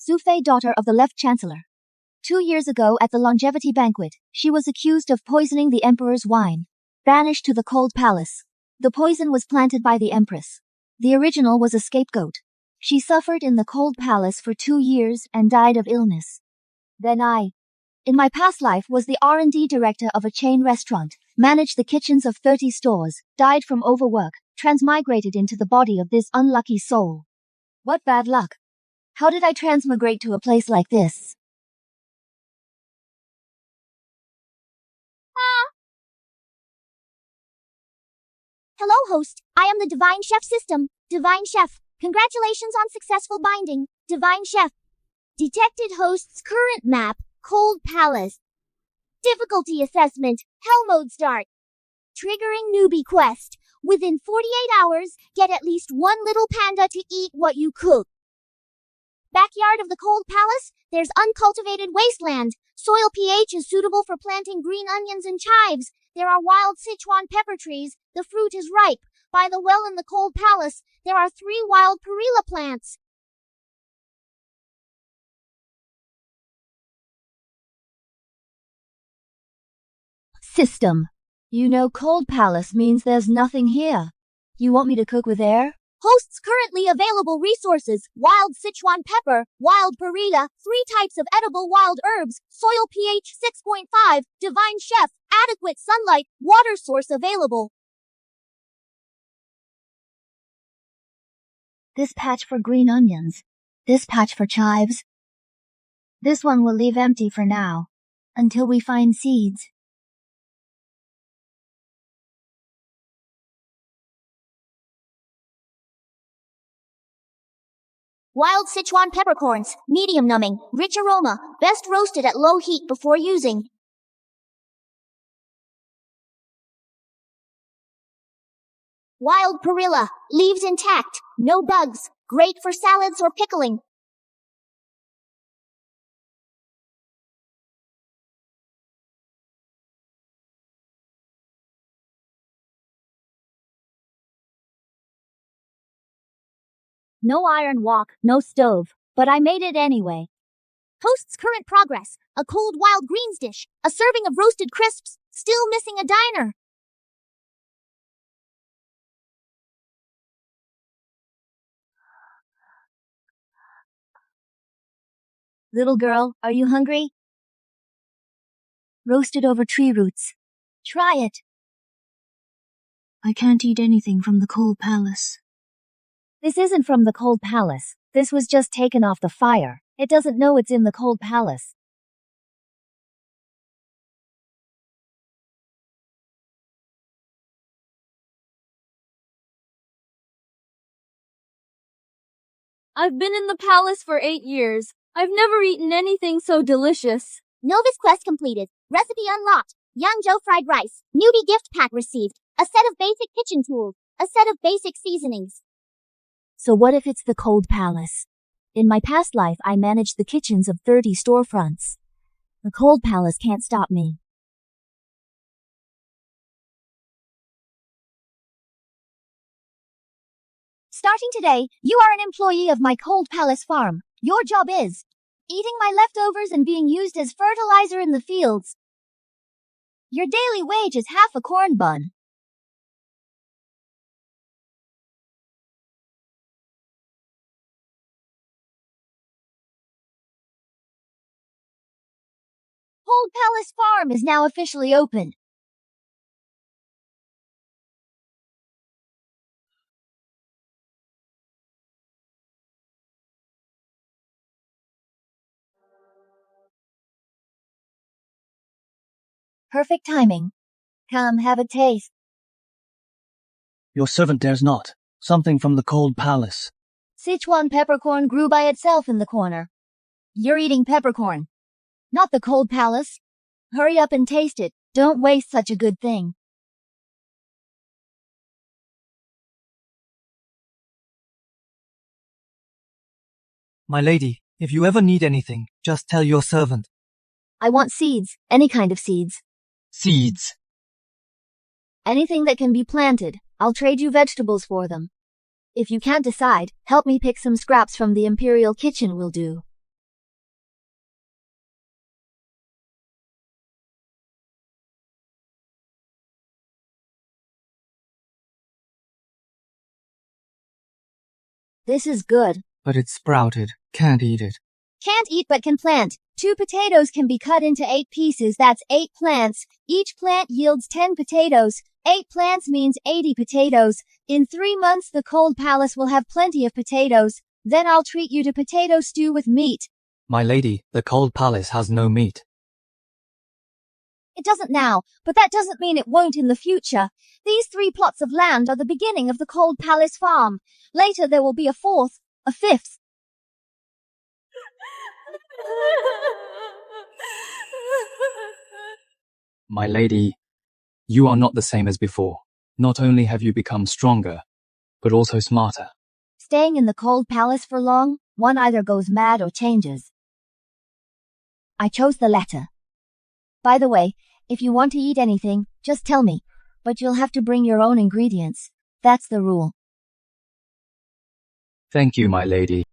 Sufei, daughter of the left chancellor. 2 years ago at the longevity banquet, she was accused of poisoning the emperor's wine. Banished to the cold palace. The poison was planted by the empress. The original was a scapegoat. She suffered in the cold palace for 2 years and died of illness. Then I, in my past life, was the R&D director of a chain restaurant, managed the kitchens of 30 stores, died from overwork, transmigrated into the body of this unlucky soul. What bad luck. How did I transmigrate to a place like this? Hello, host. I am the Divine Chef system. Divine Chef. Congratulations on successful binding. Divine Chef. Detected host's current map, Cold Palace. Difficulty assessment, Hell mode start. Triggering newbie quest. Within 48 hours, get at least one little panda to eat what you cook. Backyard of the Cold Palace, there's uncultivated wasteland. Soil pH is suitable for planting green onions and chives. There are wild Sichuan pepper trees. The fruit is ripe. By the well in the Cold Palace, there are 3 wild perilla plants. System. You know Cold Palace means there's nothing here. You want me to cook with air? Host's currently available resources: wild Sichuan pepper, wild perilla, 3 types of edible wild herbs, soil pH 6.5, Divine Chef, adequate sunlight, water source available. This patch for green onions. This patch for chives. This one will leave empty for now, until we find seeds. Wild Sichuan peppercorns, medium numbing, rich aroma, best roasted at low heat before using. Wild perilla, leaves intact, no bugs, great for salads or pickling. No iron wok, no stove, but I made it anyway. Host's current progress: a cold wild greens dish, a serving of roasted crisps, still missing a diner. Little girl, are you hungry? Roasted over tree roots. Try it. I can't eat anything from the Cold Palace. This isn't from the Cold Palace. This was just taken off the fire. It doesn't know it's in the Cold Palace. I've been in the palace for 8 years. I've never eaten anything so delicious. Novice quest completed. Recipe unlocked. Yangzhou fried rice. Newbie gift pack received. A set of basic kitchen tools. A set of basic seasonings. So what if it's the Cold Palace? In my past life, I managed the kitchens of 30 storefronts. The Cold Palace can't stop me. Starting today, you are an employee of my Cold Palace farm. Your job is eating my leftovers and being used as fertilizer in the fields. Your daily wage is half a corn bun. Cold Palace Farm is now officially open. Perfect timing. Come, have a taste. Your servant dares not. Something from the Cold Palace. Sichuan peppercorn grew by itself in the corner. You're eating peppercorn, not the Cold Palace. Hurry up and taste it. Don't waste such a good thing. My lady, if you ever need anything, just tell your servant. I want seeds, any kind of seeds. Seeds. Anything that can be planted. I'll trade you vegetables for them. If you can't decide, help me pick some scraps from the Imperial kitchen will do. This is good. But it's sprouted. Can't eat it. Can't eat but can plant. 2 potatoes can be cut into 8 pieces. That's 8 plants. Each plant yields 10 potatoes. 8 plants means 80 potatoes. In 3 months the cold palace will have plenty of potatoes. Then I'll treat you to potato stew with meat. My lady, the cold palace has no meat. It doesn't now, but that doesn't mean it won't in the future. These 3 plots of land are the beginning of the cold palace farm. Later there will be a 4th, a 5th. My lady, you are not the same as before. Not only have you become stronger, but also smarter. Staying in the cold palace for long, one either goes mad or changes. I chose the latter. By the way, if you want to eat anything, just tell me, but you'll have to bring your own ingredients. That's the rule. Thank you, my lady.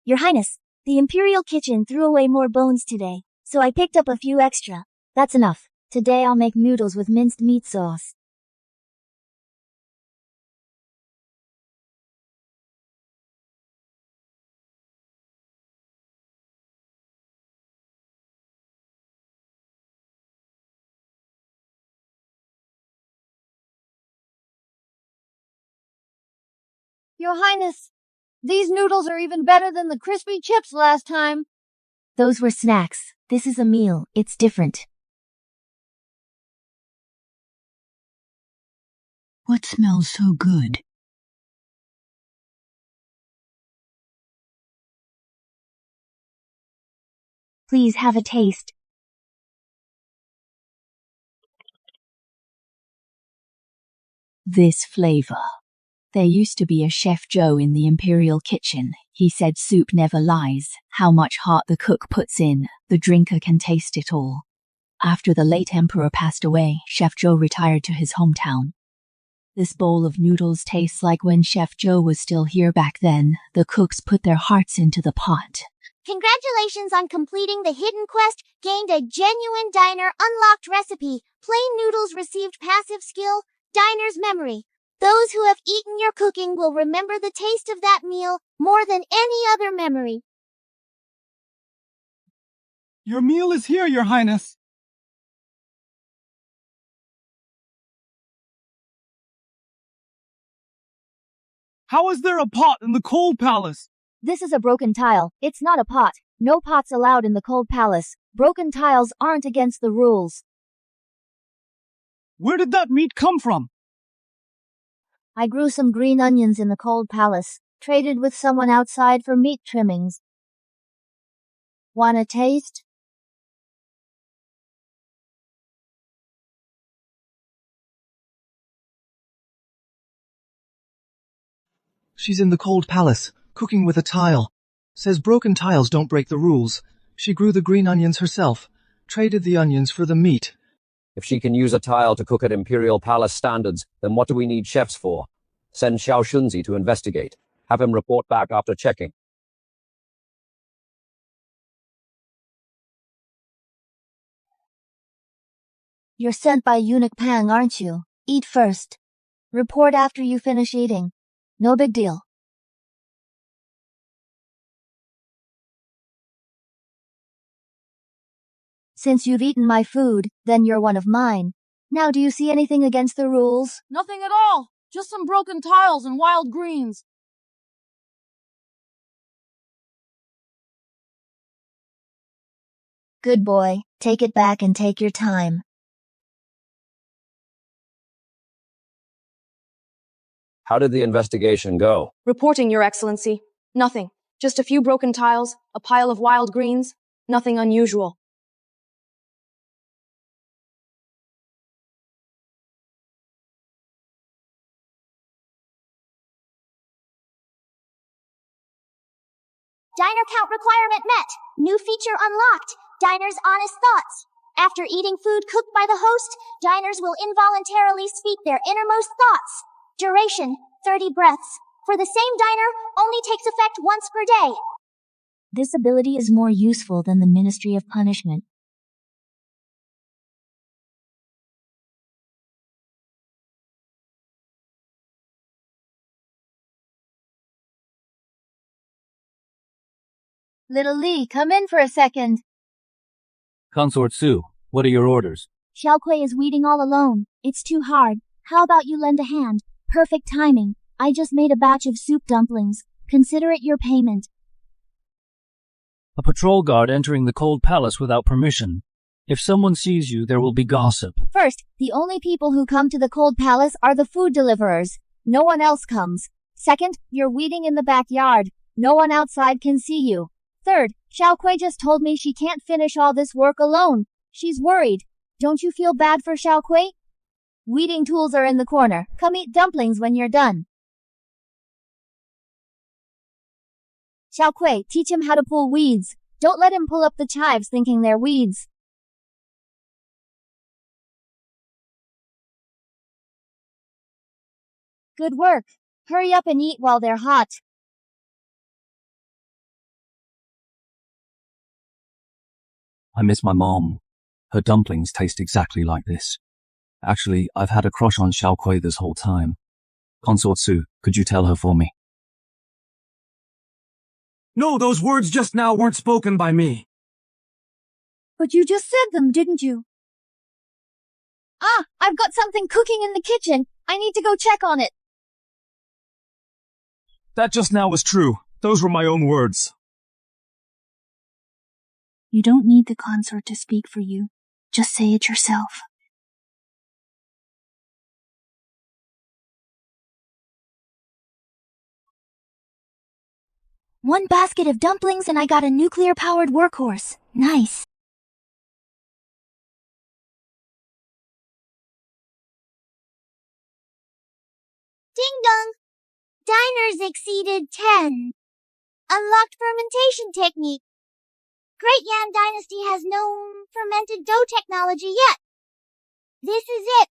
Your Highness, the Imperial Kitchen threw away more bones today, so I picked up a few extra. That's enough. Today I'll make noodles with minced meat sauce. Your Highness, these noodles are even better than the crispy chips last time. Those were snacks. This is a meal. It's different. What smells so good? Please have a taste. This flavor. There used to be a Chef Joe in the Imperial Kitchen. He said soup never lies. How much heart the cook puts in, the drinker can taste it all. After the late emperor passed away, Chef Joe retired to his hometown. This bowl of noodles tastes like when Chef Joe was still here back then. The cooks put their hearts into the pot. Congratulations on completing the hidden quest, gained a genuine diner unlocked recipe. Plain noodles received passive skill, diner's memory. Those who have eaten your cooking will remember the taste of that meal more than any other memory. Your meal is here, Your Highness. How is there a pot in the cold palace? This is a broken tile. It's not a pot. No pots allowed in the cold palace. Broken tiles aren't against the rules. Where did that meat come from? I grew some green onions in the cold palace, traded with someone outside for meat trimmings. Wanna taste? She's in the cold palace, cooking with a tile. Says broken tiles don't break the rules. She grew the green onions herself, traded the onions for the meat. If she can use a tile to cook at Imperial Palace standards, then what do we need chefs for? Send Xiao Shunzi to investigate. Have him report back after checking. You're sent by Eunuch Pang, aren't you? Eat first. Report after you finish eating. No big deal. Since you've eaten my food, then you're one of mine. Now do you see anything against the rules? Nothing at all. Just some broken tiles and wild greens. Good boy. Take it back and take your time. How did the investigation go? Reporting, Your Excellency. Nothing. Just a few broken tiles, a pile of wild greens. Nothing unusual. Diner count requirement met. New feature unlocked. Diner's honest thoughts. After eating food cooked by the host, diners will involuntarily speak their innermost thoughts. Duration, 30 breaths. For the same diner, only takes effect once per day. This ability is more useful than the Ministry of Punishment. Little Lee, come in for a second. Consort Su, what are your orders? Xiaokui is weeding all alone. It's too hard. How about you lend a hand? Perfect timing. I just made a batch of soup dumplings. Consider it your payment. A patrol guard entering the Cold Palace without permission. If someone sees you, there will be gossip. First, the only people who come to the Cold Palace are the food deliverers. No one else comes. Second, you're weeding in the backyard. No one outside can see you. Third, Xiaokui just told me she can't finish all this work alone. She's worried. Don't you feel bad for Xiaokui? Weeding tools are in the corner. Come eat dumplings when you're done. Xiaokui, teach him how to pull weeds. Don't let him pull up the chives thinking they're weeds. Good work. Hurry up and eat while they're hot. I miss my mom. Her dumplings taste exactly like this. Actually, I've had a crush on Xiaokui this whole time. Consort Su, could you tell her for me? No, those words just now weren't spoken by me. But you just said them, didn't you? Ah, I've got something cooking in the kitchen. I need to go check on it. That just now was true. Those were my own words. You don't need the consort to speak for you. Just say it yourself. One basket of dumplings and I got a nuclear-powered workhorse. Nice. Ding dong! Diners exceeded 10. Unlocked fermentation technique. Great Yan Dynasty has no fermented dough technology yet. This is it.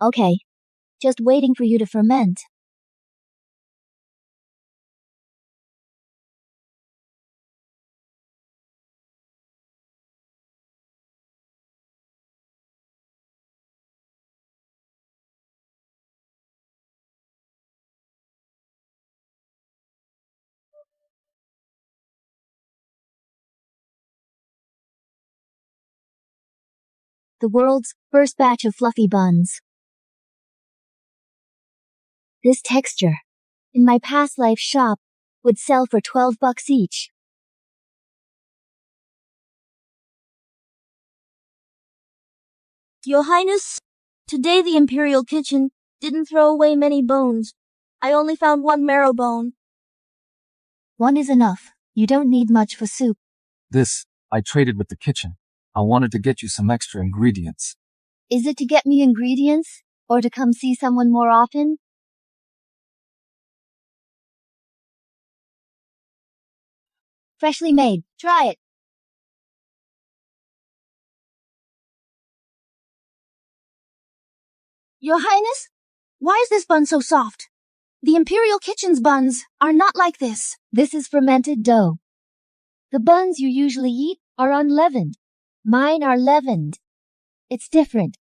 Okay. Just waiting for you to ferment. The world's first batch of fluffy buns. This texture, in my past life shop, would sell for $12 each. Your Highness, today the Imperial Kitchen didn't throw away many bones. I only found one marrow bone. One is enough. You don't need much for soup. This, I traded with the kitchen. I wanted to get you some extra ingredients. Is it to get me ingredients, or to come see someone more often? Freshly made. Try it. Your Highness, why is this bun so soft? The Imperial Kitchen's buns are not like this. This is fermented dough. The buns you usually eat are unleavened. Mine are leavened. It's different.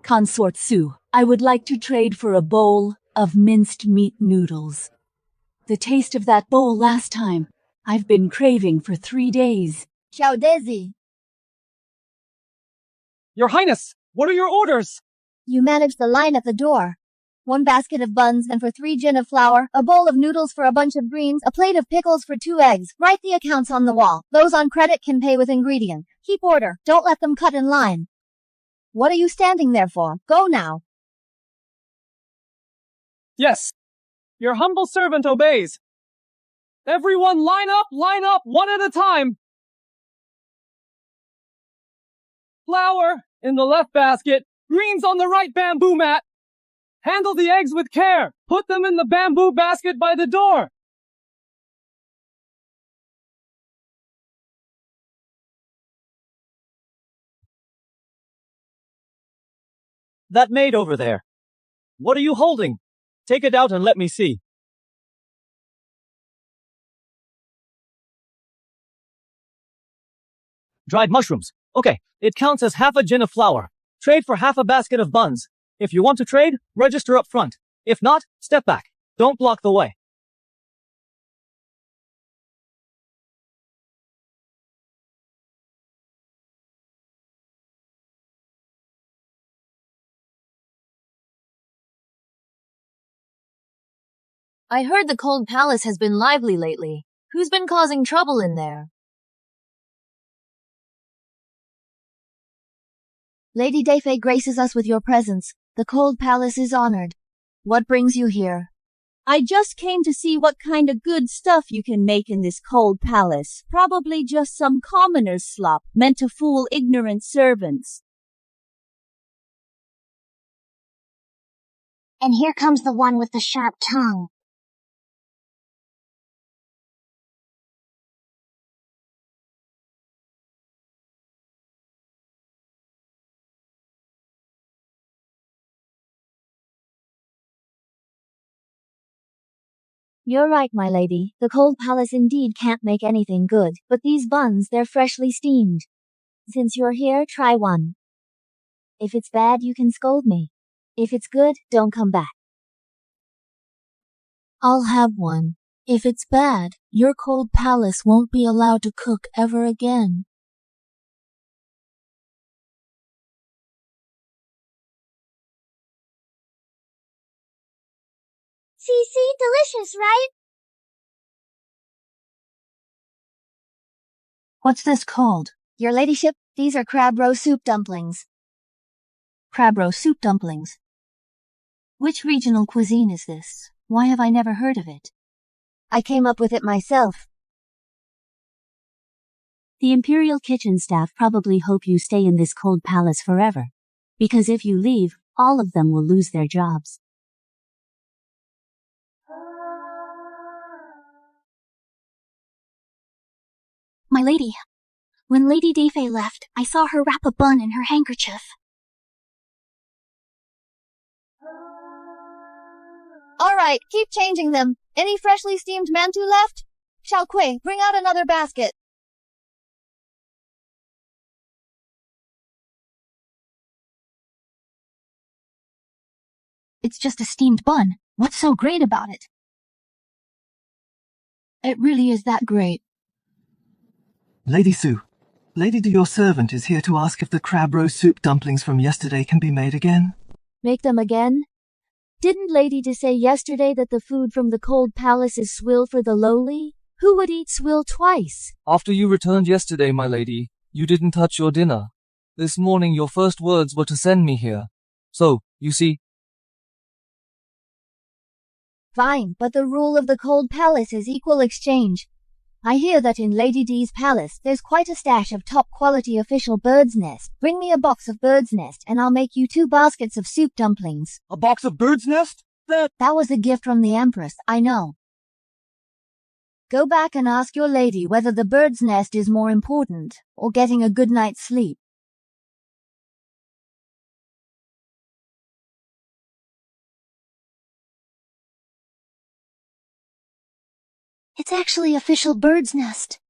Consort Su, I would like to trade for a bowl of minced meat noodles. The taste of that bowl last time, I've been craving for 3 days. Xiaodezi, Your Highness, what are your orders? you manage the line at the door. 1 basket of buns and for 3 gin of flour, a bowl of noodles for a bunch of greens, a plate of pickles for 2 eggs. Write the accounts on the wall. Those on credit can pay with ingredient. Keep order. Don't let them cut in line. What are you standing there for? Go now. Yes. Your humble servant obeys. Everyone line up, one at a time. Flour in the left basket, greens on the right bamboo mat. Handle the eggs with care. Put them in the bamboo basket by the door. That maid over there. What are you holding? Take it out and let me see. Dried mushrooms. Okay, it counts as half a gin of flour. Trade for half a basket of buns. If you want to trade, register up front. If not, step back. Don't block the way. I heard the Cold Palace has been lively lately. Who's been causing trouble in there? Lady Dayfei graces us with your presence. The Cold Palace is honored. What brings you here? I just came to see what kind of good stuff you can make in this cold palace. Probably just some commoner's slop meant to fool ignorant servants. And here comes the one with the sharp tongue. You're right, my lady. The Cold Palace indeed can't make anything good, but these buns, they're freshly steamed. Since you're here, try one. If it's bad, you can scold me. If it's good, don't come back. I'll have one. If it's bad, your Cold Palace won't be allowed to cook ever again. See, delicious, right? What's this called? Your ladyship, these are crab roe soup dumplings. Crab roe soup dumplings. Which regional cuisine is this? Why have I never heard of it? I came up with it myself. The Imperial Kitchen staff probably hope you stay in this cold palace forever. Because if you leave, all of them will lose their jobs. My lady, when Lady Dayfei left, I saw her wrap a bun in her handkerchief. Alright, keep changing them. Any freshly steamed mantou left? Xiaokui, bring out another basket. It's just a steamed bun. What's so great about it? It really is that great. Lady Sue, Lady D, your servant, is here to ask if the crab roe soup dumplings from yesterday can be made again. Make them again? Didn't Lady D say yesterday that the food from the Cold Palace is swill for the lowly? Who would eat swill twice? After you returned yesterday, my lady, you didn't touch your dinner. This morning your first words were to send me here. So, you see. Fine, but the rule of the Cold Palace is equal exchange. I hear that in Lady D's palace there's quite a stash of top-quality official bird's nest. Bring me a box of bird's nest and I'll make you 2 baskets of soup dumplings. A box of bird's nest? That was a gift from the Empress, I know. Go back and ask your lady whether the bird's nest is more important, or getting a good night's sleep. It's actually official bird's nest.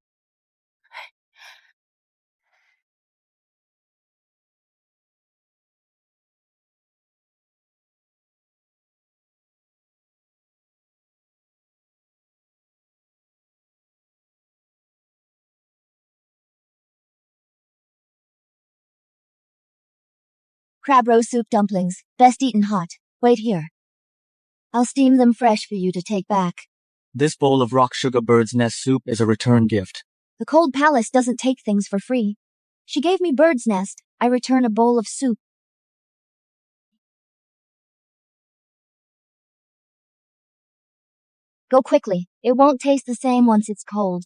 Crab roe soup dumplings, best eaten hot. Wait here. I'll steam them fresh for you to take back. This bowl of rock sugar bird's nest soup is a return gift. The Cold Palace doesn't take things for free. She gave me bird's nest. I return a bowl of soup. Go quickly. It won't taste the same once it's cold.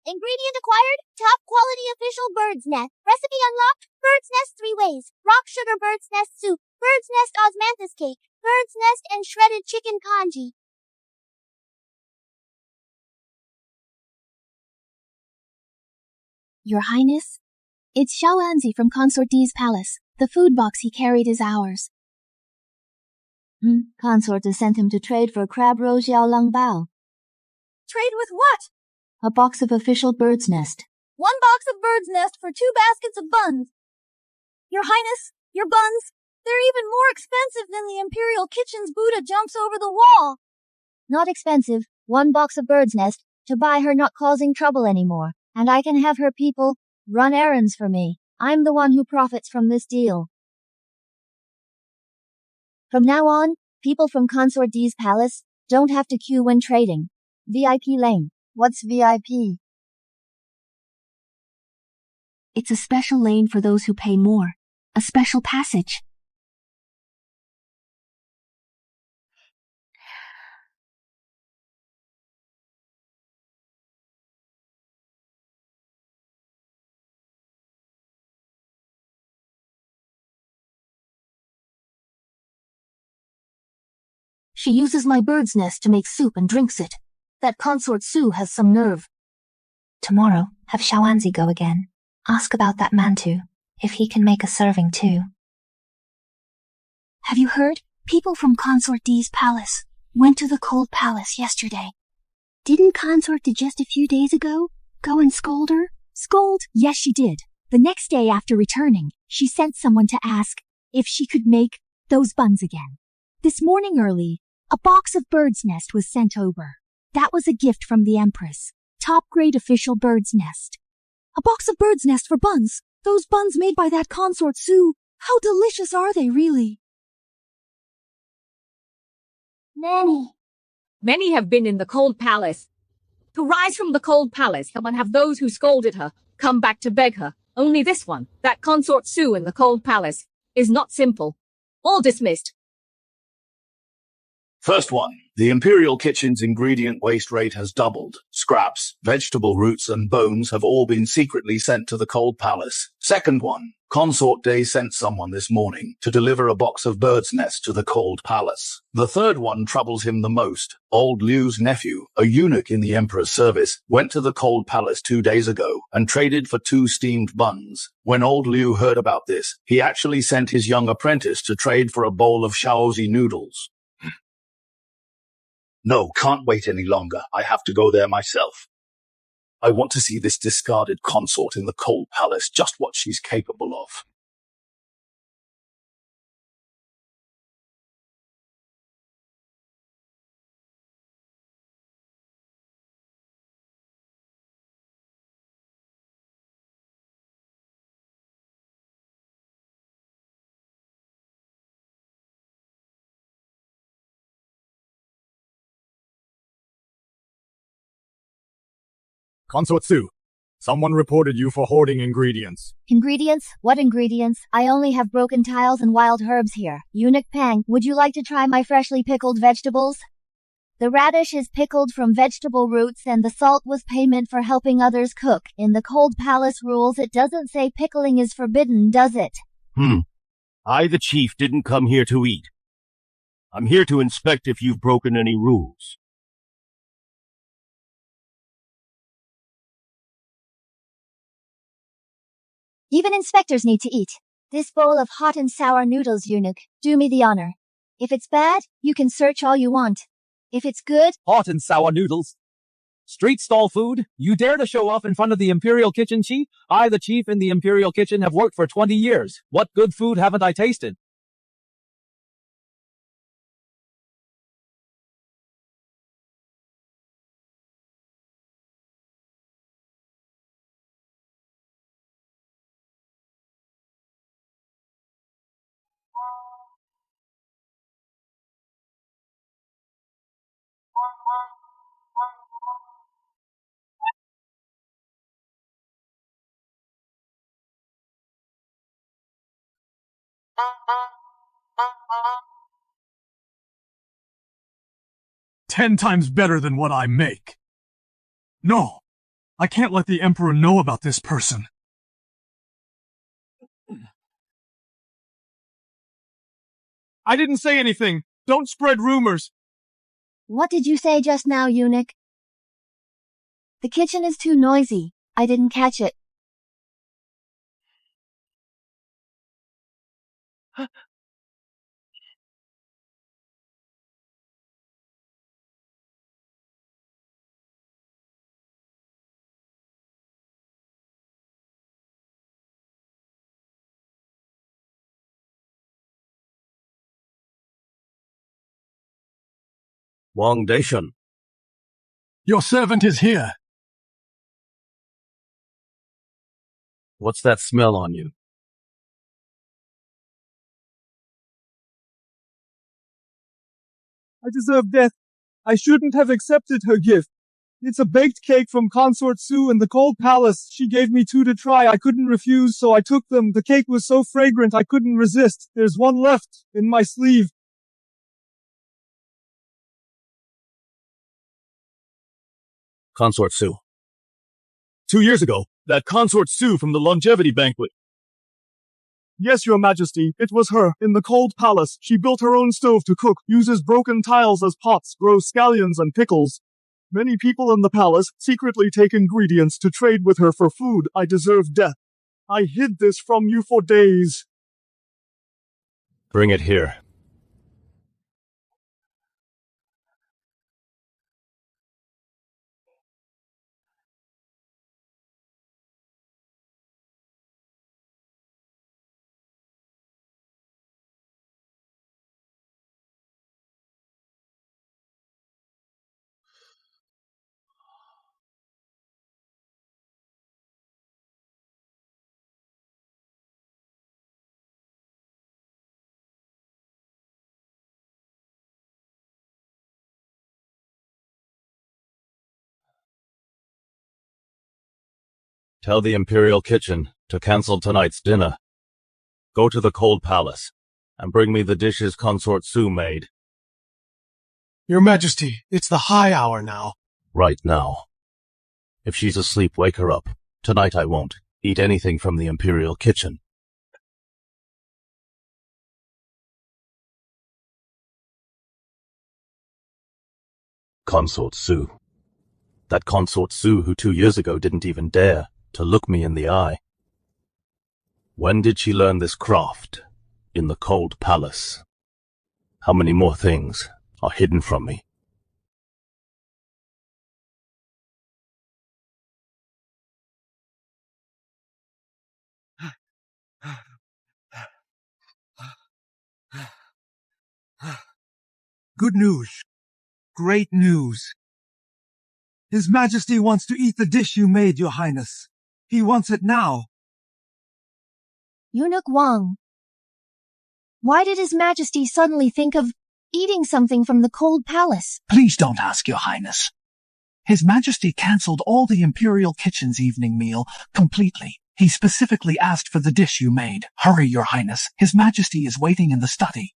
Ingredient acquired, top quality official bird's nest. Recipe unlocked, bird's nest 3 ways. Rock sugar bird's nest soup, bird's nest osmanthus cake, bird's nest and shredded chicken congee. Your Highness? It's Xiao Anzi from Consort D's palace. The food box he carried is ours. Consort has sent him to trade for crab roe xiao long bao. Trade with what? A box of official bird's nest. 1 box of bird's nest for 2 baskets of buns. Your Highness, your buns, they're even more expensive than the Imperial Kitchen's Buddha jumps over the wall. Not expensive, 1 box of bird's nest, to buy her not causing trouble anymore, and I can have her people run errands for me. I'm the one who profits from this deal. From now on, people from Consort D's palace don't have to queue when trading. VIP lane. What's VIP? It's a special lane for those who pay more. A special passage. She uses my bird's nest to make soup and drinks it. That Consort Su has some nerve. Tomorrow, have Shaoanzi go again. Ask about that Mantu, if he can make a serving too. Have you heard? People from Consort D's palace went to the Cold Palace yesterday. Didn't Consort D just a few days ago go and scold her? Scold? Yes, she did. The next day after returning, she sent someone to ask if she could make those buns again. This morning early, a box of bird's nest was sent over. That was a gift from the Empress. Top-grade official bird's nest. A box of bird's nest for buns. Those buns made by that Consort Su. How delicious are they, really? Many have been in the Cold Palace. To rise from the Cold Palace and have those who scolded her come back to beg her. Only this one, that Consort Su in the Cold Palace, is not simple. All dismissed. First one, the Imperial Kitchen's ingredient waste rate has doubled. Scraps, vegetable roots and bones have all been secretly sent to the Cold Palace. Second one, Consort Day sent someone this morning to deliver a box of bird's nest to the Cold Palace. The third one troubles him the most. Old Liu's nephew, a eunuch in the Emperor's service, went to the Cold Palace 2 days ago and traded for 2 steamed buns. When old Liu heard about this, he actually sent his young apprentice to trade for a bowl of Shaozi noodles. No, can't wait any longer. I have to go there myself. I want to see this discarded consort in the Cold Palace, just what she's capable of. Consort Su, someone reported you for hoarding ingredients. Ingredients? What ingredients? I only have broken tiles and wild herbs here. Eunuch Pang, would you like to try my freshly pickled vegetables? The radish is pickled from vegetable roots and the salt was payment for helping others cook. In the Cold Palace rules it doesn't say pickling is forbidden, does it? I, the chief, didn't come here to eat. I'm here to inspect if you've broken any rules. Even inspectors need to eat. This bowl of hot and sour noodles, eunuch, do me the honor. If it's bad, you can search all you want. If it's good— Hot and sour noodles. Street stall food? You dare to show off in front of the Imperial Kitchen, Chief? I, the chief in the Imperial Kitchen, have worked for 20 years. What good food haven't I tasted? "10 times better than what I make. No, I can't let the Emperor know about this person. I didn't say anything. Don't spread rumors. What did you say just now, eunuch? The kitchen is too noisy. I didn't catch it. Wang Daishan. Your servant is here. What's that smell on you? I deserve death. I shouldn't have accepted her gift. It's a baked cake from Consort Sue in the Cold Palace. She gave me 2 to try. I couldn't refuse, so I took them. The cake was so fragrant I couldn't resist. There's one left in my sleeve. Consort Sue. 2 years ago, that Consort Sue from the longevity banquet. Yes, Your Majesty, it was her, in the Cold Palace. She built her own stove to cook, uses broken tiles as pots, grows scallions and pickles. Many people in the palace secretly take ingredients to trade with her for food. I deserve death. I hid this from you for days. Bring it here. Tell the Imperial Kitchen to cancel tonight's dinner. Go to the Cold Palace and bring me the dishes Consort Sue made. Your Majesty, it's the high hour now. Right now. If she's asleep, wake her up. Tonight I won't eat anything from the Imperial Kitchen. Consort Sue. That Consort Sue who 2 years ago didn't even dare to look me in the eye. When did she learn this craft? In the Cold Palace. How many more things are hidden from me? Good news. Great news. His Majesty wants to eat the dish you made, Your Highness. He wants it now. Eunuch Wang. Why did His Majesty suddenly think of eating something from the Cold Palace? Please don't ask, Your Highness. His Majesty cancelled all the Imperial Kitchen's evening meal completely. He specifically asked for the dish you made. Hurry, Your Highness. His Majesty is waiting in the study.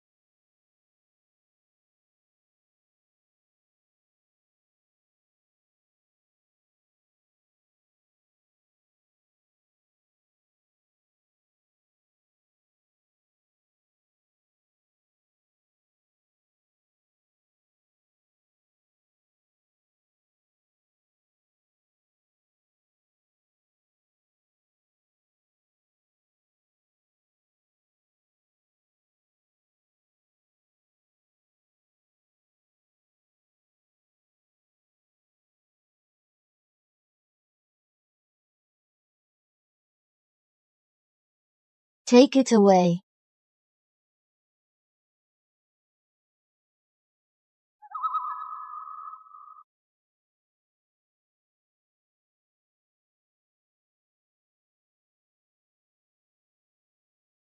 Take it away.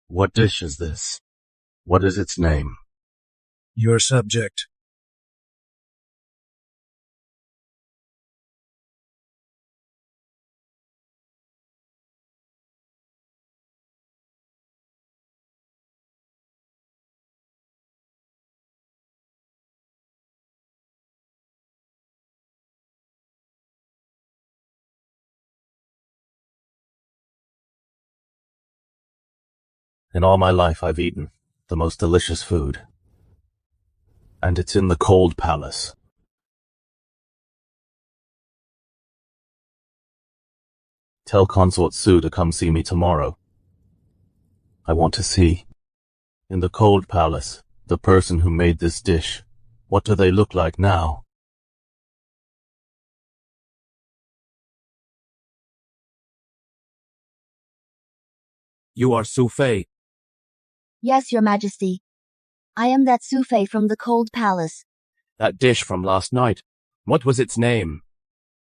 What dish is this? What is its name? Your subject. In all my life I've eaten the most delicious food. And it's in the Cold Palace. Tell Consort Sue to come see me tomorrow. I want to see, in the Cold Palace, the person who made this dish. What do they look like now? You are Su Fei. Yes, Your Majesty. I am that Su Fei from the Cold Palace. That dish from last night. What was its name?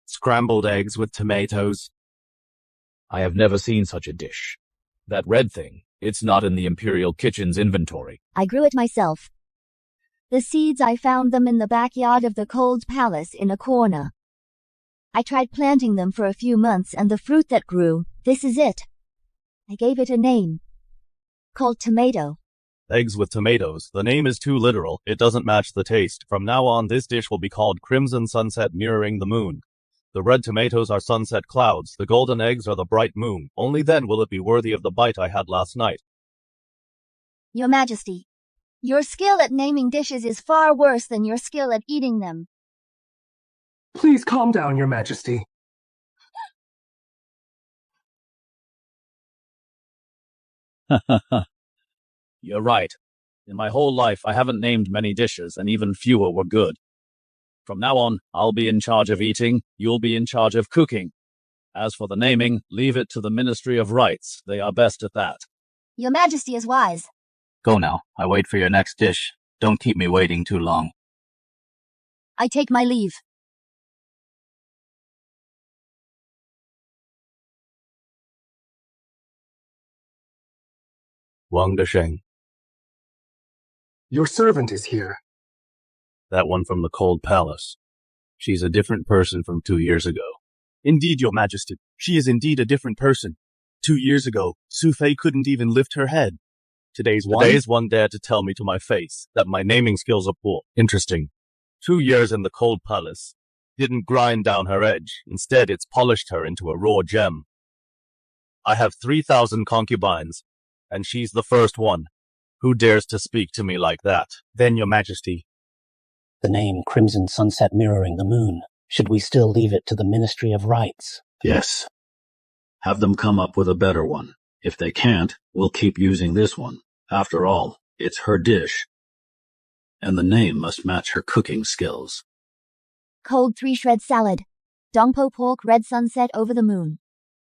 Scrambled eggs with tomatoes. I have never seen such a dish. That red thing, it's not in the Imperial Kitchen's inventory. I grew it myself. The seeds, I found them in the backyard of the Cold Palace in a corner. I tried planting them for a few months, and the fruit that grew, this is it. I gave it a name. Called tomato. Eggs with tomatoes. The name is too literal. It doesn't match the taste. From now on, this dish will be called Crimson Sunset Mirroring the Moon. The red tomatoes are sunset clouds. The golden eggs are the bright moon. Only then will it be worthy of the bite I had last night. Your Majesty, your skill at naming dishes is far worse than your skill at eating them. Please calm down, Your Majesty. You're right. In my whole life, I haven't named many dishes, and even fewer were good. From now on, I'll be in charge of eating, you'll be in charge of cooking. As for the naming, leave it to the Ministry of Rights. They are best at that. Your Majesty is wise. Go now. I wait for your next dish. Don't keep me waiting too long. I take my leave. Wang Desheng. Your servant is here. That one from the Cold Palace. She's a different person from 2 years ago. Indeed, Your Majesty. She is indeed a different person. 2 years ago, Su Fei couldn't even lift her head. Today's one dared to tell me to my face that my naming skills are poor. Interesting. 2 years in the Cold Palace didn't grind down her edge. Instead, it's polished her into a raw gem. I have 3,000 concubines, and she's the first one. Who dares to speak to me like that? Then, Your Majesty. The name Crimson Sunset Mirroring the Moon. Should we still leave it to the Ministry of Rights? Yes. Have them come up with a better one. If they can't, we'll keep using this one. After all, it's her dish. And the name must match her cooking skills. Cold 3-shred salad. Dongpo pork red sunset over the moon.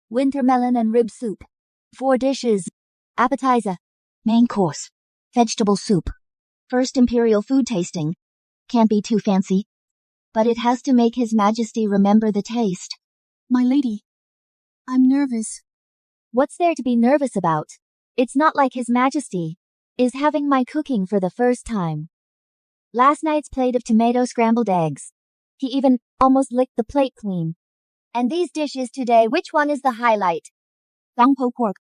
Winter melon and rib soup. 4 dishes. Appetizer. Main course. Vegetable soup. First Imperial food tasting. Can't be too fancy. But it has to make His Majesty remember the taste. My lady, I'm nervous. What's there to be nervous about? It's not like His Majesty is having my cooking for the first time. Last night's plate of tomato scrambled eggs. He even almost licked the plate clean. And these dishes today, which one is the highlight? Dongpo pork.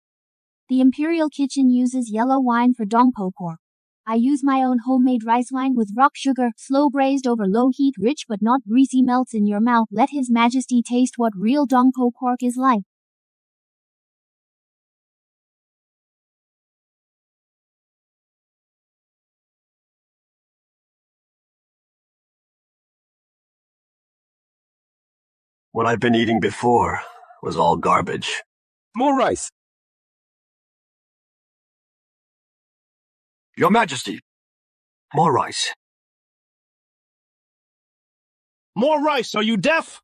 The Imperial Kitchen uses yellow wine for Dongpo pork. I use my own homemade rice wine with rock sugar, slow braised over low heat, rich but not greasy, melts in your mouth. Let His Majesty taste what real Dongpo pork is like. What I've been eating before was all garbage. More rice. Your Majesty, more rice. More rice, are you deaf?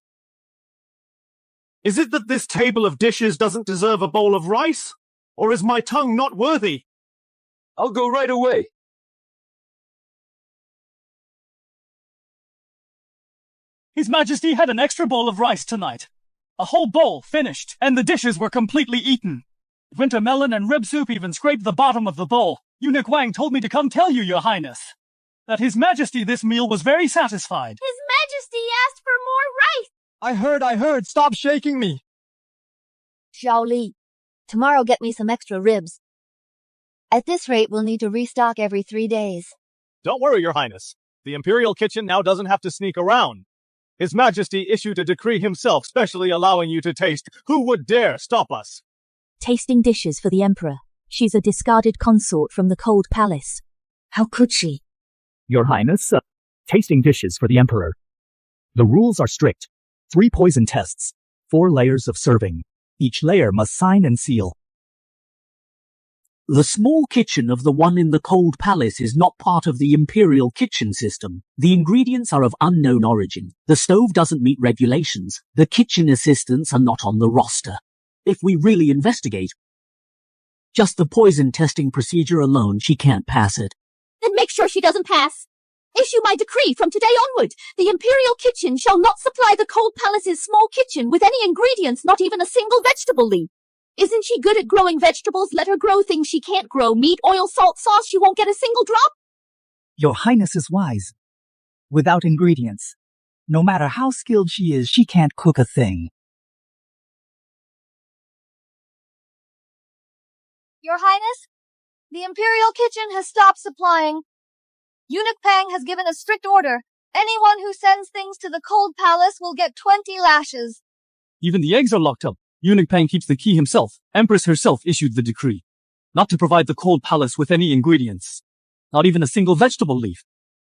Is it that this table of dishes doesn't deserve a bowl of rice? Or is my tongue not worthy? I'll go right away. His Majesty had an extra bowl of rice tonight. A whole bowl, finished, and the dishes were completely eaten. Winter melon and rib soup even scraped the bottom of the bowl. Eunuch Wang told me to come tell you, Your Highness, that His Majesty this meal was very satisfied. His Majesty asked for more rice! I heard, stop shaking me! Xiao Li, tomorrow get me some extra ribs. At this rate, we'll need to restock every 3 days. Don't worry, Your Highness. The Imperial Kitchen now doesn't have to sneak around. His Majesty issued a decree himself, specially allowing you to taste. Who would dare stop us? Tasting dishes for the Emperor. She's a discarded consort from the Cold Palace. How could she? Your Highness, tasting dishes for the Emperor. The rules are strict. 3 poison tests. 4 layers of serving. Each layer must sign and seal. The small kitchen of the one in the Cold Palace is not part of the Imperial Kitchen system. The ingredients are of unknown origin. The stove doesn't meet regulations. The kitchen assistants are not on the roster. If we really investigate, just the poison testing procedure alone, she can't pass it. Then make sure she doesn't pass. Issue my decree from today onward. The Imperial Kitchen shall not supply the Cold Palace's small kitchen with any ingredients, not even a single vegetable leaf. Isn't she good at growing vegetables? Let her grow things she can't grow. Meat, oil, salt, sauce, she won't get a single drop. Your Highness is wise. Without ingredients, no matter how skilled she is, she can't cook a thing. Your Highness, the Imperial Kitchen has stopped supplying. Eunuch Pang has given a strict order. Anyone who sends things to the Cold Palace will get 20 lashes. Even the eggs are locked up. Eunuch Pang keeps the key himself. Empress herself issued the decree. Not to provide the Cold Palace with any ingredients. Not even a single vegetable leaf.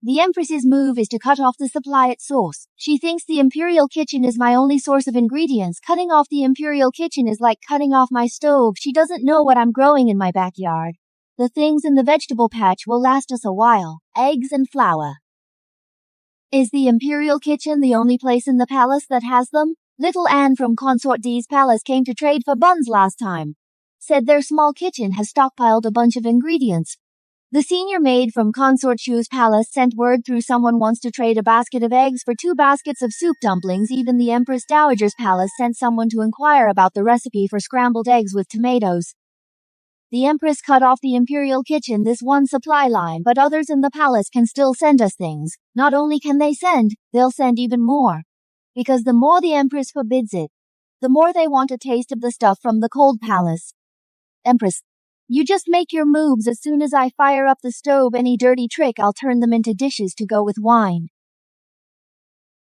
The Empress's move is to cut off the supply at source. She thinks the Imperial Kitchen is my only source of ingredients. Cutting off the Imperial Kitchen is like cutting off my stove. She doesn't know what I'm growing in my backyard. The things in the vegetable patch will last us a while. Eggs and flour. Is the Imperial Kitchen the only place in the palace that has them? Little Anne from Consort D's palace came to trade for buns last time. Said their small kitchen has stockpiled a bunch of ingredients. The senior maid from Consort Shu's palace sent word through someone wants to trade a basket of eggs for 2 baskets of soup dumplings. Even the Empress Dowager's palace sent someone to inquire about the recipe for scrambled eggs with tomatoes. The Empress cut off the Imperial Kitchen this one supply line, but others in the palace can still send us things. Not only can they send, they'll send even more. Because the more the Empress forbids it, the more they want a taste of the stuff from the Cold Palace. Empress, you just make your moves. As soon as I fire up the stove, any dirty trick, I'll turn them into dishes to go with wine.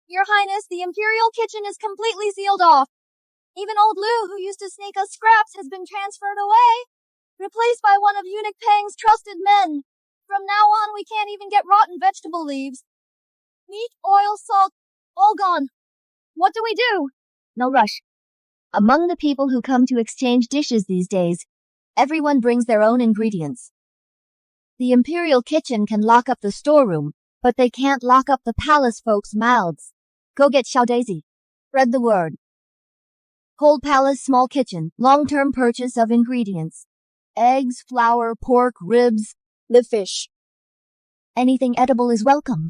Your Highness, the Imperial Kitchen is completely sealed off. Even old Lou, who used to sneak us scraps, has been transferred away. Replaced by one of Eunuch Pang's trusted men. From now on, we can't even get rotten vegetable leaves. Meat, oil, salt, all gone. What do we do? No rush. Among the people who come to exchange dishes these days, everyone brings their own ingredients. The Imperial Kitchen can lock up the storeroom, but they can't lock up the palace folks' mouths. Go get Xiaodaisy. Spread the word. Cold Palace Small Kitchen, long-term purchase of ingredients. Eggs, flour, pork, ribs, live fish. Anything edible is welcome.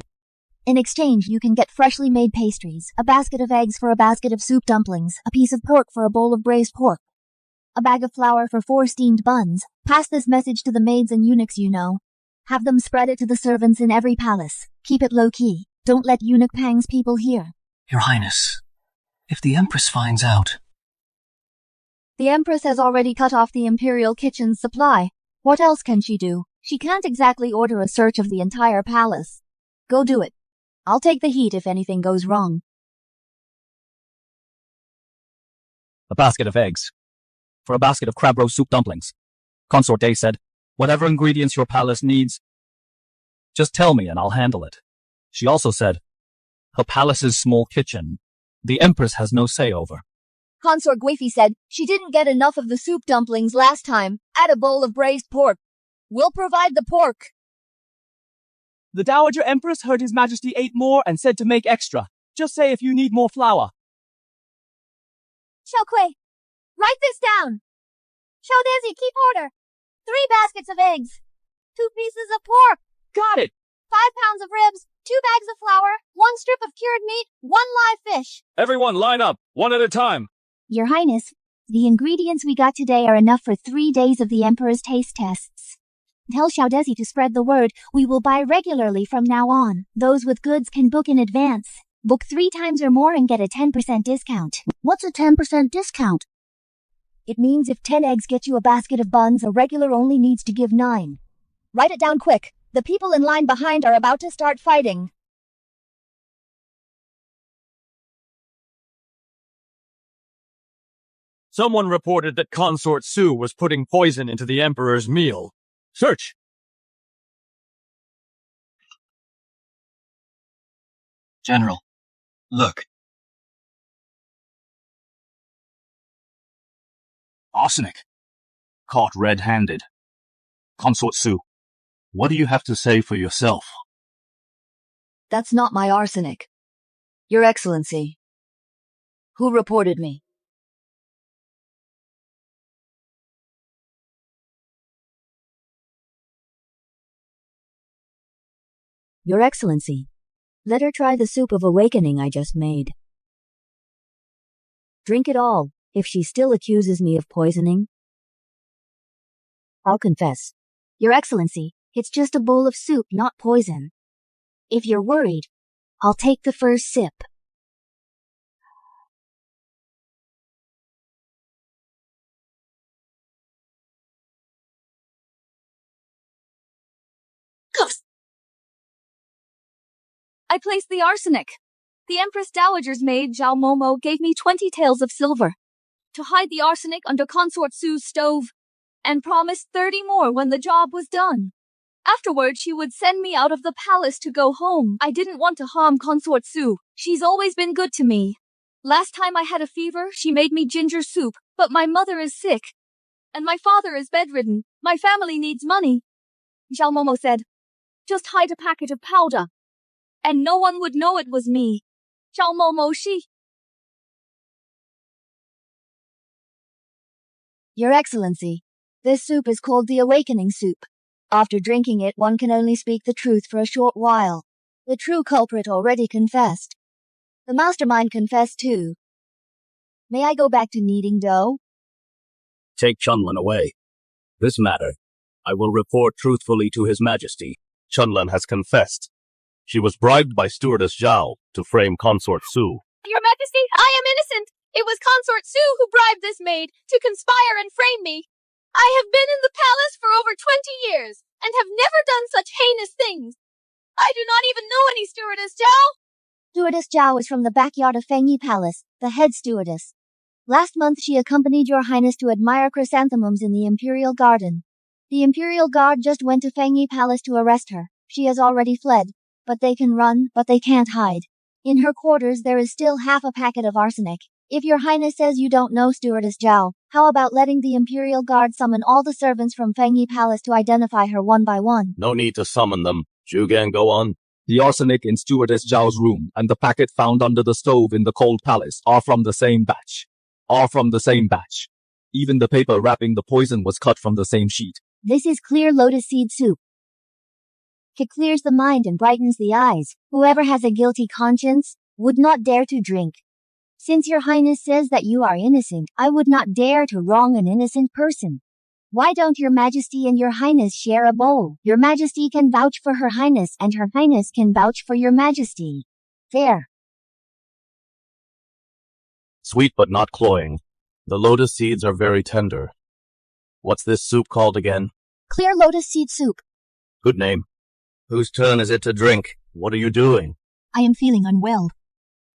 In exchange, you can get freshly made pastries, a basket of eggs for a basket of soup dumplings, a piece of pork for a bowl of braised pork, a bag of flour for 4 steamed buns. Pass this message to the maids and eunuchs you know. Have them spread it to the servants in every palace. Keep it low-key. Don't let Eunuch Pang's people hear. Your Highness, if the Empress finds out... The Empress has already cut off the Imperial Kitchen's supply. What else can she do? She can't exactly order a search of the entire palace. Go do it. I'll take the heat if anything goes wrong. A basket of eggs. For a basket of crab roast soup dumplings. Consort Day said, whatever ingredients your palace needs, just tell me and I'll handle it. She also said, her palace's small kitchen, the Empress has no say over. Consort Guifi said she didn't get enough of the soup dumplings last time. Add a bowl of braised pork. We'll provide the pork. The Dowager Empress heard His Majesty ate more and said to make extra. Just say if you need more flour. Xiaokui, write this down. Xiaodaisy, keep order. 3 baskets of eggs. 2 pieces of pork. Got it. 5 pounds of ribs. 2 bags of flour. 1 strip of cured meat. 1 live fish. Everyone line up, one at a time. Your Highness, the ingredients we got today are enough for 3 days of the Emperor's taste tests. Tell Xiaodaisy to spread the word. We will buy regularly from now on. Those with goods can book in advance. Book 3 times or more and get a 10% discount. What's a 10% discount? It means if 10 eggs get you a basket of buns, a regular only needs to give 9. Write it down quick. The people in line behind are about to start fighting. Someone reported that Consort Su was putting poison into the Emperor's meal. Search! General, look. Arsenic. Caught red-handed. Consort Su, what do you have to say for yourself? That's not my arsenic. Your Excellency. Who reported me? Your Excellency. Let her try the soup of awakening I just made. Drink it all, if she still accuses me of poisoning. I'll confess. Your Excellency, it's just a bowl of soup, not poison. If you're worried, I'll take the first sip. I placed the arsenic. The Empress Dowager's maid, Zhao Momo, gave me 20 taels of silver to hide the arsenic under Consort Su's stove, and promised 30 more when the job was done. Afterward, she would send me out of the palace to go home. I didn't want to harm Consort Su. She's always been good to me. Last time I had a fever, she made me ginger soup, but my mother is sick, and my father is bedridden. My family needs money. Zhao Momo said, just hide a packet of powder, and no one would know it was me. Zhao Momo, she... Your Excellency, this soup is called the Awakening Soup. After drinking it, one can only speak the truth for a short while. The true culprit already confessed. The mastermind confessed too. May I go back to kneading dough? Take Chunlin away. This matter, I will report truthfully to His Majesty. Chunlin has confessed. She was bribed by Stewardess Zhao to frame Consort Su. Your Majesty, I am innocent. It was Consort Su who bribed this maid to conspire and frame me. I have been in the palace for over 20 years and have never done such heinous things. I do not even know any Stewardess Zhao. Stewardess Zhao is from the backyard of Fengyi Palace, the head stewardess. Last month she accompanied Your Highness to admire chrysanthemums in the Imperial Garden. The Imperial Guard just went to Fengyi Palace to arrest her. She has already fled. But they can run, but they can't hide. In her quarters there is still half a packet of arsenic. If Your Highness says you don't know Stewardess Zhao, how about letting the Imperial Guard summon all the servants from Fengyi Palace to identify her one by one? No need to summon them. Zhugan, go on. The arsenic in Stewardess Zhao's room and the packet found under the stove in the cold palace are from the same batch. Even the paper wrapping the poison was cut from the same sheet. This is clear lotus seed soup. It clears the mind and brightens the eyes. Whoever has a guilty conscience would not dare to drink. Since Your Highness says that you are innocent, I would not dare to wrong an innocent person. Why don't Your Majesty and Your Highness share a bowl? Your Majesty can vouch for Her Highness and Her Highness can vouch for Your Majesty. Fair. Sweet but not cloying. The lotus seeds are very tender. What's this soup called again? Clear lotus seed soup. Good name. Whose turn is it to drink? What are you doing? I am feeling unwell.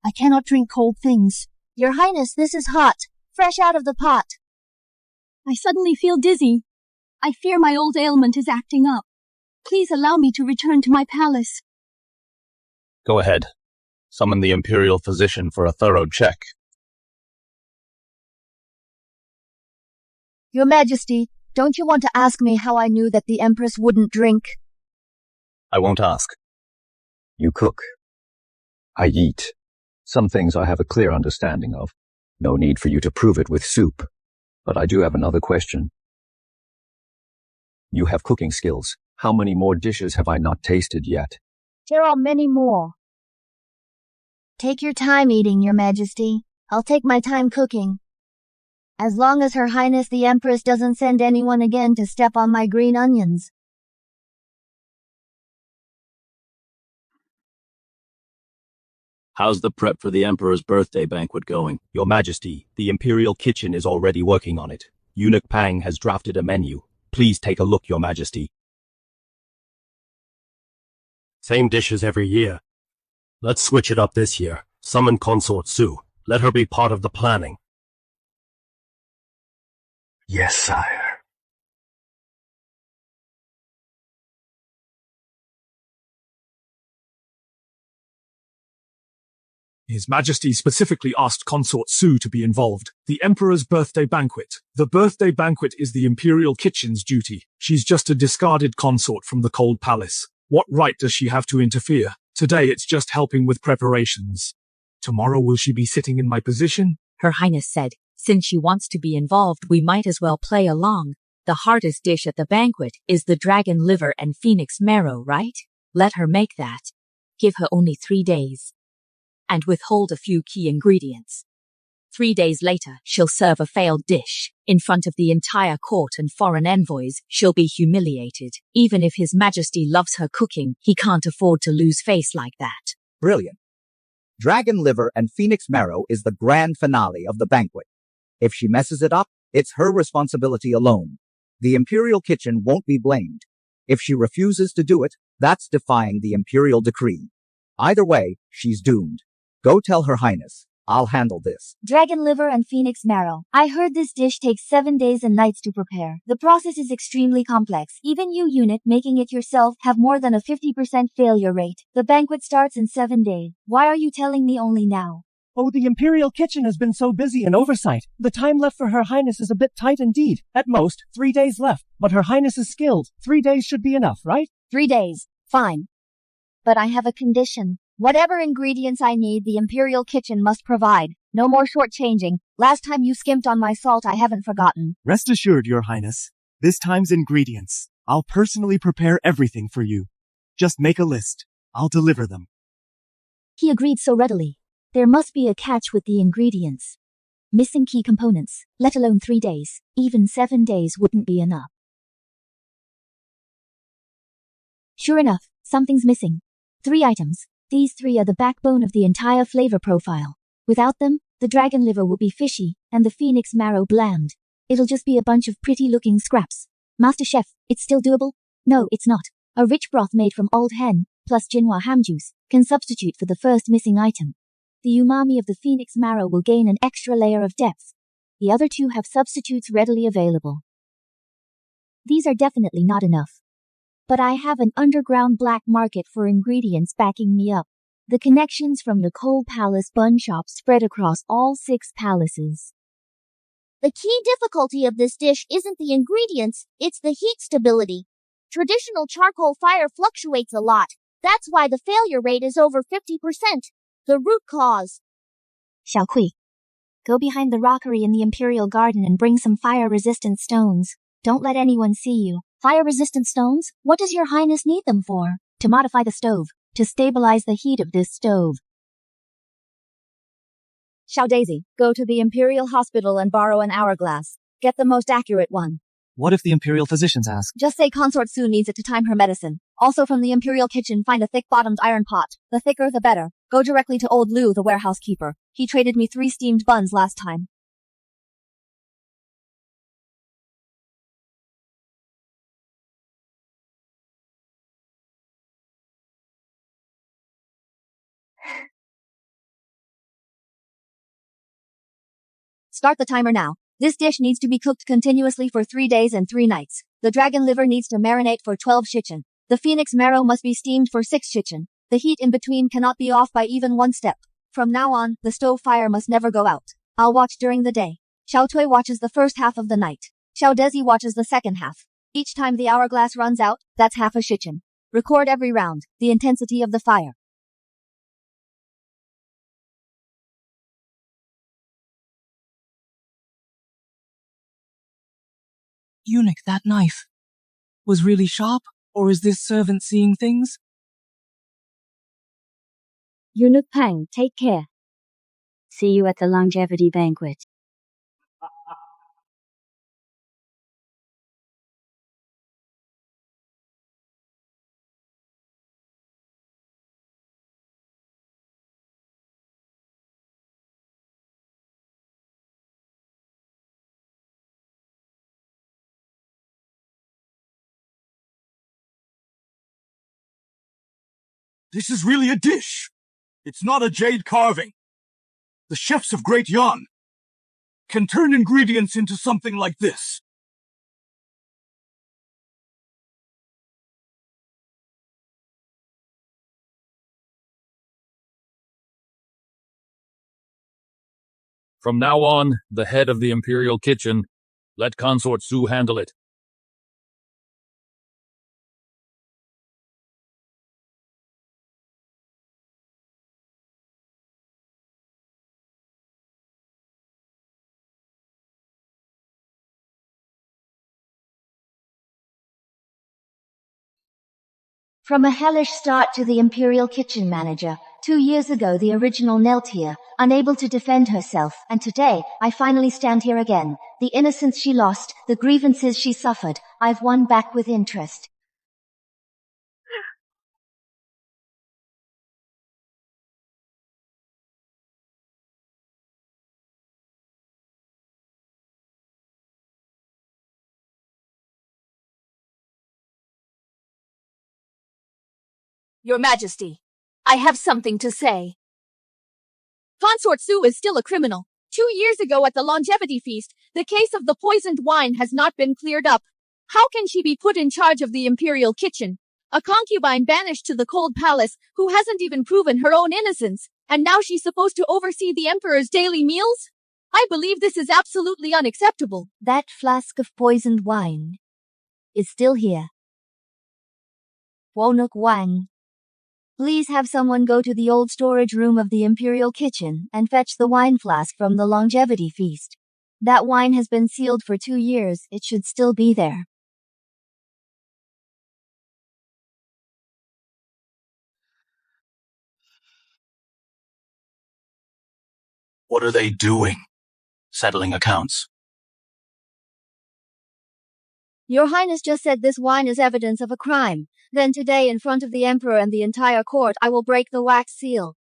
I cannot drink cold things. Your Highness, this is hot, fresh out of the pot. I suddenly feel dizzy. I fear my old ailment is acting up. Please allow me to return to my palace. Go ahead. Summon the Imperial Physician for a thorough check. Your Majesty, don't you want to ask me how I knew that the Empress wouldn't drink? I won't ask. You cook. I eat. Some things I have a clear understanding of. No need for you to prove it with soup. But I do have another question. You have cooking skills. How many more dishes have I not tasted yet? There are many more. Take your time eating, Your Majesty. I'll take my time cooking. As long as Her Highness the Empress doesn't send anyone again to step on my green onions. How's the prep for the Emperor's birthday banquet going? Your Majesty, the Imperial Kitchen is already working on it. Eunuch Pang has drafted a menu. Please take a look, Your Majesty. Same dishes every year. Let's switch it up this year. Summon Consort Su. Let her be part of the planning. Yes, sire. His Majesty specifically asked Consort Su to be involved. The Emperor's birthday banquet. The birthday banquet is the Imperial Kitchen's duty. She's just a discarded consort from the Cold Palace. What right does she have to interfere? Today it's just helping with preparations. Tomorrow will she be sitting in my position? Her Highness said, since she wants to be involved, we might as well play along. The hardest dish at the banquet is the dragon liver and phoenix marrow, right? Let her make that. Give her only 3 days. And withhold a few key ingredients. 3 days later, she'll serve a failed dish. In front of the entire court and foreign envoys, she'll be humiliated. Even if His Majesty loves her cooking, he can't afford to lose face like that. Brilliant. Dragon liver and phoenix marrow is the grand finale of the banquet. If she messes it up, it's her responsibility alone. The Imperial Kitchen won't be blamed. If she refuses to do it, that's defying the Imperial decree. Either way, she's doomed. Go tell Her Highness. I'll handle this. Dragon liver and phoenix marrow. I heard this dish takes 7 days and nights to prepare. The process is extremely complex. Even you, unit, making it yourself, have more than a 50% failure rate. The banquet starts in 7 days. Why are you telling me only now? Oh, the Imperial Kitchen has been so busy in oversight. The time left for Her Highness is a bit tight indeed. At most, 3 days left. But Her Highness is skilled. 3 days should be enough, right? 3 days. Fine. But I have a condition. Whatever ingredients I need, the Imperial Kitchen must provide. No more shortchanging. Last time you skimped on my salt, I haven't forgotten. Rest assured, Your Highness. This time's ingredients. I'll personally prepare everything for you. Just make a list. I'll deliver them. He agreed so readily. There must be a catch with the ingredients. Missing key components, let alone 3 days. Even 7 days wouldn't be enough. Sure enough, something's missing. 3 items. These 3 are the backbone of the entire flavor profile. Without them, the dragon liver will be fishy, and the phoenix marrow bland. It'll just be a bunch of pretty-looking scraps. Master Chef, it's still doable? No, it's not. A rich broth made from old hen, plus Jinhua ham juice, can substitute for the first missing item. The umami of the phoenix marrow will gain an extra layer of depth. The other 2 have substitutes readily available. These are definitely not enough. But I have an underground black market for ingredients backing me up. The connections from the Cold Palace bun shop spread across all 6 palaces. The key difficulty of this dish isn't the ingredients, it's the heat stability. Traditional charcoal fire fluctuates a lot. That's why the failure rate is over 50%. The root cause. Xiao Kui, go behind the rockery in the Imperial Garden and bring some fire-resistant stones. Don't let anyone see you. Fire-resistant stones? What does Your Highness need them for? To modify the stove. To stabilize the heat of this stove. Xiao Daisy, go to the Imperial Hospital and borrow an hourglass. Get the most accurate one. What if the Imperial physicians ask? Just say Consort Su needs it to time her medicine. Also from the Imperial Kitchen, find a thick-bottomed iron pot. The thicker, the better. Go directly to old Lou, the warehouse keeper. He traded me 3 steamed buns last time. Start the timer now. This dish needs to be cooked continuously for 3 days and 3 nights. The dragon liver needs to marinate for 12 shichen. The phoenix marrow must be steamed for 6 shichen. The heat in between cannot be off by even 1 step. From now on, the stove fire must never go out. I'll watch during the day. Xiao Tui watches the first half of the night. Xiao Desi watches the second half. Each time the hourglass runs out, that's half a shichen. Record every round, the intensity of the fire. Eunuch, that knife was really sharp, or is this servant seeing things? Eunuch Pang, take care. See you at the longevity banquet. This is really a dish. It's not a jade carving. The chefs of Great Yan can turn ingredients into something like this. From now on, the head of the Imperial Kitchen, let Consort Su handle it. From a hellish start to the Imperial Kitchen manager, 2 years ago the original knelt here, unable to defend herself, and today, I finally stand here again. The innocence she lost, the grievances she suffered, I've won back with interest. Your Majesty, I have something to say. Consort Su is still a criminal. 2 years ago at the longevity feast, the case of the poisoned wine has not been cleared up. How can she be put in charge of the Imperial Kitchen? A concubine banished to the cold palace who hasn't even proven her own innocence, and now she's supposed to oversee the Emperor's daily meals? I believe this is absolutely unacceptable. That flask of poisoned wine is still here. Wonuk Wang. Please have someone go to the old storage room of the Imperial Kitchen and fetch the wine flask from the longevity feast. That wine has been sealed for 2 years, it should still be there. What are they doing? Settling accounts. Your Highness just said this wine is evidence of a crime. Then today in front of the Emperor and the entire court I will break the wax seal.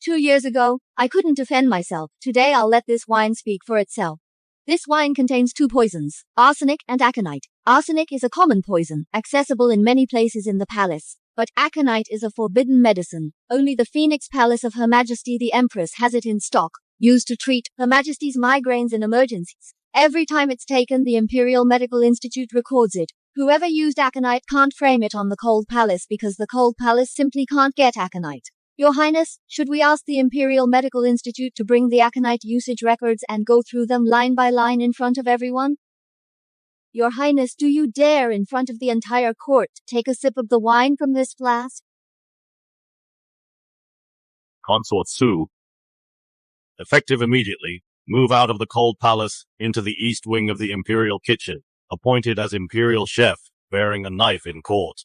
2 years ago, I couldn't defend myself. Today I'll let this wine speak for itself. This wine contains 2 poisons, arsenic and aconite. Arsenic is a common poison, accessible in many places in the palace. But aconite is a forbidden medicine. Only the Phoenix Palace of Her Majesty the Empress has it in stock, used to treat Her Majesty's migraines in emergencies. Every time it's taken, the Imperial Medical Institute records it. Whoever used aconite can't frame it on the Cold Palace because the Cold Palace simply can't get aconite. Your Highness, should we ask the Imperial Medical Institute to bring the aconite usage records and go through them line by line in front of everyone? Your Highness, do you dare in front of the entire court take a sip of the wine from this flask? Consort Su, effective immediately, move out of the Cold Palace into the east wing of the Imperial Kitchen, appointed as Imperial Chef, bearing a knife in court.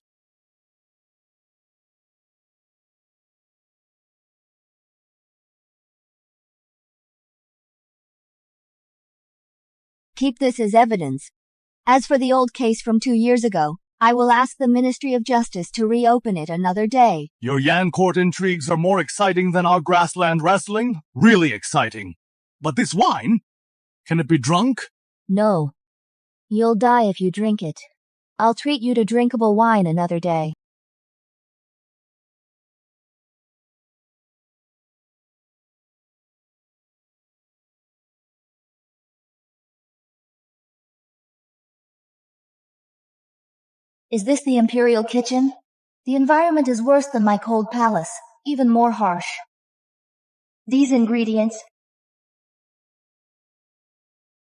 Keep this as evidence. As for the old case from 2 years ago, I will ask the Ministry of Justice to reopen it another day. Your Yan court intrigues are more exciting than our grassland wrestling? Really exciting. But this wine? Can it be drunk? No. You'll die if you drink it. I'll treat you to drinkable wine another day. Is this the Imperial Kitchen? The environment is worse than my cold palace, even more harsh. These ingredients.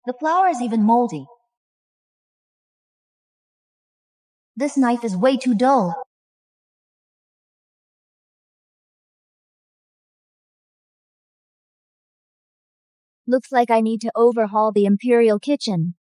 The flour is even moldy. This knife is way too dull. Looks like I need to overhaul the Imperial Kitchen.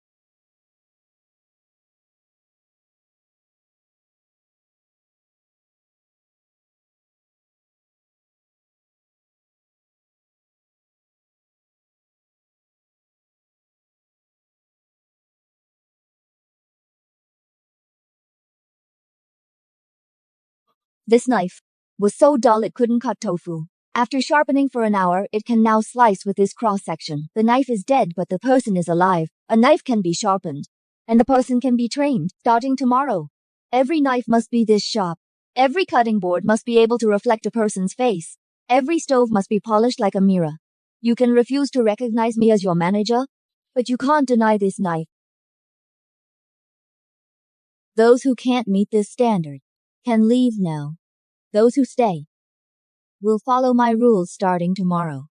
This knife was so dull it couldn't cut tofu. After sharpening for an hour, it can now slice with this cross-section. The knife is dead, but the person is alive. A knife can be sharpened, and the person can be trained, starting tomorrow. Every knife must be this sharp. Every cutting board must be able to reflect a person's face. Every stove must be polished like a mirror. You can refuse to recognize me as your manager, but you can't deny this knife. Those who can't meet this standard can leave now. Those who stay will follow my rules starting tomorrow.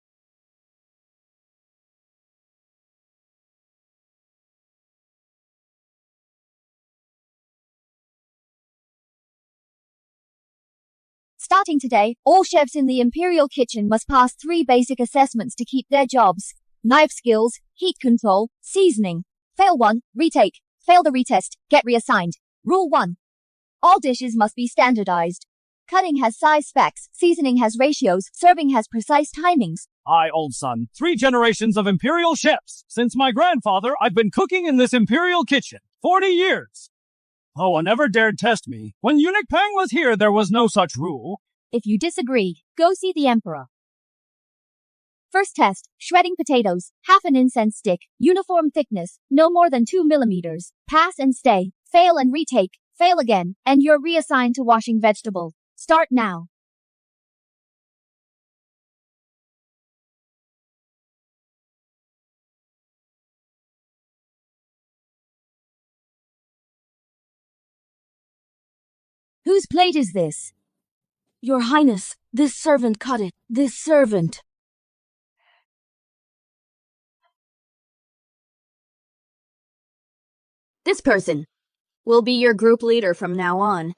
Starting today, all chefs in the Imperial Kitchen must pass 3 basic assessments to keep their jobs. Knife skills, heat control, seasoning. Fail 1, retake. Fail the retest, get reassigned. Rule 1. All dishes must be standardized. Cutting has size specs, seasoning has ratios, serving has precise timings. Aye, old son. 3 generations of imperial chefs. Since my grandfather, I've been cooking in this imperial kitchen. 40 years. No one ever dared test me. When Eunuch Pang was here, there was no such rule. If you disagree, go see the Emperor. First test, shredding potatoes, half an incense stick, uniform thickness, no more than 2 millimeters. Pass and stay, fail and retake, fail again, and you're reassigned to washing vegetables. Start now. Whose plate is this? Your Highness, this servant cut it. This servant. This person will be your group leader from now on.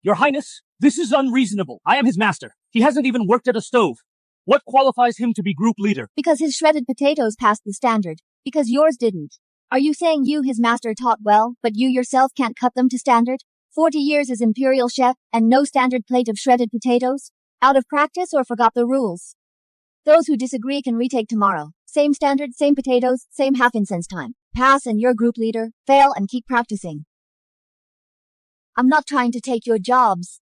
Your Highness, this is unreasonable. I am his master. He hasn't even worked at a stove. What qualifies him to be group leader? Because his shredded potatoes passed the standard. Because yours didn't. Are you saying you, his master, taught well, but you yourself can't cut them to standard? 40 years as imperial chef, and no standard plate of shredded potatoes? Out of practice or forgot the rules? Those who disagree can retake tomorrow. Same standard, same potatoes, same half incense time. Pass and you're group leader. Fail and keep practicing. I'm not trying to take your jobs.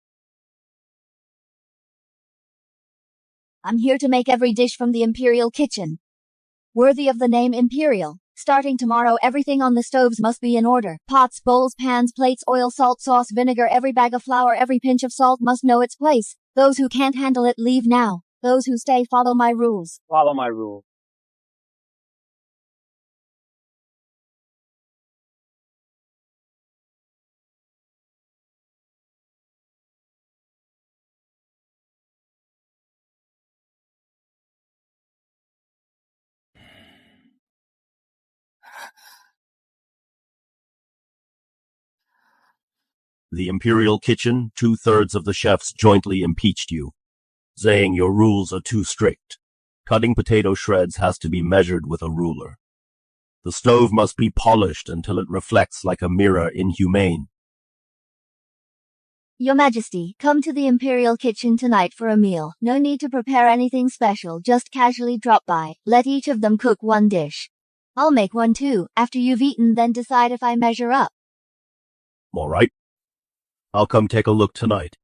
I'm here to make every dish from the imperial kitchen. Worthy of the name imperial. Starting tomorrow, everything on the stoves must be in order. Pots, bowls, pans, plates, oil, salt, sauce, vinegar, every bag of flour, every pinch of salt must know its place. Those who can't handle it, leave now. Those who stay, follow my rules. Follow my rule. The Imperial Kitchen, 2/3 of the chefs jointly impeached you, saying your rules are too strict. Cutting potato shreds has to be measured with a ruler. The stove must be polished until it reflects like a mirror inhumane. Your Majesty, come to the imperial kitchen tonight for a meal. No need to prepare anything special, just casually drop by. Let each of them cook one dish. I'll make one too. After you've eaten, then decide if I measure up. All right. I'll come take a look tonight.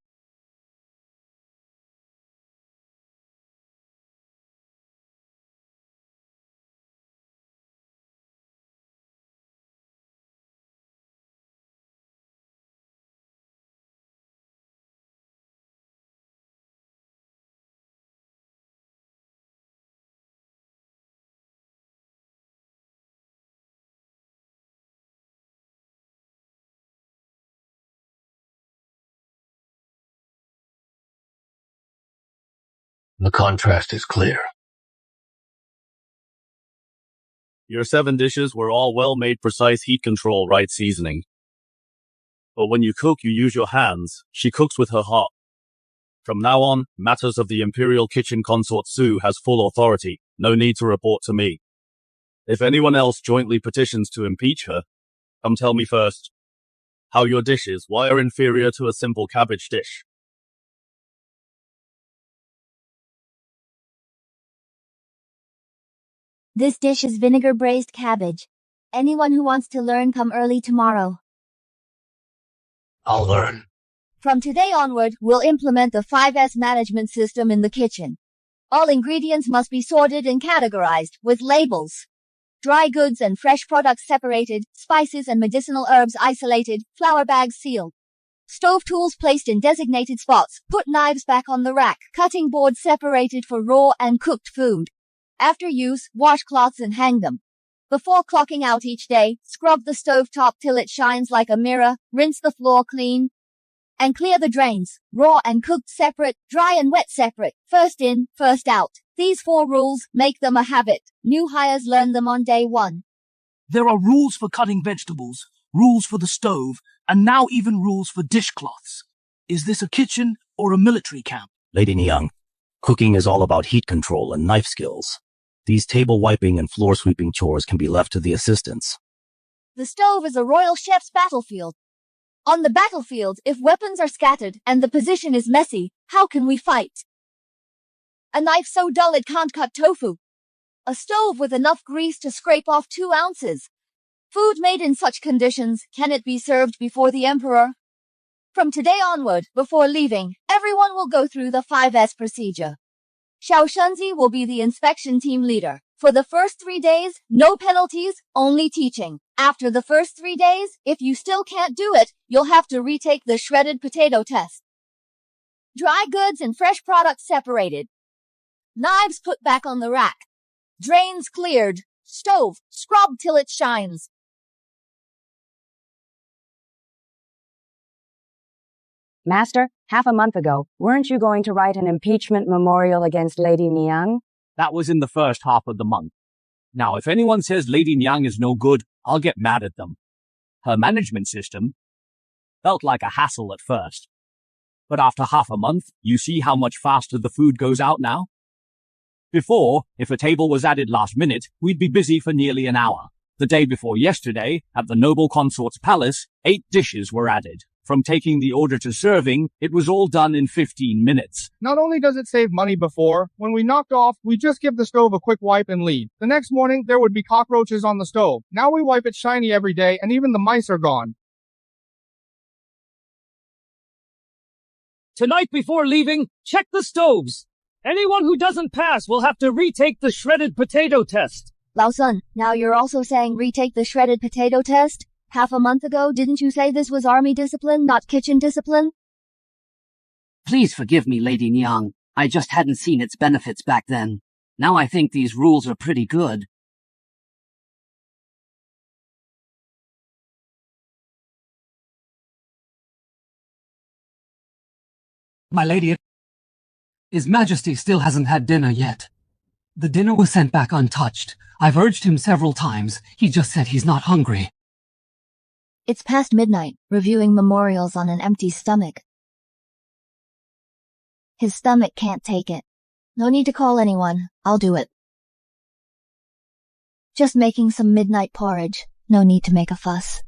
The contrast is clear. Your 7 dishes were all well-made, precise heat control, right seasoning. But when you cook, you use your hands. She cooks with her heart. From now on, matters of the Imperial Kitchen Consort Su has full authority. No need to report to me. If anyone else jointly petitions to impeach her, come tell me first. How your dishes, why are inferior to a simple cabbage dish? This dish is vinegar braised cabbage. Anyone who wants to learn, come early tomorrow. I'll learn. From today onward, we'll implement the 5S management system in the kitchen. All ingredients must be sorted and categorized, with labels. Dry goods and fresh products separated, spices and medicinal herbs isolated, flour bags sealed. Stove tools placed in designated spots, put knives back on the rack, cutting boards separated for raw and cooked food. After use, wash cloths and hang them. Before clocking out each day, scrub the stove top till it shines like a mirror, rinse the floor clean, and clear the drains. Raw and cooked separate, dry and wet separate, first in, first out. These 4 rules make them a habit. New hires learn them on day 1. There are rules for cutting vegetables, rules for the stove, and now even rules for dishcloths. Is this a kitchen or a military camp? Lady Niang, cooking is all about heat control and knife skills. These table wiping and floor sweeping chores can be left to the assistants. The stove is a royal chef's battlefield. On the battlefield, if weapons are scattered and the position is messy, how can we fight? A knife so dull it can't cut tofu. A stove with enough grease to scrape off 2 ounces. Food made in such conditions, can it be served before the emperor? From today onward, before leaving, everyone will go through the 5S procedure. Xiao Shunzi will be the inspection team leader. For the first 3 days, no penalties, only teaching. After the first 3 days, if you still can't do it, you'll have to retake the shredded potato test. Dry goods and fresh products separated. Knives put back on the rack. Drains cleared. Stove scrubbed till it shines. Master, half a month ago, weren't you going to write an impeachment memorial against Lady Niang? That was in the first half of the month. Now, if anyone says Lady Niang is no good, I'll get mad at them. Her management system felt like a hassle at first. But after half a month, you see how much faster the food goes out now? Before, if a table was added last minute, we'd be busy for nearly an hour. The day before yesterday, at the noble consort's palace, 8 dishes were added. From taking the order to serving, it was all done in 15 minutes. Not only does it save money before, when we knocked off, we just give the stove a quick wipe and leave. The next morning, there would be cockroaches on the stove. Now we wipe it shiny every day, and even the mice are gone. Tonight before leaving, check the stoves. Anyone who doesn't pass will have to retake the shredded potato test. Lao Sun, now you're also saying retake the shredded potato test? Half a month ago, didn't you say this was army discipline, not kitchen discipline? Please forgive me, Lady Niang. I just hadn't seen its benefits back then. Now I think these rules are pretty good. My lady, His Majesty still hasn't had dinner yet. The dinner was sent back untouched. I've urged him several times. He just said he's not hungry. It's past midnight, reviewing memorials on an empty stomach. His stomach can't take it. No need to call anyone, I'll do it. Just making some midnight porridge, no need to make a fuss.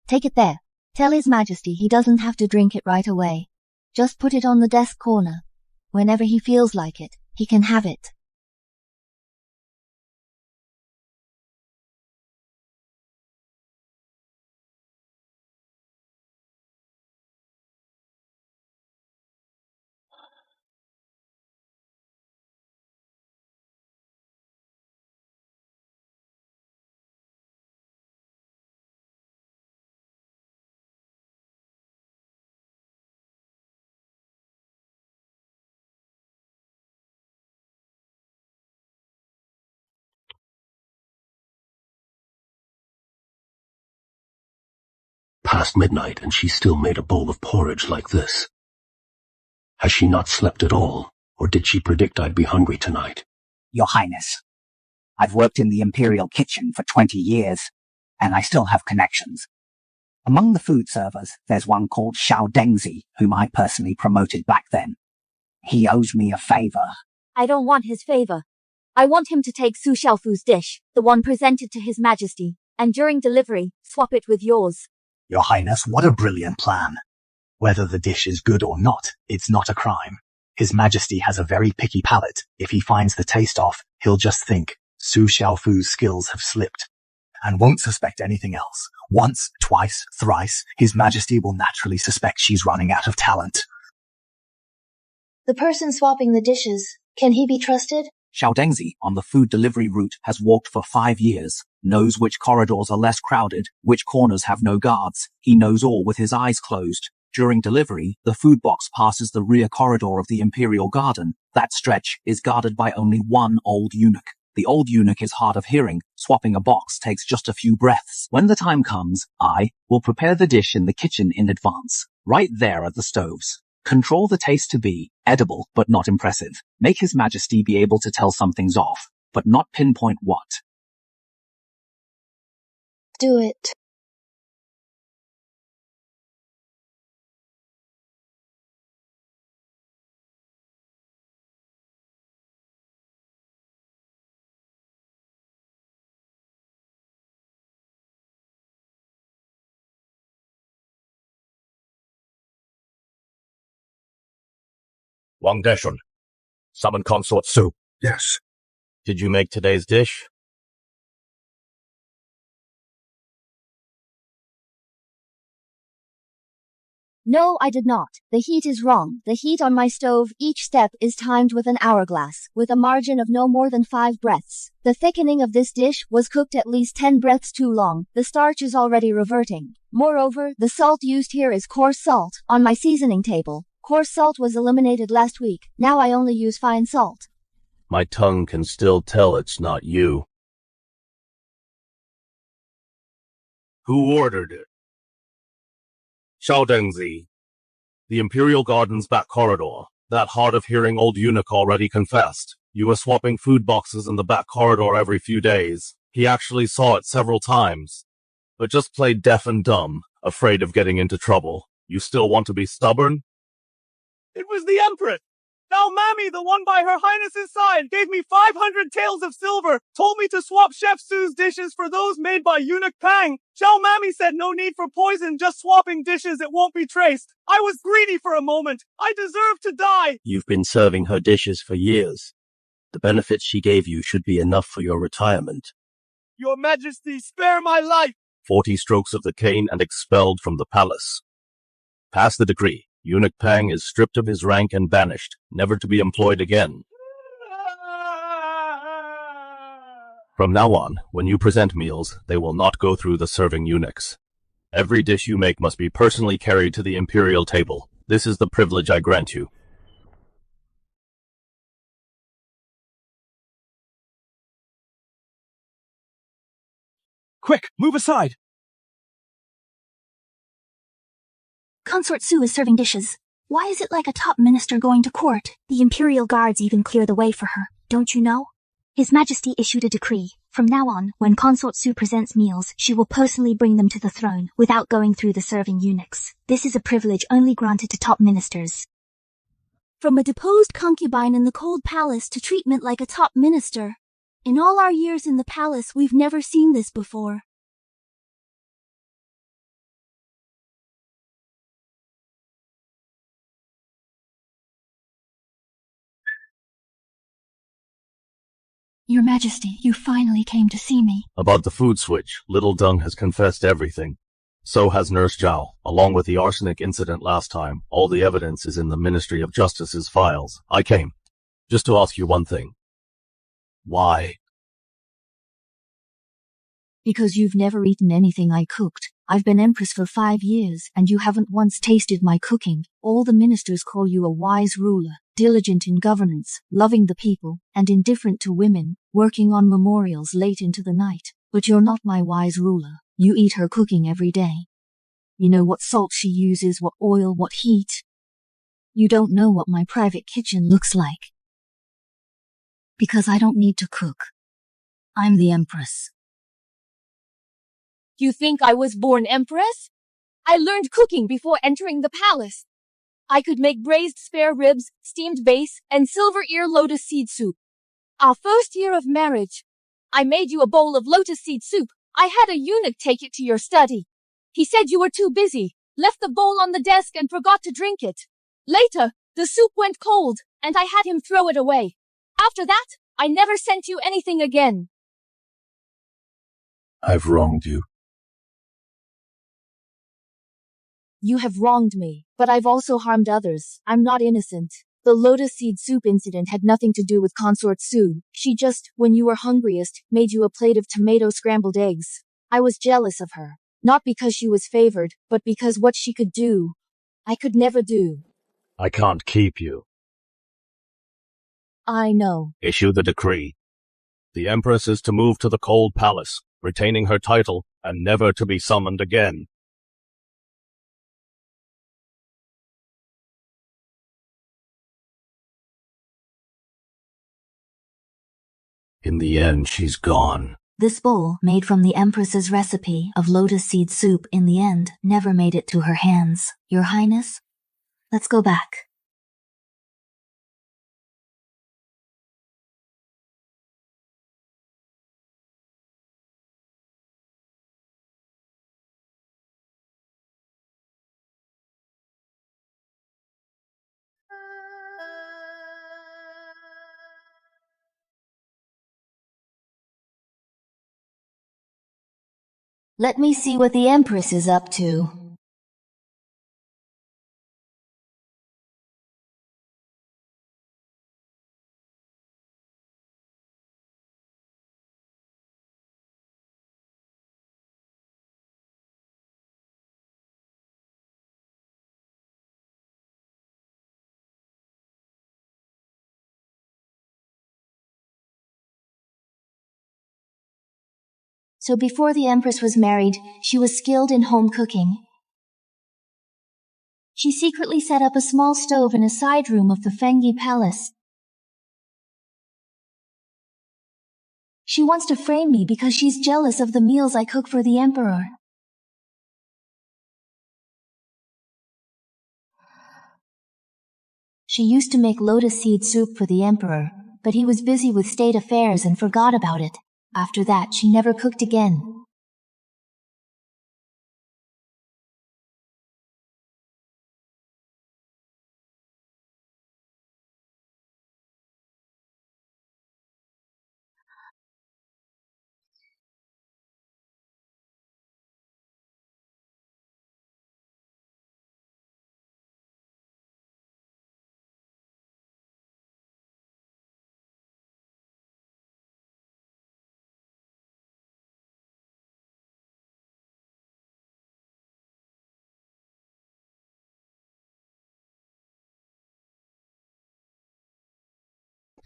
Take it there. Tell His Majesty he doesn't have to drink it right away. Just put it on the desk corner. Whenever he feels like it, he can have it. Past midnight and she still made a bowl of porridge like this. Has she not slept at all, or did she predict I'd be hungry tonight? Your Highness, I've worked in the Imperial kitchen for 20 years, and I still have connections. Among the food servers, there's one called Xiao Dengzi, whom I personally promoted back then. He owes me a favor. I don't want his favor. I want him to take Su Xiaofu's dish, the one presented to His Majesty, and during delivery, swap it with yours. Your Highness, what a brilliant plan. Whether the dish is good or not, it's not a crime. His Majesty has a very picky palate. If he finds the taste off, he'll just think, Su Xiaofu's skills have slipped, and won't suspect anything else. Once, twice, thrice, His Majesty will naturally suspect she's running out of talent. The person swapping the dishes, can he be trusted? Xiao Dengzi, on the food delivery route, has walked for 5 years, knows which corridors are less crowded, which corners have no guards. He knows all with his eyes closed. During delivery, the food box passes the rear corridor of the Imperial Garden. That stretch is guarded by only one old eunuch. The old eunuch is hard of hearing. Swapping a box takes just a few breaths. When the time comes, I will prepare the dish in the kitchen in advance. Right there at the stoves. Control the taste to be edible but not impressive. Make His Majesty be able to tell something's off, but not pinpoint what. Do it. Wang Deshun, summon Consort Su. Yes. Did you make today's dish? No, I did not. The heat is wrong. The heat on my stove, each step is timed with an hourglass, with a margin of no more than 5 breaths. The thickening of this dish was cooked at least 10 breaths too long. The starch is already reverting. Moreover, the salt used here is coarse salt. On my seasoning table, coarse salt was eliminated last week. Now I only use fine salt. My tongue can still tell it's not you. Who ordered it? Xiao Dengzi. The Imperial Garden's back corridor. That hard-of-hearing old eunuch already confessed. You were swapping food boxes in the back corridor every few days. He actually saw it several times. But just played deaf and dumb, afraid of getting into trouble. You still want to be stubborn? It was the Empress! Now Mammy, the one by Her Highness's side, gave me 500 taels of silver, told me to swap Chef Su's dishes for those made by Eunuch Pang. Xiao Mammy said no need for poison, just swapping dishes, it won't be traced. I was greedy for a moment. I deserve to die. You've been serving her dishes for years. The benefits she gave you should be enough for your retirement. Your Majesty, spare my life. 40 strokes of the cane and expelled from the palace. Pass the decree. Eunuch Pang is stripped of his rank and banished, never to be employed again. From now on, when you present meals, they will not go through the serving eunuchs. Every dish you make must be personally carried to the imperial table. This is the privilege I grant you. Quick, move aside! Consort Su is serving dishes. Why is it like a top minister going to court? The Imperial Guards even clear the way for her, don't you know? His Majesty issued a decree. From now on, when Consort Su presents meals, she will personally bring them to the throne, without going through the serving eunuchs. This is a privilege only granted to top ministers. From a deposed concubine in the cold palace to treatment like a top minister. In all our years in the palace, we've never seen this before. Your Majesty, you finally came to see me. About the food switch, Little Dung has confessed everything. So has Nurse Zhao, along with the arsenic incident last time. All the evidence is in the Ministry of Justice's files. I came just to ask you one thing. Why? Because you've never eaten anything I cooked. I've been Empress for 5 years, and you haven't once tasted my cooking. All the ministers call you a wise ruler, diligent in governance, loving the people, and indifferent to women, working on memorials late into the night. But you're not my wise ruler. You eat her cooking every day. You know what salt she uses, what oil, what heat. You don't know what my private kitchen looks like. Because I don't need to cook. I'm the Empress. You think I was born Empress? I learned cooking before entering the palace. I could make braised spare ribs, steamed base, and silver ear lotus seed soup. Our first year of marriage, I made you a bowl of lotus seed soup. I had a eunuch take it to your study. He said you were too busy, left the bowl on the desk and forgot to drink it. Later, the soup went cold, and I had him throw it away. After that, I never sent you anything again. I've wronged you. You have wronged me, but I've also harmed others. I'm not innocent. The lotus seed soup incident had nothing to do with Consort Su. She just, when you were hungriest, made you a plate of tomato scrambled eggs. I was jealous of her. Not because she was favored, but because what she could do, I could never do. I can't keep you. I know. Issue the decree. The Empress is to move to the Cold Palace, retaining her title, and never to be summoned again. In the end, she's gone. This bowl, made from the Empress's recipe of lotus seed soup, in the end, never made it to her hands. Your Highness, let's go back. Let me see what the Empress is up to. So before the Empress was married, she was skilled in home cooking. She secretly set up a small stove in a side room of the Fengi Palace. She wants to frame me because she's jealous of the meals I cook for the Emperor. She used to make lotus seed soup for the Emperor, but he was busy with state affairs and forgot about it. After that, she never cooked again.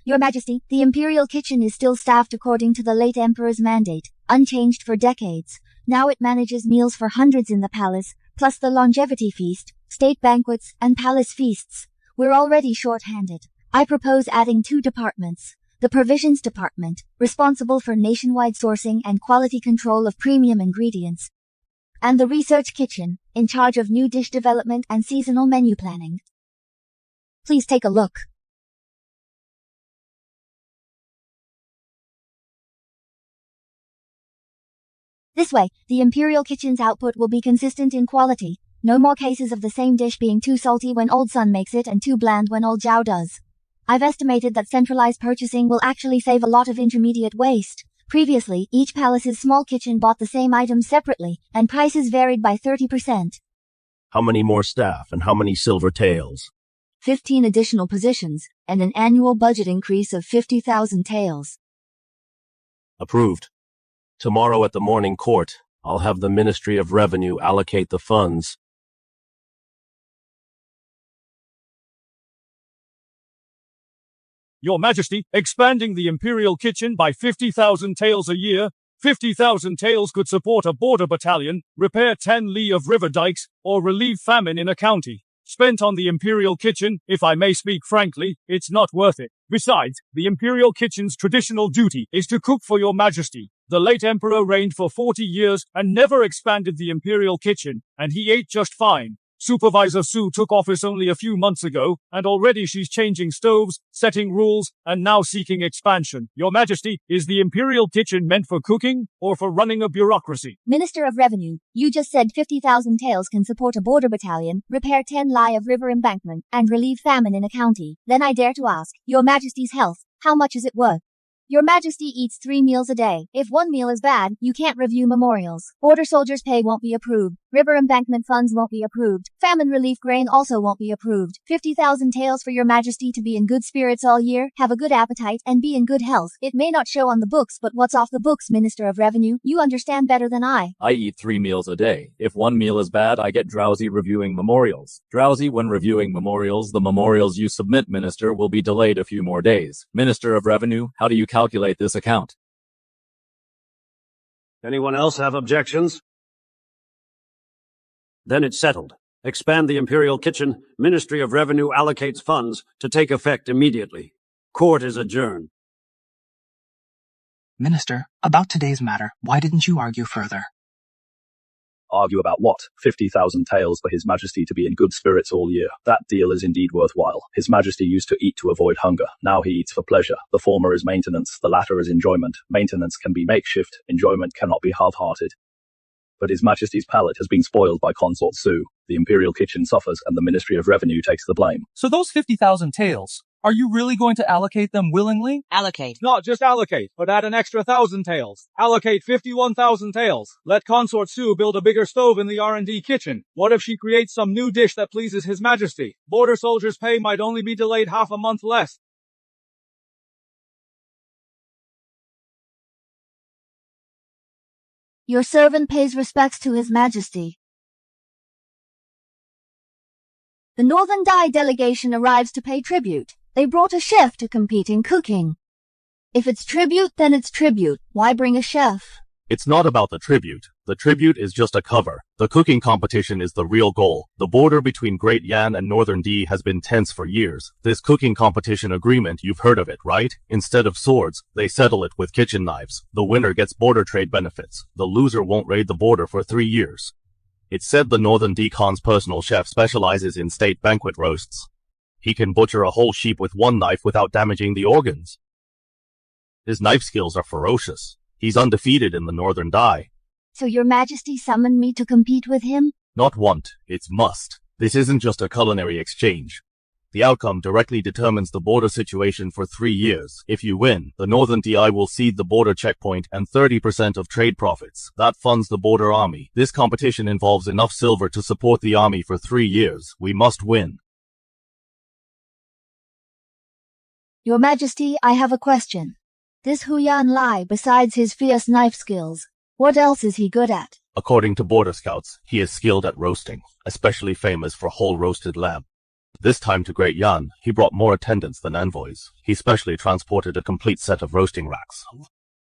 Your Majesty, the Imperial Kitchen is still staffed according to the late Emperor's mandate, unchanged for decades. Now it manages meals for hundreds in the palace, plus the longevity feast, state banquets, and palace feasts. We're already short-handed. I propose adding 2 departments. The Provisions Department, responsible for nationwide sourcing and quality control of premium ingredients. And the Research Kitchen, in charge of new dish development and seasonal menu planning. Please take a look. This way, the Imperial Kitchen's output will be consistent in quality. No more cases of the same dish being too salty when Old Sun makes it and too bland when Old Zhao does. I've estimated that centralized purchasing will actually save a lot of intermediate waste. Previously, each palace's small kitchen bought the same items separately, and prices varied by 30%. How many more staff and how many silver taels? 15 additional positions, and an annual budget increase of 50,000 taels. Approved. Tomorrow at the morning court, I'll have the Ministry of Revenue allocate the funds. Your Majesty, expanding the Imperial Kitchen by 50,000 taels a year. 50,000 taels could support a border battalion, repair 10 li of river dikes, or relieve famine in a county. Spent on the Imperial Kitchen, if I may speak frankly, it's not worth it. Besides, the Imperial Kitchen's traditional duty is to cook for Your Majesty. The late Emperor reigned for 40 years and never expanded the Imperial Kitchen, and he ate just fine. Supervisor Su took office only a few months ago, and already she's changing stoves, setting rules, and now seeking expansion. Your Majesty, is the Imperial Kitchen meant for cooking, or for running a bureaucracy? Minister of Revenue, you just said 50,000 taels can support a border battalion, repair 10 li of river embankment, and relieve famine in a county. Then I dare to ask, Your Majesty's health, how much is it worth? Your Majesty eats 3 meals a day. If one meal is bad, you can't review memorials. Border soldiers' pay won't be approved. River embankment funds won't be approved. Famine relief grain also won't be approved. 50,000 taels for Your Majesty to be in good spirits all year, have a good appetite, and be in good health. It may not show on the books, but what's off the books, Minister of Revenue? You understand better than I. I eat 3 meals a day. If one meal is bad, I get drowsy reviewing memorials. Drowsy when reviewing memorials, the memorials you submit, Minister, will be delayed a few more days. Minister of Revenue, how do you calculate this account? Anyone else have objections? Then it's settled. Expand the Imperial Kitchen. Ministry of Revenue allocates funds to take effect immediately. Court is adjourned. Minister, about today's matter, why didn't you argue further? Argue about what? 50,000 taels for His Majesty to be in good spirits all year. That deal is indeed worthwhile. His Majesty used to eat to avoid hunger. Now he eats for pleasure. The former is maintenance, the latter is enjoyment. Maintenance can be makeshift, enjoyment cannot be half-hearted. But His Majesty's palate has been spoiled by Consort Sue. The Imperial Kitchen suffers and the Ministry of Revenue takes the blame. So those 50,000 taels, are you really going to allocate them willingly? Allocate. Not just allocate, but add an extra 1,000 taels. Allocate 51,000 taels. Let Consort Sue build a bigger stove in the R&D kitchen. What if she creates some new dish that pleases His Majesty? Border soldiers' pay might only be delayed half a month less. Your servant pays respects to His Majesty. The Northern Dai delegation arrives to pay tribute. They brought a chef to compete in cooking. If it's tribute, then it's tribute. Why bring a chef? It's not about the tribute. The tribute is just a cover. The cooking competition is the real goal. The border between Great Yan and Northern D has been tense for years. This cooking competition agreement, you've heard of it, right? Instead of swords, they settle it with kitchen knives. The winner gets border trade benefits. The loser won't raid the border for 3 years. It's said the Northern D Khan's personal chef specializes in state banquet roasts. He can butcher a whole sheep with one knife without damaging the organs. His knife skills are ferocious. He's undefeated in the Northern Dai. So your Majesty summoned me to compete with him? Not want, it's must. This isn't just a culinary exchange. The outcome directly determines the border situation for 3 years. If you win, the Northern DI will cede the border checkpoint and 30% of trade profits. That funds the border army. This competition involves enough silver to support the army for 3 years. We must win. Your Majesty, I have a question. This Huyan Lai, besides his fierce knife skills, what else is he good at? According to border scouts, he is skilled at roasting, especially famous for whole roasted lamb. This time to Great Yan, he brought more attendants than envoys. He specially transported a complete set of roasting racks.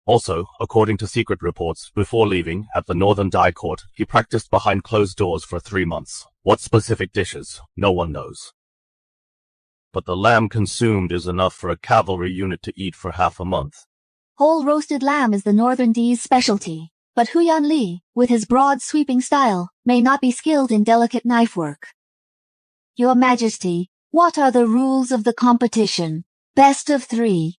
Also, according to secret reports, before leaving, at the Northern Dai Court, he practiced behind closed doors for 3 months. What specific dishes? No one knows. But the lamb consumed is enough for a cavalry unit to eat for half a month. Whole roasted lamb is the Northern D's specialty, but Huyan Li, with his broad sweeping style, may not be skilled in delicate knife work. Your Majesty, what are the rules of the competition? Best of 3.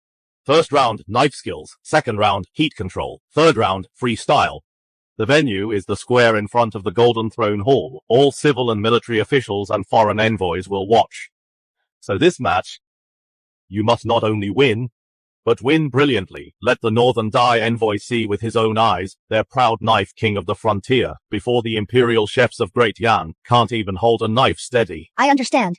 First round, knife skills. Second round, heat control. Third round, freestyle. The venue is the square in front of the Golden Throne Hall. All civil and military officials and foreign envoys will watch. So this match, you must not only win, but win brilliantly. Let the Northern Dai envoy see with his own eyes their proud knife king of the frontier before the imperial chefs of Great Yan can't even hold a knife steady. I understand.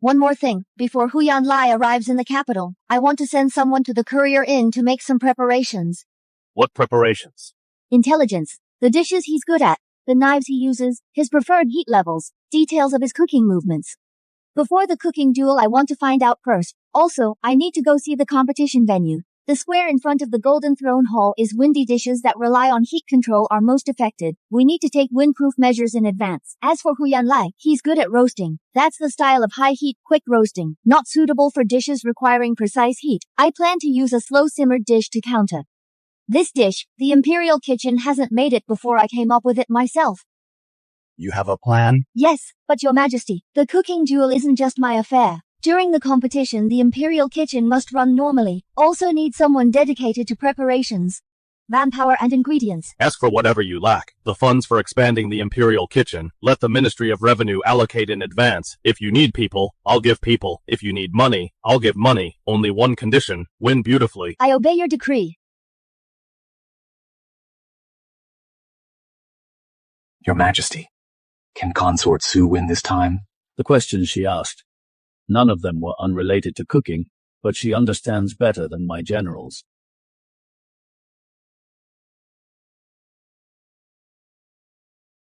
One more thing. Before Huyan Lai arrives in the capital, I want to send someone to the Courier Inn to make some preparations. What preparations? Intelligence. The dishes he's good at, the knives he uses, his preferred heat levels, details of his cooking movements. Before the cooking duel, I want to find out first. Also, I need to go see the competition venue. The square in front of the Golden Throne Hall is windy. Dishes that rely on heat control are most affected. We need to take windproof measures in advance. As for Huyan Lai, he's good at roasting. That's the style of high-heat, quick roasting, not suitable for dishes requiring precise heat. I plan to use a slow-simmered dish to counter this dish. The Imperial Kitchen hasn't made it before. I came up with it myself. You have a plan? Yes, but Your Majesty, the cooking duel isn't just my affair. During the competition, the Imperial Kitchen must run normally. Also need someone dedicated to preparations, manpower and ingredients. Ask for whatever you lack. The funds for expanding the Imperial Kitchen, let the Ministry of Revenue allocate in advance. If you need people, I'll give people. If you need money, I'll give money. Only one condition, win beautifully. I obey your decree. Your Majesty, can Consort Sue win this time? The questions she asked, none of them were unrelated to cooking, but she understands better than my generals.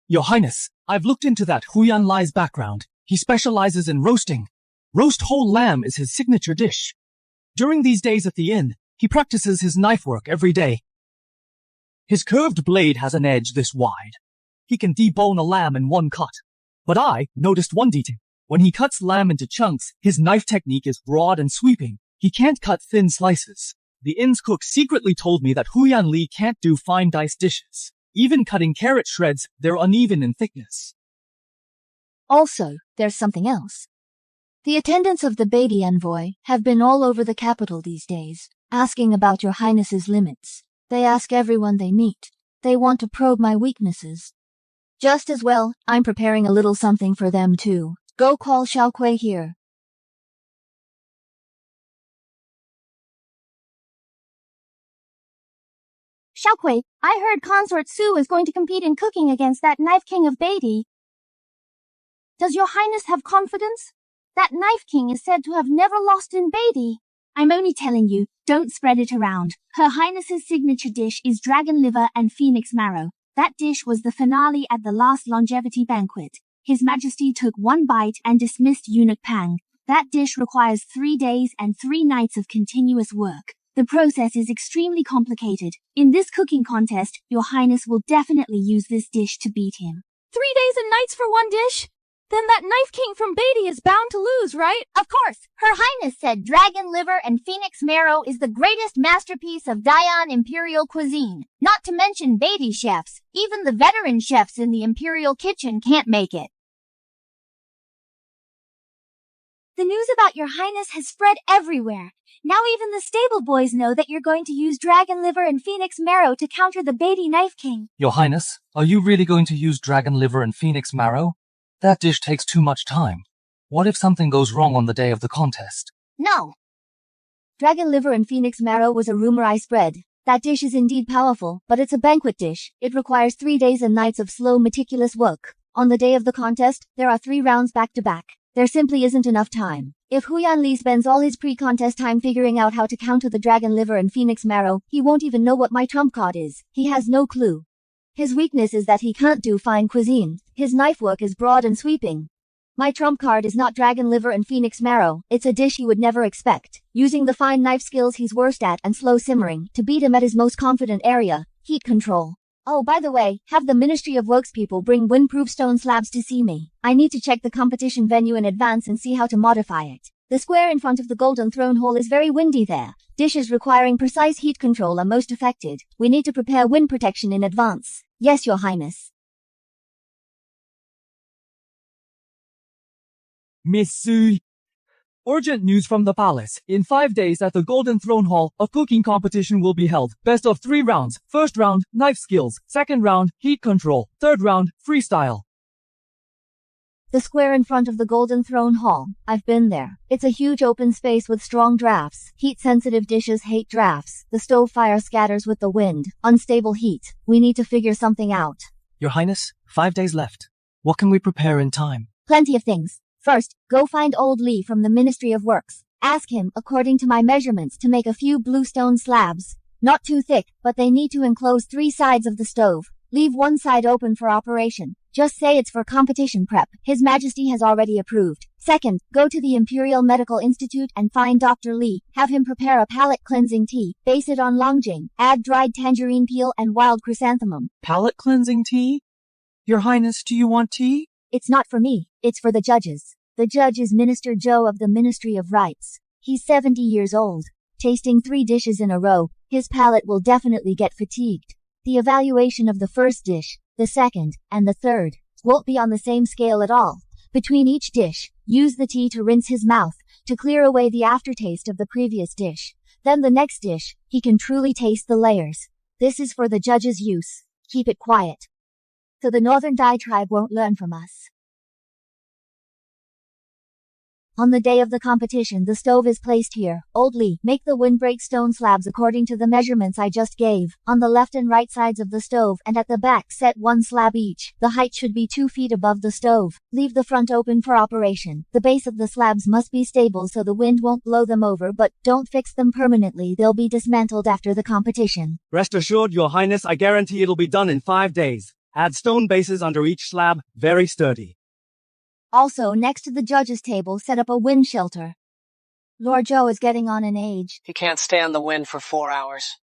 Your Highness, I've looked into that Huyan Lai's background. He specializes in roasting. Roast whole lamb is his signature dish. During these days at the inn, he practices his knife work every day. His curved blade has an edge this wide. He can debone a lamb in one cut. But I noticed one detail. When he cuts lamb into chunks, his knife technique is broad and sweeping. He can't cut thin slices. The inn's cook secretly told me that Huyan Li can't do fine diced dishes. Even cutting carrot shreds, they're uneven in thickness. Also, there's something else. The attendants of the baby envoy have been all over the capital these days, asking about your highness's limits. They ask everyone they meet. They want to probe my weaknesses. Just as well, I'm preparing a little something for them too. Go call Xiaokui here. Xiaokui, I heard Consort Su is going to compete in cooking against that Knife King of Beatty. Does your highness have confidence? That Knife King is said to have never lost in Beatty. I'm only telling you, don't spread it around. Her highness's signature dish is dragon liver and phoenix marrow. That dish was the finale at the last longevity banquet. His Majesty took one bite and dismissed Eunuch Pang. That dish requires 3 days and 3 nights of continuous work. The process is extremely complicated. In this cooking contest, your highness will definitely use this dish to beat him. 3 days and nights for one dish? Then that Knife King from Beatty is bound to lose, right? Of course. Her highness said dragon liver and phoenix marrow is the greatest masterpiece of Dayan imperial cuisine. Not to mention Beatty chefs. Even the veteran chefs in the imperial kitchen can't make it. The news about your highness has spread everywhere. Now even the stable boys know that you're going to use dragon liver and phoenix marrow to counter the Beatty Knife King. Your highness, are you really going to use dragon liver and phoenix marrow? That dish takes too much time. What if something goes wrong on the day of the contest? No. Dragon liver and phoenix marrow was a rumor I spread. That dish is indeed powerful, but it's a banquet dish. It requires 3 days and nights of slow, meticulous work. On the day of the contest, there are 3 rounds back to back. There simply isn't enough time. If Huyan Li spends all his pre-contest time figuring out how to counter the dragon liver and phoenix marrow, he won't even know what my trump card is. He has no clue. His weakness is that he can't do fine cuisine. His knife work is broad and sweeping. My trump card is not dragon liver and phoenix marrow. It's a dish he would never expect. Using the fine knife skills he's worst at and slow simmering to beat him at his most confident area, heat control. Oh, by the way, have the Ministry of Works people bring windproof stone slabs to see me. I need to check the competition venue in advance and see how to modify it. The square in front of the Golden Throne Hall is very windy there. Dishes requiring precise heat control are most affected. We need to prepare wind protection in advance. Yes, Your Highness. Miss Su. Urgent news from the palace. In 5 days at the Golden Throne Hall, a cooking competition will be held. Best of 3 rounds. First round, knife skills. Second round, heat control. Third round, freestyle. The square in front of the Golden Throne Hall. I've been there. It's a huge open space with strong drafts. Heat-sensitive dishes hate drafts. The stove fire scatters with the wind. Unstable heat. We need to figure something out. Your Highness, 5 days left. What can we prepare in time? Plenty of things. First, go find old Lee from the Ministry of Works. Ask him, according to my measurements, to make a few bluestone slabs. Not too thick, but they need to enclose 3 sides of the stove. Leave one side open for operation. Just say it's for competition prep. His Majesty has already approved. Second, go to the Imperial Medical Institute and find Dr. Lee. Have him prepare a palate cleansing tea. Base it on longjing. Add dried tangerine peel and wild chrysanthemum. Palate cleansing tea? Your Highness, do you want tea? It's not for me. It's for the judges. The judge is Minister Zhou of the Ministry of Rites. He's 70 years old. Tasting 3 dishes in a row, his palate will definitely get fatigued. The evaluation of the first dish, the second, and the third won't be on the same scale at all. Between each dish, use the tea to rinse his mouth, to clear away the aftertaste of the previous dish. Then the next dish, he can truly taste the layers. This is for the judge's use. Keep it quiet, so the Northern Dai tribe won't learn from us. On the day of the competition, the stove is placed here. Old Lee, make the windbreak stone slabs according to the measurements I just gave. On the left and right sides of the stove and at the back, set 1 slab each. The height should be 2 feet above the stove. Leave the front open for operation. The base of the slabs must be stable so the wind won't blow them over, but don't fix them permanently. They'll be dismantled after the competition. Rest assured, Your Highness, I guarantee it'll be done in 5 days. Add stone bases under each slab, very sturdy. Also, next to the judges' table, set up a wind shelter. Lord Zhou is getting on in age. He can't stand the wind for 4 hours.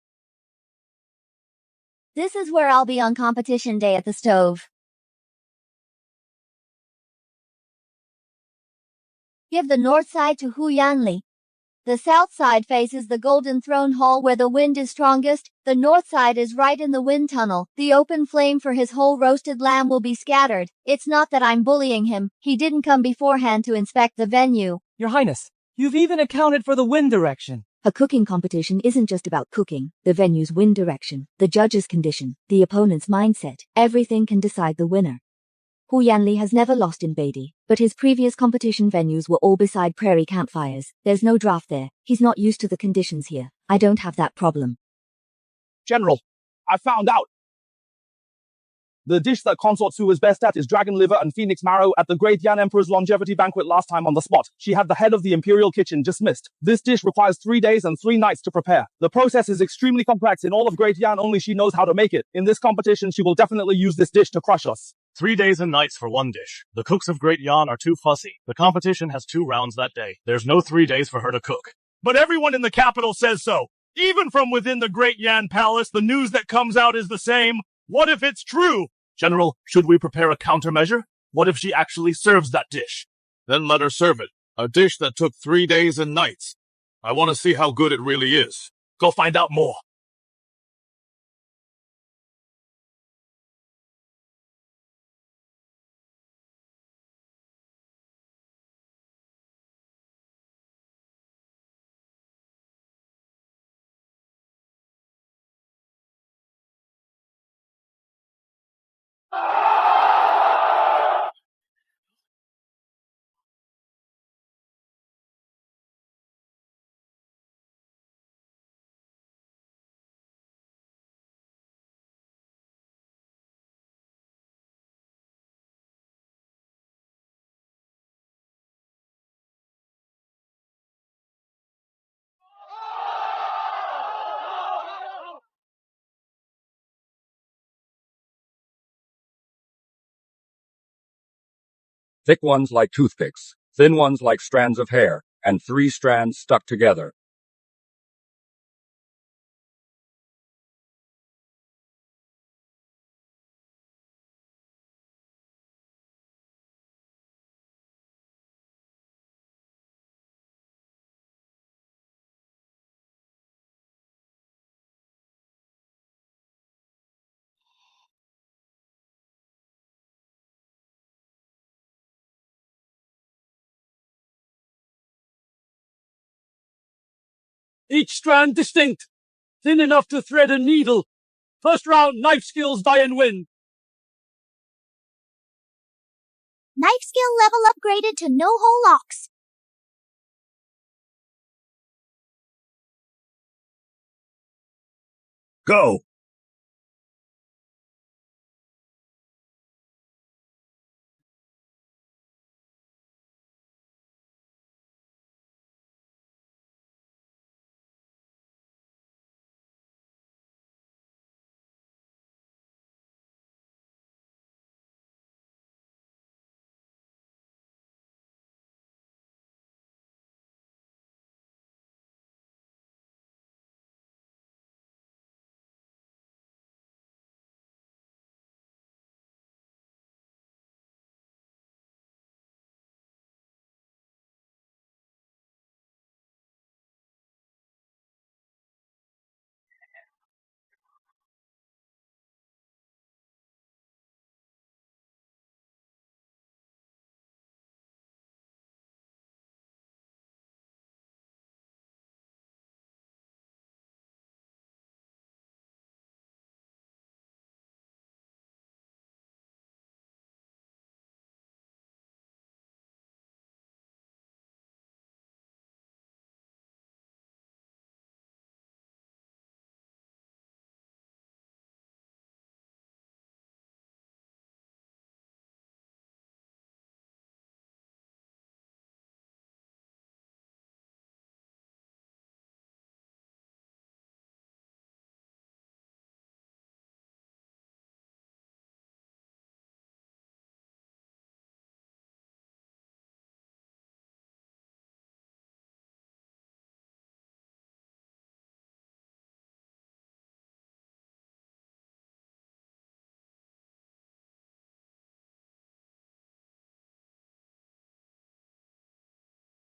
This is where I'll be on competition day at the stove. Give the north side to Huyan Li. The south side faces the Golden Throne Hall where the wind is strongest. The north side is right in the wind tunnel. The open flame for his whole roasted lamb will be scattered. It's not that I'm bullying him. He didn't come beforehand to inspect the venue. Your Highness, you've even accounted for the wind direction. A cooking competition isn't just about cooking. The venue's wind direction, the judge's condition, the opponent's mindset, everything can decide the winner. Hu Yanli has never lost in Beatty, but his previous competition venues were all beside prairie campfires. There's no draft there. He's not used to the conditions here. I don't have that problem. General, I found out. The dish that Consort Su is best at is dragon liver and phoenix marrow at the Great Yan Emperor's longevity banquet last time on the spot. She had the head of the Imperial Kitchen dismissed. This dish requires 3 days and 3 nights to prepare. The process is extremely complex. In all of Great Yan, only she knows how to make it. In this competition, she will definitely use this dish to crush us. 3 days and nights for one dish. The cooks of Great Yan are too fussy. The competition has 2 rounds that day. There's no 3 days for her to cook. But everyone in the capital says so. Even from within the Great Yan Palace, the news that comes out is the same. What if it's true? General, should we prepare a countermeasure? What if she actually serves that dish? Then let her serve it. A dish that took 3 days and nights. I want to see how good it really is. Go find out more. Thick ones like toothpicks, thin ones like strands of hair, and 3 strands stuck together. Each strand distinct, thin enough to thread a needle. First round, knife skills die and win. Knife skill level upgraded to no-hole locks. Go!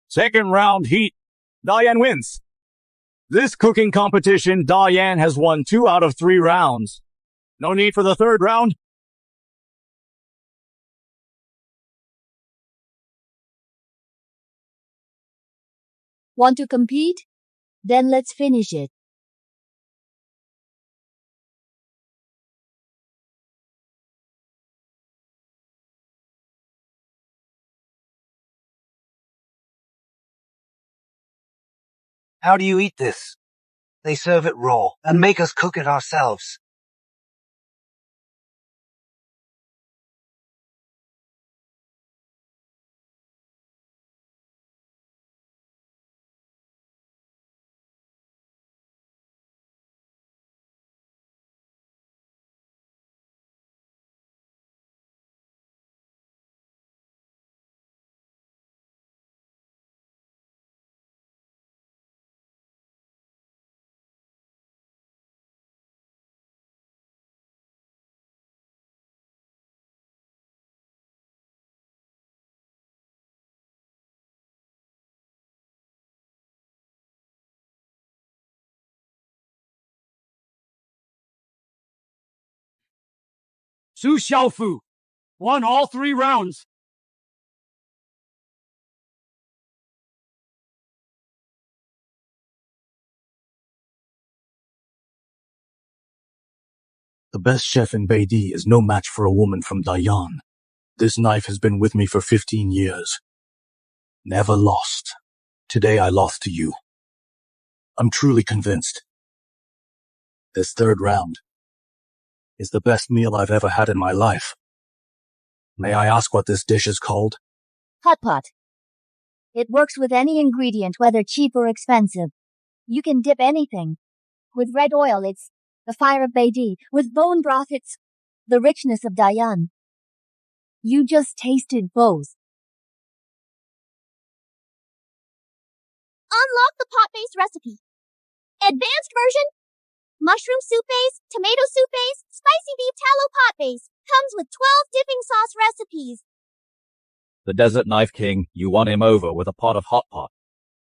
Second round heat. Diane wins. This cooking competition, Diane has won 2 out of 3 rounds. No need for the 3rd round. Want to compete? Then let's finish it. How do you eat this? They serve it raw and make us cook it ourselves. Su Xiaofu won all 3 rounds. The best chef in Beidi is no match for a woman from Dayan. This knife has been with me for 15 years. Never lost. Today I lost to you. I'm truly convinced. This 3rd round is the best meal I've ever had in my life. May I ask what this dish is called? Hot pot. It works with any ingredient, whether cheap or expensive. You can dip anything. With red oil, it's the fire of Beidi. With bone broth, it's the richness of Dayan. You just tasted both. Unlock the pot-based recipe. Advanced version. Mushroom soup base, tomato soup base, spicy beef tallow pot base. Comes with 12 dipping sauce recipes. The Desert Knife King, you won him over with a pot of hot pot.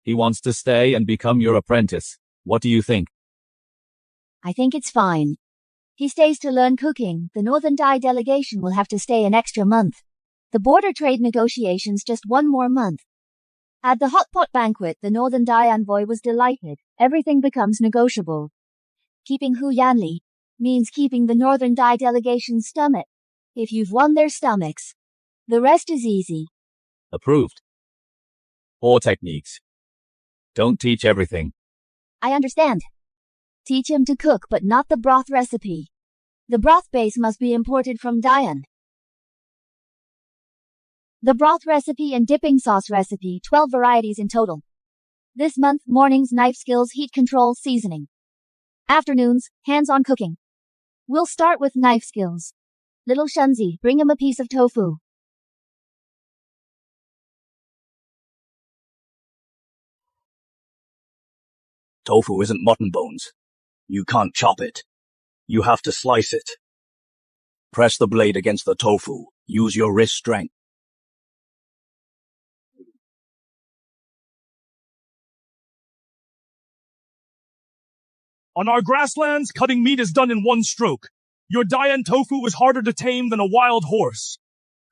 He wants to stay and become your apprentice. What do you think? I think it's fine. He stays to learn cooking. The Northern Dai delegation will have to stay an extra month. The border trade negotiations just 1 more month. At the hot pot banquet, the Northern Dai envoy was delighted. Everything becomes negotiable. Keeping Hu Yanli means keeping the Northern Dai delegation's stomach. If you've won their stomachs, the rest is easy. Approved. 4 techniques. Don't teach everything. I understand. Teach him to cook, but not the broth recipe. The broth base must be imported from Dayan. The broth recipe and dipping sauce recipe, 12 varieties in total. This month, mornings, knife skills, heat control, seasoning. Afternoons, hands-on cooking. We'll start with knife skills. Little Shunzi, bring him a piece of tofu. Tofu isn't mutton bones. You can't chop it. You have to slice it. Press the blade against the tofu. Use your wrist strength. On our grasslands, cutting meat is done in 1 stroke. Your Dayan tofu is harder to tame than a wild horse.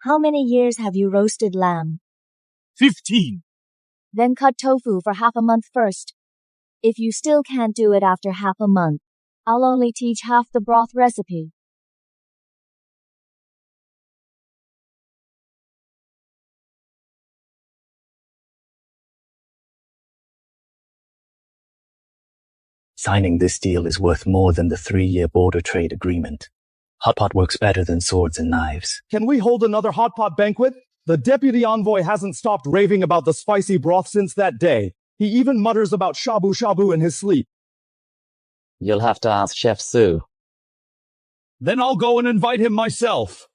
How many years have you roasted lamb? 15. Then cut tofu for half a month first. If you still can't do it after half a month, I'll only teach half the broth recipe. Signing this deal is worth more than the 3-year border trade agreement. Hot pot works better than swords and knives. Can we hold another hot pot banquet? The deputy envoy hasn't stopped raving about the spicy broth since that day. He even mutters about shabu shabu in his sleep. You'll have to ask Chef Su. Then I'll go and invite him myself.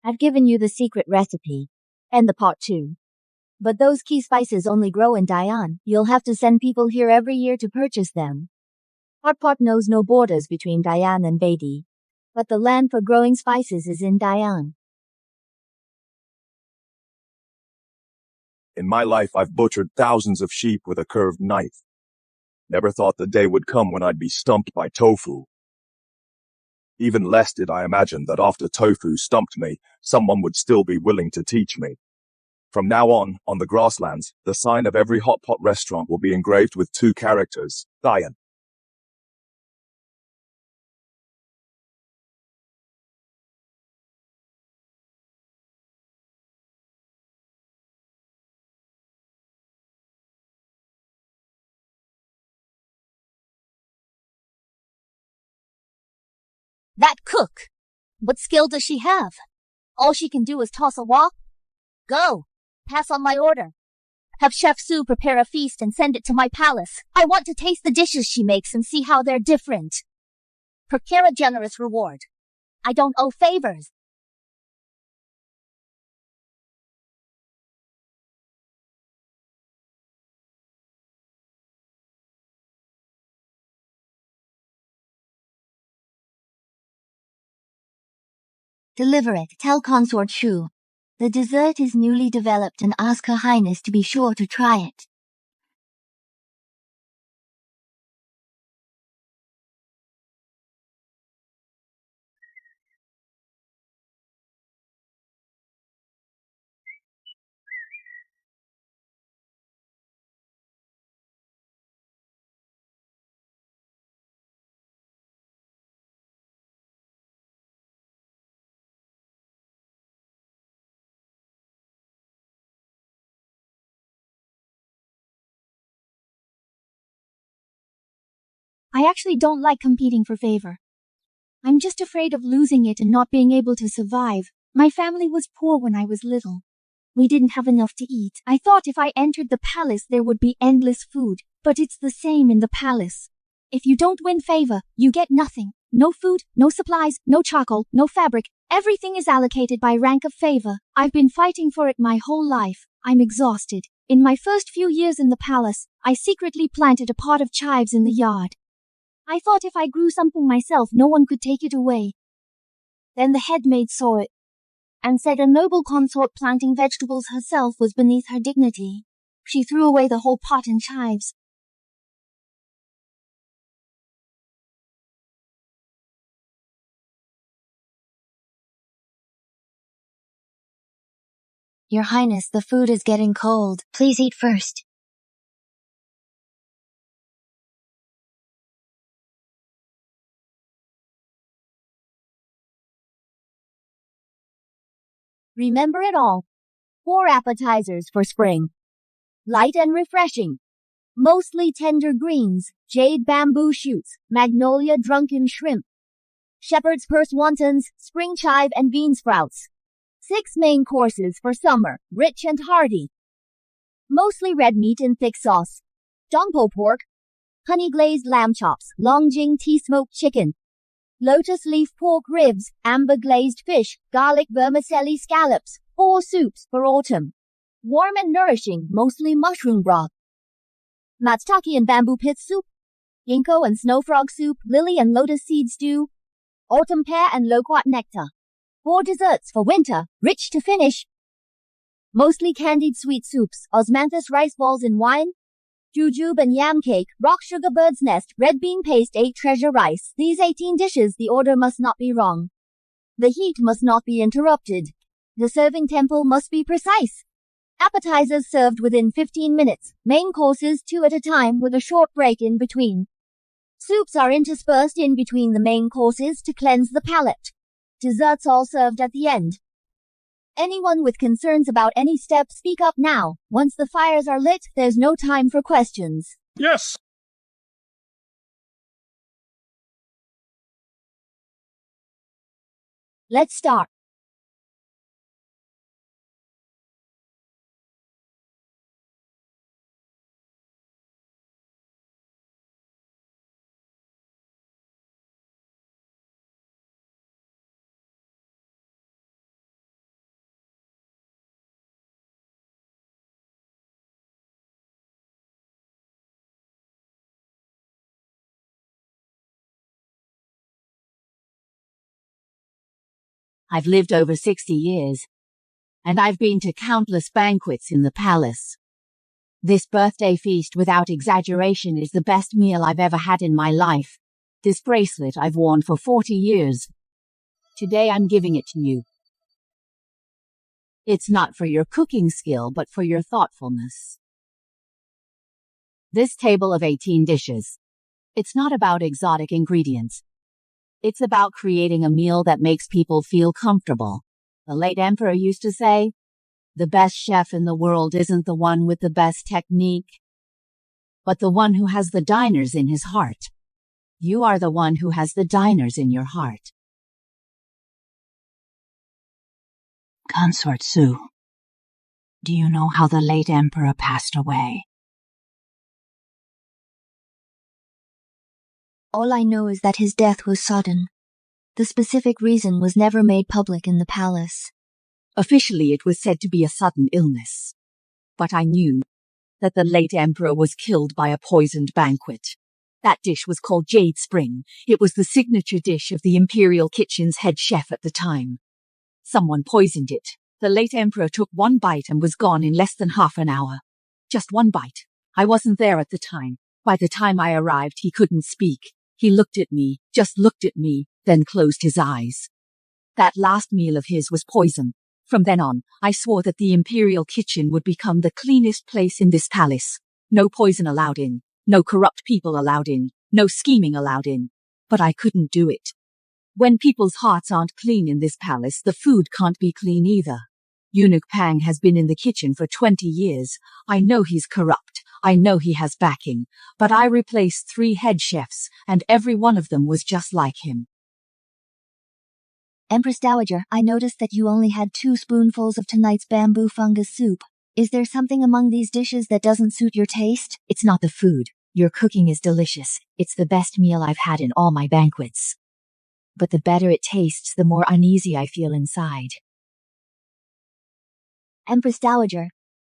I've given you the secret recipe. And the pot too. But those key spices only grow in Dayan. You'll have to send people here every year to purchase them. Hot pot knows no borders between Dayan and Beatty, but the land for growing spices is in Dayan. In my life, I've butchered thousands of sheep with a curved knife. Never thought the day would come when I'd be stumped by tofu. Even less did I imagine that after tofu stumped me, someone would still be willing to teach me. From now on the grasslands, the sign of every hot pot restaurant will be engraved with 2 characters, Dayan. That cook! What skill does she have? All she can do is toss a wok? Go! Pass on my order. Have Chef Sue prepare a feast and send it to my palace. I want to taste the dishes she makes and see how they're different. Procure a generous reward. I don't owe favors. Deliver it. Tell Consort Shu. The dessert is newly developed and ask Her Highness to be sure to try it. I actually don't like competing for favor. I'm just afraid of losing it and not being able to survive. My family was poor when I was little. We didn't have enough to eat. I thought if I entered the palace there would be endless food, but it's the same in the palace. If you don't win favor, you get nothing. No food, no supplies, no charcoal, no fabric. Everything is allocated by rank of favor. I've been fighting for it my whole life. I'm exhausted. In my first few years in the palace, I secretly planted a pot of chives in the yard. I thought if I grew something myself, no one could take it away. Then the head maid saw it and said a noble consort planting vegetables herself was beneath her dignity. She threw away the whole pot and chives. Your Highness, the food is getting cold. Please eat first. Remember it all. 4 appetizers for spring. Light and refreshing. Mostly tender greens, jade bamboo shoots, magnolia drunken shrimp. Shepherd's purse wontons, spring chive and bean sprouts. 6 main courses for summer, rich and hearty. Mostly red meat in thick sauce. Dongpo pork. Honey glazed lamb chops, Longjing tea smoked chicken. Lotus leaf pork ribs, amber glazed fish, garlic vermicelli scallops, 4 soups for autumn. Warm and nourishing, mostly mushroom broth. Matsutake and bamboo pith soup. Ginkgo and snow frog soup, lily and lotus seed stew. Autumn pear and loquat nectar. 4 desserts for winter, rich to finish. Mostly candied sweet soups, osmanthus rice balls in wine. Jujube and yam cake, rock sugar bird's nest, red bean paste 8 treasure rice. These 18 dishes, the order must not be wrong. The heat must not be interrupted. The serving tempo must be precise. Appetizers served within 15 minutes, main courses 2 at a time with a short break in between. Soups are interspersed in between the main courses to cleanse the palate. Desserts all served at the end. Anyone with concerns about any step, speak up now. Once the fires are lit, there's no time for questions. Yes! Let's start. I've lived over 60 years, and I've been to countless banquets in the palace. This birthday feast, without exaggeration, is the best meal I've ever had in my life. This bracelet I've worn for 40 years. Today I'm giving it to you. It's not for your cooking skill, but for your thoughtfulness. This table of 18 dishes. It's not about exotic ingredients. It's about creating a meal that makes people feel comfortable. The late emperor used to say, the best chef in the world isn't the one with the best technique, but the one who has the diners in his heart. You are the one who has the diners in your heart. Consort Su, do you know how the late emperor passed away? All I know is that his death was sudden. The specific reason was never made public in the palace. Officially, it was said to be a sudden illness. But I knew that the late emperor was killed by a poisoned banquet. That dish was called Jade Spring. It was the signature dish of the imperial kitchen's head chef at the time. Someone poisoned it. The late emperor took one bite and was gone in less than half an hour. Just one bite. I wasn't there at the time. By the time I arrived, he couldn't speak. He looked at me, just looked at me, then closed his eyes. That last meal of his was poison. From then on, I swore that the imperial kitchen would become the cleanest place in this palace. No poison allowed in. No corrupt people allowed in. No scheming allowed in. But I couldn't do it. When people's hearts aren't clean in this palace, the food can't be clean either. Eunuch Pang has been in the kitchen for 20 years. I know he's corrupt. I know he has backing. But I replaced 3 head chefs, and every one of them was just like him. Empress Dowager, I noticed that you only had 2 spoonfuls of tonight's bamboo fungus soup. Is there something among these dishes that doesn't suit your taste? It's not the food. Your cooking is delicious. It's the best meal I've had in all my banquets. But the better it tastes, the more uneasy I feel inside. Empress Dowager,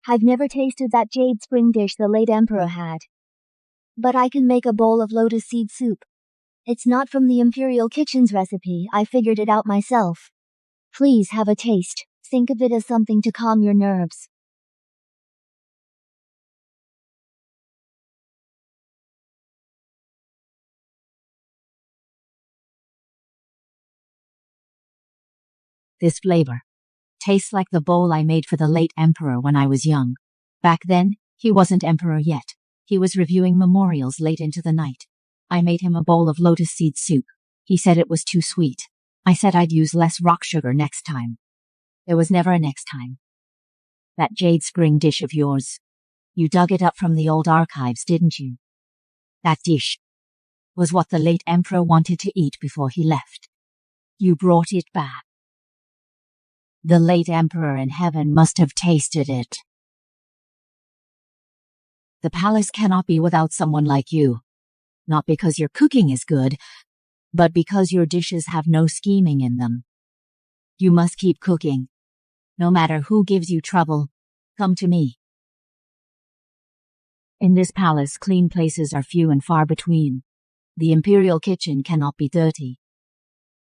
I've never tasted that jade spring dish the late emperor had. But I can make a bowl of lotus seed soup. It's not from the imperial kitchen's recipe, I figured it out myself. Please have a taste. Think of it as something to calm your nerves. This flavor tastes like the bowl I made for the late emperor when I was young. Back then, he wasn't emperor yet. He was reviewing memorials late into the night. I made him a bowl of lotus seed soup. He said it was too sweet. I said I'd use less rock sugar next time. There was never a next time. That jade spring dish of yours, you dug it up from the old archives, didn't you? That dish was what the late emperor wanted to eat before he left. You brought it back. The late emperor in heaven must have tasted it. The palace cannot be without someone like you. Not because your cooking is good, but because your dishes have no scheming in them. You must keep cooking. No matter who gives you trouble, come to me. In this palace, clean places are few and far between. The imperial kitchen cannot be dirty.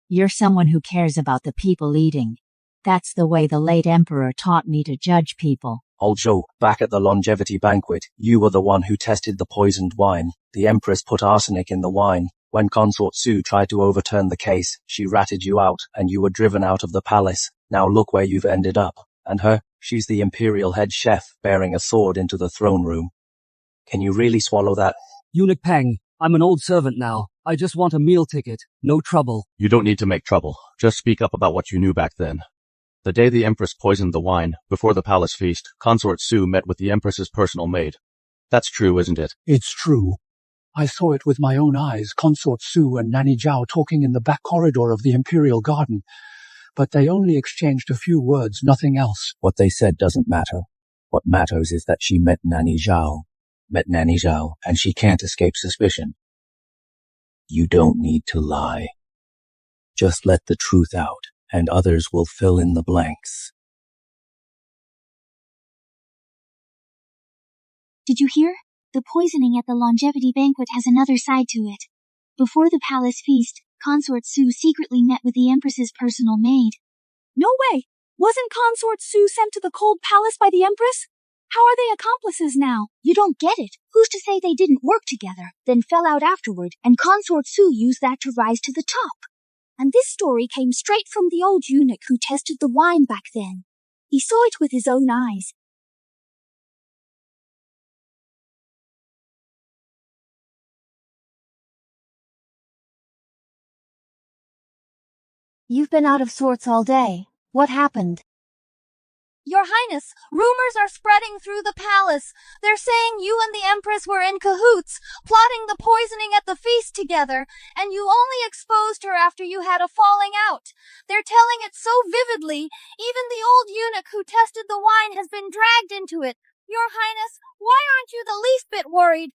You're someone who cares about the people eating. That's the way the late emperor taught me to judge people. Old Joe, back at the longevity banquet, you were the one who tested the poisoned wine. The Empress put arsenic in the wine. When Consort Su tried to overturn the case, she ratted you out, and you were driven out of the palace. Now look where you've ended up. And her, she's the imperial head chef, bearing a sword into the throne room. Can you really swallow that? Eunuch Peng, I'm an old servant now. I just want a meal ticket. No trouble. You don't need to make trouble. Just speak up about what you knew back then. The day the Empress poisoned the wine, before the palace feast, Consort Su met with the Empress's personal maid. That's true, isn't it? It's true. I saw it with my own eyes, Consort Su and Nanny Zhao talking in the back corridor of the Imperial Garden. But they only exchanged a few words, nothing else. What they said doesn't matter. What matters is that she met Nanny Zhao, and she can't escape suspicion. You don't need to lie. Just let the truth out, and others will fill in the blanks. Did you hear? The poisoning at the longevity banquet has another side to it. Before the palace feast, Consort Su secretly met with the Empress's personal maid. No way! Wasn't Consort Su sent to the Cold Palace by the Empress? How are they accomplices now? You don't get it. Who's to say they didn't work together, then fell out afterward, and Consort Su used that to rise to the top? And this story came straight from the old eunuch who tested the wine back then. He saw it with his own eyes. You've been out of sorts all day. What happened? Your Highness, rumors are spreading through the palace. They're saying you and the Empress were in cahoots, plotting the poisoning at the feast together, and you only exposed her after you had a falling out. They're telling it so vividly, even the old eunuch who tested the wine has been dragged into it. Your Highness, why aren't you the least bit worried?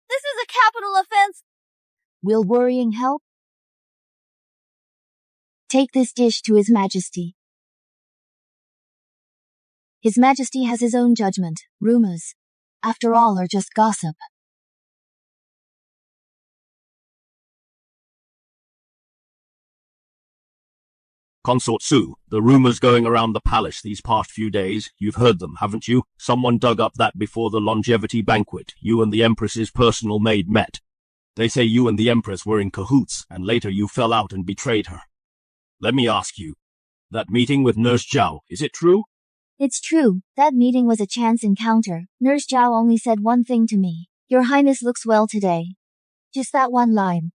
This is a capital offense. Will worrying help? Take this dish to His Majesty. His Majesty has his own judgment. Rumors, after all, are just gossip. Consort Su, the rumors going around the palace these past few days, you've heard them, haven't you? Someone dug up that before the longevity banquet, you and the Empress's personal maid met. They say you and the Empress were in cahoots, and later you fell out and betrayed her. Let me ask you, that meeting with Nurse Zhao, is it true? It's true. That meeting was a chance encounter. Nurse Zhao only said one thing to me. Your Highness looks well today. Just that one line.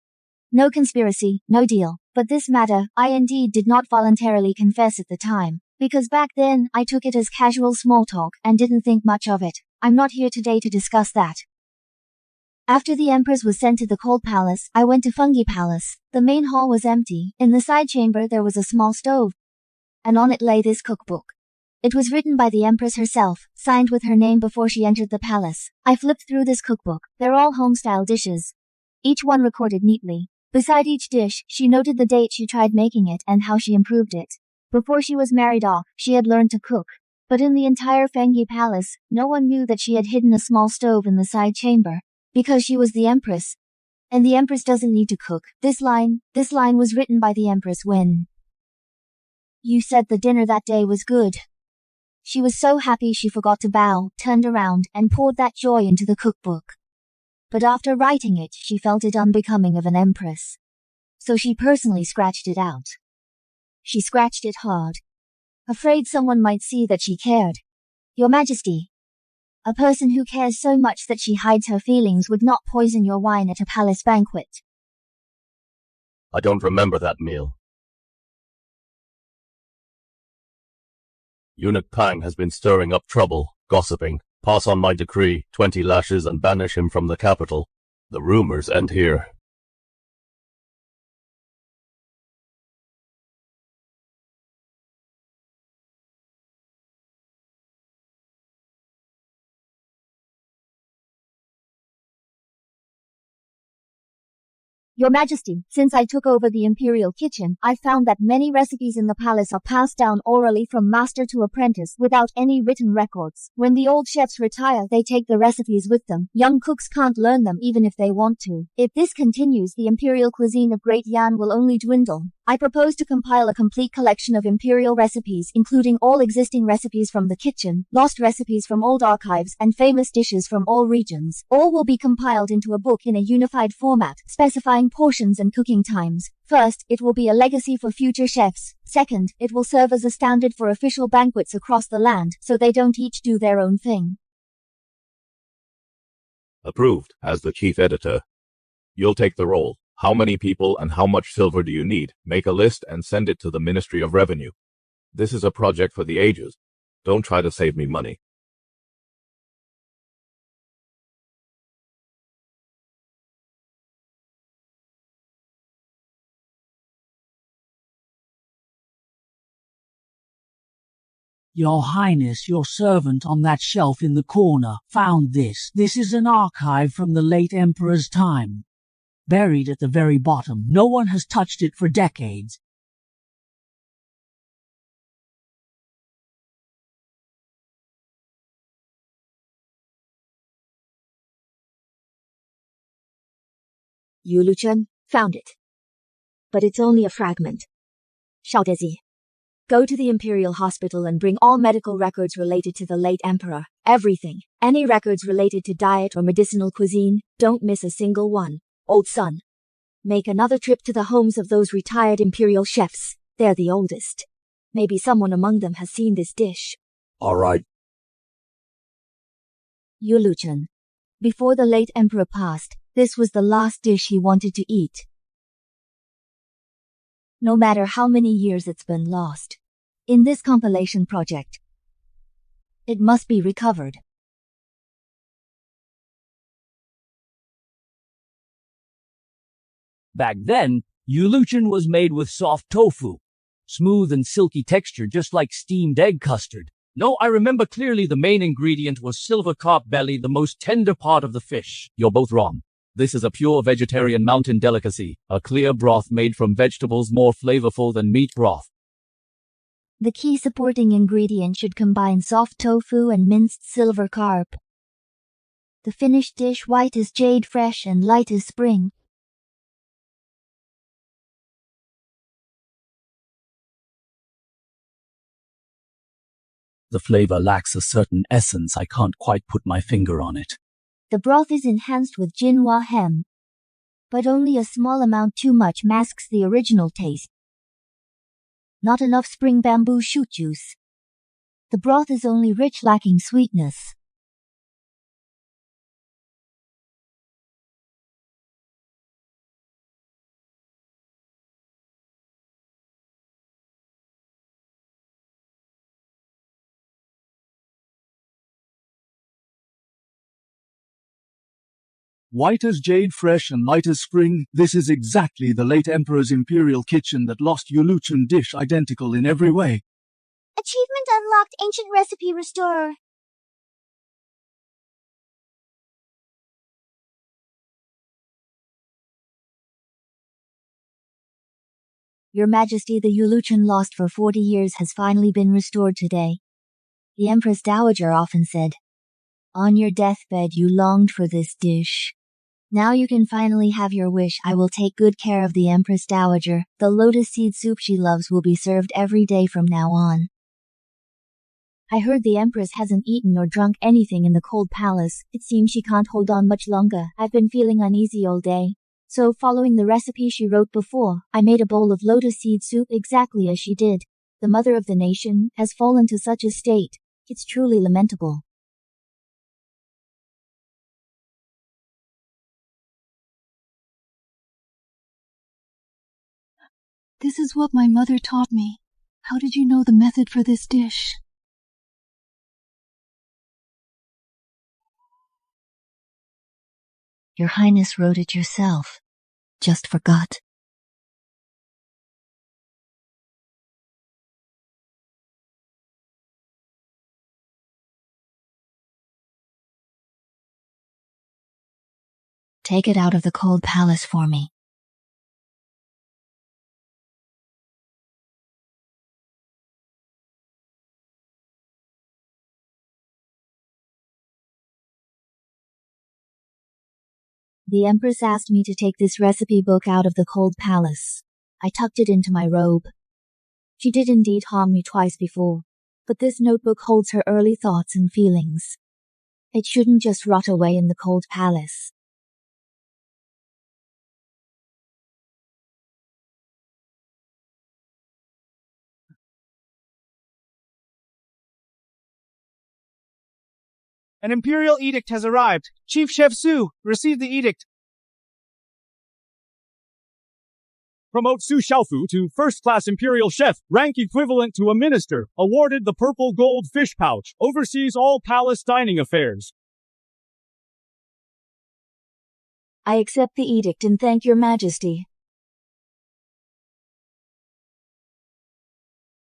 No conspiracy, no deal. But this matter, I indeed did not voluntarily confess at the time, because back then I took it as casual small talk and didn't think much of it. I'm not here today to discuss that. After the Empress was sent to the Cold Palace, I went to Fungi Palace. The main hall was empty. In the side chamber there was a small stove, and on it lay this cookbook. It was written by the Empress herself, signed with her name before she entered the palace. I flipped through this cookbook. They're all home-style dishes, each one recorded neatly. Beside each dish, she noted the date she tried making it and how she improved it. Before she was married off, she had learned to cook. But in the entire Fengyi Palace, no one knew that she had hidden a small stove in the side chamber. Because she was the Empress. And the Empress doesn't need to cook. This line was written by the Empress when you said the dinner that day was good. She was so happy she forgot to bow, turned around, and poured that joy into the cookbook. But after writing it, she felt it unbecoming of an Empress. So she personally scratched it out. She scratched it hard, afraid someone might see that she cared. Your Majesty, a person who cares so much that she hides her feelings would not poison your wine at a palace banquet. I don't remember that meal. Eunuch Pang has been stirring up trouble, gossiping. Pass on my decree, 20 lashes, and banish him from the capital. The rumors end here. Your Majesty, since I took over the Imperial Kitchen, I found that many recipes in the palace are passed down orally from master to apprentice without any written records. When the old chefs retire, they take the recipes with them. Young cooks can't learn them even if they want to. If this continues, the imperial cuisine of Great Yan will only dwindle. I propose to compile a complete collection of imperial recipes, including all existing recipes from the kitchen, lost recipes from old archives, and famous dishes from all regions. All will be compiled into a book in a unified format, specifying portions and cooking times. First, it will be a legacy for future chefs. Second, it will serve as a standard for official banquets across the land, so they don't each do their own thing. Approved, as the chief editor. You'll take the role. How many people and how much silver do you need? Make a list and send it to the Ministry of Revenue. This is a project for the ages. Don't try to save me money. Your Highness, your servant on that shelf in the corner found this. This is an archive from the late Emperor's time. Buried at the very bottom. No one has touched it for decades. You, Luchan, found it. But it's only a fragment. Xiaodezi, Go to the Imperial Hospital and bring all medical records related to the late Emperor. Everything. Any records related to diet or medicinal cuisine. Don't miss a single one. Old son. Make another trip to the homes of those retired Imperial chefs. They're the oldest. Maybe someone among them has seen this dish. All right. Yuluchen. Before the late Emperor passed, this was the last dish he wanted to eat. No matter how many years it's been lost. In this compilation project, it must be recovered. Back then, Yuluchen was made with soft tofu. Smooth and silky texture just like steamed egg custard. No, I remember clearly the main ingredient was silver carp belly, the most tender part of the fish. You're both wrong. This is a pure vegetarian mountain delicacy, a clear broth made from vegetables more flavorful than meat broth. The key supporting ingredient should combine soft tofu and minced silver carp. The finished dish white as jade, fresh and light as spring. The flavor lacks a certain essence. I can't quite put my finger on it. The broth is enhanced with jinhua hem, but only a small amount. Too much masks the original taste. Not enough spring bamboo shoot juice. The broth is only rich, lacking sweetness. White as jade, fresh and light as spring, this is exactly the late Emperor's Imperial kitchen that lost Yuluchen dish, identical in every way. Achievement unlocked, ancient recipe restorer. Your Majesty, the Yuluchen lost for 40 years has finally been restored today. The Empress Dowager often said, on your deathbed you longed for this dish. Now you can finally have your wish. I will take good care of the Empress Dowager. The lotus seed soup she loves will be served every day from now on. I heard the Empress hasn't eaten or drunk anything in the cold palace. It seems she can't hold on much longer. I've been feeling uneasy all day. So, following the recipe she wrote before, I made a bowl of lotus seed soup exactly as she did. The mother of the nation has fallen to such a state. It's truly lamentable. This is what my mother taught me. How did you know the method for this dish? Your Highness wrote it yourself. Just forgot. Take it out of the cold palace for me. The Empress asked me to take this recipe book out of the cold palace. I tucked it into my robe. She did indeed harm me twice before, but this notebook holds her early thoughts and feelings. It shouldn't just rot away in the cold palace. An Imperial edict has arrived. Chief Chef Su, receive the edict. Promote Su Xiaofu to first-class Imperial Chef, rank equivalent to a minister, awarded the purple gold fish pouch, oversees all palace dining affairs. I accept the edict and thank your Majesty.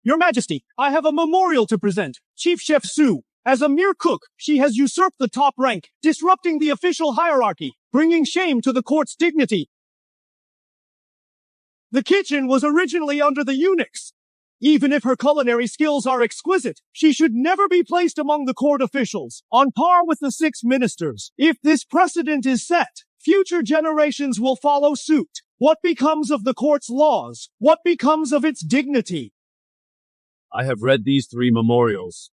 Your Majesty, I have a memorial to present. Chief Chef Su. As a mere cook, she has usurped the top rank, disrupting the official hierarchy, bringing shame to the court's dignity. The kitchen was originally under the eunuchs. Even if her culinary skills are exquisite, she should never be placed among the court officials, on par with the 6 ministers. If this precedent is set, future generations will follow suit. What becomes of the court's laws? What becomes of its dignity? I have read these 3 memorials.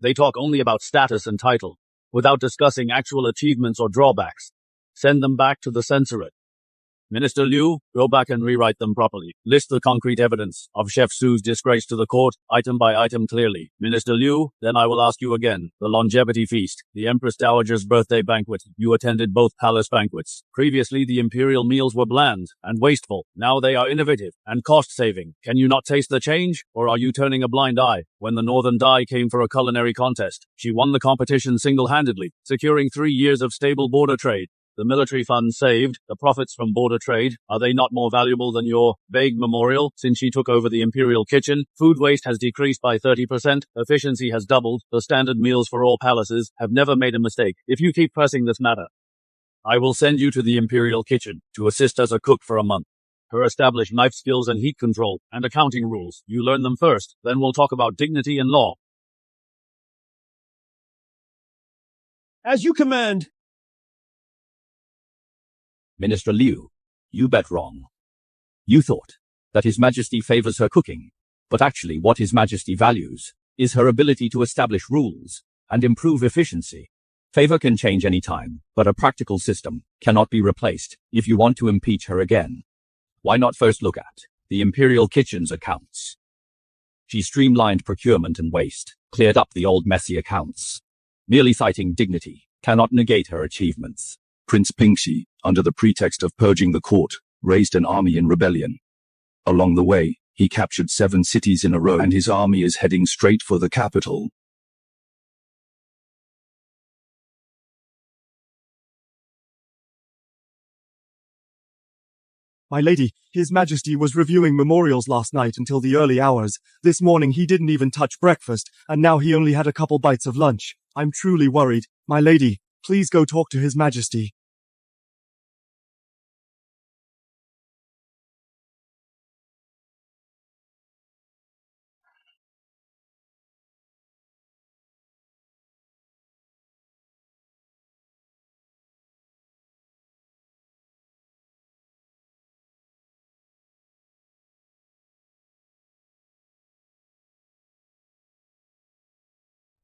They talk only about status and title, without discussing actual achievements or drawbacks. Send them back to the censorate. Minister Liu, go back and rewrite them properly. List the concrete evidence of Chef Su's disgrace to the court, item by item clearly. Minister Liu, then I will ask you again. The longevity feast, the Empress Dowager's birthday banquet. You attended both palace banquets. Previously, the imperial meals were bland and wasteful. Now they are innovative and cost-saving. Can you not taste the change? Or are you turning a blind eye? When the Northern Dai came for a culinary contest, she won the competition single-handedly, securing 3 years of stable border trade. The military funds saved, the profits from border trade, are they not more valuable than your vague memorial? Since she took over the imperial kitchen, food waste has decreased by 30%, efficiency has doubled, the standard meals for all palaces have never made a mistake. If you keep pressing this matter, I will send you to the imperial kitchen to assist as a cook for a month. Her established knife skills and heat control and accounting rules, you learn them first, then we'll talk about dignity and law. As you command. Minister Liu, you bet wrong. You thought that His Majesty favors her cooking, but actually what His Majesty values is her ability to establish rules and improve efficiency. Favor can change any time, but a practical system cannot be replaced if you want to impeach her again. Why not first look at the Imperial Kitchen's accounts? She streamlined procurement and waste, cleared up the old messy accounts. Merely citing dignity cannot negate her achievements. Prince Pingxi, under the pretext of purging the court, raised an army in rebellion. Along the way, he captured 7 cities in a row and his army is heading straight for the capital. My lady, His Majesty was reviewing memorials last night until the early hours. This morning he didn't even touch breakfast, and now he only had a couple bites of lunch. I'm truly worried. My lady, please go talk to His Majesty.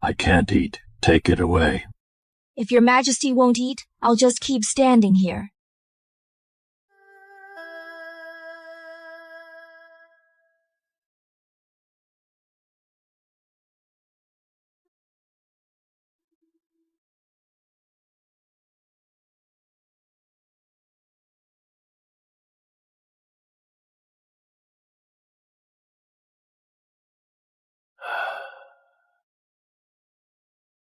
I can't eat. Take it away. If your Majesty won't eat, I'll just keep standing here.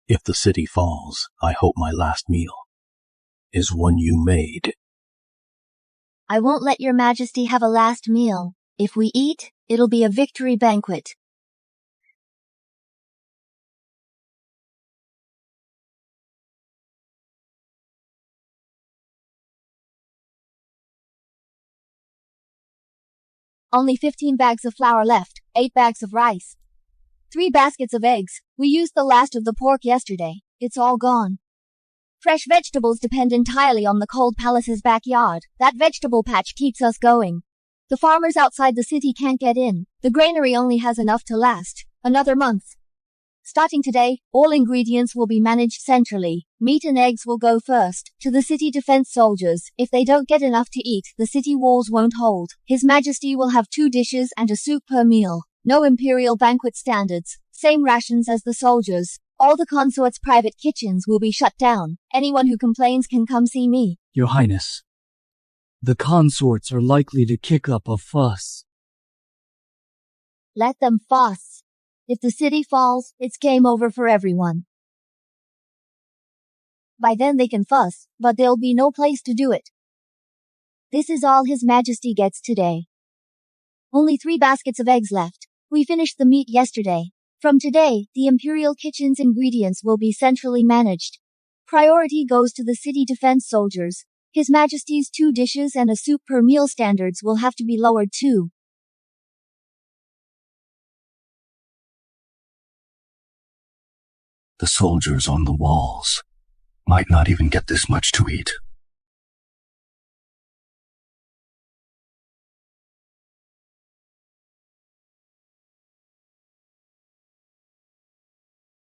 If the city falls, I hope my last meal is one you made. I won't let your Majesty have a last meal. If we eat, it'll be a victory banquet. Only 15 bags of flour left, 8 bags of rice. 3 baskets of eggs. We used the last of the pork yesterday. It's all gone. Fresh vegetables depend entirely on the cold palace's backyard. That vegetable patch keeps us going. The farmers outside the city can't get in. The granary only has enough to last another month. Starting today, all ingredients will be managed centrally. Meat and eggs will go first to the city defense soldiers. If they don't get enough to eat, the city walls won't hold. His Majesty will have 2 dishes and a soup per meal. No imperial banquet standards. Same rations as the soldiers. All the consort's private kitchens will be shut down. Anyone who complains can come see me. Your Highness, the consorts are likely to kick up a fuss. Let them fuss. If the city falls, it's game over for everyone. By then they can fuss, but there'll be no place to do it. This is all His Majesty gets today. Only 3 baskets of eggs left. We finished the meat yesterday. From today, the Imperial Kitchen's ingredients will be centrally managed. Priority goes to the city defense soldiers. His Majesty's 2 dishes and a soup per meal standards will have to be lowered too. The soldiers on the walls might not even get this much to eat.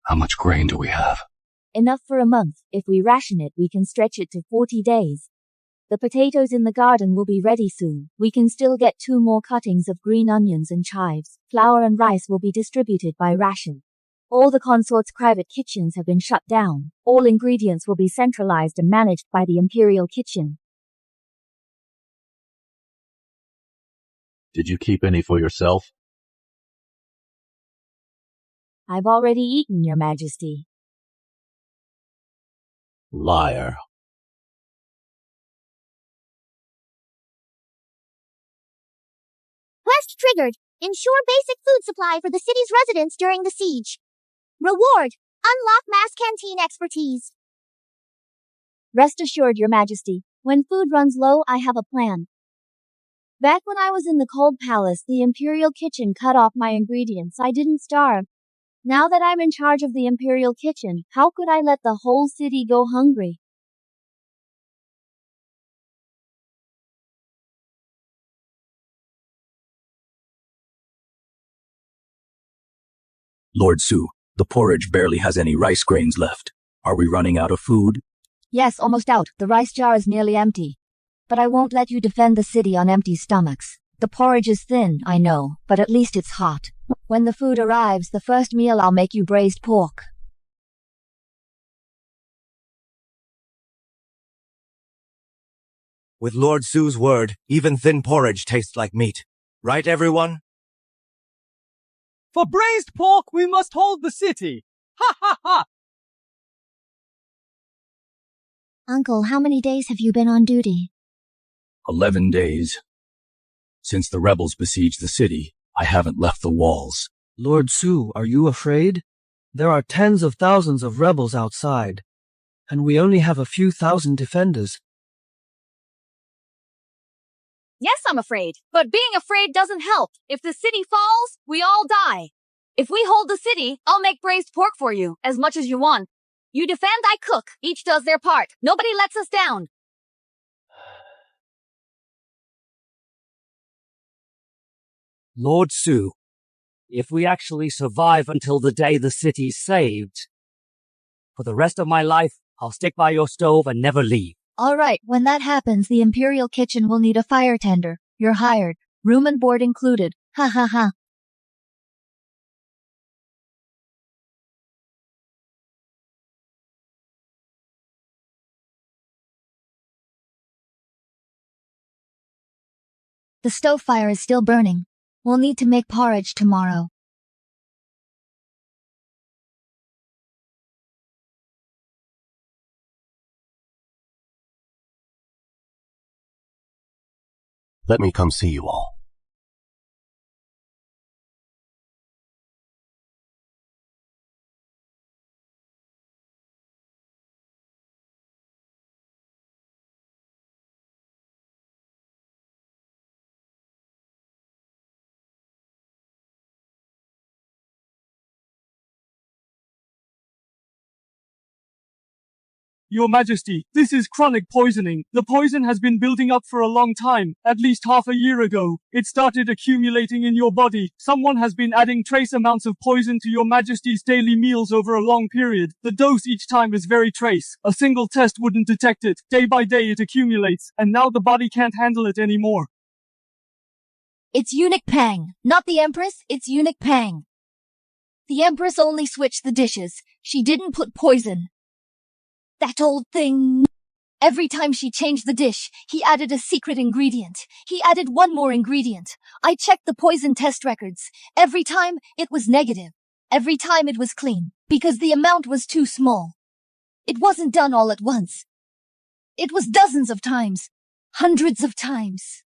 How much grain do we have? Enough for a month. If we ration it, we can stretch it to 40 days. The potatoes in the garden will be ready soon. We can still get 2 more cuttings of green onions and chives. Flour and rice will be distributed by ration. All the consort's private kitchens have been shut down. All ingredients will be centralized and managed by the Imperial Kitchen. Did you keep any for yourself? I've already eaten, Your Majesty. Liar. Quest triggered. Ensure basic food supply for the city's residents during the siege. Reward. Unlock mass canteen expertise. Rest assured, Your Majesty. When food runs low, I have a plan. Back when I was in the Cold Palace, the Imperial Kitchen cut off my ingredients. I didn't starve. Now that I'm in charge of the Imperial Kitchen, how could I let the whole city go hungry? Lord Su, the porridge barely has any rice grains left. Are we running out of food? Yes, almost out. The rice jar is nearly empty. But I won't let you defend the city on empty stomachs. The porridge is thin, I know, but at least it's hot. When the food arrives, the first meal I'll make you braised pork. With Lord Su's word, even thin porridge tastes like meat. Right, everyone? For braised pork, we must hold the city. Ha ha ha! Uncle, how many days have you been on duty? 11 days. Since the rebels besieged the city, I haven't left the walls. Lord Su, are you afraid? There are tens of thousands of rebels outside, and we only have a few thousand defenders. Yes, I'm afraid. But being afraid doesn't help. If the city falls, we all die. If we hold the city, I'll make braised pork for you, as much as you want. You defend, I cook. Each does their part. Nobody lets us down. Lord Su, if we actually survive until the day the city's saved, for the rest of my life, I'll stick by your stove and never leave. All right, when that happens, the Imperial Kitchen will need a fire tender. You're hired. Room and board included. Ha ha ha. The stove fire is still burning. We'll need to make porridge tomorrow. Let me come see you all. Your Majesty, this is chronic poisoning. The poison has been building up for a long time, at least half a year ago. It started accumulating in your body. Someone has been adding trace amounts of poison to your Majesty's daily meals over a long period. The dose each time is very trace. A single test wouldn't detect it. Day by day it accumulates, and now the body can't handle it anymore. It's Eunuch Pang, not the Empress, it's Eunuch Pang. The Empress only switched the dishes. She didn't put poison. That old thing. Every time she changed the dish, he added a secret ingredient. He added one more ingredient. I checked the poison test records. Every time, it was negative. Every time it was clean, because the amount was too small. It wasn't done all at once. It was dozens of times. Hundreds of times.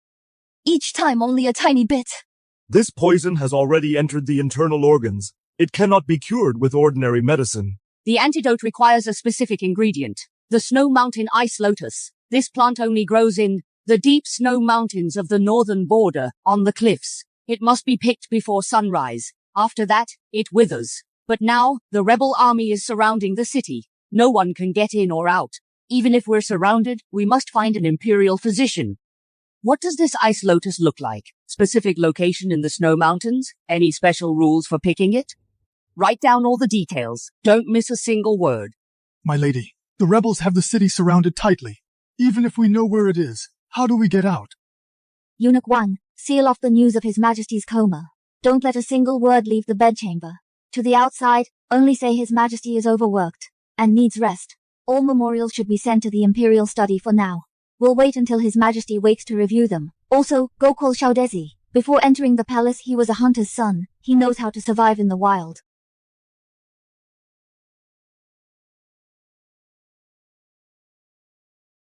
Each time only a tiny bit. This poison has already entered the internal organs. It cannot be cured with ordinary medicine. The antidote requires a specific ingredient, the Snow Mountain Ice Lotus. This plant only grows in the deep snow mountains of the northern border, on the cliffs. It must be picked before sunrise. After that, it withers. But now, the rebel army is surrounding the city. No one can get in or out. Even if we're surrounded, we must find an imperial physician. What does this ice lotus look like? Specific location in the snow mountains? Any special rules for picking it? Write down all the details. Don't miss a single word. My lady, the rebels have the city surrounded tightly. Even if we know where it is, how do we get out? Eunuch 1, seal off the news of His Majesty's coma. Don't let a single word leave the bedchamber. To the outside, only say His Majesty is overworked and needs rest. All memorials should be sent to the Imperial Study for now. We'll wait until His Majesty wakes to review them. Also, go call Shaudezi. Before entering the palace, he was a hunter's son. He knows how to survive in the wild.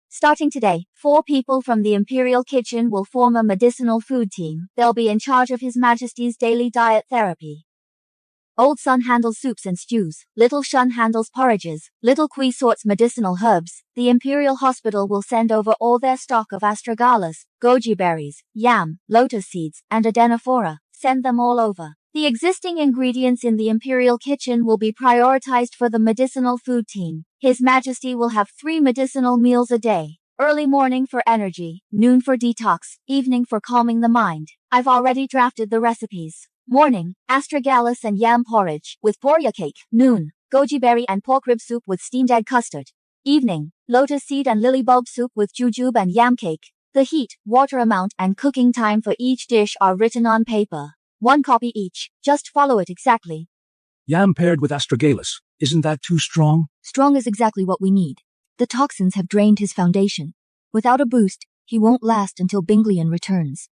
Starting today, 4 people from the Imperial Kitchen will form a medicinal food team. They'll be in charge of His Majesty's daily diet therapy. Old Sun handles soups and stews. Little Shun handles porridges. Little Kui sorts medicinal herbs. The Imperial Hospital will send over all their stock of astragalus, goji berries, yam, lotus seeds, and adeноphora. Send them all over. The existing ingredients in the Imperial Kitchen will be prioritized for the medicinal food team. His Majesty will have 3 medicinal meals a day. Early morning for energy, noon for detox, evening for calming the mind. I've already drafted the recipes. Morning, astragalus and yam porridge with porya cake. Noon, goji berry and pork rib soup with steamed egg custard. Evening, lotus seed and lily bulb soup with jujube and yam cake. The heat, water amount and cooking time for each dish are written on paper. 1 copy each. Just follow it exactly. Yam paired with astragalus. Isn't that too strong? Strong is exactly what we need. The toxins have drained his foundation. Without a boost, he won't last until Binglian returns.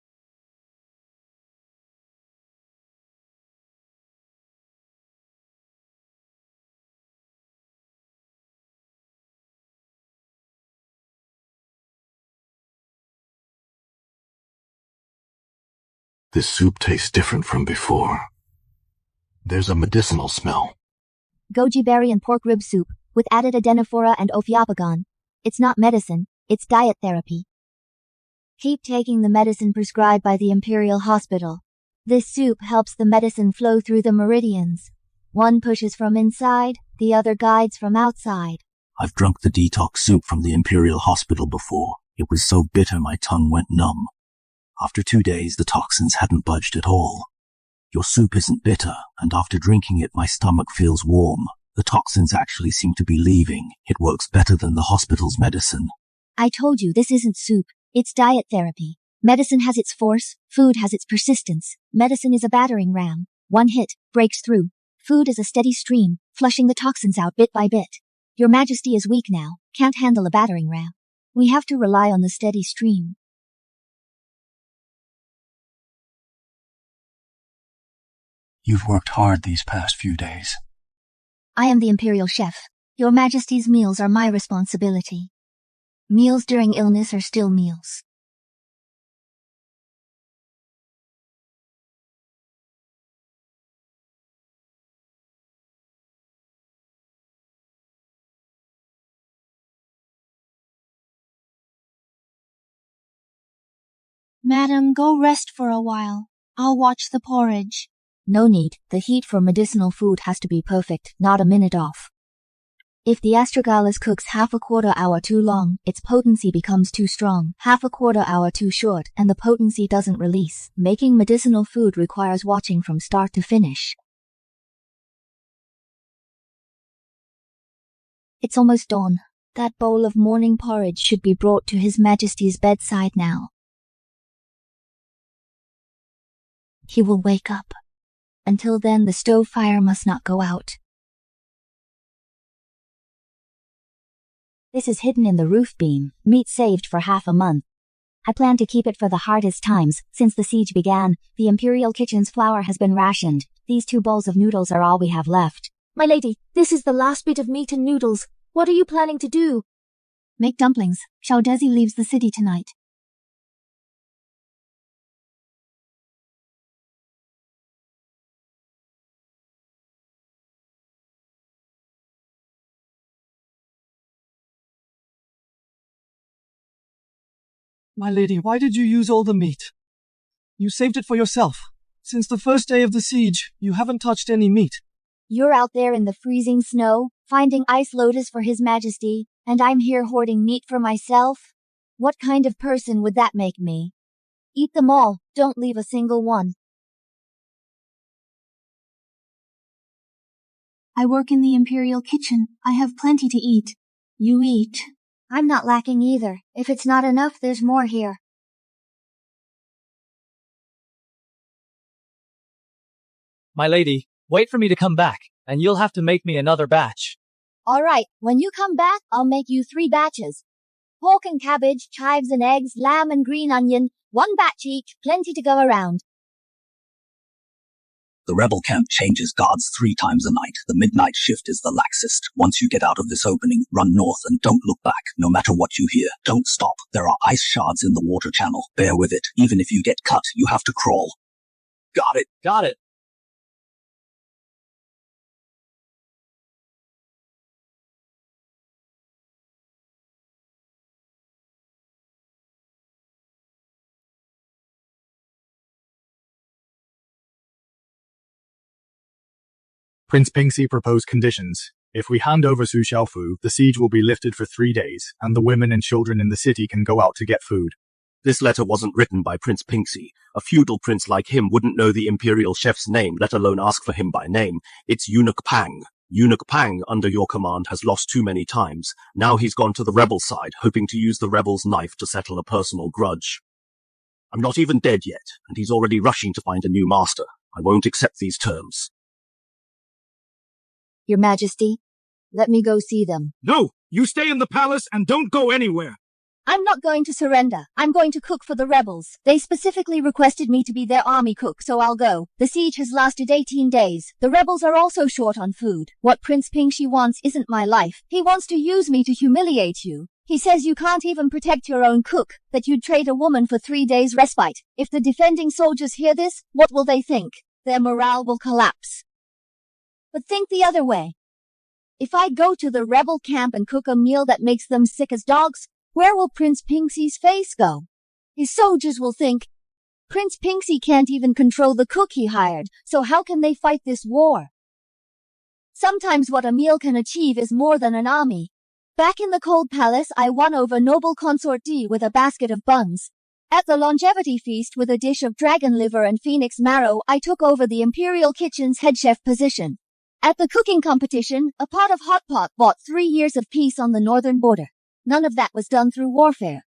This soup tastes different from before. There's a medicinal smell. Goji berry and pork rib soup, with added adeноphora and ophiopagon. It's not medicine, it's diet therapy. Keep taking the medicine prescribed by the Imperial Hospital. This soup helps the medicine flow through the meridians. One pushes from inside, the other guides from outside. I've drunk the detox soup from the Imperial Hospital before. It was so bitter my tongue went numb. After 2 days, the toxins hadn't budged at all. Your soup isn't bitter, and after drinking it, my stomach feels warm. The toxins actually seem to be leaving. It works better than the hospital's medicine. I told you this isn't soup, it's diet therapy. Medicine has its force, food has its persistence. Medicine is a battering ram. 1 hit, breaks through. Food is a steady stream, flushing the toxins out bit by bit. Your Majesty is weak now, can't handle a battering ram. We have to rely on the steady stream. You've worked hard these past few days. I am the Imperial Chef. Your Majesty's meals are my responsibility. Meals during illness are still meals. Madam, go rest for a while. I'll watch the porridge. No need, the heat for medicinal food has to be perfect, not a minute off. If the astragalus cooks half a quarter hour too long, its potency becomes too strong. Half a quarter hour too short, and the potency doesn't release. Making medicinal food requires watching from start to finish. It's almost dawn. That bowl of morning porridge should be brought to His Majesty's bedside now. He will wake up. Until then, the stove fire must not go out. This is hidden in the roof beam, meat saved for half a month. I plan to keep it for the hardest times. Since the siege began, the Imperial Kitchen's flour has been rationed. These 2 bowls of noodles are all we have left. My lady, this is the last bit of meat and noodles. What are you planning to do? Make dumplings. Shaudezi leaves the city tonight. My lady, why did you use all the meat? You saved it for yourself. Since the first day of the siege, you haven't touched any meat. You're out there in the freezing snow, finding ice lotus for His Majesty, and I'm here hoarding meat for myself? What kind of person would that make me? Eat them all, don't leave a single one. I work in the Imperial kitchen. I have plenty to eat. You eat. I'm not lacking either. If it's not enough, there's more here. My lady, wait for me to come back, and you'll have to make me another batch. All right, when you come back, I'll make you 3 batches. Pork and cabbage, chives and eggs, lamb and green onion, 1 batch each, plenty to go around. The rebel camp changes guards 3 times a night. The midnight shift is the laxest. Once you get out of this opening, run north and don't look back. No matter what you hear, don't stop. There are ice shards in the water channel. Bear with it. Even if you get cut, you have to crawl. Got it. Got it. Prince Pingxi proposed conditions. If we hand over Su Xiaofu, the siege will be lifted for 3 days, and the women and children in the city can go out to get food. This letter wasn't written by Prince Pingxi. A feudal prince like him wouldn't know the imperial chef's name, let alone ask for him by name. It's Eunuch Pang. Eunuch Pang, under your command, has lost too many times. Now he's gone to the rebel side, hoping to use the rebel's knife to settle a personal grudge. I'm not even dead yet, and he's already rushing to find a new master. I won't accept these terms. Your Majesty, let me go see them. No, you stay in the palace and don't go anywhere. I'm not going to surrender. I'm going to cook for the rebels. They specifically requested me to be their army cook, so I'll go. The siege has lasted 18 days. The rebels are also short on food. What Prince Pingxi wants isn't my life. He wants to use me to humiliate you. He says you can't even protect your own cook, that you'd trade a woman for 3 days respite. If the defending soldiers hear this, what will they think? Their morale will collapse. But think the other way. If I go to the rebel camp and cook a meal that makes them sick as dogs, where will Prince Pingxi's face go? His soldiers will think, Prince Pingxi can't even control the cook he hired, so how can they fight this war? Sometimes what a meal can achieve is more than an army. Back in the Cold Palace, I won over Noble Consort D with a basket of buns. At the Longevity Feast with a dish of dragon liver and phoenix marrow, I took over the Imperial Kitchen's head chef position. At the cooking competition, a pot of hot pot bought 3 years of peace on the northern border. None of that was done through warfare.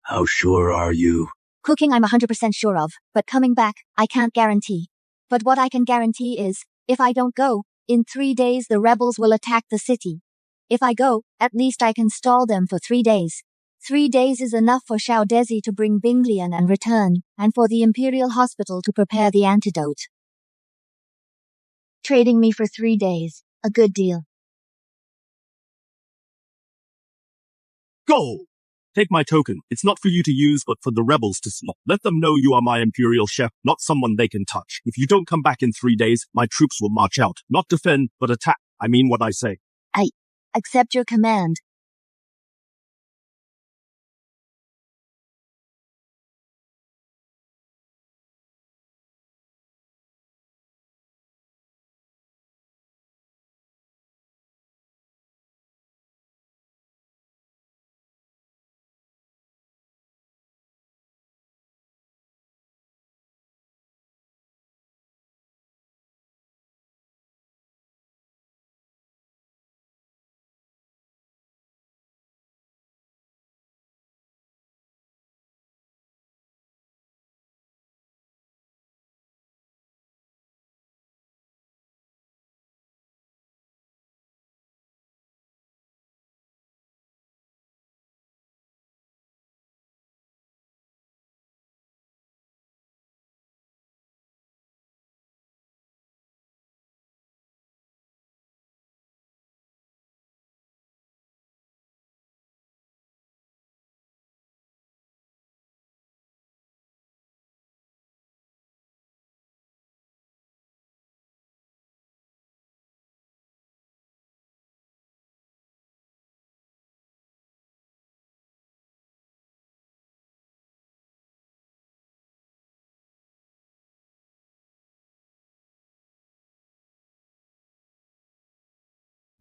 How sure are you? Cooking I'm 100% sure of, but coming back, I can't guarantee. But what I can guarantee is, if I don't go, in 3 days the rebels will attack the city. If I go, at least I can stall them for 3 days. 3 days is enough for Xiao Dezi to bring Binglian and return, and for the Imperial Hospital to prepare the antidote. Trading me for 3 days. A good deal. Go! Take my token. It's not for you to use, but for the rebels to slot. Let them know you are my imperial chef, not someone they can touch. If you don't come back in 3 days, my troops will march out. Not defend, but attack. I mean what I say. I accept your command.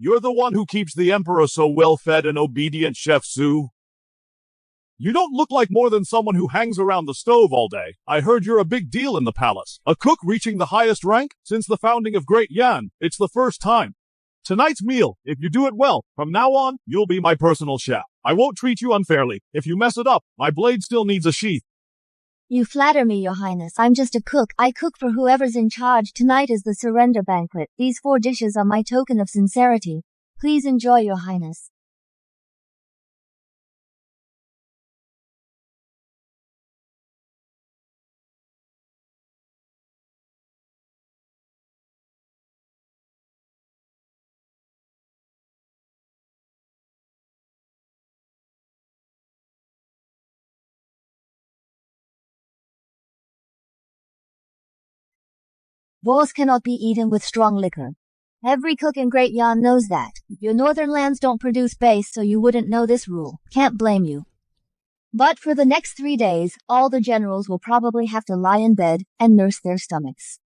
You're the one who keeps the Emperor so well-fed and obedient, Chef Su. You don't look like more than someone who hangs around the stove all day. I heard you're a big deal in the palace. A cook reaching the highest rank since the founding of Great Yan. It's the first time. Tonight's meal, if you do it well, from now on, you'll be my personal chef. I won't treat you unfairly. If you mess it up, my blade still needs a sheath. You flatter me, Your Highness. I'm just a cook. I cook for whoever's in charge. Tonight is the surrender banquet. These 4 dishes are my token of sincerity. Please enjoy, Your Highness. Boars cannot be eaten with strong liquor. Every cook in Great Yarn knows that. Your northern lands don't produce base, so you wouldn't know this rule. Can't blame you. But for the next 3 days, all the generals will probably have to lie in bed and nurse their stomachs.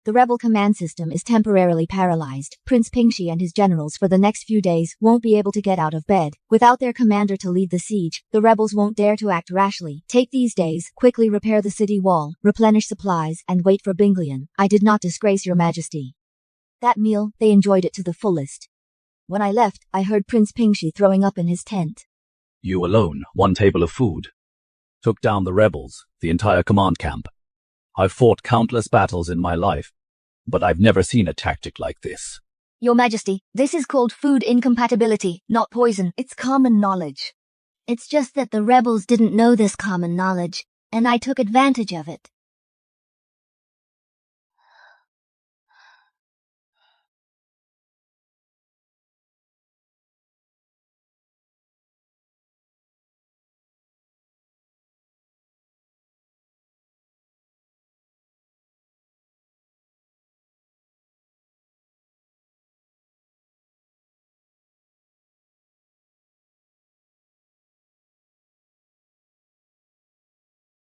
The rebel command system is temporarily paralyzed. Prince Pingxi and his generals for the next few days won't be able to get out of bed. Without their commander to lead the siege, the rebels won't dare to act rashly. Take these days, quickly repair the city wall, replenish supplies, and wait for Binglian. I did not disgrace your majesty. That meal, they enjoyed it to the fullest. When I left, I heard Prince Pingxi throwing up in his tent. You alone, 1 table of food. Took down the rebels, the entire command camp. I've fought countless battles in my life, but I've never seen a tactic like this. Your Majesty, this is called food incompatibility, not poison. It's common knowledge. It's just that the rebels didn't know this common knowledge, and I took advantage of it.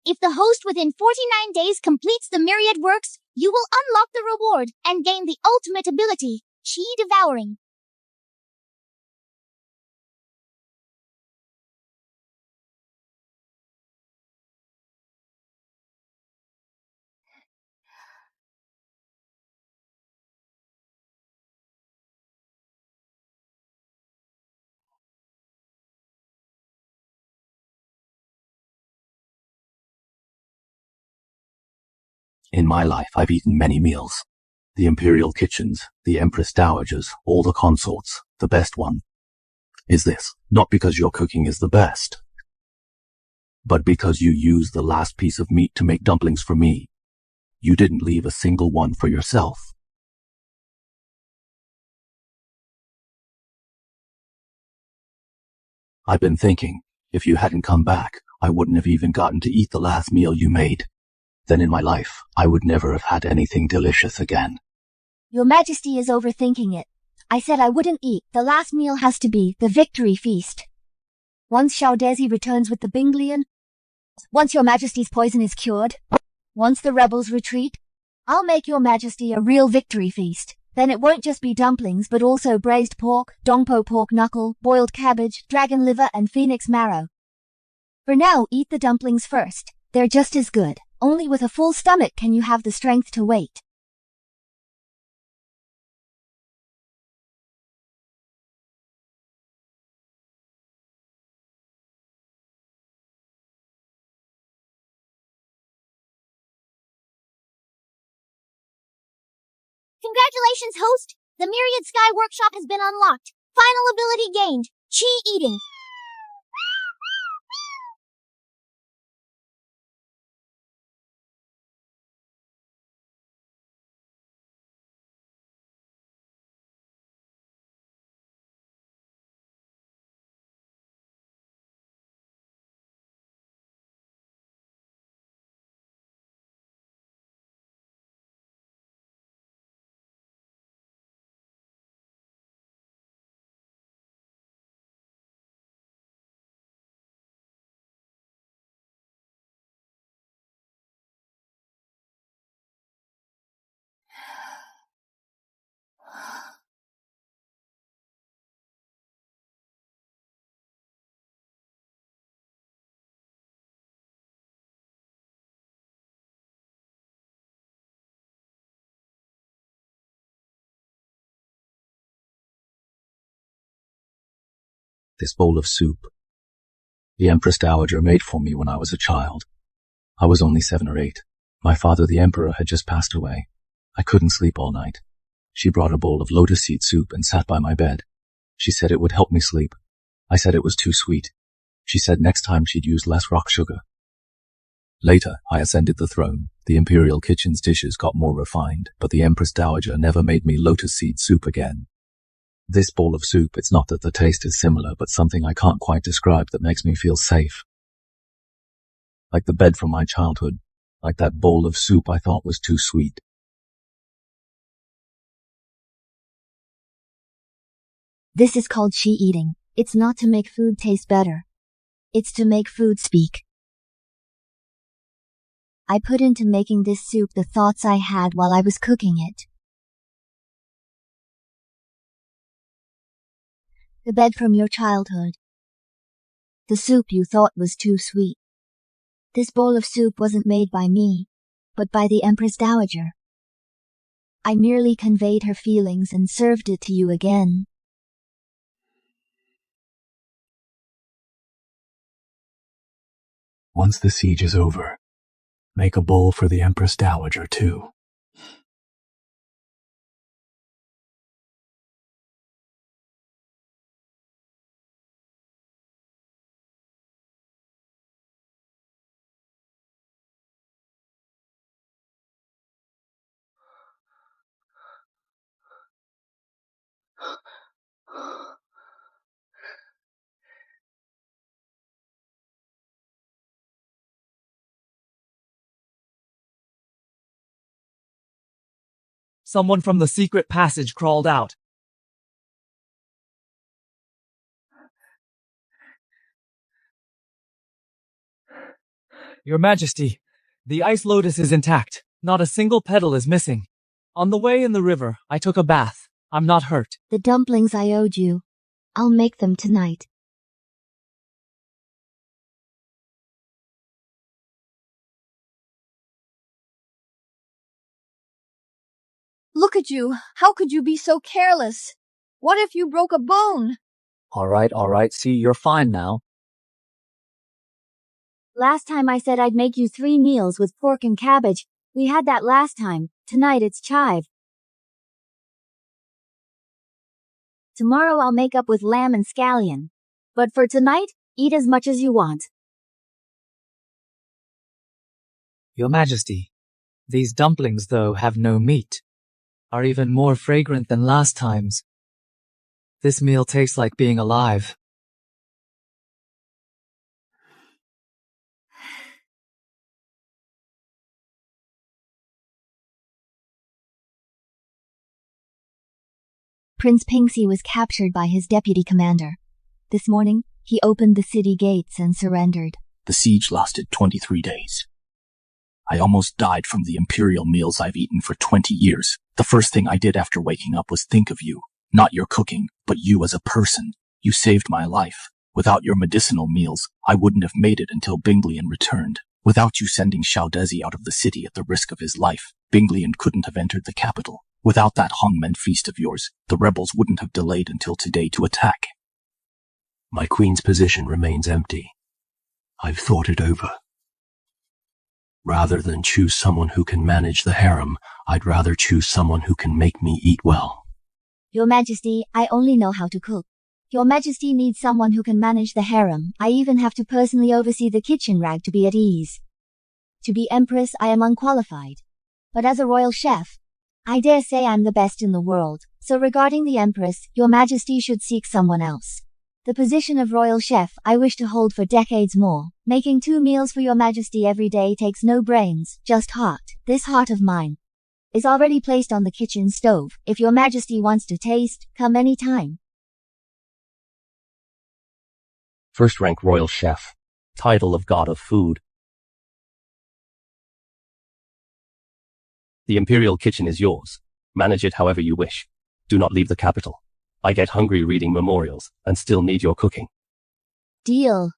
If the host within 49 days completes the myriad works, you will unlock the reward and gain the ultimate ability, Chi Devouring. In my life, I've eaten many meals. The imperial kitchens, the empress dowagers, all the consorts. The best one is this, not because your cooking is the best, but because you used the last piece of meat to make dumplings for me. You didn't leave a single one for yourself. I've been thinking, if you hadn't come back, I wouldn't have even gotten to eat the last meal you made. Then in my life, I would never have had anything delicious again. Your Majesty is overthinking it. I said I wouldn't eat. The last meal has to be the victory feast. Once Xiaodezi returns with the Binglian, once your Majesty's poison is cured, once the rebels retreat, I'll make your Majesty a real victory feast. Then it won't just be dumplings but also braised pork, dongpo pork knuckle, boiled cabbage, dragon liver and phoenix marrow. For now, eat the dumplings first. They're just as good. Only with a full stomach can you have the strength to wait. Congratulations, host! The Myriad Sky Workshop has been unlocked. Final ability gained, Chi Eating. This bowl of soup. The Empress Dowager made for me when I was a child. I was only 7 or 8. My father, the Emperor, had just passed away. I couldn't sleep all night. She brought a bowl of lotus seed soup and sat by my bed. She said it would help me sleep. I said it was too sweet. She said next time she'd use less rock sugar. Later, I ascended the throne. The imperial kitchen's dishes got more refined, but the Empress Dowager never made me lotus seed soup again. This bowl of soup, it's not that the taste is similar, but something I can't quite describe that makes me feel safe. Like the bed from my childhood. Like that bowl of soup I thought was too sweet. This is called she-eating. It's not to make food taste better. It's to make food speak. I put into making this soup the thoughts I had while I was cooking it. The bed from your childhood. The soup you thought was too sweet. This bowl of soup wasn't made by me, but by the Empress Dowager. I merely conveyed her feelings and served it to you again. Once the siege is over, make a bowl for the Empress Dowager, too. Someone from the secret passage crawled out. Your Majesty, the ice lotus is intact. Not a single petal is missing. On the way in the river, I took a bath. I'm not hurt. The dumplings I owed you. I'll make them tonight. Look at you. How could you be so careless? What if you broke a bone? All right. See, you're fine now. Last time I said I'd make you 3 meals with pork and cabbage. We had that last time. Tonight it's chive. Tomorrow I'll make up with lamb and scallion. But for tonight, eat as much as you want. Your Majesty, these dumplings, though, have no meat. Are even more fragrant than last time's. This meal tastes like being alive. Prince Pingsy was captured by his deputy commander. This morning, he opened the city gates and surrendered. The siege lasted 23 days. I almost died from the imperial meals I've eaten for 20 years. The first thing I did after waking up was think of you. Not your cooking, but you as a person. You saved my life. Without your medicinal meals, I wouldn't have made it until Binglian returned. Without you sending Shaudezi out of the city at the risk of his life, Binglian couldn't have entered the capital. Without that Hongmen feast of yours, the rebels wouldn't have delayed until today to attack. My queen's position remains empty. I've thought it over. Rather than choose someone who can manage the harem, I'd rather choose someone who can make me eat well. Your Majesty, I only know how to cook. Your Majesty needs someone who can manage the harem. I even have to personally oversee the kitchen rag to be at ease. To be Empress, I am unqualified. But as a royal chef, I dare say I'm the best in the world. So regarding the Empress, Your Majesty should seek someone else. The position of royal chef I wish to hold for decades more. Making 2 meals for Your Majesty every day takes no brains, just heart. This heart of mine is already placed on the kitchen stove. If Your Majesty wants to taste, come any time. First rank royal chef. Title of god of food. The imperial kitchen is yours. Manage it however you wish. Do not leave the capital. I get hungry reading memorials and still need your cooking. Deal.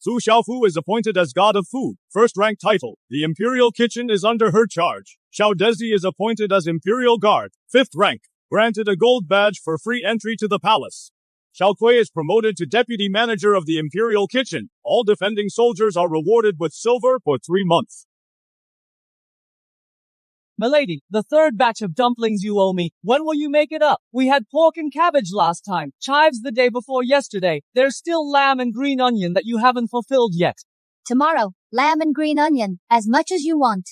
Su Xiaofu is appointed as God of Food, first rank title. The Imperial Kitchen is under her charge. Xiao Dezi is appointed as Imperial Guard, fifth rank, granted a gold badge for free entry to the palace. Xiao Kui is promoted to Deputy Manager of the Imperial Kitchen. All defending soldiers are rewarded with silver for 3 months. Milady, the third batch of dumplings you owe me. When will you make it up? We had pork and cabbage last time, chives the day before yesterday. There's still lamb and green onion that you haven't fulfilled yet. Tomorrow, lamb and green onion, as much as you want.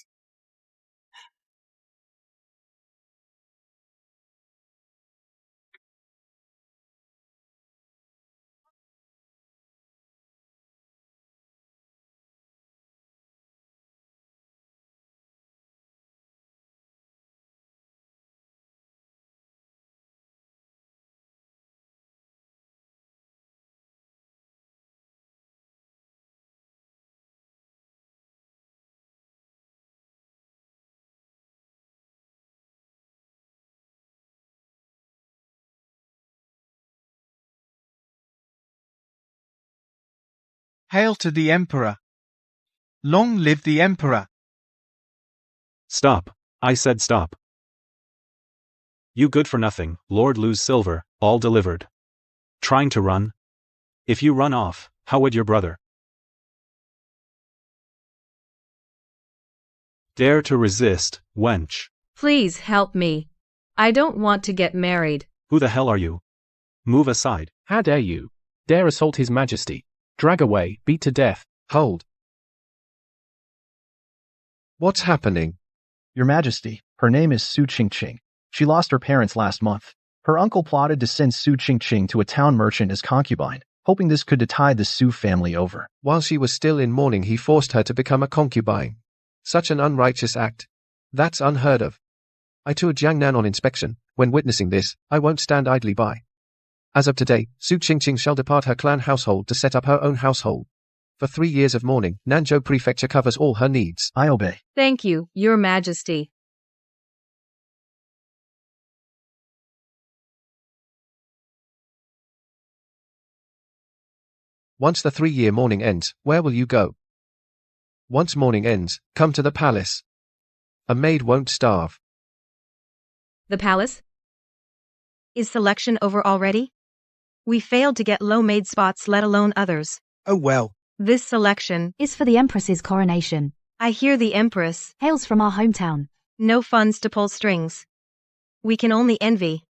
Hail to the Emperor! Long live the Emperor! Stop. I said stop. You good for nothing, Lord lose silver, all delivered. Trying to run? If you run off, how would your brother? Dare to resist, wench. Please help me. I don't want to get married. Who the hell are you? Move aside. How dare you? Dare assault His Majesty. Drag away, beat to death. Hold. What's happening? Your Majesty, her name is Su Qingqing. She lost her parents last month. Her uncle plotted to send Su Qingqing to a town merchant as concubine, hoping this could tide the Su family over. While she was still in mourning, he forced her to become a concubine. Such an unrighteous act. That's unheard of. I toured Jiangnan on inspection. When witnessing this, I won't stand idly by. As of today, Su Qingqing shall depart her clan household to set up her own household. For 3 years of mourning, Nanzhou Prefecture covers all her needs. I obey. Thank you, Your Majesty. Once the 3-year mourning ends, where will you go? Once mourning ends, come to the palace. A maid won't starve. The palace? Is selection over already? We failed to get low maid spots, let alone others. Oh well. This selection is for the Empress's coronation. I hear the Empress hails from our hometown. No funds to pull strings. We can only envy.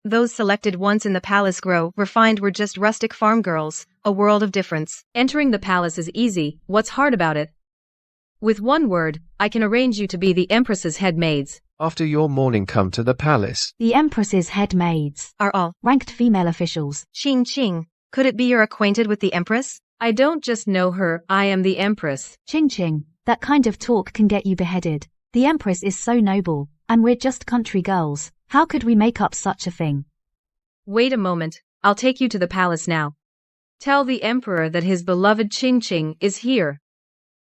Those selected once in the palace grow refined were just rustic farm girls, a world of difference. Entering the palace is easy, what's hard about it? With one word, I can arrange you to be the Empress's head maids. After your mourning, come to the palace. The Empress's head maids are all ranked female officials. Qingqing, could it be you're acquainted with the Empress? I don't just know her, I am the Empress. Qingqing, that kind of talk can get you beheaded. The Empress is so noble, and we're just country girls. How could we make up such a thing? Wait a moment, I'll take you to the palace now. Tell the Emperor that his beloved Qingqing is here.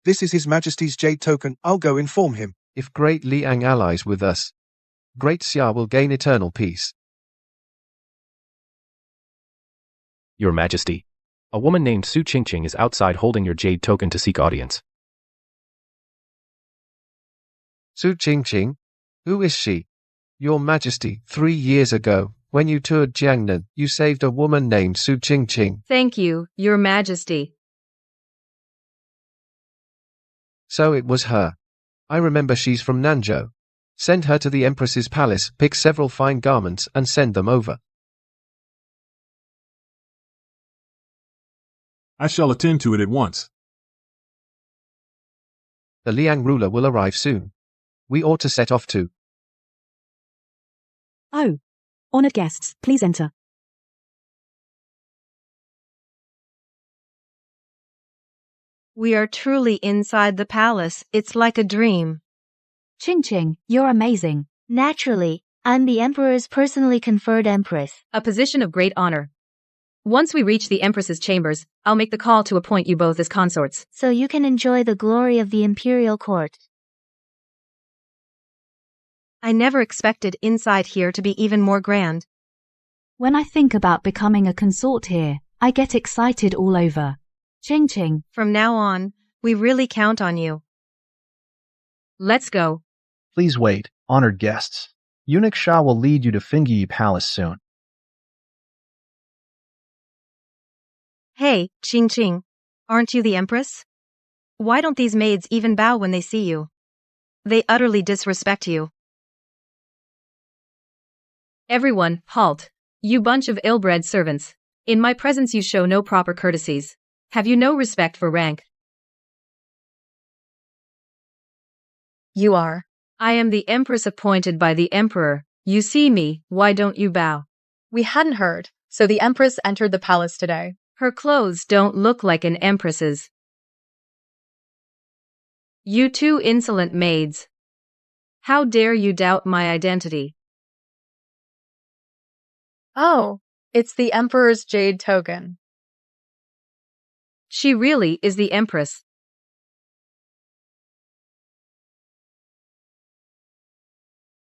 This is His Majesty's jade token. I'll go inform him. If Great Liang allies with us, Great Xia will gain eternal peace. Your Majesty, a woman named Su Qingqing is outside holding your jade token to seek audience. Su Qingqing? Who is she? Your Majesty, 3 years ago, when you toured Jiangnan, you saved a woman named Su Qingqing. Thank you, Your Majesty. So it was her. I remember she's from Nanzhou. Send her to the Empress's palace, pick several fine garments, and send them over. I shall attend to it at once. The Liang ruler will arrive soon. We ought to set off too. Oh. Honored guests, please enter. We are truly inside the palace. It's like a dream. Qingqing, you're amazing. Naturally, I'm the Emperor's personally conferred Empress. A position of great honor. Once we reach the Empress's chambers, I'll make the call to appoint you both as consorts. So you can enjoy the glory of the imperial court. I never expected inside here to be even more grand. When I think about becoming a consort here, I get excited all over. Ching Ching. From now on, we really count on you. Let's go. Please wait, honored guests. Eunuch Shah will lead you to Fingi Palace soon. Hey, Ching Ching. Aren't you the Empress? Why don't these maids even bow when they see you? They utterly disrespect you. Everyone, halt. You bunch of ill-bred servants. In my presence you show no proper courtesies. Have you no respect for rank? You are. I am the Empress appointed by the Emperor. You see me, why don't you bow? We hadn't heard, so the Empress entered the palace today. Her clothes don't look like an Empress's. You two insolent maids. How dare you doubt my identity? Oh, it's the Emperor's jade token. She really is the Empress.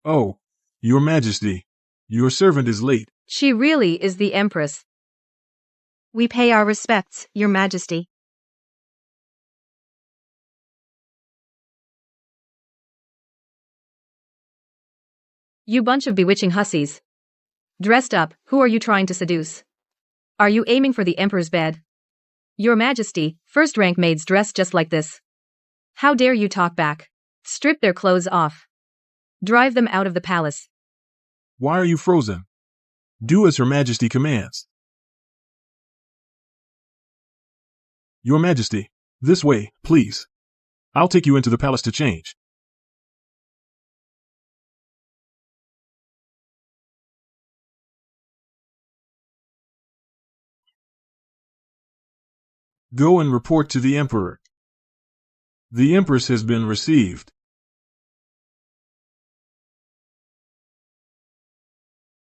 Oh, Your Majesty, your servant is late. She really is the Empress. We pay our respects, Your Majesty. You bunch of bewitching hussies. Dressed up, who are you trying to seduce? Are you aiming for the Emperor's bed? Your Majesty, first-rank maids dress just like this. How dare you talk back? Strip their clothes off. Drive them out of the palace. Why are you frozen? Do as Her Majesty commands. Your Majesty, this way, please. I'll take you into the palace to change. Go and report to the Emperor. The Empress has been received.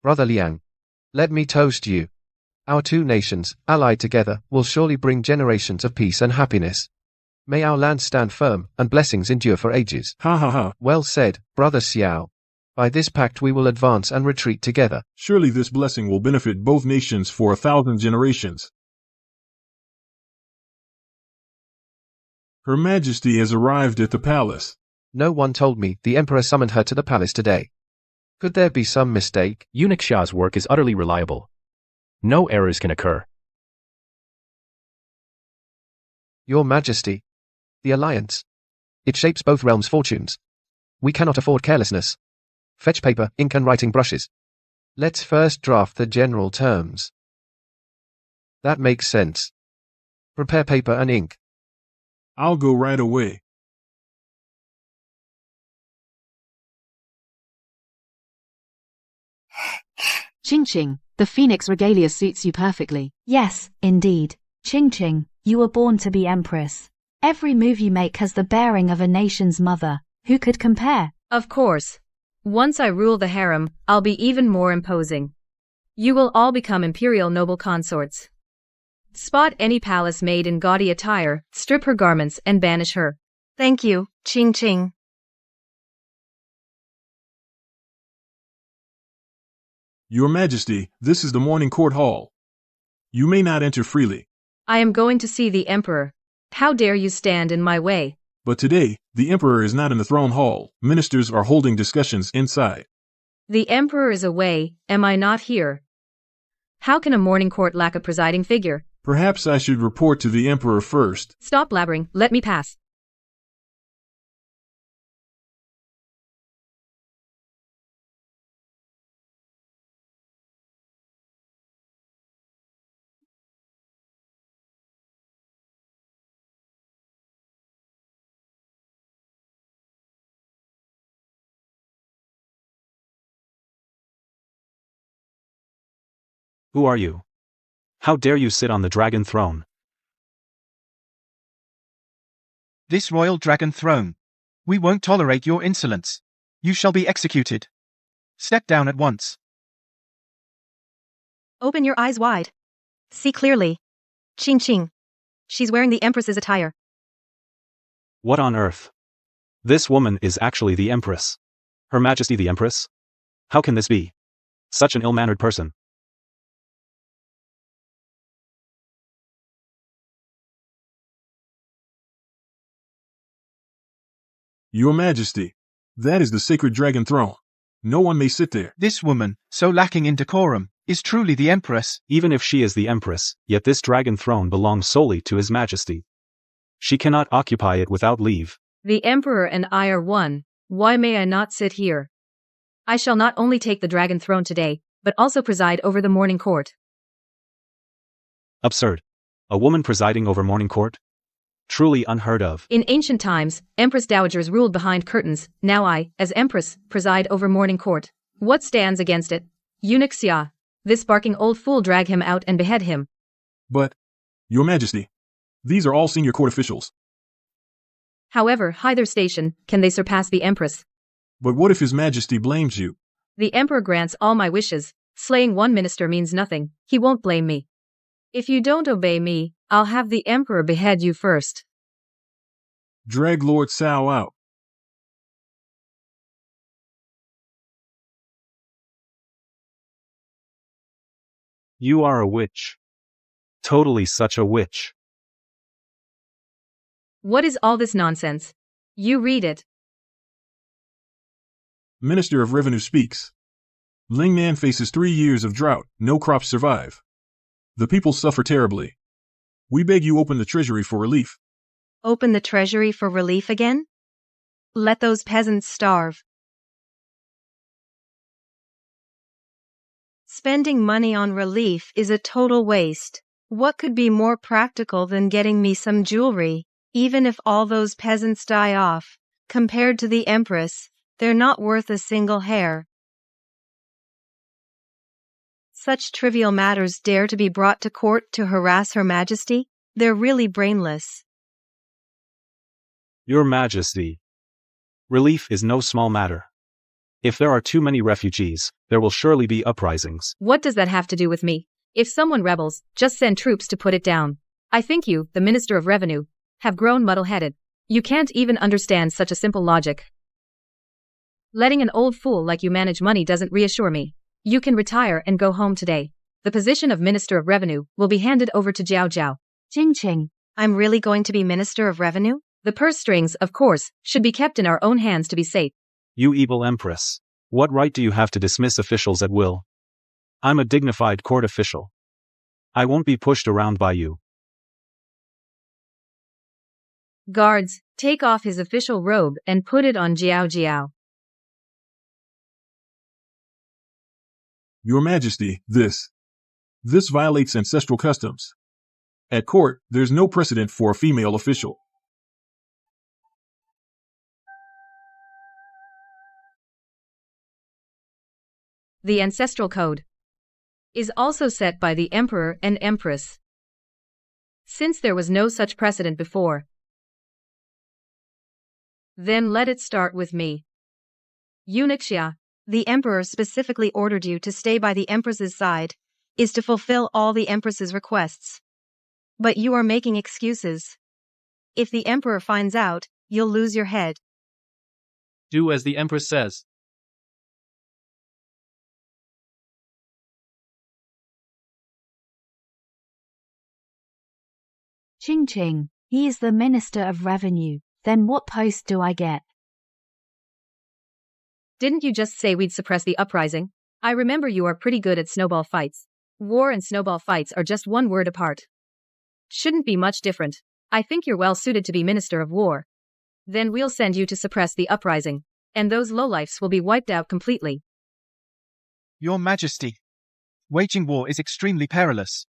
Brother Liang, let me toast you. Our two nations, allied together, will surely bring generations of peace and happiness. May our land stand firm, and blessings endure for ages. Ha ha ha. Well said, Brother Xiao. By this pact we will advance and retreat together. Surely this blessing will benefit both nations for 1,000 generations. Her Majesty has arrived at the palace. No one told me the Emperor summoned her to the palace today. Could there be some mistake? Eunuch Shah's work is utterly reliable. No errors can occur. Your Majesty. The alliance. It shapes both realms' fortunes. We cannot afford carelessness. Fetch paper, ink and writing brushes. Let's first draft the general terms. That makes sense. Prepare paper and ink. I'll go right away. Ching Ching, the Phoenix regalia suits you perfectly. Yes, indeed. Ching Ching, you were born to be Empress. Every move you make has the bearing of a nation's mother. Who could compare? Of course. Once I rule the harem, I'll be even more imposing. You will all become imperial noble consorts. Spot any palace maid in gaudy attire, strip her garments and banish her. Thank you, Ching Ching. Your Majesty, this is the morning court hall. You may not enter freely. I am going to see the Emperor. How dare you stand in my way? But today, the Emperor is not in the throne hall. Ministers are holding discussions inside. The Emperor is away, am I not here? How can a morning court lack a presiding figure? Perhaps I should report to the Emperor first. Stop blabbering, let me pass. Who are you? How dare you sit on the dragon throne? This royal dragon throne. We won't tolerate your insolence. You shall be executed. Step down at once. Open your eyes wide. See clearly. Ching Ching. She's wearing the Empress's attire. What on earth? This woman is actually the Empress. Her Majesty the Empress? How can this be? Such an ill-mannered person. Your Majesty, that is the sacred dragon throne. No one may sit there. This woman, so lacking in decorum, is truly the Empress. Even if she is the Empress, yet this dragon throne belongs solely to His Majesty. She cannot occupy it without leave. The Emperor and I are one. Why may I not sit here? I shall not only take the dragon throne today, but also preside over the morning court. Absurd. A woman presiding over morning court? Truly unheard of. In ancient times, Empress dowagers ruled behind curtains. Now I, as Empress, preside over morning court. What stands against it? Eunuch Xia. This barking old fool, drag him out and behead him. But, Your Majesty, these are all senior court officials. However high their station, can they surpass the Empress? But what if His Majesty blames you? The Emperor grants all my wishes. Slaying one minister means nothing. He won't blame me. If you don't obey me, I'll have the Emperor behead you first. Drag Lord Cao out. You are a witch. Totally such a witch. What is all this nonsense? You read it. Minister of Revenue speaks. Lingnan faces 3 years of drought, no crops survive. The people suffer terribly. We beg you open the treasury for relief. Open the treasury for relief again? Let those peasants starve. Spending money on relief is a total waste. What could be more practical than getting me some jewelry? Even if all those peasants die off, compared to the Empress, they're not worth a single hair. Such trivial matters dare to be brought to court to harass Her Majesty? They're really brainless. Your Majesty. Relief is no small matter. If there are too many refugees, there will surely be uprisings. What does that have to do with me? If someone rebels, just send troops to put it down. I think you, the Minister of Revenue, have grown muddle-headed. You can't even understand such a simple logic. Letting an old fool like you manage money doesn't reassure me. You can retire and go home today. The position of Minister of Revenue will be handed over to Jiao Jiao. Ching. I'm really going to be Minister of Revenue? The purse strings, of course, should be kept in our own hands to be safe. You evil Empress. What right do you have to dismiss officials at will? I'm a dignified court official. I won't be pushed around by you. Guards, take off his official robe and put it on Jiao Jiao. Your Majesty, this violates ancestral customs. At court, there's no precedent for a female official. The ancestral code is also set by the Emperor and Empress. Since there was no such precedent before, then let it start with me. Eunuch Xia. The Emperor specifically ordered you to stay by the Empress's side, is to fulfill all the Empress's requests. But you are making excuses. If the Emperor finds out, you'll lose your head. Do as the Empress says. Ching. He is the Minister of Revenue. Then what post do I get? Didn't you just say we'd suppress the uprising? I remember you are pretty good at snowball fights. War and snowball fights are just one word apart. Shouldn't be much different. I think you're well suited to be Minister of War. Then we'll send you to suppress the uprising, and those lowlifes will be wiped out completely. Your Majesty. Waging war is extremely perilous.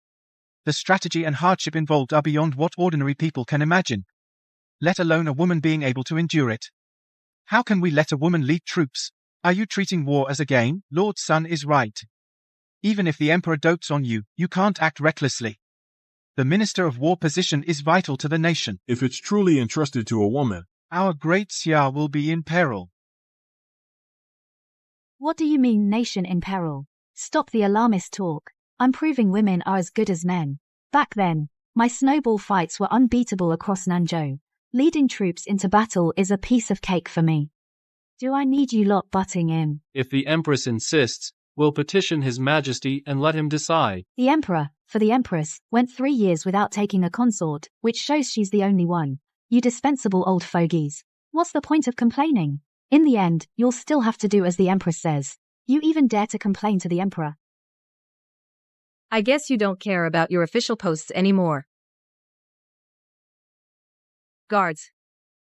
The strategy and hardship involved are beyond what ordinary people can imagine, let alone a woman being able to endure it. How can we let a woman lead troops? Are you treating war as a game? Lord Sun is right. Even if the Emperor dotes on you, you can't act recklessly. The Minister of War position is vital to the nation. If it's truly entrusted to a woman, our great Xia will be in peril. What do you mean, nation in peril? Stop the alarmist talk. I'm proving women are as good as men. Back then, my snowball fights were unbeatable across Nanzhou. Leading troops into battle is a piece of cake for me. Do I need you lot butting in? If the Empress insists, we'll petition His Majesty and let him decide. The Emperor, for the Empress, went 3 years without taking a consort, which shows she's the only one. You dispensable old fogies. What's the point of complaining? In the end, you'll still have to do as the Empress says. You even dare to complain to the Emperor. I guess you don't care about your official posts anymore. Guards.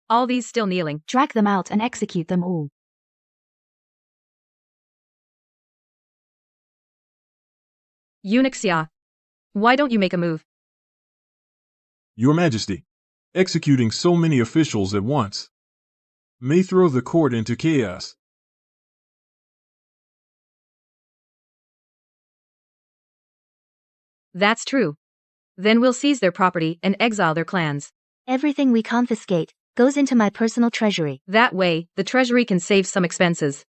All these still kneeling. Drag them out and execute them all. Eunuch Xia. Why don't you make a move? Your Majesty, executing so many officials at once may throw the court into chaos. That's true. Then we'll seize their property and exile their clans. Everything we confiscate goes into my personal treasury. That way, the treasury can save some expenses.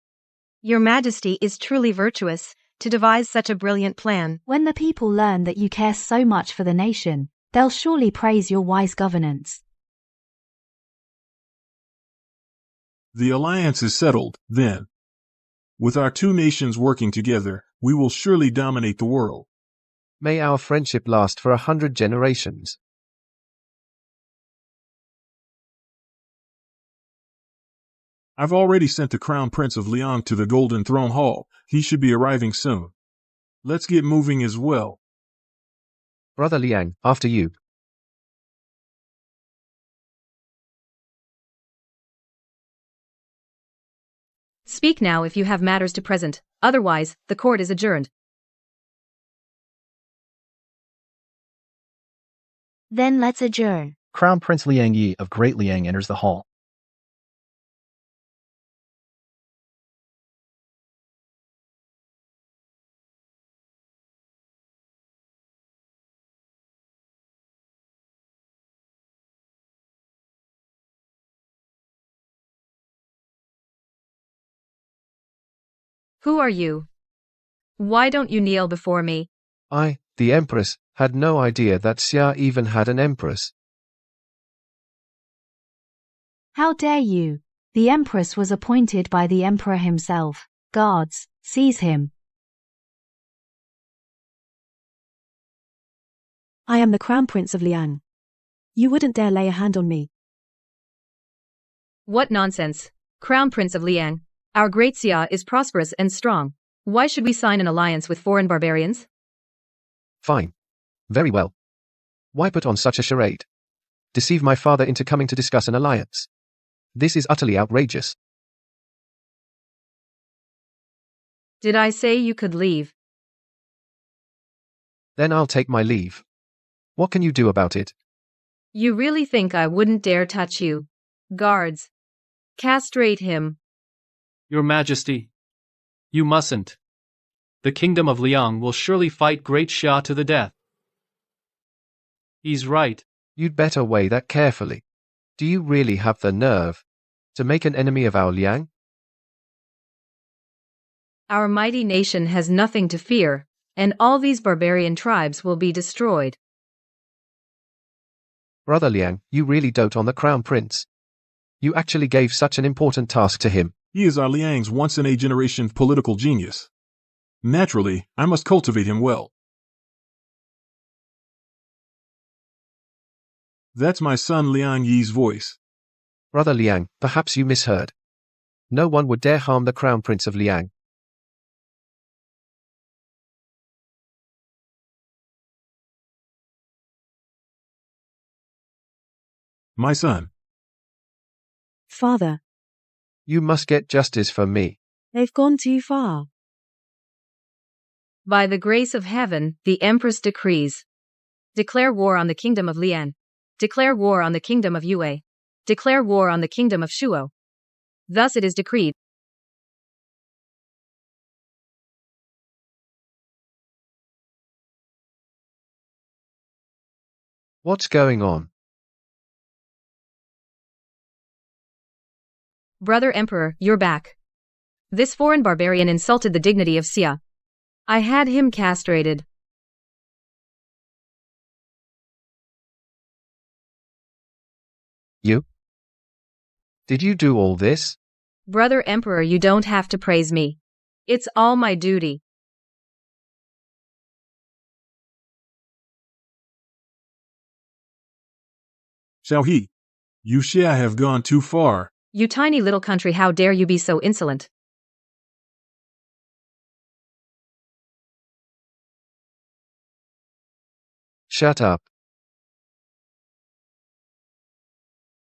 Your Majesty is truly virtuous to devise such a brilliant plan. When the people learn that you care so much for the nation, they'll surely praise your wise governance. The alliance is settled, then. With our two nations working together, we will surely dominate the world. May our friendship last for 100 generations. I've already sent the Crown Prince of Liang to the Golden Throne Hall. He should be arriving soon. Let's get moving as well. Brother Liang, after you. Speak now if you have matters to present, otherwise, the court is adjourned. Then let's adjourn. Crown Prince Liang Yi of Great Liang enters the hall. Who are you? Why don't you kneel before me? I, the Empress, had no idea that Xia even had an Empress. How dare you? The Empress was appointed by the Emperor himself. Guards, seize him. I am the Crown Prince of Liang. You wouldn't dare lay a hand on me. What nonsense. Crown Prince of Liang. Our great Xia is prosperous and strong. Why should we sign an alliance with foreign barbarians? Fine. Very well. Why put on such a charade? Deceive my father into coming to discuss an alliance. This is utterly outrageous. Did I say you could leave? Then I'll take my leave. What can you do about it? You really think I wouldn't dare touch you? Guards. Castrate him. Your Majesty, you mustn't. The kingdom of Liang will surely fight Great Xia to the death. He's right. You'd better weigh that carefully. Do you really have the nerve to make an enemy of our Liang? Our mighty nation has nothing to fear, and all these barbarian tribes will be destroyed. Brother Liang, you really dote on the Crown Prince. You actually gave such an important task to him. He is our Liang's once-in-a-generation political genius. Naturally, I must cultivate him well. That's my son Liang Yi's voice. Brother Liang, perhaps you misheard. No one would dare harm the Crown Prince of Liang. My son. Father. You must get justice for me. They've gone too far. By the grace of heaven, the Empress decrees. Declare war on the kingdom of Lian. Declare war on the kingdom of Yue. Declare war on the kingdom of Shuo. Thus it is decreed. What's going on? Brother Emperor, you're back. This foreign barbarian insulted the dignity of Xia. I had him castrated. You? Did you do all this? Brother Emperor, you don't have to praise me. It's all my duty. Xiao He, you Xia have gone too far. You tiny little country, how dare you be so insolent? Shut up.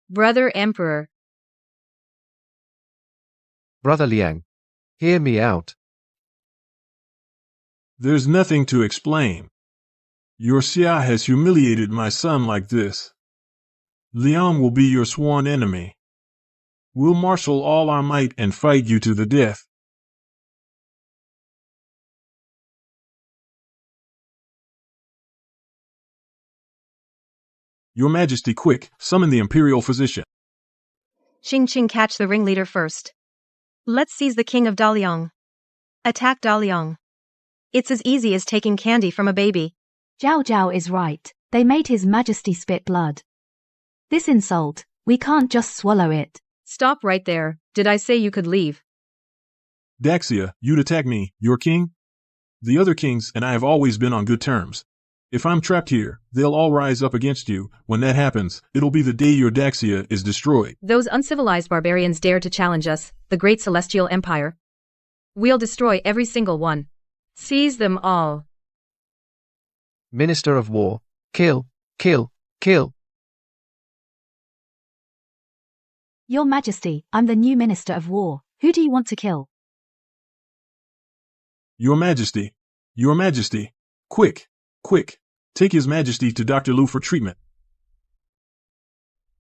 Brother Emperor. Brother Liang. Hear me out. There's nothing to explain. Your Xia has humiliated my son like this. Liang will be your sworn enemy. We'll marshal all our might and fight you to the death. Your Majesty, quick, summon the imperial physician. Qing, catch the ringleader first. Let's seize the king of Daliang. Attack Daliang. It's as easy as taking candy from a baby. Zhao Zhao is right. They made His Majesty spit blood. This insult, we can't just swallow it. Stop right there. Did I say you could leave? Daxia, you'd attack me, your king? The other kings and I have always been on good terms. If I'm trapped here, they'll all rise up against you. When that happens, it'll be the day your Daxia is destroyed. Those uncivilized barbarians dare to challenge us, the great celestial empire. We'll destroy every single one. Seize them all. Minister of War. Kill, kill, kill. Your Majesty, I'm the new Minister of War. Who do you want to kill? Your Majesty. Your Majesty. Quick, quick. Take His Majesty to Dr. Lu for treatment.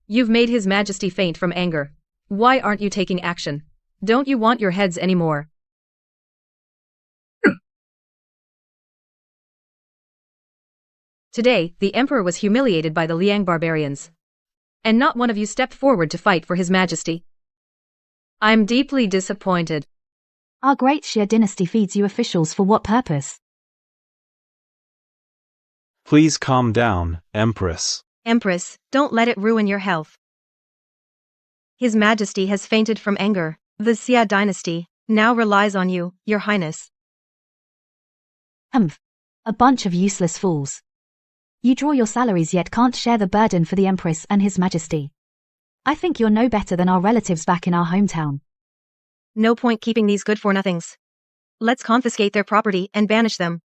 You've made His Majesty faint from anger. Why aren't you taking action? Don't you want your heads anymore? Today, the Emperor was humiliated by the Liang barbarians. And not one of you stepped forward to fight for His Majesty. I'm deeply disappointed. Our great Xia dynasty feeds you officials for what purpose? Please calm down, Empress. Empress, don't let it ruin your health. His Majesty has fainted from anger. The Xia dynasty now relies on you, Your Highness. A bunch of useless fools. You draw your salaries yet can't share the burden for the Empress and His Majesty. I think you're no better than our relatives back in our hometown. No point keeping these good-for-nothings. Let's confiscate their property and banish them.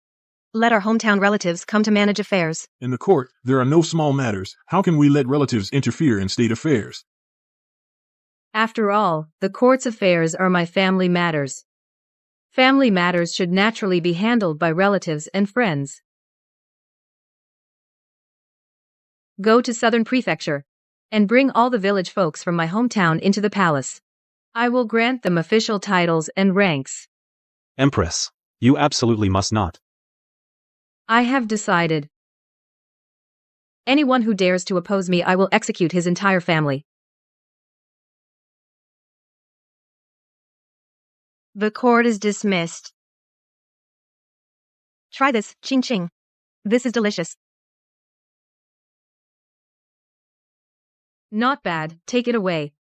Let our hometown relatives come to manage affairs. In the court, there are no small matters. How can we let relatives interfere in state affairs? After all, the court's affairs are my family matters. Family matters should naturally be handled by relatives and friends. Go to Southern Prefecture and bring all the village folks from my hometown into the palace. I will grant them official titles and ranks. Empress, you absolutely must not. I have decided. Anyone who dares to oppose me, I will execute his entire family. The court is dismissed. Try this, Qing. This is delicious. Not bad, take it away.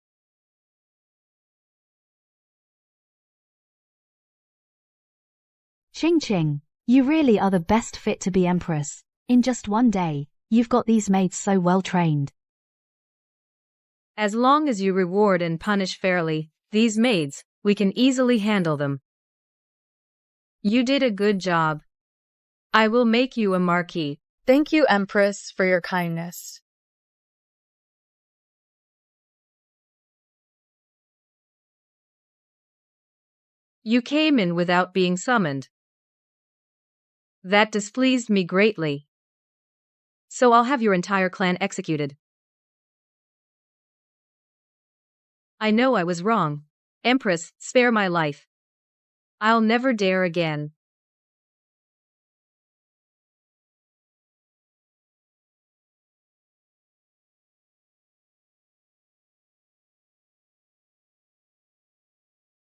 Qing, you really are the best fit to be Empress. In just one day, you've got these maids so well trained. As long as you reward and punish fairly, these maids, we can easily handle them. You did a good job. I will make you a marquis. Thank you, Empress, for your kindness. You came in without being summoned. That displeased me greatly. So I'll have your entire clan executed. I know I was wrong. Empress, spare my life. I'll never dare again.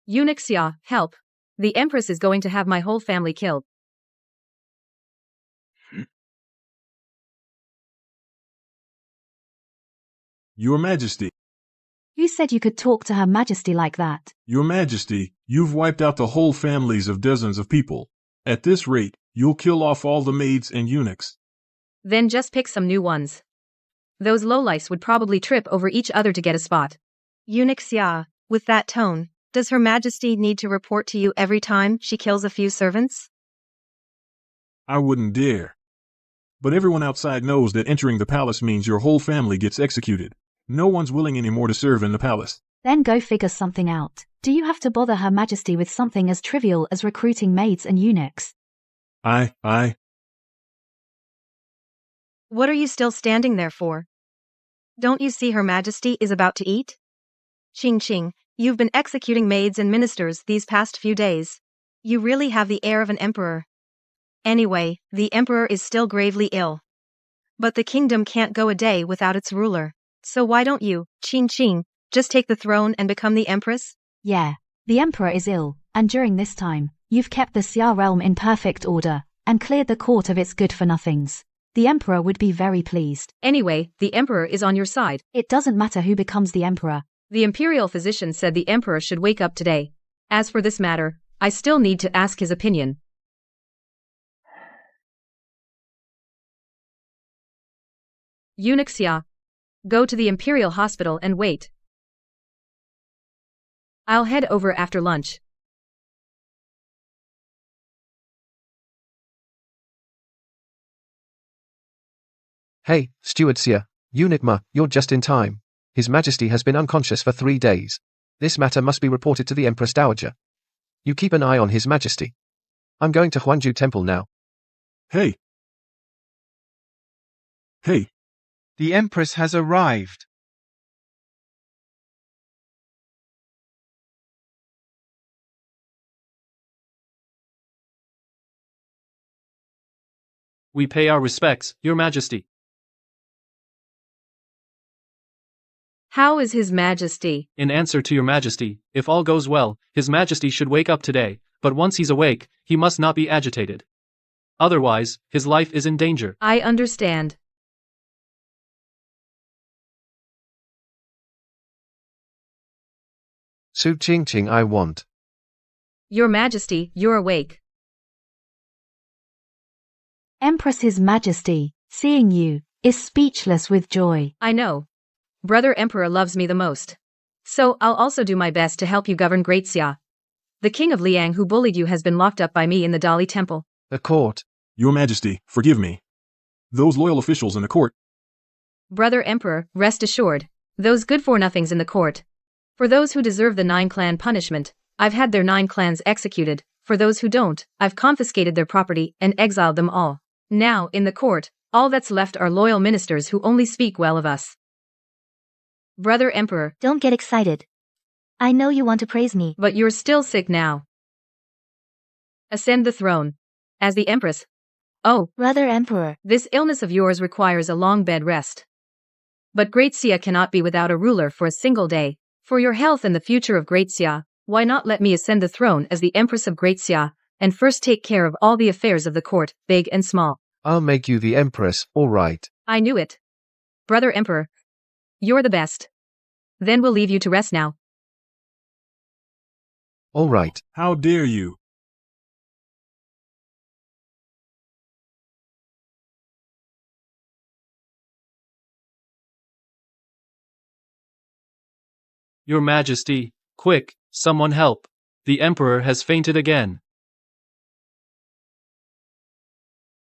Eunuch Xia, help. The Empress is going to have my whole family killed. Your Majesty. Who said you could talk to Her Majesty like that? Your Majesty, you've wiped out the whole families of dozens of people. At this rate, you'll kill off all the maids and eunuchs. Then just pick some new ones. Those lowlifes would probably trip over each other to get a spot. Eunuch Xia, with that tone, does Her Majesty need to report to you every time she kills a few servants? I wouldn't dare. But everyone outside knows that entering the palace means your whole family gets executed. No one's willing anymore to serve in the palace. Then go figure something out. Do you have to bother Her Majesty with something as trivial as recruiting maids and eunuchs? What are you still standing there for? Don't you see Her Majesty is about to eat? Qing, you've been executing maids and ministers these past few days. You really have the air of an emperor. Anyway, the emperor is still gravely ill. But the kingdom can't go a day without its ruler. So why don't you, Qing, just take the throne and become the empress? Yeah, the emperor is ill, and during this time, you've kept the Xia realm in perfect order, and cleared the court of its good-for-nothings. The emperor would be very pleased. Anyway, the emperor is on your side. It doesn't matter who becomes the emperor. The imperial physician said the emperor should wake up today. As for this matter, I still need to ask his opinion. Eunuch Xia, go to the imperial hospital and wait. I'll head over after lunch. Hey, Steward Xia, Eunuch Ma, you're just in time. His Majesty has been unconscious for 3 days. This matter must be reported to the Empress Dowager. You keep an eye on His Majesty. I'm going to Huanju Temple now. Hey! The Empress has arrived. We pay our respects, Your Majesty. How is His Majesty? In answer to Your Majesty, if all goes well, His Majesty should wake up today, but once he's awake, he must not be agitated. Otherwise, his life is in danger. I understand. Su Qingqing I want. Your Majesty, you're awake. Empress His Majesty, seeing you, is speechless with joy. I know. Brother Emperor loves me the most. So I'll also do my best to help you govern Great Xia. The king of Liang who bullied you has been locked up by me in the Dali Temple. The court. Your Majesty, forgive me. Those loyal officials in the court. Brother Emperor, rest assured. Those good-for-nothings in the court. For those who deserve the 9-clan punishment, I've had their 9 clans executed. For those who don't, I've confiscated their property and exiled them all. Now, in the court, all that's left are loyal ministers who only speak well of us. Brother Emperor, don't get excited. I know you want to praise me. But you're still sick now. Ascend the throne. As the Empress. Oh, Brother Emperor. This illness of yours requires a long bed rest. But Great Xia cannot be without a ruler for a single day. For your health and the future of Great Xia, why not let me ascend the throne as the Empress of Great Xia, and first take care of all the affairs of the court, big and small. I'll make you the Empress, all right. I knew it. Brother Emperor. You're the best. Then we'll leave you to rest now. All right. How dare you? Your Majesty, quick, someone help. The Emperor has fainted again.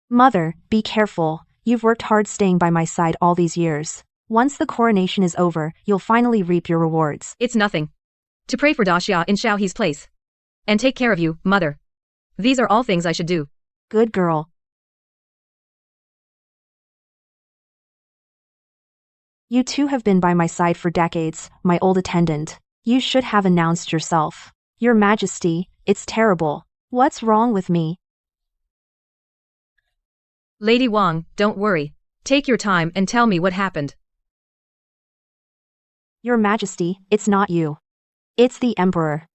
Mother, be careful. You've worked hard staying by my side all these years. Once the coronation is over, you'll finally reap your rewards. It's nothing. To pray for Daxia in Xiaohe's place. And take care of you, mother. These are all things I should do. Good girl. You two have been by my side for decades, my old attendant. You should have announced yourself. Your Majesty, it's terrible. What's wrong with me? Lady Wang, don't worry. Take your time and tell me what happened. Your Majesty, it's not you. It's the Emperor.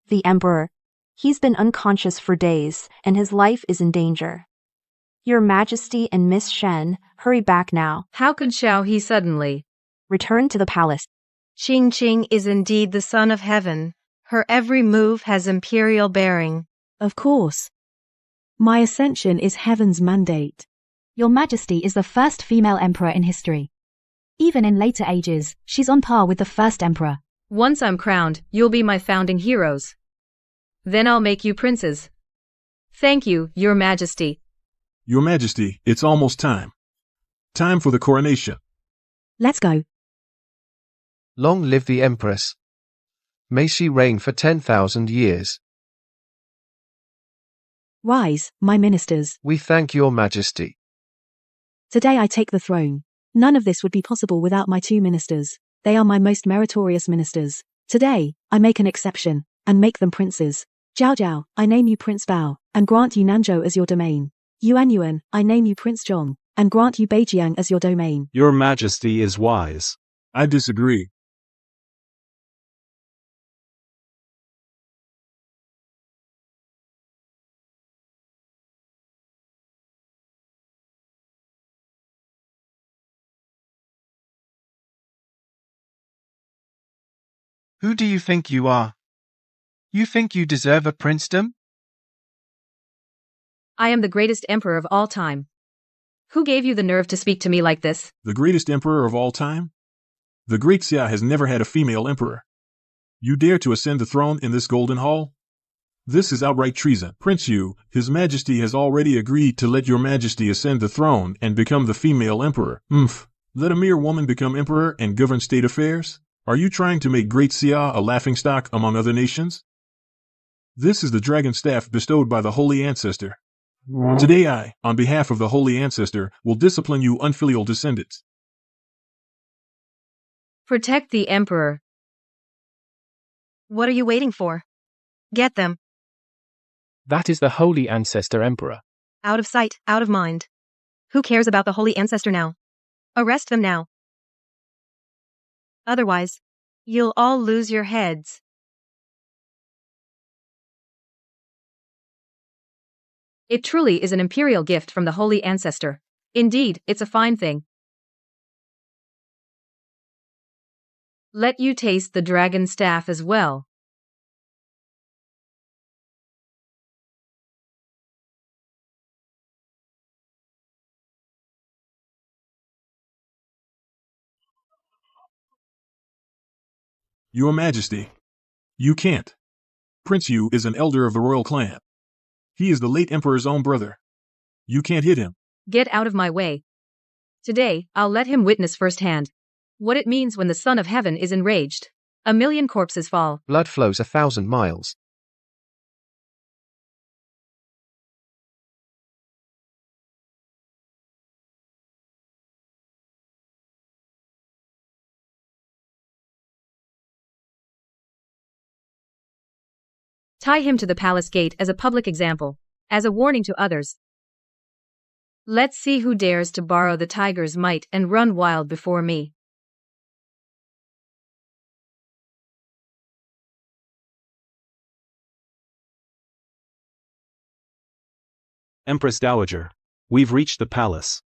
The Emperor. He's been unconscious for days, and his life is in danger. Your Majesty and Miss Shen, hurry back now. How could Xiaohe suddenly return to the palace? Qing is indeed the son of heaven. Her every move has imperial bearing. Of course. My ascension is heaven's mandate. Your Majesty is the first female emperor in history. Even in later ages, she's on par with the first emperor. Once I'm crowned, you'll be my founding heroes. Then I'll make you princes. Thank you, Your Majesty. Your Majesty, it's almost time. Time for the coronation. Let's go. Long live the Empress. May she reign for 10,000 years. Rise, my ministers. We thank your Majesty. Today I take the throne. None of this would be possible without my 2 ministers. They are my most meritorious ministers. Today, I make an exception, and make them princes. Jiao Jiao, I name you Prince Bao, and grant you Nanzhou as your domain. Yuan Yuan, I name you Prince Zhong, and grant you Beijiang as your domain. Your Majesty is wise. I disagree. Who do you think you are? You think you deserve a princedom? I am the greatest emperor of all time. Who gave you the nerve to speak to me like this? The greatest emperor of all time? The Great Xia has never had a female emperor. You dare to ascend the throne in this golden hall? This is outright treason. Prince Yu, His Majesty has already agreed to let Your Majesty ascend the throne and become the female emperor. Let a mere woman become emperor and govern state affairs? Are you trying to make Great Xia a laughingstock among other nations? This is the dragon staff bestowed by the Holy Ancestor. Today I, on behalf of the Holy Ancestor, will discipline you unfilial descendants. Protect the emperor. What are you waiting for? Get them. That is the Holy Ancestor Emperor. Out of sight, out of mind. Who cares about the Holy Ancestor now? Arrest them now. Otherwise, you'll all lose your heads. It truly is an imperial gift from the Holy Ancestor. Indeed, it's a fine thing. Let you taste the dragon staff as well. Your Majesty. You can't. Prince Yu is an elder of the royal clan. He is the late emperor's own brother. You can't hit him. Get out of my way. Today, I'll let him witness firsthand what it means when the Son of Heaven is enraged. 1,000,000 corpses fall. Blood flows 1,000 miles. Tie him to the palace gate as a public example, as a warning to others. Let's see who dares to borrow the tiger's might and run wild before me. Empress Dowager. We've reached the palace.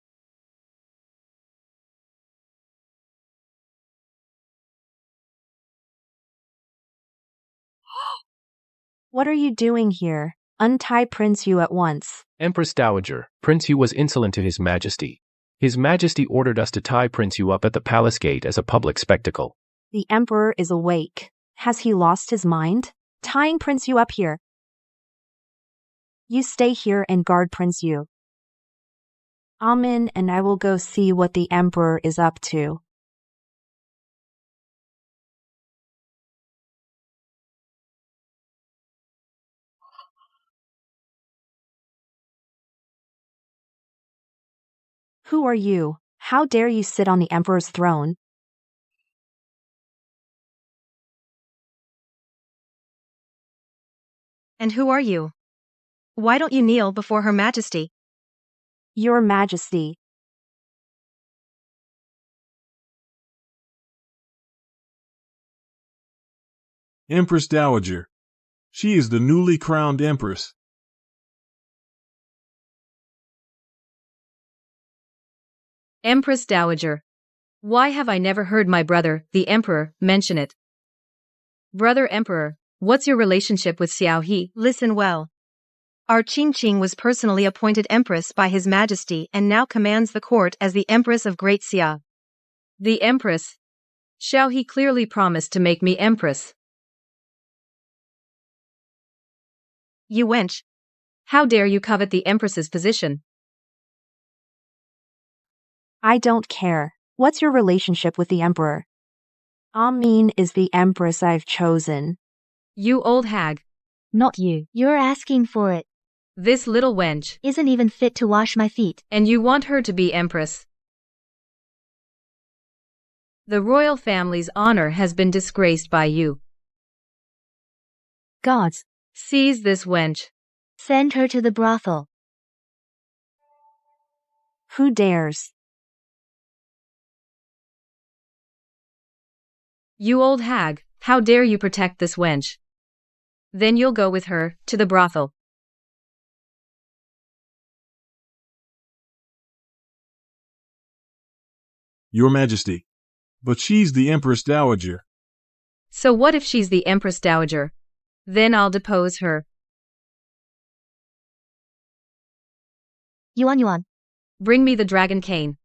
What are you doing here? Untie Prince Yu at once. Empress Dowager, Prince Yu was insolent to His Majesty. His Majesty ordered us to tie Prince Yu up at the palace gate as a public spectacle. The Emperor is awake. Has he lost his mind? Tying Prince Yu up here. You stay here and guard Prince Yu. Amin and I will go see what the Emperor is up to. Who are you? How dare you sit on the Emperor's throne? And who are you? Why don't you kneel before Her Majesty? Your Majesty. Empress Dowager. She is the newly crowned empress. Empress Dowager. Why have I never heard my brother, the Emperor, mention it? Brother Emperor, what's your relationship with Xiao He? Listen well. Our Qingqing was personally appointed Empress by His Majesty and now commands the court as the Empress of Great Xia. The Empress? Xiao He clearly promised to make me empress. You wench. How dare you covet the empress's position? I don't care. What's your relationship with the emperor? Amin is the empress I've chosen. You old hag. Not you. You're asking for it. This little wench isn't even fit to wash my feet. And you want her to be empress? The royal family's honor has been disgraced by you. Gods. Seize this wench. Send her to the brothel. Who dares? You old hag, how dare you protect this wench? Then you'll go with her to the brothel. Your Majesty. But she's the Empress Dowager. So what if she's the Empress Dowager? Then I'll depose her. Yuan. Bring me the dragon cane.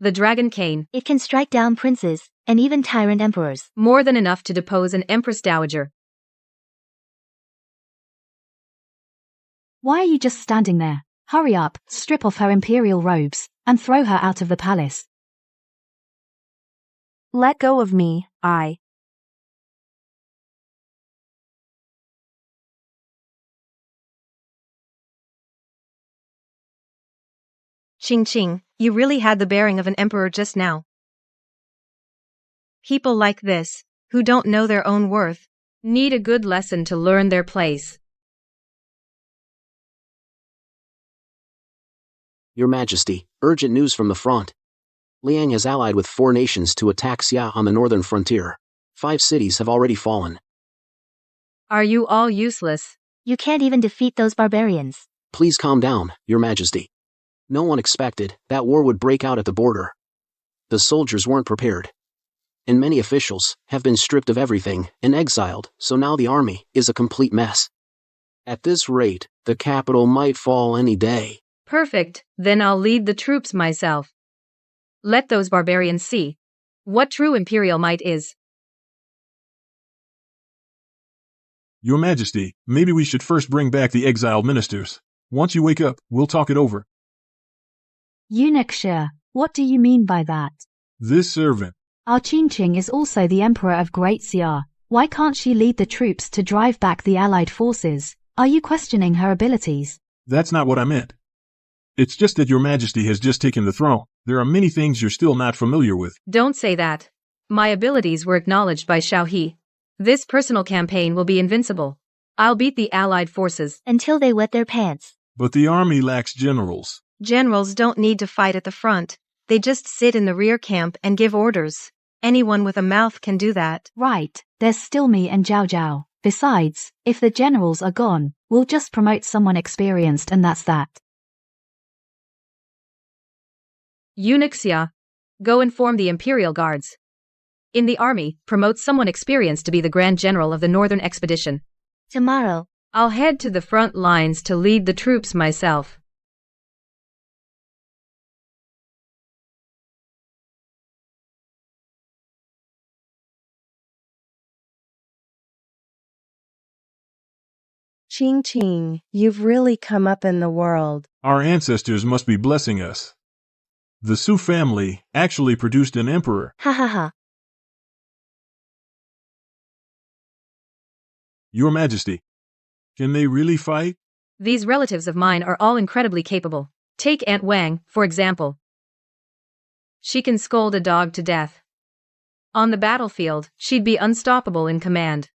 The dragon cane. It can strike down princes, and even tyrant emperors. More than enough to depose an Empress Dowager. Why are you just standing there? Hurry up, strip off her imperial robes, and throw her out of the palace. Let go of me, Qing, you really had the bearing of an emperor just now. People like this, who don't know their own worth, need a good lesson to learn their place. Your Majesty, urgent news from the front. Liang has allied with 4 nations to attack Xia on the northern frontier. 5 cities have already fallen. Are you all useless? You can't even defeat those barbarians. Please calm down, Your Majesty. No one expected that war would break out at the border. The soldiers weren't prepared. And many officials have been stripped of everything and exiled, so now the army is a complete mess. At this rate, the capital might fall any day. Perfect, then I'll lead the troops myself. Let those barbarians see what true imperial might is. Your Majesty, maybe we should first bring back the exiled ministers. Once you wake up, we'll talk it over. Eunuch Xia, what do you mean by that? This servant. Our Qing is also the Emperor of Great Xia. Why can't she lead the troops to drive back the allied forces? Are you questioning her abilities? That's not what I meant. It's just that Your Majesty has just taken the throne. There are many things you're still not familiar with. Don't say that. My abilities were acknowledged by Xiao He. This personal campaign will be invincible. I'll beat the allied forces. Until they wet their pants. But the army lacks generals. Generals don't need to fight at the front. They just sit in the rear camp and give orders. Anyone with a mouth can do that. Right, there's still me and Zhao Zhao. Besides, if the generals are gone, we'll just promote someone experienced and that's that. Eunuch Xia, go inform the Imperial Guards. In the army, promote someone experienced to be the Grand General of the Northern Expedition. Tomorrow, I'll head to the front lines to lead the troops myself. Qing, you've really come up in the world. Our ancestors must be blessing us. The Su family actually produced an emperor. Ha ha ha. Your Majesty, can they really fight? These relatives of mine are all incredibly capable. Take Aunt Wang, for example. She can scold a dog to death. On the battlefield, she'd be unstoppable in command.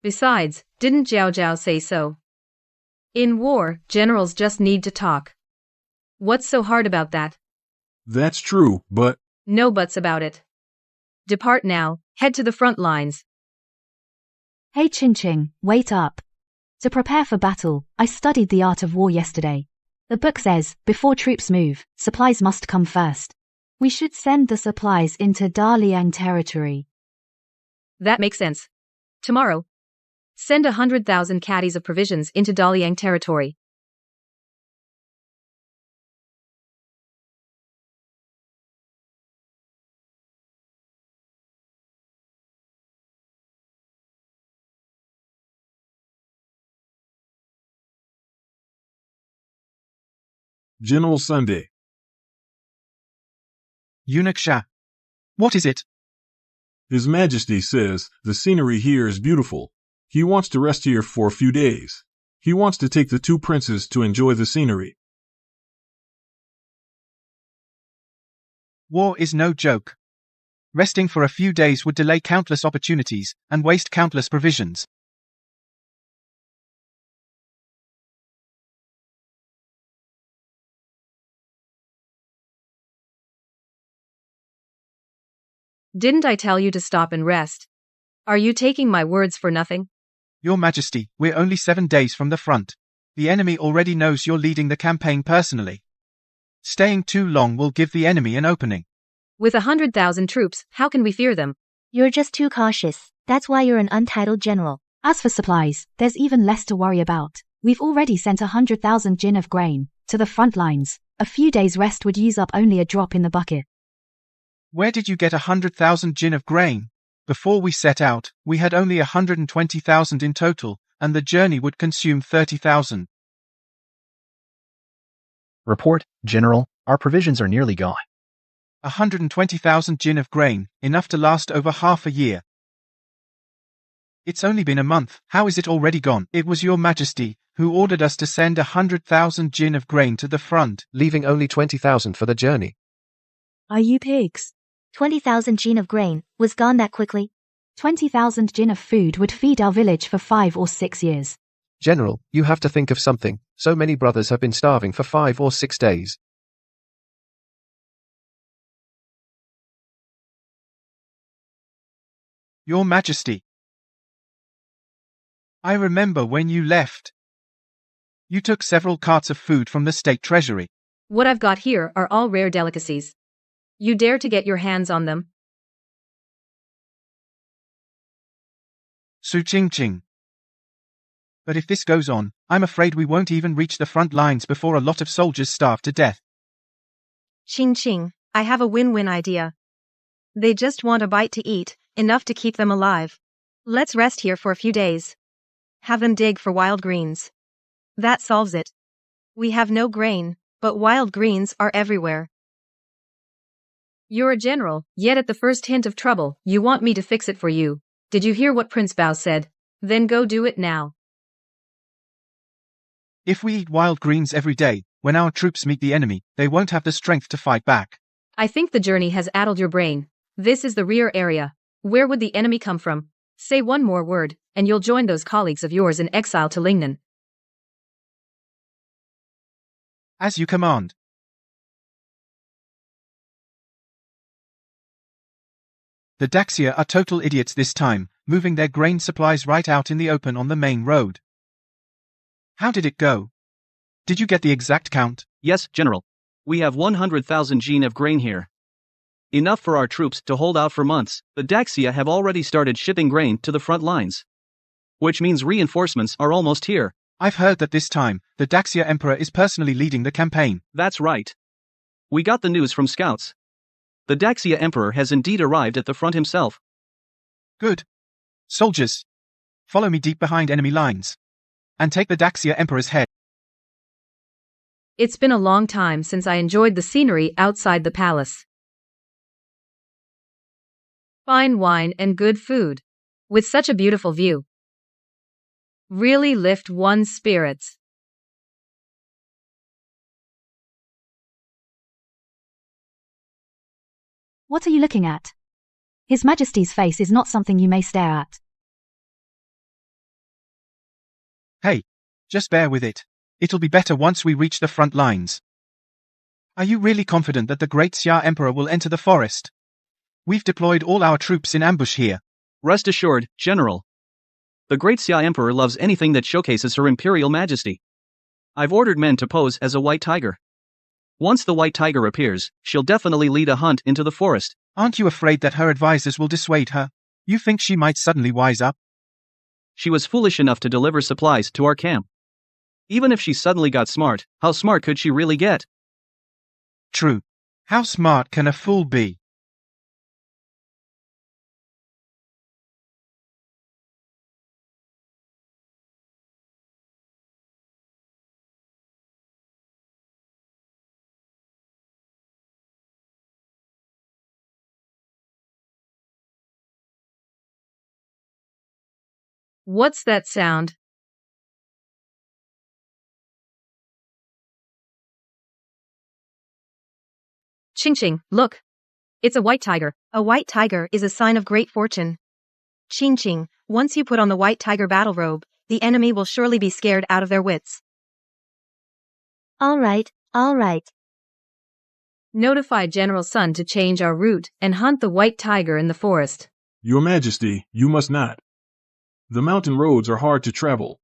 Besides, didn't Zhao Zhao say so? In war, generals just need to talk. What's so hard about that? That's true, but... No buts about it. Depart now, head to the front lines. Hey Qing, wait up. To prepare for battle, I studied the art of war yesterday. The book says, before troops move, supplies must come first. We should send the supplies into Daliang territory. That makes sense. Tomorrow, send 100,000 caddies of provisions into Daliang territory. General Sunday. Eunuch Shah. What is it? His Majesty says the scenery here is beautiful. He wants to rest here for a few days. He wants to take the two princes to enjoy the scenery. War is no joke. Resting for a few days would delay countless opportunities and waste countless provisions. Didn't I tell you to stop and rest? Are you taking my words for nothing? Your Majesty, we're only 7 days from the front. The enemy already knows you're leading the campaign personally. Staying too long will give the enemy an opening. With 100,000 troops, how can we fear them? You're just too cautious. That's why you're an untitled general. As for supplies, there's even less to worry about. We've already sent 100,000 jin of grain to the front lines. A few days' rest would use up only a drop in the bucket. Where did you get 100,000 jin of grain? Before we set out, we had only 120,000 in total, and the journey would consume 30,000. Report, General, our provisions are nearly gone. 120,000 jin of grain, enough to last over half a year. It's only been a month, how is it already gone? It was Your Majesty who ordered us to send 100,000 jin of grain to the front, leaving only 20,000 for the journey. Are you pigs? 20,000 jin of grain was gone that quickly. 20,000 jin of food would feed our village for 5 or 6 years. General, you have to think of something. So many brothers have been starving for 5 or 6 days. Your Majesty, I remember when you left. You took several carts of food from the state treasury. What I've got here are all rare delicacies. You dare to get your hands on them? Su Ching. But if this goes on, I'm afraid we won't even reach the front lines before a lot of soldiers starve to death. Ching, I have a win-win idea. They just want a bite to eat, enough to keep them alive. Let's rest here for a few days. Have them dig for wild greens. That solves it. We have no grain, but wild greens are everywhere. You're a general, yet at the first hint of trouble, you want me to fix it for you. Did you hear what Prince Bao said? Then go do it now. If we eat wild greens every day, when our troops meet the enemy, they won't have the strength to fight back. I think the journey has addled your brain. This is the rear area. Where would the enemy come from? Say one more word, and you'll join those colleagues of yours in exile to Lingnan. As you command. The Daxia are total idiots this time, moving their grain supplies right out in the open on the main road. How did it go? Did you get the exact count? Yes, General. We have 100,000 jin of grain here. Enough for our troops to hold out for months. The Daxia have already started shipping grain to the front lines. Which means reinforcements are almost here. I've heard that this time, the Daxia Emperor is personally leading the campaign. That's right. We got the news from scouts. The Daxia Emperor has indeed arrived at the front himself. Good. Soldiers, follow me deep behind enemy lines. And take the Daxia Emperor's head. It's been a long time since I enjoyed the scenery outside the palace. Fine wine and good food. With such a beautiful view. Really lift one's spirits. What are you looking at? His Majesty's face is not something you may stare at. Hey, just bear with it. It'll be better once we reach the front lines. Are you really confident that the Great Xia Emperor will enter the forest? We've deployed all our troops in ambush here. Rest assured, General. The Great Xia Emperor loves anything that showcases her Imperial Majesty. I've ordered men to pose as a white tiger. Once the white tiger appears, she'll definitely lead a hunt into the forest. Aren't you afraid that her advisors will dissuade her? You think she might suddenly wise up? she was foolish enough to deliver supplies to our camp. Even if she suddenly got smart, how smart could she really get? True. How smart can a fool be? What's that sound? Ching Ching, look. It's a white tiger. A white tiger is a sign of great fortune. Ching Ching, once you put on the white tiger battle robe, the enemy will surely be scared out of their wits. All right, all right. Notify General Sun to change our route and hunt the white tiger in the forest. Your Majesty, you must not. The mountain roads are hard to travel.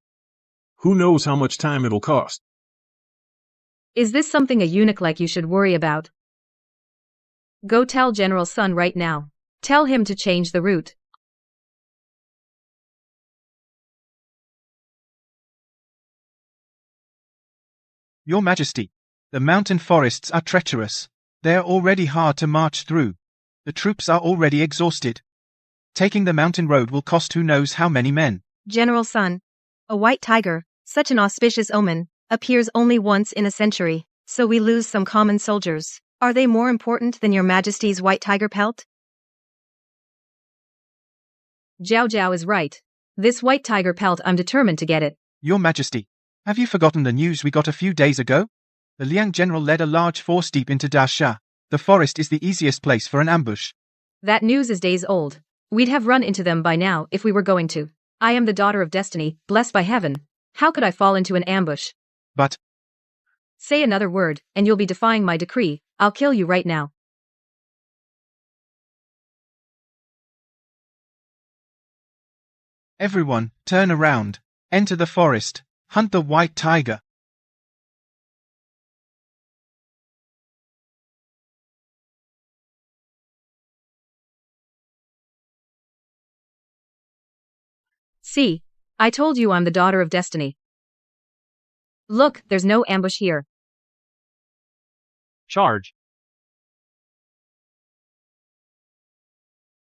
Who knows how much time it'll cost? Is this something a eunuch like you should worry about? Go tell General Sun right now. Tell him to change the route. Your Majesty, the mountain forests are treacherous. They are already hard to march through. The troops are already exhausted. Taking the mountain road will cost who knows how many men. General Sun, a white tiger, such an auspicious omen, appears only once in a century, so we lose some common soldiers. Are they more important than your Majesty's white tiger pelt? Jiao Jiao is right. This white tiger pelt, I'm determined to get it. Your Majesty, have you forgotten the news we got a few days ago? The Liang general led a large force deep into Dasha. The forest is the easiest place for an ambush. That news is days old. We'd have run into them by now if we were going to. I am the daughter of destiny, blessed by heaven. How could I fall into an ambush? But... Say another word, and you'll be defying my decree. I'll kill you right now. Everyone, turn around. Enter the forest. Hunt the white tiger. See, I told you I'm the daughter of destiny. Look, there's no ambush here. Charge.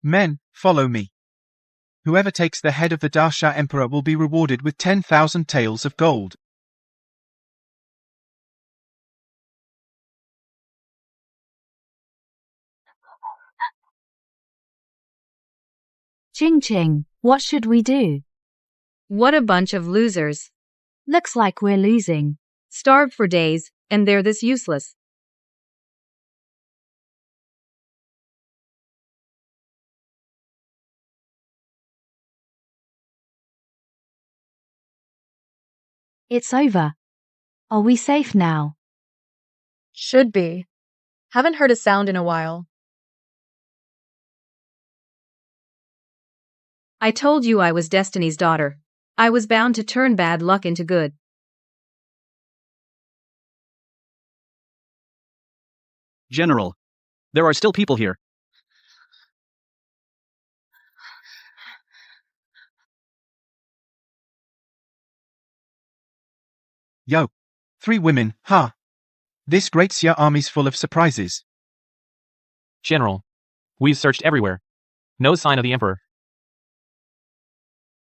Men, follow me. Whoever takes the head of the Dasha Emperor will be rewarded with 10,000 taels of gold. Ching Ching, what should we do? What a bunch of losers. Looks like we're losing. Starved for days, and they're this useless. It's over. Are we safe now? Should be. Haven't heard a sound in a while. I told you I was Destiny's daughter. I was bound to turn bad luck into good. General. There are still people here. Yo. 3 women, huh? This great Xia army's full of surprises. General. We've searched everywhere. No sign of the Emperor.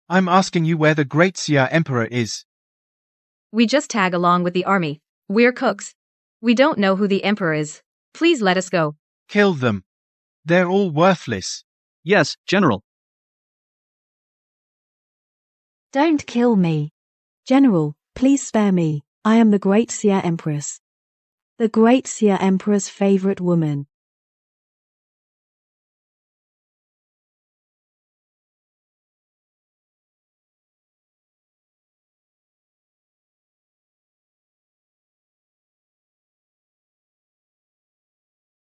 I'm asking you where the great Xia Emperor is. We just tag along with the army. We're cooks. We don't know who the Emperor is. Please let us go. Kill them. They're all worthless. Yes, General. Don't kill me. General, please spare me. I am the great Xia Empress. The great Xia Emperor's favorite woman.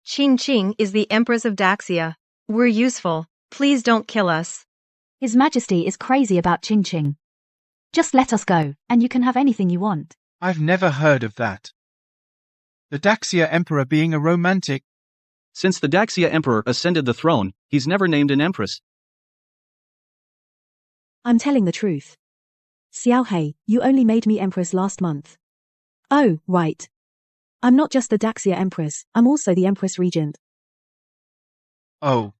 Ching Ching is the Empress of Daxia. We're useful. Please don't kill us. His Majesty is crazy about Ching Ching. Just let us go, and you can have anything you want. I've never heard of that. The Daxia Emperor being a romantic. Since the Daxia Emperor ascended the throne, he's never named an empress. I'm telling the truth. Xiao Hei, you only made me empress last month. Oh, right. I'm not just the Daxia Empress, I'm also the Empress Regent. Oh.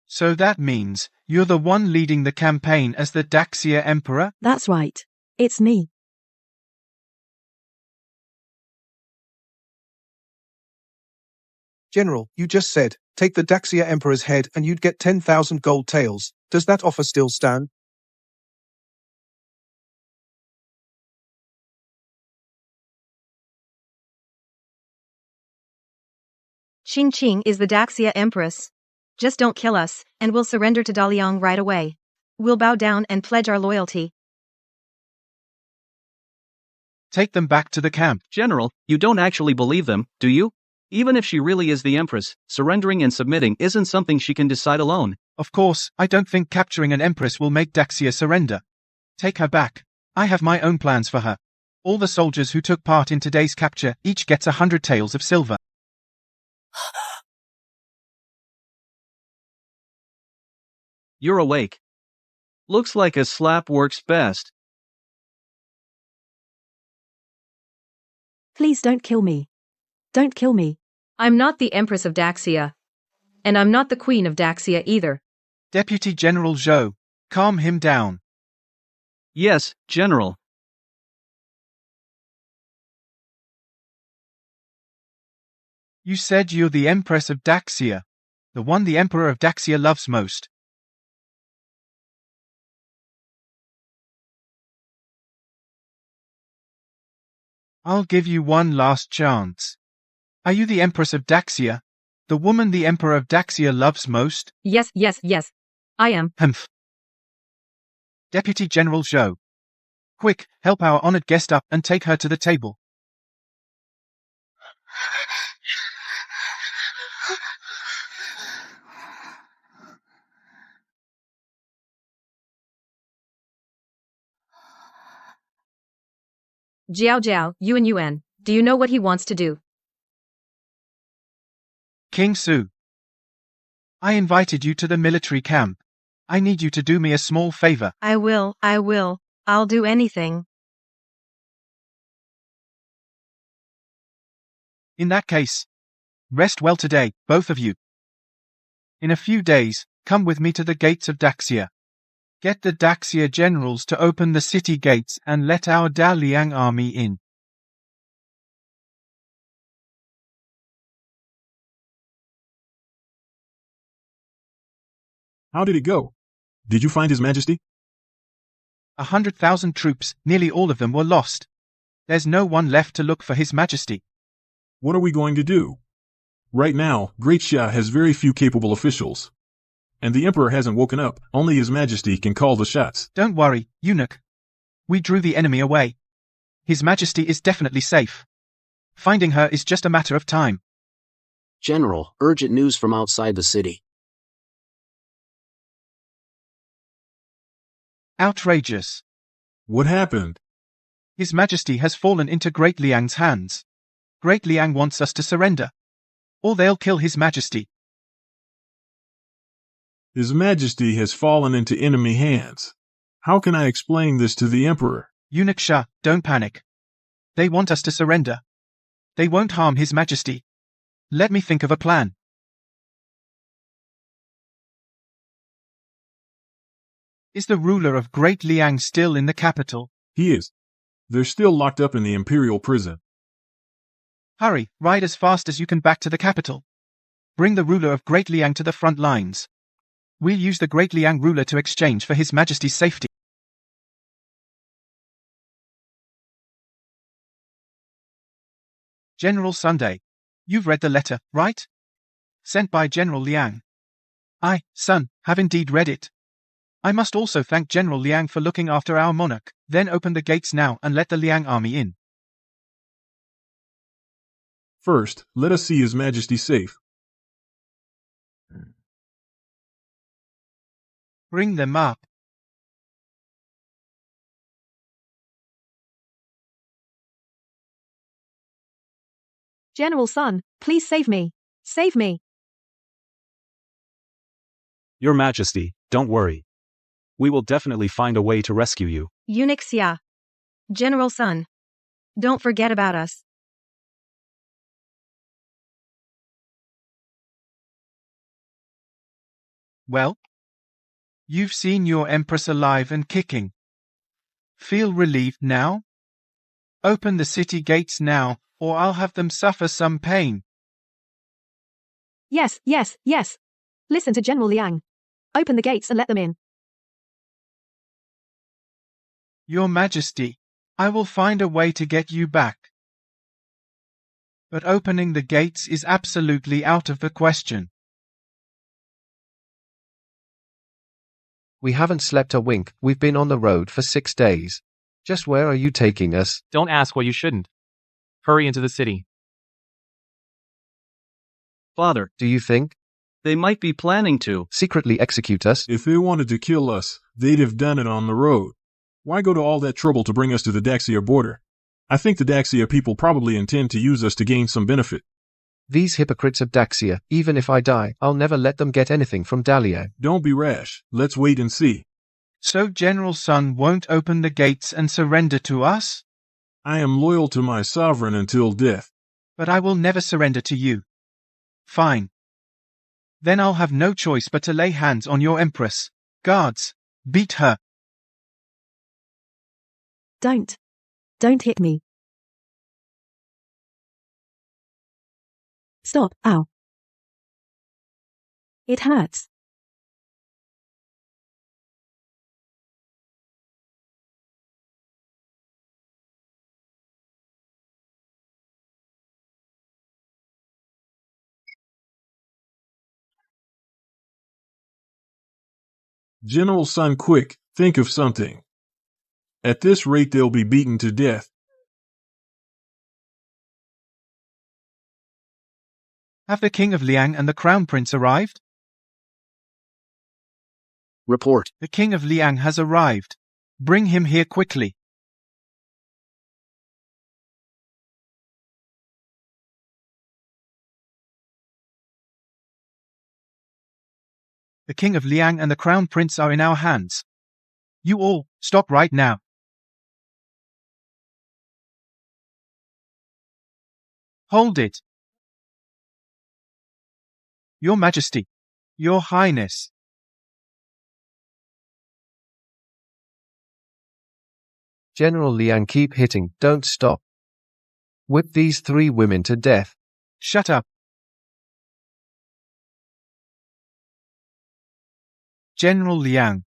So that means you're the one leading the campaign as the Daxia Emperor? That's right. It's me. General, you just said, take the Daxia Emperor's head and you'd get 10,000 gold taels. Does that offer still stand? Qing Qing is the Daxia Empress. Just don't kill us, and we'll surrender to Daliang right away. We'll bow down and pledge our loyalty. Take them back to the camp. General, you don't actually believe them, do you? Even if she really is the Empress, surrendering and submitting isn't something she can decide alone. Of course, I don't think capturing an Empress will make Daxia surrender. Take her back. I have my own plans for her. All the soldiers who took part in today's capture each gets 100 taels of silver. You're awake. Looks like a slap works best. Please don't kill me. Don't kill me. I'm not the Empress of Daxia. And I'm not the Queen of Daxia either. Deputy General Zhou, calm him down. Yes, General. You said you're the Empress of Daxia, the one the Emperor of Daxia loves most. I'll give you one last chance. Are you the Empress of Daxia, the woman the Emperor of Daxia loves most? Yes, yes, yes. I am. Humph. Deputy General Zhou. Quick, help our honored guest up and take her to the table. Jiao Jiao, Yuan, do you know what he wants to do? King Su. I invited you to the military camp. I need you to do me a small favor. I will. I'll do anything. In that case, rest well today, both of you. In a few days, come with me to the gates of Daxia. Get the Daxia generals to open the city gates and let our Daliang army in. How did it go? Did you find His Majesty? 100,000 troops, nearly all of them were lost. There's no one left to look for His Majesty. What are we going to do? Right now, Great Xia has very few capable officials. And the Emperor hasn't woken up, only His Majesty can call the shots. Don't worry, eunuch. We drew the enemy away. His Majesty is definitely safe. Finding her is just a matter of time. General, urgent news from outside the city. Outrageous. What happened? His Majesty has fallen into Great Liang's hands. Great Liang wants us to surrender. Or they'll kill His Majesty. His Majesty has fallen into enemy hands. How can I explain this to the Emperor? Eunuch Shah, don't panic. They want us to surrender. They won't harm His Majesty. Let me think of a plan. Is the ruler of Great Liang still in the capital? He is. They're still locked up in the imperial prison. Hurry, ride as fast as you can back to the capital. Bring the ruler of Great Liang to the front lines. We'll use the Great Liang ruler to exchange for His Majesty's safety. General Sunday. You've read the letter, right? Sent by General Liang. I, son, have indeed read it. I must also thank General Liang for looking after our monarch. Then open the gates now and let the Liang army in. First, let us see His Majesty safe. Bring them up. General Sun, please save me. Save me. Your Majesty, don't worry. We will definitely find a way to rescue you. Eunuch Xia. General Sun. Don't forget about us. Well? You've seen your Empress alive and kicking. Feel relieved now? Open the city gates now, or I'll have them suffer some pain. Yes, yes, yes. Listen to General Liang. Open the gates and let them in. Your Majesty, I will find a way to get you back. But opening the gates is absolutely out of the question. We haven't slept a wink. We've been on the road for 6 days. Just where are you taking us? Don't ask what you shouldn't. Hurry into the city. Father, Do you think? they might be planning to. Secretly execute us? If they wanted to kill us, they'd have done it on the road. Why go to all that trouble to bring us to the Daxia border? I think the Daxia people probably intend to use us to gain some benefit. These hypocrites of Daxia, even if I die, I'll never let them get anything from Dalian. Don't be rash. Let's wait and see. So General Sun won't open the gates and surrender to us? I am loyal to my sovereign until death. But I will never surrender to you. Fine. Then I'll have no choice but to lay hands on your Empress. Guards, beat her. Don't. Don't hit me. Stop. Ow. It hurts. General Sun, quick, think of something. At this rate they'll be beaten to death. Have the King of Liang and the Crown Prince arrived? Report. The King of Liang has arrived. Bring him here quickly. The King of Liang and the Crown Prince are in our hands. You all, stop right now. Hold it. Your Majesty, Your Highness. General Liang, keep hitting, don't stop. Whip these 3 women to death. Shut up. General Liang.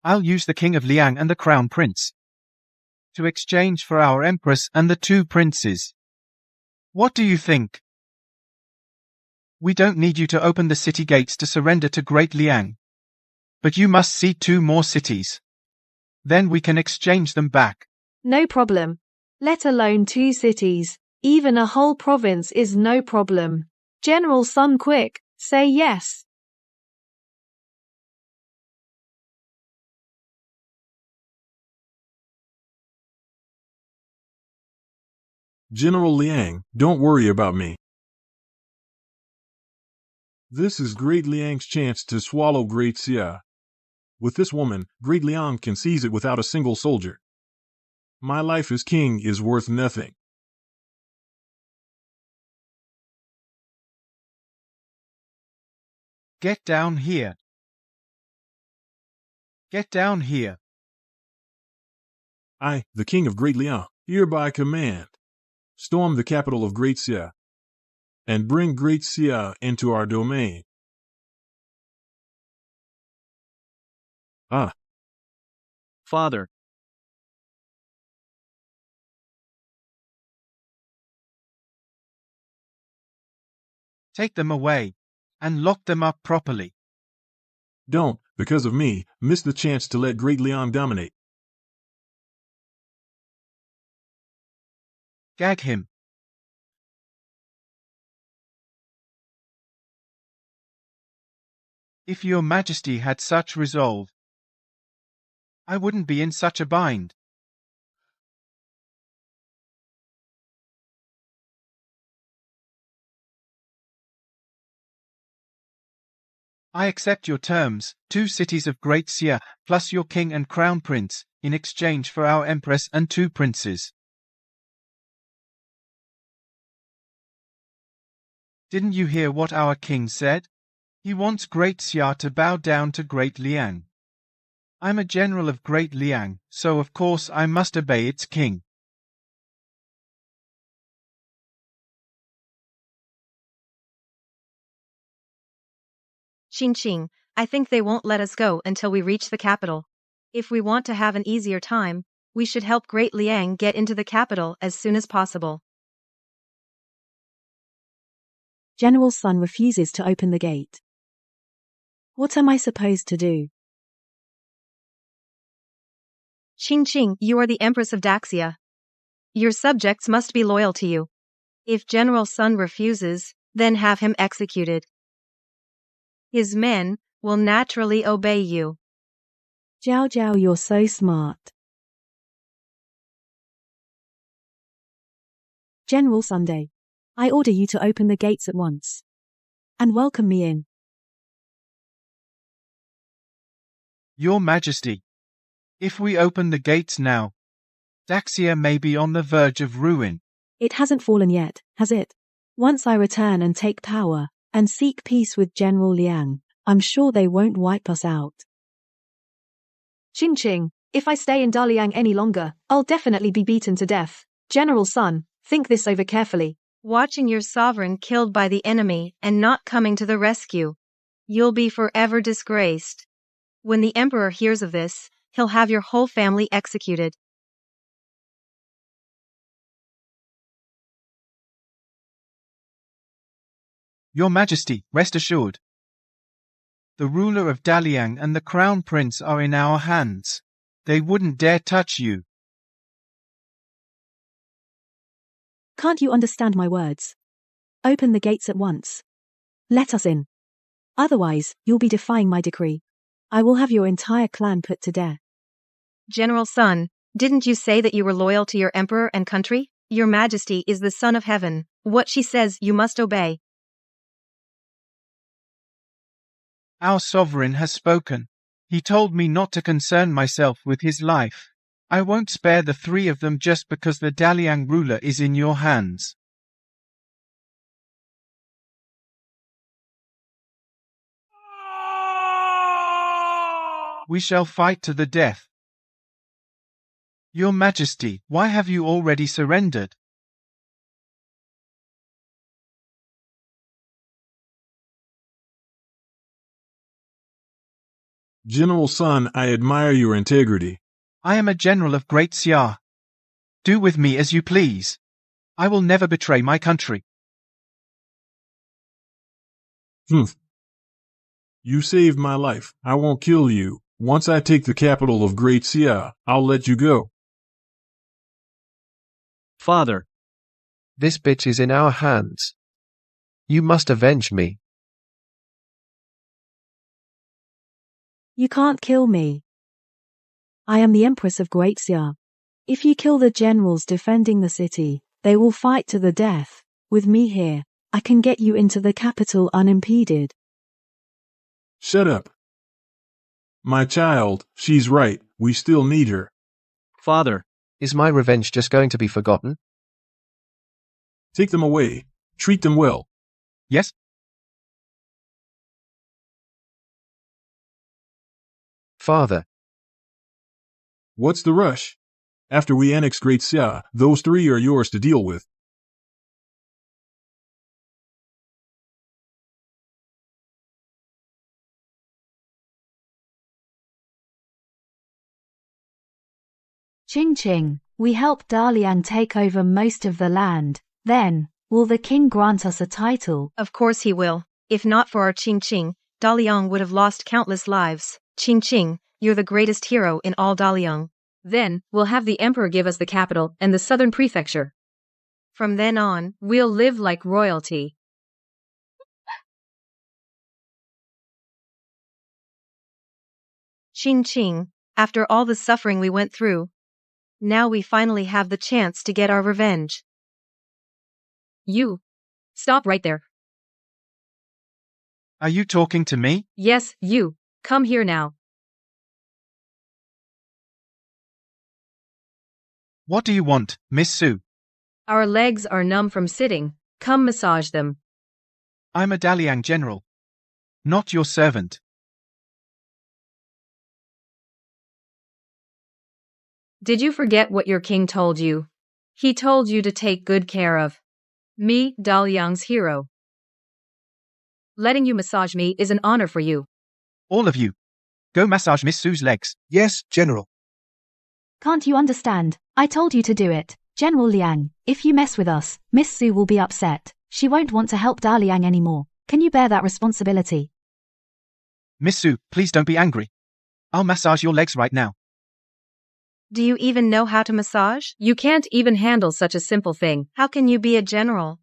I'll use the King of Liang and the Crown Prince to exchange for our Empress and the 2 princes. What do you think? We don't need you to open the city gates to surrender to Great Liang. But you must see 2 more cities. Then we can exchange them back. No problem. Let alone 2 cities. Even a whole province is no problem. General Sun, quick, say yes. General Liang, don't worry about me. This is Great Liang's chance to swallow Great Xia. With this woman, Great Liang can seize it without a single soldier. My life as king is worth nothing. Get down here. Get down here. I, the king of Great Liang, hereby command. Storm the capital of Great Xia. And bring Great Xia into our domain. Ah. Father. Take them away. And lock them up properly. Don't, because of me, miss the chance to let Great Liang dominate. Gag him. If your Majesty had such resolve, I wouldn't be in such a bind. I accept your terms, 2 cities of Great Xia, plus your king and crown prince, in exchange for our empress and 2 princes. Didn't you hear what our king said? He wants Great Xia to bow down to Great Liang. I'm a general of Great Liang, so of course I must obey its king. Qing, I think they won't let us go until we reach the capital. If we want to have an easier time, we should help Great Liang get into the capital as soon as possible. General Sun refuses to open the gate. What am I supposed to do? Qing, you are the Empress of Daxia. Your subjects must be loyal to you. If General Sun refuses, then have him executed. His men will naturally obey you. Zhao Zhao, you're so smart. General Sunday, I order you to open the gates at once. And welcome me in. Your Majesty, if we open the gates now, Daxia may be on the verge of ruin. It hasn't fallen yet, has it? Once I return and take power, and seek peace with General Liang, I'm sure they won't wipe us out. Qing, if I stay in Daliang any longer, I'll definitely be beaten to death. General Sun, think this over carefully. Watching your sovereign killed by the enemy and not coming to the rescue. You'll be forever disgraced. When the emperor hears of this, he'll have your whole family executed. Your Majesty, rest assured. The ruler of Daliang and the crown prince are in our hands. They wouldn't dare touch you. Can't you understand my words? Open the gates at once. Let us in. Otherwise, you'll be defying my decree. I will have your entire clan put to death. General Sun, didn't you say that you were loyal to your emperor and country? Your Majesty is the Son of Heaven. What she says you must obey. Our sovereign has spoken. He told me not to concern myself with his life. I won't spare the 3 of them just because the Daliang ruler is in your hands. We shall fight to the death. Your Majesty, why have you already surrendered? General Sun, I admire your integrity. I am a general of Great Xia. Do with me as you please. I will never betray my country. You saved my life. I won't kill you. Once I take the capital of Great Xia, I'll let you go. Father. This bitch is in our hands. You must avenge me. You can't kill me. I am the Empress of Great Xia. If you kill the generals defending the city, they will fight to the death. With me here, I can get you into the capital unimpeded. Shut up. My child, she's right. We still need her. Father. Is my revenge just going to be forgotten? Take them away. Treat them well. Yes? Father. What's the rush? After we annex Great Xia, those 3 are yours to deal with. Qing, we help Daliang take over most of the land. Then, will the king grant us a title? Of course he will. If not for our Qing, Daliang would have lost countless lives. Qing, you're the greatest hero in all Daliang. Then, we'll have the emperor give us the capital and the southern prefecture. From then on, we'll live like royalty. Qing, after all the suffering we went through, now we finally have the chance to get our revenge. You. Stop right there. Are you talking to me? Yes, you. Come here now. What do you want, Miss Sue? Our legs are numb from sitting. Come massage them. I'm a Daliang general. Not your servant. Did you forget what your king told you? He told you to take good care of me, Daliang's hero. Letting you massage me is an honor for you. All of you. Go massage Miss Sue's legs. Yes, General. Can't you understand? I told you to do it. General Liang, if you mess with us, Miss Sue will be upset. She won't want to help Daliang anymore. Can you bear that responsibility? Miss Sue, please don't be angry. I'll massage your legs right now. Do you even know how to massage? You can't even handle such a simple thing. How can you be a general?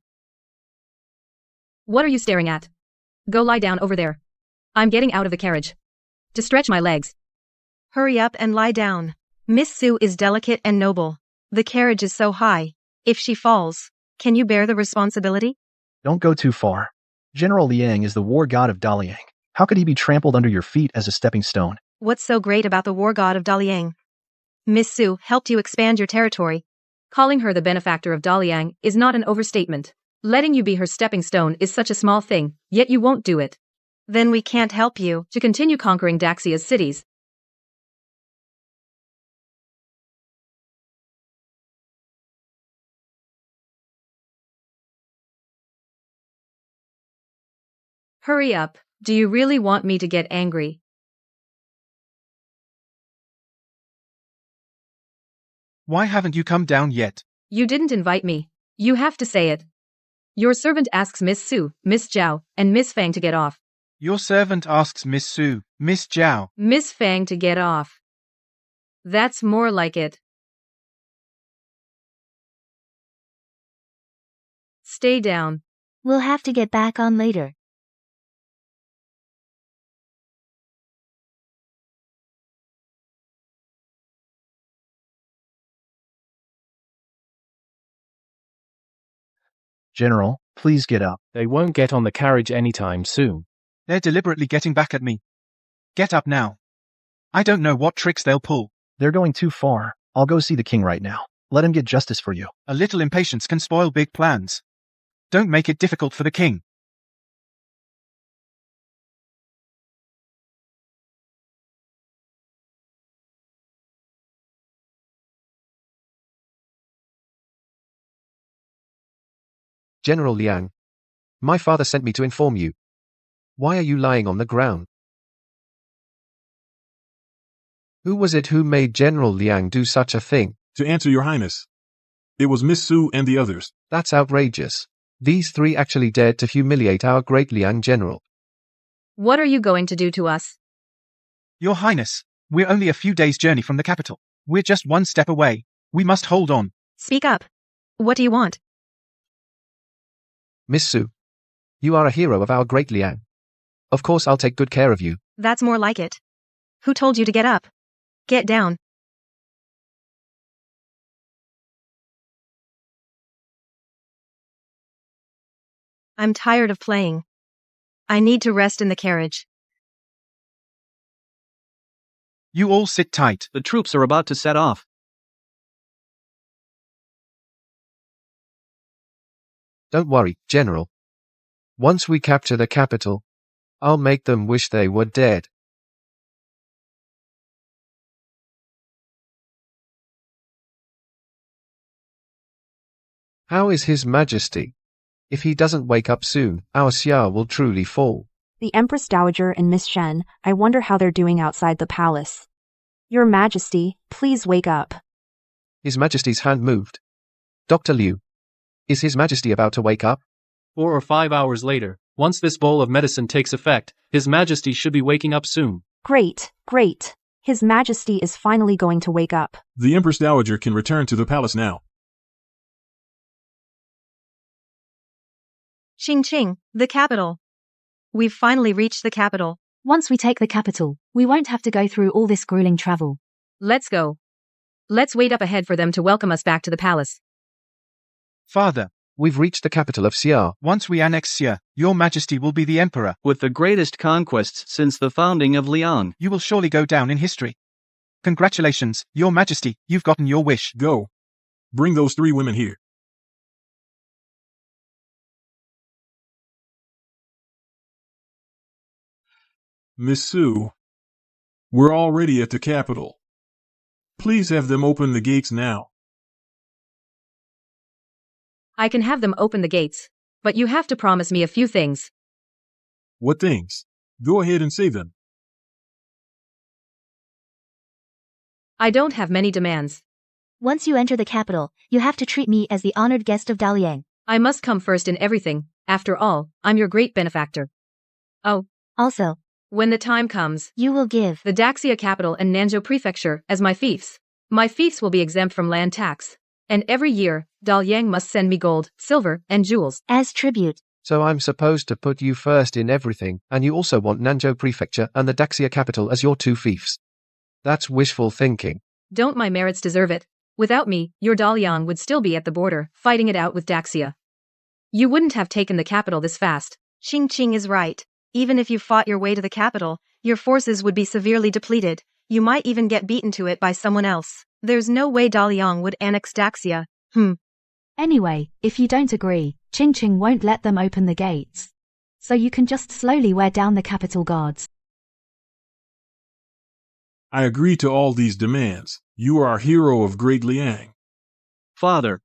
What are you staring at? Go lie down over there. I'm getting out of the carriage. To stretch my legs. Hurry up and lie down. Miss Sue is delicate and noble. The carriage is so high. If she falls, can you bear the responsibility? Don't go too far. General Liang is the war god of Daliang. How could he be trampled under your feet as a stepping stone? What's so great about the war god of Daliang? Miss Sue helped you expand your territory. Calling her the benefactor of Daliang is not an overstatement. Letting you be her stepping stone is such a small thing, yet you won't do it. Then we can't help you. To continue conquering Daxia's cities. Hurry up. Do you really want me to get angry? Why haven't you come down yet? You didn't invite me. You have to say it. Your servant asks Miss Sue, Miss Zhao, and Miss Fang to get off. Your servant asks Miss Sue, Miss Zhao. Miss Fang to get off. That's more like it. Stay down. We'll have to get back on later. General, please get up. They won't get on the carriage anytime soon. They're deliberately getting back at me. Get up now. I don't know what tricks they'll pull. They're going too far. I'll go see the king right now. Let him get justice for you. A little impatience can spoil big plans. Don't make it difficult for the king. General Liang. My father sent me to inform you. Why are you lying on the ground? Who was it who made General Liang do such a thing? To answer your highness. It was Miss Sue and the others. That's outrageous. These three actually dared to humiliate our great Liang general. What are you going to do to us? Your highness, we're only a few days' journey from the capital. We're just one step away. We must hold on. Speak up. What do you want? Miss Sue, you are a hero of our great Liang. Of course I'll take good care of you. That's more like it. Who told you to get up? Get down. I'm tired of playing. I need to rest in the carriage. You all sit tight. The troops are about to set off. Don't worry, General. Once we capture the capital, I'll make them wish they were dead. How is His Majesty? If he doesn't wake up soon, our Xia will truly fall. The Empress Dowager and Miss Shen, I wonder how they're doing outside the palace. Your Majesty, please wake up. His Majesty's hand moved. Dr. Liu, is His Majesty about to wake up? 4 or 5 hours later, once this bowl of medicine takes effect, His Majesty should be waking up soon. Great, great. His Majesty is finally going to wake up. The Empress Dowager can return to the palace now. Qingqing, the capital. We've finally reached the capital. Once we take the capital, we won't have to go through all this grueling travel. Let's go. Let's wait up ahead for them to welcome us back to the palace. Father, We've reached the capital of Xia. Once we annex Xia, your majesty will be the emperor. With the greatest conquests since the founding of Liang. You will surely go down in history. Congratulations, your majesty, you've gotten your wish. Go. Bring those 3 women here. Miss Sue, we're already at the capital. Please have them open the gates now. I can have them open the gates, but you have to promise me a few things. What things? Go ahead and say them. I don't have many demands. Once you enter the capital, you have to treat me as the honored guest of Daliang. I must come first in everything. After all, I'm your great benefactor. Oh. Also, when the time comes, you will give the Daxia capital and Nanzhou prefecture as my fiefs. My fiefs will be exempt from land tax. And every year, Daliang must send me gold, silver, and jewels as tribute. So I'm supposed to put you first in everything, and you also want Nanzhou prefecture and the Daxia capital as your 2 fiefs. That's wishful thinking. Don't my merits deserve it? Without me, your Daliang would still be at the border, fighting it out with Daxia. You wouldn't have taken the capital this fast. Qing is right. Even if you fought your way to the capital, your forces would be severely depleted. You might even get beaten to it by someone else. There's no way Daliang would annex Daxia. Anyway, if you don't agree, Qing won't let them open the gates. So you can just slowly wear down the capital guards. I agree to all these demands. You are our hero of Great Liang. Father.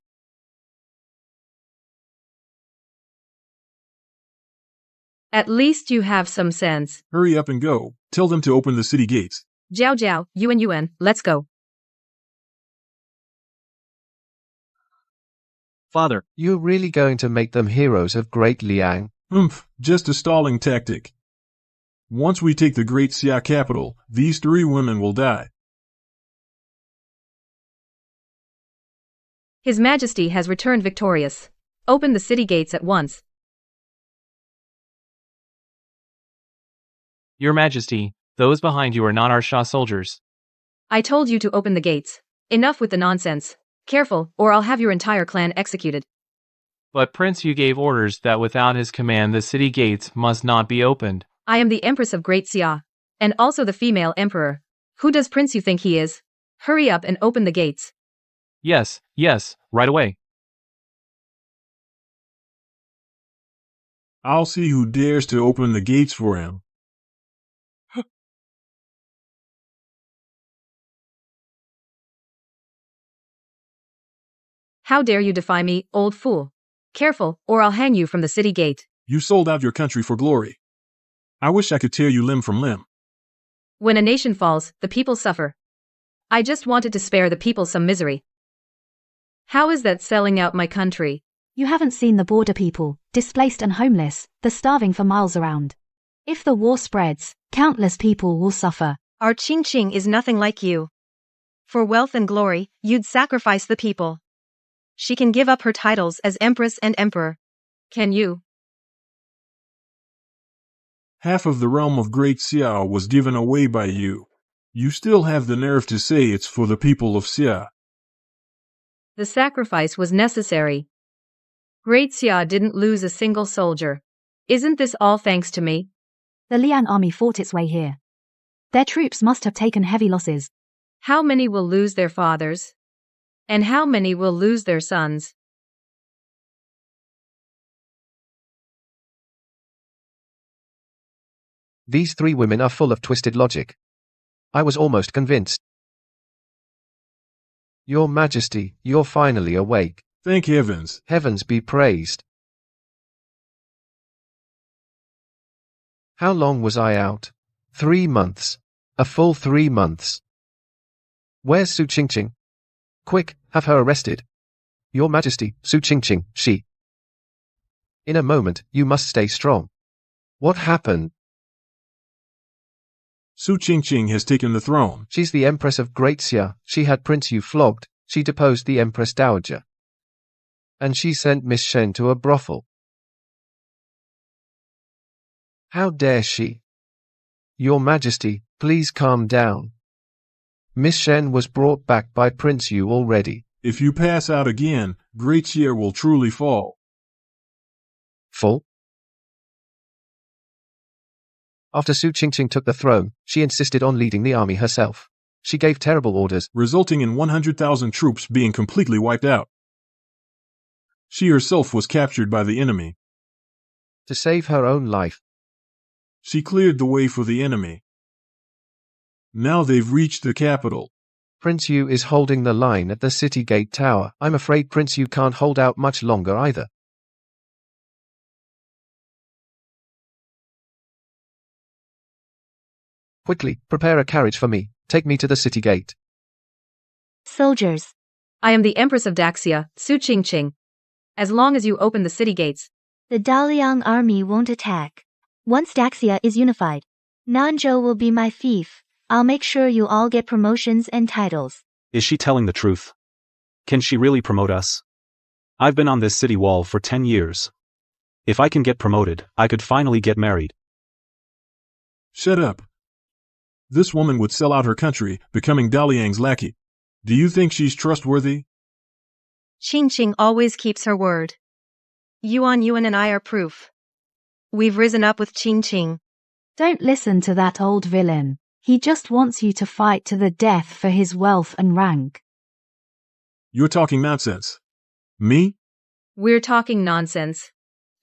At least you have some sense. Hurry up and go. Tell them to open the city gates. Jiao Jiao, Yuan, let's go. Father. You're really going to make them heroes of Great Liang? Just a stalling tactic. Once we take the Great Xia capital, these 3 women will die. His Majesty has returned victorious. Open the city gates at once. Your Majesty, those behind you are not our Shah soldiers. I told you to open the gates. Enough with the nonsense. Careful, or I'll have your entire clan executed. But Prince, you gave orders that without his command the city gates must not be opened. I am the Empress of Great Xia, and also the female emperor. Who does Prince you think he is? Hurry up and open the gates. Yes, right away. I'll see who dares to open the gates for him. How dare you defy me, old fool? Careful, or I'll hang you from the city gate. You sold out your country for glory. I wish I could tear you limb from limb. When a nation falls, the people suffer. I just wanted to spare the people some misery. How is that selling out my country? You haven't seen the border people, displaced and homeless, the starving for miles around. If the war spreads, countless people will suffer. Our Qing is nothing like you. For wealth and glory, you'd sacrifice the people. She can give up her titles as Empress and Emperor. Can you? Half of the realm of Great Xia was given away by you. You still have the nerve to say it's for the people of Xia. The sacrifice was necessary. Great Xia didn't lose a single soldier. Isn't this all thanks to me? The Liang army fought its way here. Their troops must have taken heavy losses. How many will lose their fathers? And how many will lose their sons? These 3 women are full of twisted logic. I was almost convinced. Your Majesty, you're finally awake. Thank heavens. Heavens be praised. How long was I out? 3 months. A full 3 months. Where's Su Qingqing? Quick, have her arrested. Your Majesty, Su Qingqing, she. In a moment, you must stay strong. What happened? Su Qingqing has taken the throne. She's the Empress of Great Xia. She had Prince Yu flogged. She deposed the Empress Dowager. And she sent Miss Shen to a brothel. How dare she? Your Majesty, please calm down. Miss Shen was brought back by Prince Yu already. If you pass out again, Great Xia will truly fall. Full? After Su Qingqing took the throne, she insisted on leading the army herself. She gave terrible orders, resulting in 100,000 troops being completely wiped out. She herself was captured by the enemy. To save her own life, she cleared the way for the enemy. Now they've reached the capital. Prince Yu is holding the line at the city gate tower. I'm afraid Prince Yu can't hold out much longer either. Quickly, prepare a carriage for me. Take me to the city gate. Soldiers. I am the Empress of Daxia, Su Qingqing. As long as you open the city gates, the Daliang army won't attack. Once Daxia is unified, Nanzhou will be my fief. I'll make sure you all get promotions and titles. Is she telling the truth? Can she really promote us? I've been on this city wall for 10 years. If I can get promoted, I could finally get married. Shut up. This woman would sell out her country, becoming Daliang's lackey. Do you think she's trustworthy? Qingqing always keeps her word. Yuan and I are proof. We've risen up with Qingqing. Don't listen to that old villain. He just wants you to fight to the death for his wealth and rank. You're talking nonsense. Me? We're talking nonsense.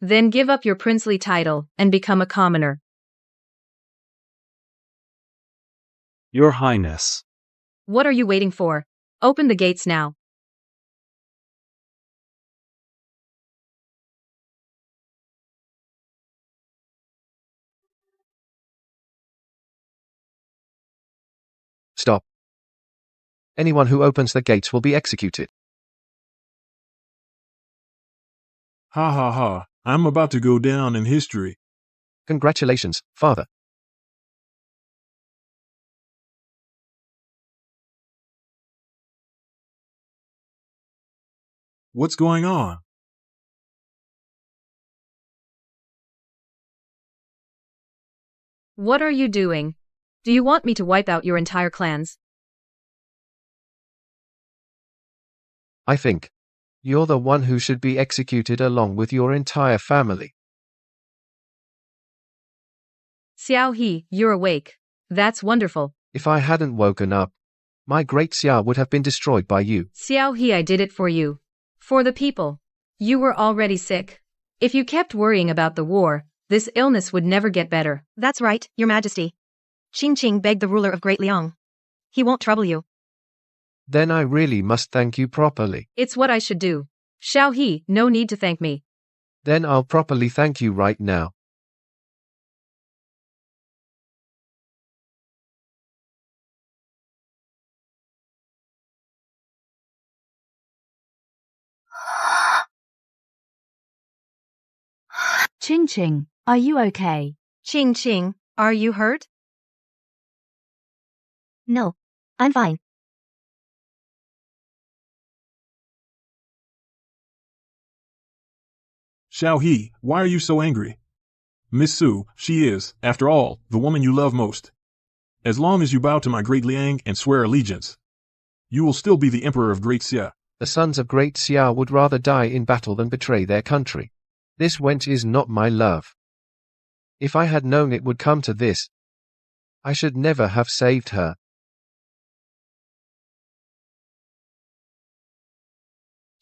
Then give up your princely title and become a commoner. Your Highness. What are you waiting for? Open the gates now. Stop. Anyone who opens the gates will be executed. Ha ha ha, I'm about to go down in history. Congratulations, Father. What's going on? What are you doing? Do you want me to wipe out your entire clans? I think you're the one who should be executed along with your entire family. Xiao He, you're awake. That's wonderful. If I hadn't woken up, my great Xia would have been destroyed by you. Xiao He, I did it for you. For the people. You were already sick. If you kept worrying about the war, this illness would never get better. That's right, Your Majesty. Qingqing begged the ruler of Great Liang. He won't trouble you. Then I really must thank you properly. It's what I should do. Xiao He, no need to thank me. Then I'll properly thank you right now. Qingqing, are you okay? Qingqing, are you hurt? No, I'm fine. Xiao He, why are you so angry? Miss Su, she is, after all, the woman you love most. As long as you bow to my great Liang and swear allegiance, you will still be the emperor of Great Xia. The sons of Great Xia would rather die in battle than betray their country. This wench is not my love. If I had known it would come to this, I should never have saved her.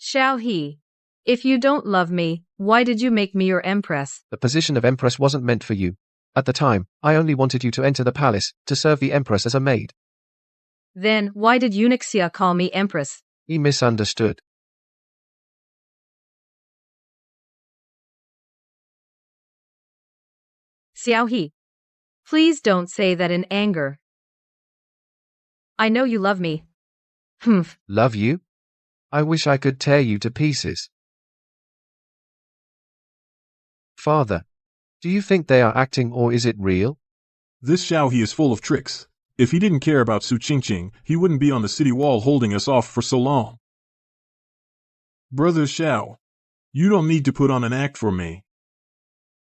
Xiao He, if you don't love me, why did you make me your empress? The position of empress wasn't meant for you. At the time, I only wanted you to enter the palace, to serve the empress as a maid. Then, why did eunuch Xia call me empress? He misunderstood. Xiao He, please don't say that in anger. I know you love me. Humph. Love you? I wish I could tear you to pieces. Father, do you think they are acting or is it real? This Xiao He is full of tricks. If he didn't care about Su Qingqing, he wouldn't be on the city wall holding us off for so long. Brother Xiao, you don't need to put on an act for me.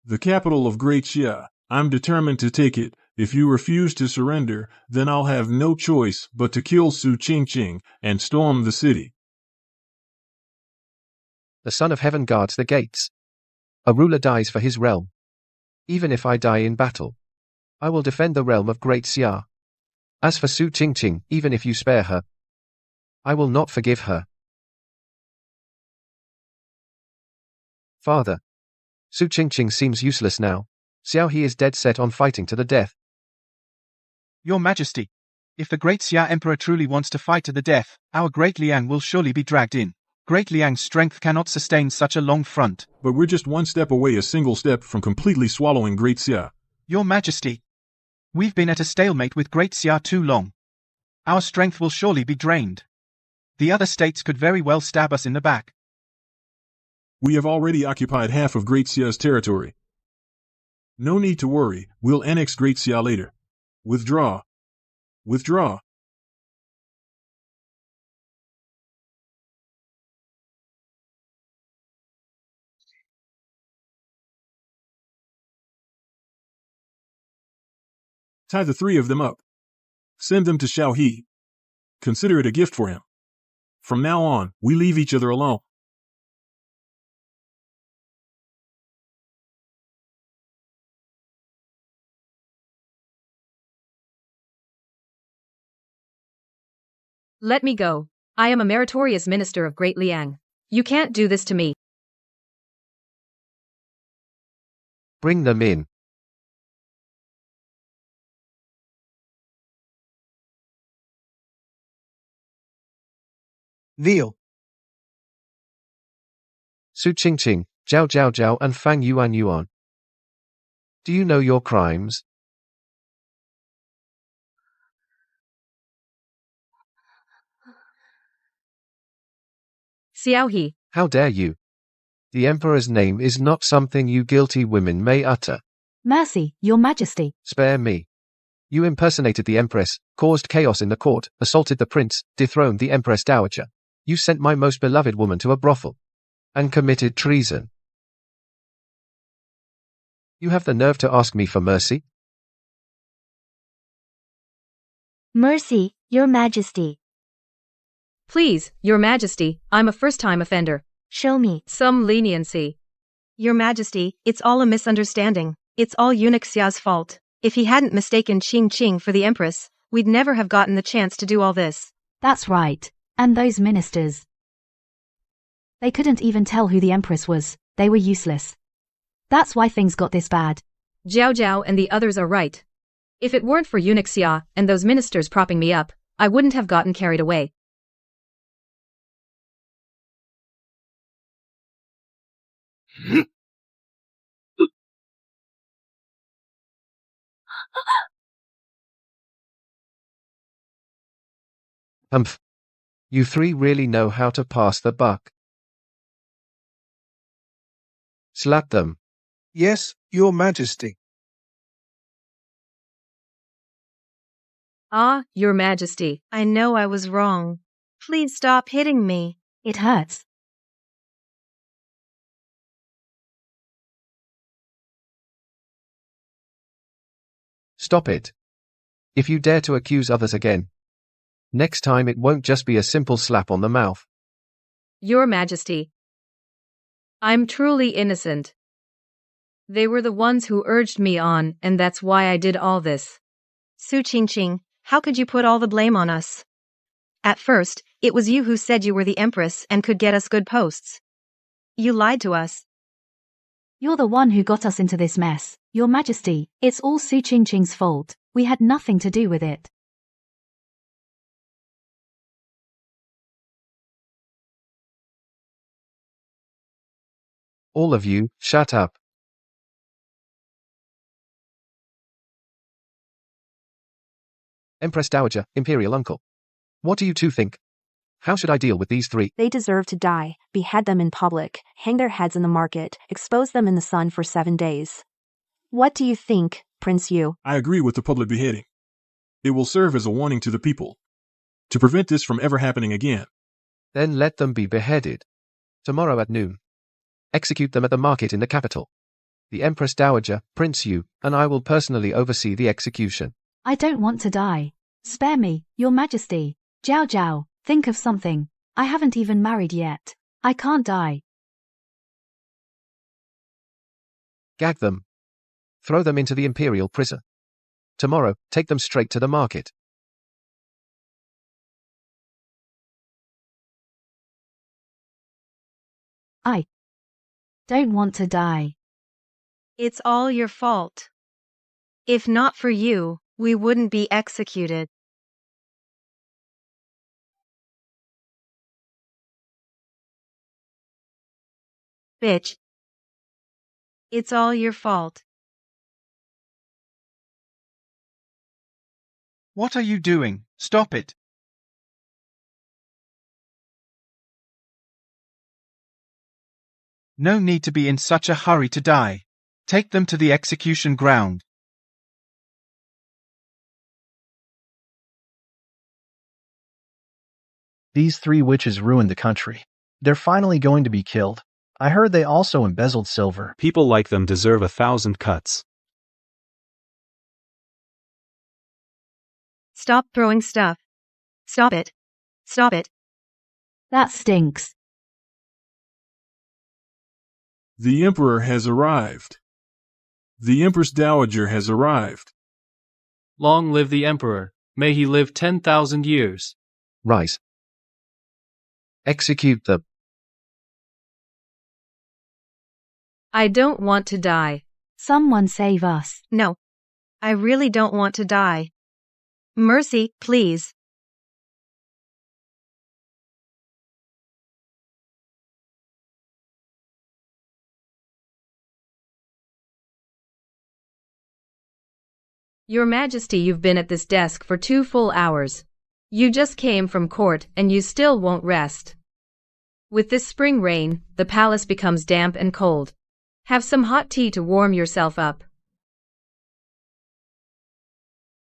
The capital of Great Xia, I'm determined to take it. If you refuse to surrender, then I'll have no choice but to kill Su Qingqing and storm the city. The Son of Heaven guards the gates. A ruler dies for his realm. Even if I die in battle, I will defend the realm of Great Xia. As for Su Qingqing, even if you spare her, I will not forgive her. Father, Su Qingqing seems useless now. Xiao He is dead set on fighting to the death. Your Majesty, if the great Xia Emperor truly wants to fight to the death, our great Liang will surely be dragged in. Great Liang's strength cannot sustain such a long front. But we're just one step away, a single step from completely swallowing Great Xia. Your Majesty, we've been at a stalemate with Great Xia too long. Our strength will surely be drained. The other states could very well stab us in the back. We have already occupied half of Great Xia's territory. No need to worry, we'll annex Great Xia later. Withdraw. Withdraw. Tie the three of them up. Send them to Xiao He. Consider it a gift for him. From now on, we leave each other alone. Let me go. I am a meritorious minister of Great Liang. You can't do this to me. Bring them in. Kneel. Su Qingqing, Zhao Zhao Zhao and Fang Yuan Yuan. Do you know your crimes? Xiao He. How dare you? The Emperor's name is not something you guilty women may utter. Mercy, Your Majesty. Spare me. You impersonated the Empress, caused chaos in the court, assaulted the prince, dethroned the Empress Dowager. You sent my most beloved woman to a brothel. And committed treason. You have the nerve to ask me for mercy? Mercy, Your Majesty. Please, Your Majesty, I'm a first-time offender. Show me some leniency. Your Majesty, it's all a misunderstanding. It's all Eunuch Xia's fault. If he hadn't mistaken Qingqing for the Empress, we'd never have gotten the chance to do all this. That's right. And those ministers. They couldn't even tell who the Empress was. They were useless. That's why things got this bad. Zhao Zhao and the others are right. If it weren't for Eunuch Xia and those ministers propping me up, I wouldn't have gotten carried away. Humph. You three really know how to pass the buck. Slap them. Yes, Your Majesty. Ah, Your Majesty. I know I was wrong. Please stop hitting me. It hurts. Stop it. If you dare to accuse others again, next time it won't just be a simple slap on the mouth. Your Majesty. I'm truly innocent. They were the ones who urged me on, and that's why I did all this. Su Qingqing, how could you put all the blame on us? At first, it was you who said you were the Empress and could get us good posts. You lied to us. You're the one who got us into this mess. Your Majesty, it's all Su Qingqing's fault. We had nothing to do with it. All of you, shut up. Empress Dowager, Imperial Uncle. What do you two think? How should I deal with these three? They deserve to die. Behead them in public, hang their heads in the market, expose them in the sun for 7 days. What do you think, Prince Yu? I agree with the public beheading. It will serve as a warning to the people, to prevent this from ever happening again. Then let them be beheaded. Tomorrow at noon. Execute them at the market in the capital. The Empress Dowager, Prince Yu, and I will personally oversee the execution. I don't want to die. Spare me, Your Majesty. Zhao Zhao, think of something. I haven't even married yet. I can't die. Gag them. Throw them into the imperial prison. Tomorrow, take them straight to the market. I don't want to die. It's all your fault. If not for you, we wouldn't be executed. Bitch. It's all your fault. What are you doing? Stop it. No need to be in such a hurry to die. Take them to the execution ground. These 3 witches ruined the country. They're finally going to be killed. I heard they also embezzled silver. People like them deserve 1,000 cuts. Stop throwing stuff. Stop it. Stop it. That stinks. The Emperor has arrived. The Empress Dowager has arrived. Long live the Emperor. May he live 10,000 years. Rise. Execute the... I don't want to die. Someone save us. No. I really don't want to die. Mercy, please. Your Majesty, you've been at this desk for 2 full hours. You just came from court and you still won't rest. With this spring rain, the palace becomes damp and cold. Have some hot tea to warm yourself up.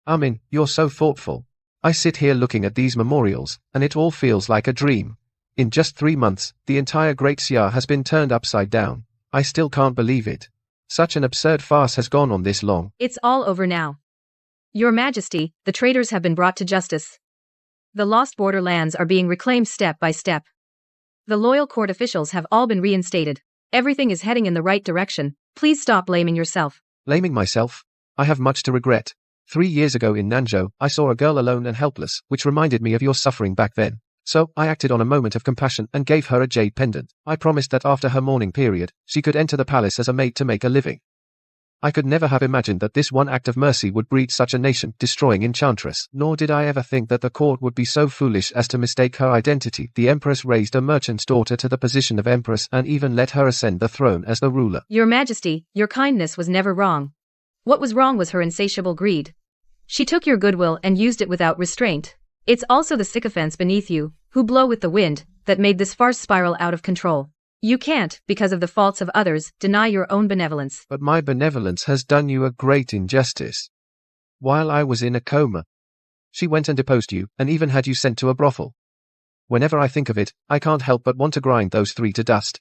Amin, you're so thoughtful. I sit here looking at these memorials, and it all feels like a dream. In just 3 months, the entire Great Siar has been turned upside down. I still can't believe it. Such an absurd farce has gone on this long. It's all over now. Your Majesty, the traitors have been brought to justice. The lost borderlands are being reclaimed step by step. The loyal court officials have all been reinstated. Everything is heading in the right direction. Please stop blaming yourself. Blaming myself? I have much to regret. 3 years ago in Nanzhou, I saw a girl alone and helpless, which reminded me of your suffering back then. So, I acted on a moment of compassion and gave her a jade pendant. I promised that after her mourning period, she could enter the palace as a maid to make a living. I could never have imagined that this one act of mercy would breed such a nation-destroying enchantress, nor did I ever think that the court would be so foolish as to mistake her identity. The empress raised a merchant's daughter to the position of empress and even let her ascend the throne as the ruler. Your Majesty, your kindness was never wrong. What was wrong was her insatiable greed. She took your goodwill and used it without restraint. It's also the sycophants beneath you, who blow with the wind, that made this farce spiral out of control. You can't, because of the faults of others, deny your own benevolence. But my benevolence has done you a great injustice. While I was in a coma, she went and deposed you, and even had you sent to a brothel. Whenever I think of it, I can't help but want to grind those 3 to dust.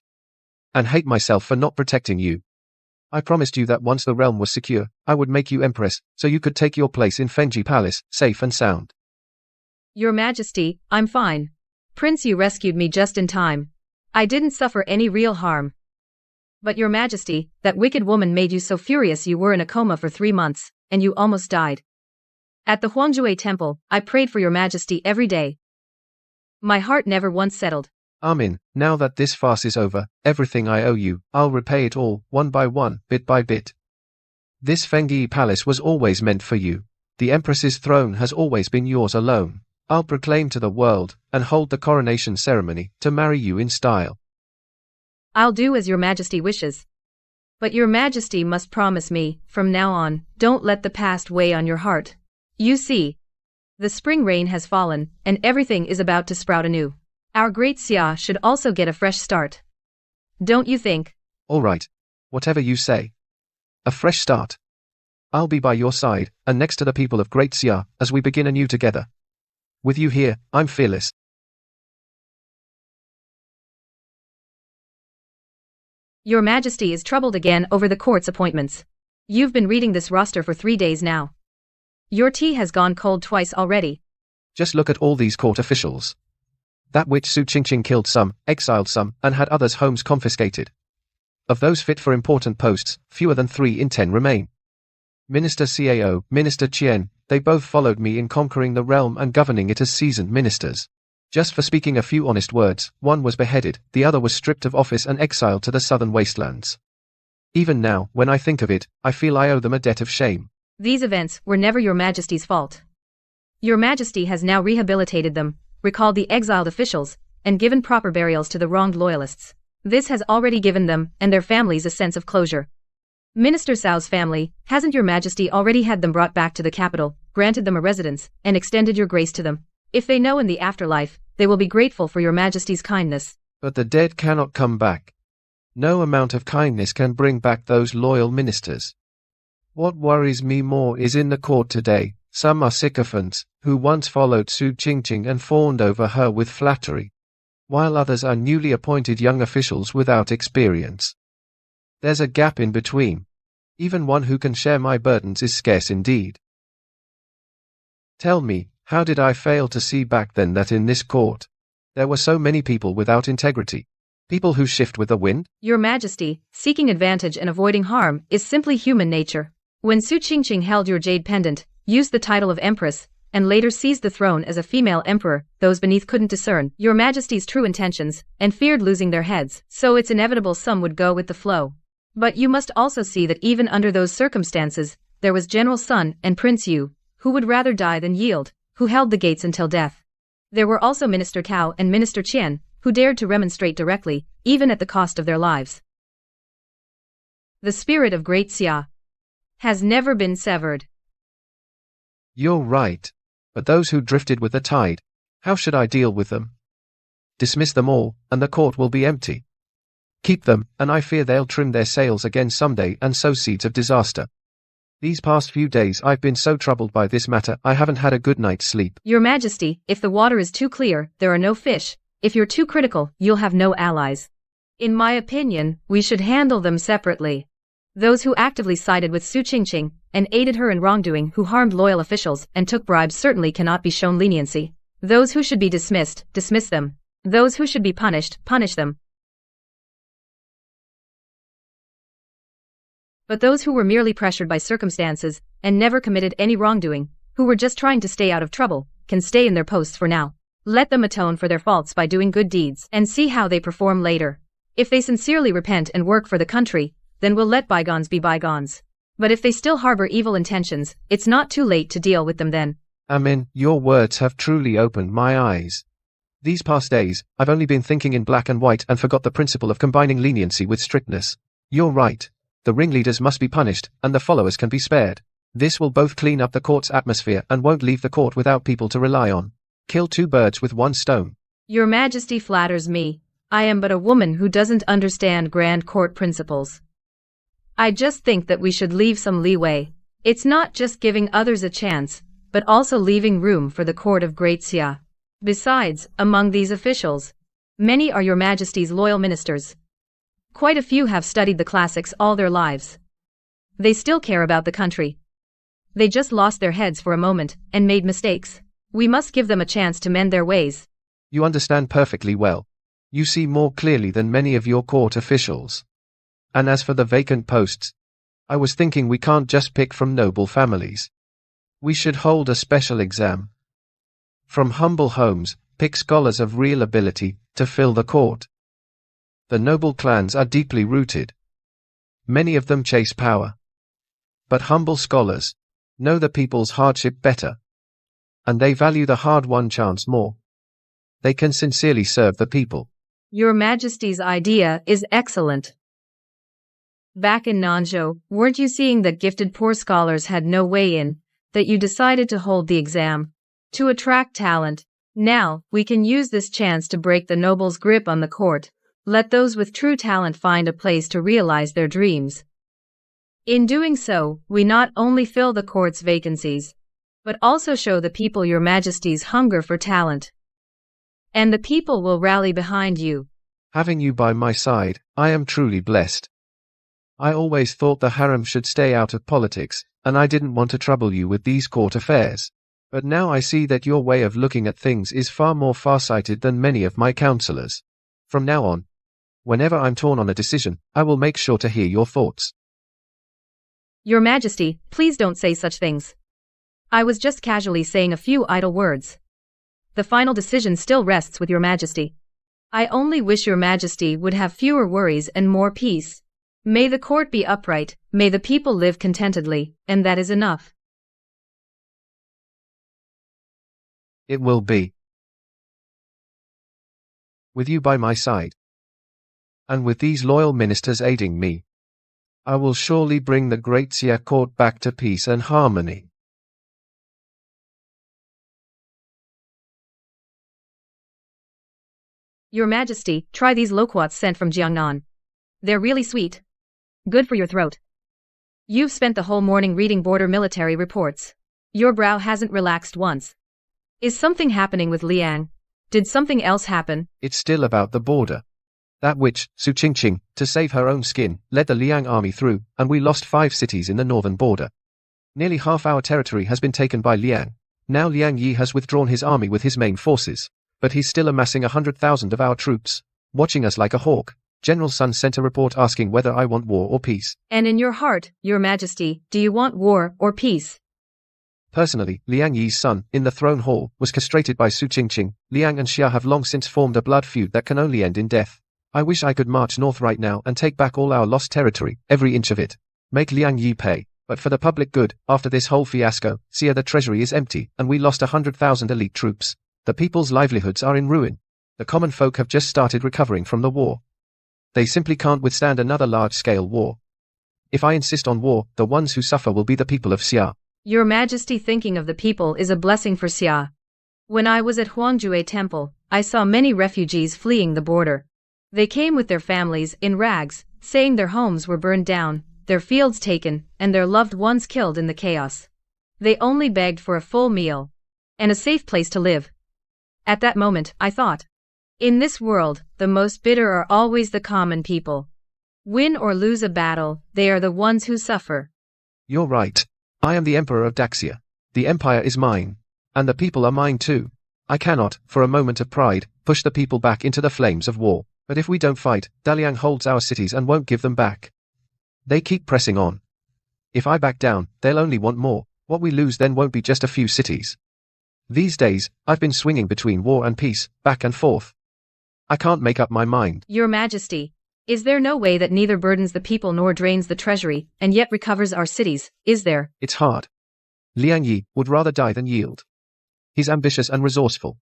And hate myself for not protecting you. I promised you that once the realm was secure, I would make you empress, so you could take your place in Fenji Palace, safe and sound. Your Majesty, I'm fine. Prince, you rescued me just in time. I didn't suffer any real harm. But Your Majesty, that wicked woman made you so furious you were in a coma for 3 months, and you almost died. At the Huangjue Temple, I prayed for Your Majesty every day. My heart never once settled. Amin, now that this farce is over, everything I owe you, I'll repay it all, one by one, bit by bit. This Fengi Palace was always meant for you. The Empress's throne has always been yours alone. I'll proclaim to the world, and hold the coronation ceremony, to marry you in style. I'll do as Your Majesty wishes. But Your Majesty must promise me, from now on, don't let the past weigh on your heart. You see, the spring rain has fallen, and everything is about to sprout anew. Our great Xia should also get a fresh start. Don't you think? All right. Whatever you say. A fresh start. I'll be by your side, and next to the people of Great Xia, as we begin anew together. With you here, I'm fearless. Your Majesty is troubled again over the court's appointments. You've been reading this roster for 3 days now. Your tea has gone cold twice already. Just look at all these court officials. That witch Su Qingqing killed some, exiled some, and had others' homes confiscated. Of those fit for important posts, fewer than 3 in 10 remain. Minister Cao, Minister Qian, they both followed me in conquering the realm and governing it as seasoned ministers. Just for speaking a few honest words, one was beheaded, the other was stripped of office and exiled to the southern wastelands. Even now, when I think of it, I feel I owe them a debt of shame. These events were never your Majesty's fault. Your Majesty has now rehabilitated them, recalled the exiled officials, and given proper burials to the wronged loyalists. This has already given them and their families a sense of closure. Minister Cao's family, hasn't your Majesty already had them brought back to the capital, granted them a residence, and extended your grace to them? If they know in the afterlife, they will be grateful for your Majesty's kindness. But the dead cannot come back. No amount of kindness can bring back those loyal ministers. What worries me more is in the court today, some are sycophants, who once followed Su Qingqing and fawned over her with flattery, while others are newly appointed young officials without experience. There's a gap in between. Even one who can share my burdens is scarce indeed. Tell me, how did I fail to see back then that in this court, there were so many people without integrity? People who shift with the wind? Your Majesty, seeking advantage and avoiding harm is simply human nature. When Su Qingqing held your jade pendant, used the title of Empress, and later seized the throne as a female emperor, those beneath couldn't discern your Majesty's true intentions, and feared losing their heads, so it's inevitable some would go with the flow. But you must also see that even under those circumstances, there was General Sun and Prince Yu, who would rather die than yield, who held the gates until death. There were also Minister Cao and Minister Qian, who dared to remonstrate directly, even at the cost of their lives. The spirit of Great Xia has never been severed. You're right. But those who drifted with the tide, how should I deal with them? Dismiss them all, and the court will be empty. Keep them, and I fear they'll trim their sails again someday and sow seeds of disaster. These past few days I've been so troubled by this matter I haven't had a good night's sleep. Your Majesty, if the water is too clear, there are no fish. If you're too critical, you'll have no allies. In my opinion, we should handle them separately. Those who actively sided with Su Qingqing and aided her in wrongdoing, who harmed loyal officials and took bribes, certainly cannot be shown leniency. Those who should be dismissed, dismiss them. Those who should be punished, punish them. But those who were merely pressured by circumstances and never committed any wrongdoing, who were just trying to stay out of trouble, can stay in their posts for now. Let them atone for their faults by doing good deeds and see how they perform later. If they sincerely repent and work for the country, then we'll let bygones be bygones. But if they still harbor evil intentions, it's not too late to deal with them then. Amin, your words have truly opened my eyes. These past days, I've only been thinking in black and white and forgot the principle of combining leniency with strictness. You're right. The ringleaders must be punished, and the followers can be spared. This will both clean up the court's atmosphere and won't leave the court without people to rely on. Kill 2 birds with 1 stone. Your Majesty flatters me. I am but a woman who doesn't understand grand court principles. I just think that we should leave some leeway. It's not just giving others a chance, but also leaving room for the court of Great Xia. Besides, among these officials, many are your Majesty's loyal ministers. Quite a few have studied the classics all their lives. They still care about the country. They just lost their heads for a moment and made mistakes. We must give them a chance to mend their ways. You understand perfectly well. You see more clearly than many of your court officials. And as for the vacant posts, I was thinking we can't just pick from noble families. We should hold a special exam. From humble homes, pick scholars of real ability to fill the court. The noble clans are deeply rooted. Many of them chase power. But humble scholars know the people's hardship better. And they value the hard-won chance more. They can sincerely serve the people. Your Majesty's idea is excellent. Back in Nanzhou, weren't you seeing that gifted poor scholars had no way in, that you decided to hold the exam? To attract talent. Now, we can use this chance to break the nobles' grip on the court. Let those with true talent find a place to realize their dreams. In doing so, we not only fill the court's vacancies, but also show the people your Majesty's hunger for talent. And the people will rally behind you. Having you by my side, I am truly blessed. I always thought the harem should stay out of politics, and I didn't want to trouble you with these court affairs. But now I see that your way of looking at things is far more farsighted than many of my counselors. From now on, Whenever I'm torn on a decision, I will make sure to hear your thoughts. Your Majesty, please don't say such things. I was just casually saying a few idle words. The final decision still rests with Your Majesty. I only wish Your Majesty would have fewer worries and more peace. May the court be upright, may the people live contentedly, and that is enough. It will be. With you by my side, and with these loyal ministers aiding me, I will surely bring the great Xia court back to peace and harmony. Your Majesty, try these loquats sent from Jiangnan. They're really sweet. Good for your throat. You've spent the whole morning reading border military reports. Your brow hasn't relaxed once. Is something happening with Liang? Did something else happen? It's still about the border. That witch, Su Qingqing, to save her own skin, led the Liang army through, and we lost 5 cities in the northern border. Nearly half our territory has been taken by Liang. Now Liang Yi has withdrawn his army with his main forces, but he's still amassing 100,000 of our troops, watching us like a hawk. General Sun sent a report asking whether I want war or peace. And in your heart, Your Majesty, do you want war or peace? Personally, Liang Yi's son, in the throne hall, was castrated by Su Qingqing. Liang and Xia have long since formed a blood feud that can only end in death. I wish I could march north right now and take back all our lost territory, every inch of it. Make Liang Yi pay. But for the public good, after this whole fiasco, Xia the treasury is empty, and we lost 100,000 elite troops. The people's livelihoods are in ruin. The common folk have just started recovering from the war. They simply can't withstand another large-scale war. If I insist on war, the ones who suffer will be the people of Xia. Your Majesty, thinking of the people is a blessing for Xia. When I was at Huangjue Temple, I saw many refugees fleeing the border. They came with their families in rags, saying their homes were burned down, their fields taken, and their loved ones killed in the chaos. They only begged for a full meal and a safe place to live. At that moment, I thought, in this world, the most bitter are always the common people. Win or lose a battle, they are the ones who suffer. You're right. I am the Emperor of Daxia. The empire is mine. And the people are mine too. I cannot, for a moment of pride, push the people back into the flames of war. But if we don't fight, Daliang holds our cities and won't give them back. They keep pressing on. If I back down, they'll only want more. What we lose then won't be just a few cities. These days, I've been swinging between war and peace, back and forth. I can't make up my mind. Your Majesty, is there no way that neither burdens the people nor drains the treasury, and yet recovers our cities, is there? It's hard. Liang Yi would rather die than yield. He's ambitious and resourceful.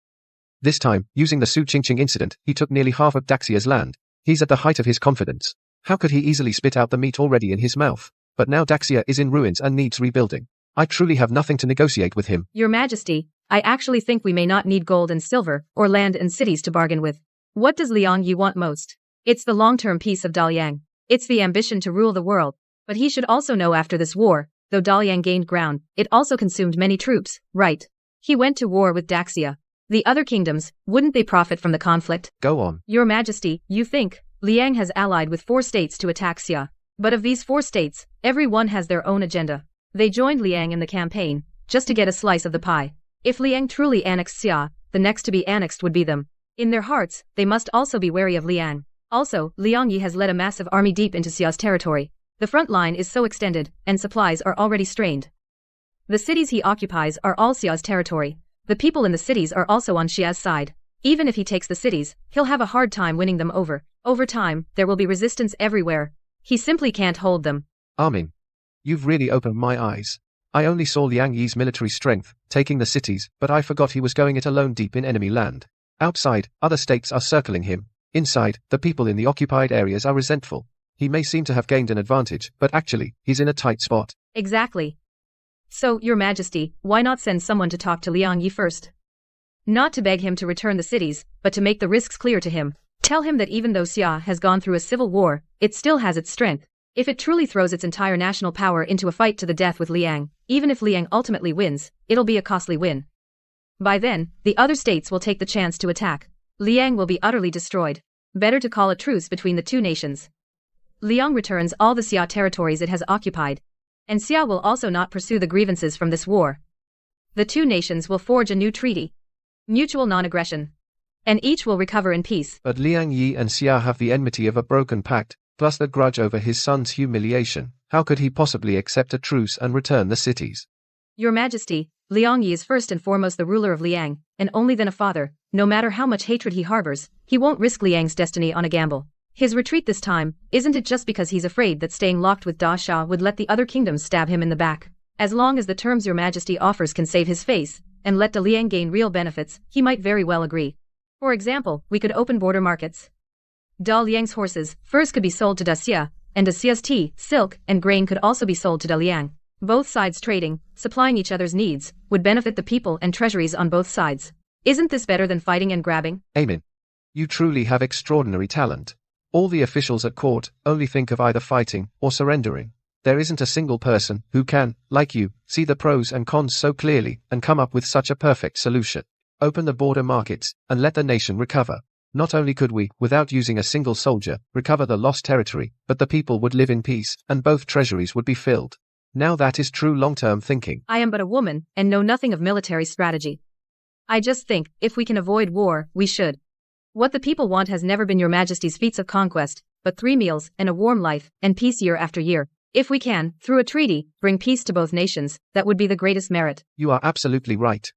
This time, using the Su Qingqing incident, he took nearly half of Daxia's land. He's at the height of his confidence. How could he easily spit out the meat already in his mouth? But now Daxia is in ruins and needs rebuilding. I truly have nothing to negotiate with him. Your Majesty, I actually think we may not need gold and silver, or land and cities to bargain with. What does Liang Yi want most? It's the long-term peace of Daliang. It's the ambition to rule the world. But he should also know after this war, though Daliang gained ground, it also consumed many troops, right? He went to war with Daxia. The other kingdoms, wouldn't they profit from the conflict? Go on. Your Majesty, you think, Liang has allied with 4 states to attack Xia. But of these 4 states, every one has their own agenda. They joined Liang in the campaign, just to get a slice of the pie. If Liang truly annexed Xia, the next to be annexed would be them. In their hearts, they must also be wary of Liang. Also, Liang Yi has led a massive army deep into Xia's territory. The front line is so extended, and supplies are already strained. The cities he occupies are all Xia's territory. The people in the cities are also on Xia's side. Even if he takes the cities, he'll have a hard time winning them over. Over time, there will be resistance everywhere. He simply can't hold them. Armin, you've really opened my eyes. I only saw Liang Yi's military strength, taking the cities, but I forgot he was going it alone deep in enemy land. Outside, other states are circling him. Inside, the people in the occupied areas are resentful. He may seem to have gained an advantage, but actually, he's in a tight spot. Exactly. So, Your Majesty, why not send someone to talk to Liang Yi first? Not to beg him to return the cities, but to make the risks clear to him. Tell him that even though Xia has gone through a civil war, it still has its strength. If it truly throws its entire national power into a fight to the death with Liang, even if Liang ultimately wins, it'll be a costly win. By then, the other states will take the chance to attack. Liang will be utterly destroyed. Better to call a truce between the 2 nations. Liang returns all the Xia territories it has occupied, and Xia will also not pursue the grievances from this war. The 2 nations will forge a new treaty. Mutual non-aggression. And each will recover in peace. But Liang Yi and Xia have the enmity of a broken pact, plus the grudge over his son's humiliation. How could he possibly accept a truce and return the cities? Your Majesty, Liang Yi is first and foremost the ruler of Liang, and only then a father. No matter how much hatred he harbors, he won't risk Liang's destiny on a gamble. His retreat this time, isn't it just because he's afraid that staying locked with Da Xia would let the other kingdoms stab him in the back? As long as the terms Your Majesty offers can save his face, and let Da Liang gain real benefits, he might very well agree. For example, we could open border markets. Da Liang's horses, furs could be sold to Da Xia, and Da Xia's tea, silk, and grain could also be sold to Da Liang. Both sides trading, supplying each other's needs, would benefit the people and treasuries on both sides. Isn't this better than fighting and grabbing? Amin. You truly have extraordinary talent. All the officials at court only think of either fighting or surrendering. There isn't a single person who can, like you, see the pros and cons so clearly and come up with such a perfect solution. Open the border markets and let the nation recover. Not only could we, without using a single soldier, recover the lost territory, but the people would live in peace and both treasuries would be filled. Now that is true long-term thinking. I am but a woman and know nothing of military strategy. I just think, if we can avoid war, we should. What the people want has never been Your Majesty's feats of conquest, but 3 meals and a warm life and peace year after year. If we can, through a treaty, bring peace to both nations, that would be the greatest merit. You are absolutely right.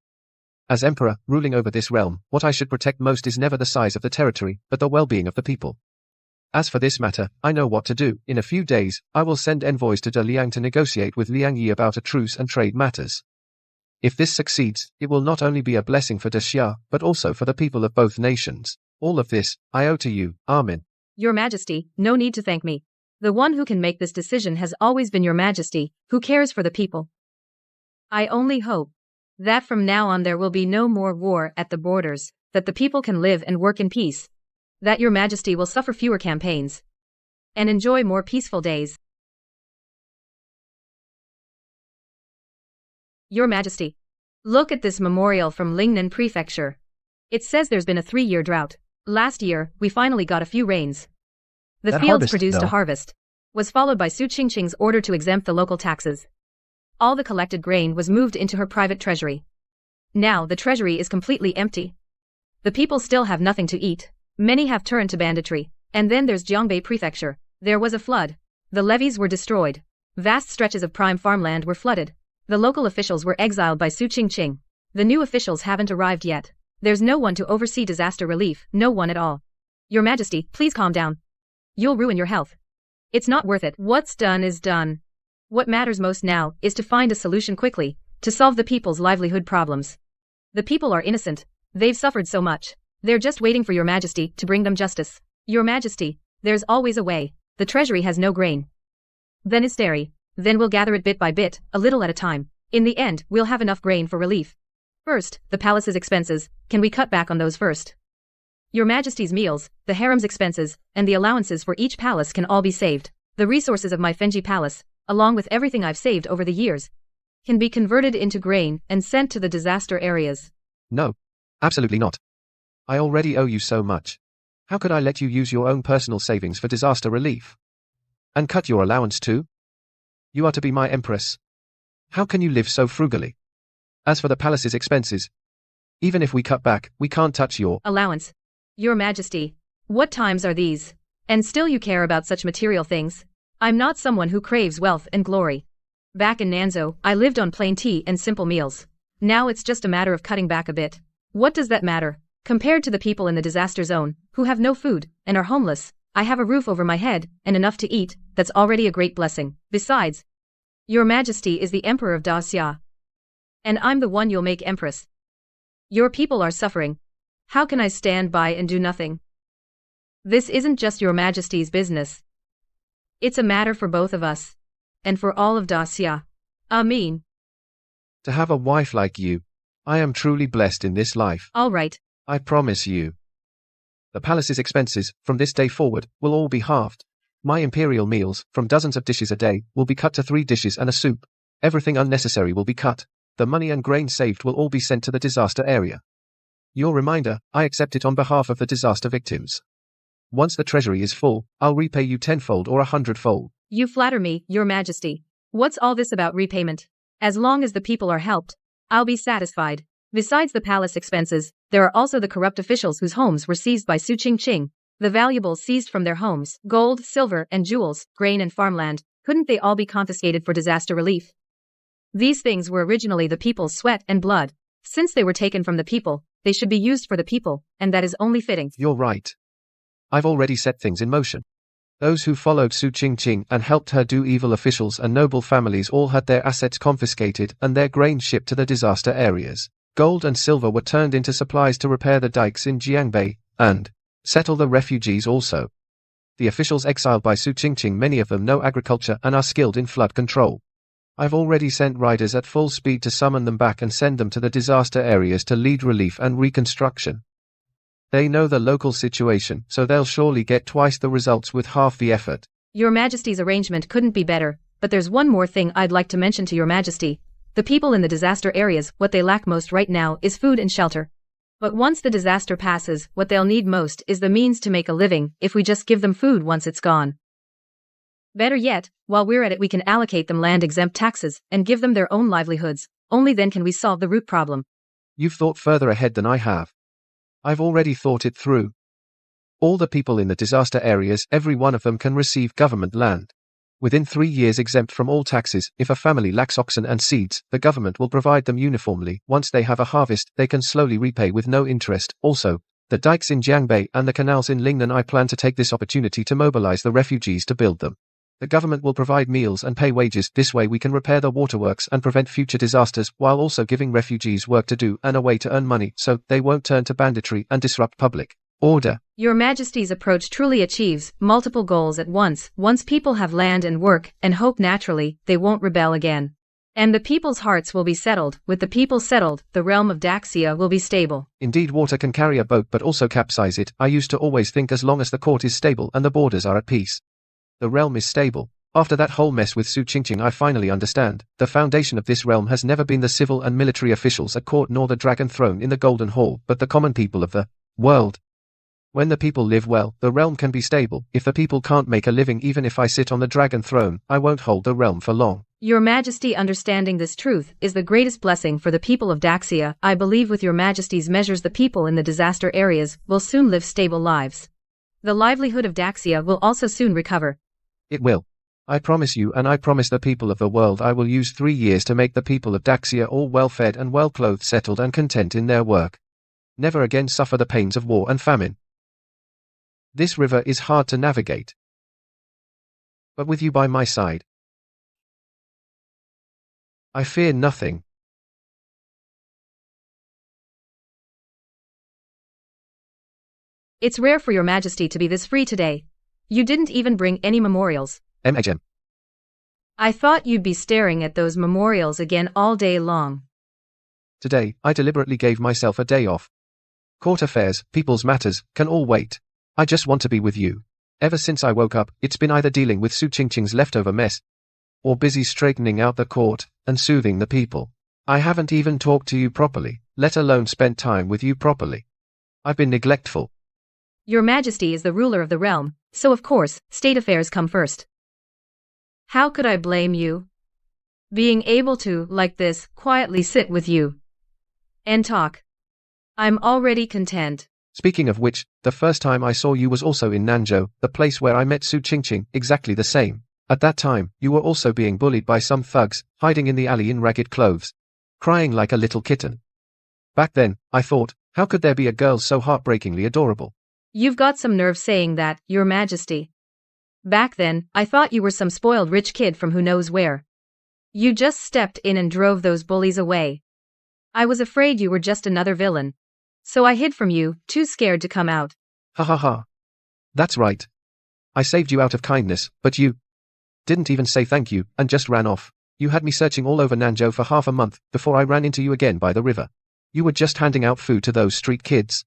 As emperor, ruling over this realm, what I should protect most is never the size of the territory, but the well-being of the people. As for this matter, I know what to do. In a few days, I will send envoys to Da Liang to negotiate with Liang Yi about a truce and trade matters. If this succeeds, it will not only be a blessing for Da Xia, but also for the people of both nations. All of this, I owe to you, Amin. Your Majesty, no need to thank me. The one who can make this decision has always been Your Majesty, who cares for the people. I only hope that from now on there will be no more war at the borders, that the people can live and work in peace, that Your Majesty will suffer fewer campaigns, and enjoy more peaceful days. Your Majesty, look at this memorial from Lingnan Prefecture. It says there's been a 3-year drought. Last year, we finally got a few rains. The That fields harvest, produced though. a harvest, was followed by Su Qingqing's order to exempt the local taxes. All the collected grain was moved into her private treasury. Now the treasury is completely empty. The people still have nothing to eat. Many have turned to banditry. And then there's Jiangbei Prefecture. There was a flood. The levees were destroyed. Vast stretches of prime farmland were flooded. The local officials were exiled by Su Qingqing. The new officials haven't arrived yet. There's no one to oversee disaster relief, no one at all. Your Majesty, please calm down. You'll ruin your health. It's not worth it. What's done is done. What matters most now is to find a solution quickly, to solve the people's livelihood problems. The people are innocent. They've suffered so much. They're just waiting for Your Majesty to bring them justice. Your Majesty, there's always a way. The treasury has no grain. Then it's dairy. Then we'll gather it bit by bit, a little at a time. In the end, we'll have enough grain for relief. First, the palace's expenses. Can we cut back on those first? Your Majesty's meals, the harem's expenses, and the allowances for each palace can all be saved. The resources of my Fenji palace, along with everything I've saved over the years, can be converted into grain and sent to the disaster areas. No. Absolutely not. I already owe you so much. How could I let you use your own personal savings for disaster relief? And cut your allowance too? You are to be my empress. How can you live so frugally? As for the palace's expenses, even if we cut back, we can't touch your allowance. Your Majesty, what times are these? And still you care about such material things? I'm not someone who craves wealth and glory. Back in Nanzhou, I lived on plain tea and simple meals. Now it's just a matter of cutting back a bit. What does that matter? Compared to the people in the disaster zone, who have no food and are homeless, I have a roof over my head and enough to eat. That's already a great blessing. Besides, Your Majesty is the Emperor of Da Xia. And I'm the one you'll make empress. Your people are suffering. How can I stand by and do nothing? This isn't just Your Majesty's business. It's a matter for both of us. And for all of Da Xia. Amin. To have a wife like you, I am truly blessed in this life. All right. I promise you. The palace's expenses, from this day forward, will all be halved. My imperial meals, from dozens of dishes a day, will be cut to 3 dishes and a soup. Everything unnecessary will be cut. The money and grain saved will all be sent to the disaster area. Your reminder, I accept it on behalf of the disaster victims. Once the treasury is full, I'll repay you 10-fold or 100-fold. You flatter me, Your Majesty. What's all this about repayment? As long as the people are helped, I'll be satisfied. Besides the palace expenses, there are also the corrupt officials whose homes were seized by Su Qingqing. The valuables seized from their homes, gold, silver, and jewels, grain and farmland, couldn't they all be confiscated for disaster relief? These things were originally the people's sweat and blood. Since they were taken from the people, they should be used for the people, and that is only fitting. You're right. I've already set things in motion. Those who followed Su Qingqing and helped her do evil officials and noble families all had their assets confiscated and their grain shipped to the disaster areas. Gold and silver were turned into supplies to repair the dikes in Jiangbei, and settle the refugees also. The officials exiled by Su Qingqing, many of them know agriculture and are skilled in flood control. I've already sent riders at full speed to summon them back and send them to the disaster areas to lead relief and reconstruction. They know the local situation, so they'll surely get twice the results with half the effort. Your Majesty's arrangement couldn't be better, but there's one more thing I'd like to mention to your Majesty. The people in the disaster areas, what they lack most right now is food and shelter. But once the disaster passes, what they'll need most is the means to make a living if we just give them food once it's gone. Better yet, while we're at it we can allocate them land-exempt taxes and give them their own livelihoods. Only then can we solve the root problem. You've thought further ahead than I have. I've already thought it through. All the people in the disaster areas, every one of them can receive government land. Within 3 years exempt from all taxes. If a family lacks oxen and seeds, the government will provide them uniformly. Once they have a harvest, they can slowly repay with no interest. Also, the dikes in Jiangbei and the canals in Lingnan, I plan to take this opportunity to mobilize the refugees to build them. The government will provide meals and pay wages. This way we can repair the waterworks and prevent future disasters, while also giving refugees work to do and a way to earn money, so they won't turn to banditry and disrupt public order. Your Majesty's approach truly achieves multiple goals at once. Once people have land and work and hope, naturally, they won't rebel again. And the people's hearts will be settled. With the people settled, the realm of Daxia will be stable. Indeed, water can carry a boat but also capsize it. I used to always think as long as the court is stable and the borders are at peace, the realm is stable. After that whole mess with Su Qingqing, I finally understand. The foundation of this realm has never been the civil and military officials at court nor the dragon throne in the Golden Hall, but the common people of the world. When the people live well, the realm can be stable. If the people can't make a living, even if I sit on the dragon throne, I won't hold the realm for long. Your Majesty understanding this truth is the greatest blessing for the people of Daxia. I believe with your Majesty's measures the people in the disaster areas will soon live stable lives. The livelihood of Daxia will also soon recover. It will. I promise you, and I promise the people of the world, I will use 3 years to make the people of Daxia all well-fed and well-clothed, settled and content in their work. Never again suffer the pains of war and famine. This river is hard to navigate. But with you by my side, I fear nothing. It's rare for your Majesty to be this free today. You didn't even bring any memorials. MHM. I thought you'd be staring at those memorials again all day long. Today, I deliberately gave myself a day off. Court affairs, people's matters, can all wait. I just want to be with you. Ever since I woke up, it's been either dealing with Su Qingqing's leftover mess, or busy straightening out the court and soothing the people. I haven't even talked to you properly, let alone spent time with you properly. I've been neglectful. Your Majesty is the ruler of the realm, so of course, state affairs come first. How could I blame you? Being able to, like this, quietly sit with you and talk. I'm already content. Speaking of which, the first time I saw you was also in Nanzhou, the place where I met Su Qingqing, exactly the same. At that time, you were also being bullied by some thugs, hiding in the alley in ragged clothes, crying like a little kitten. Back then, I thought, how could there be a girl so heartbreakingly adorable? You've got some nerve saying that, Your Majesty. Back then, I thought you were some spoiled rich kid from who knows where. You just stepped in and drove those bullies away. I was afraid you were just another villain. So I hid from you, too scared to come out. Ha ha ha. That's right. I saved you out of kindness, but you didn't even say thank you, and just ran off. You had me searching all over Nanzhou for half a month, before I ran into you again by the river. You were just handing out food to those street kids.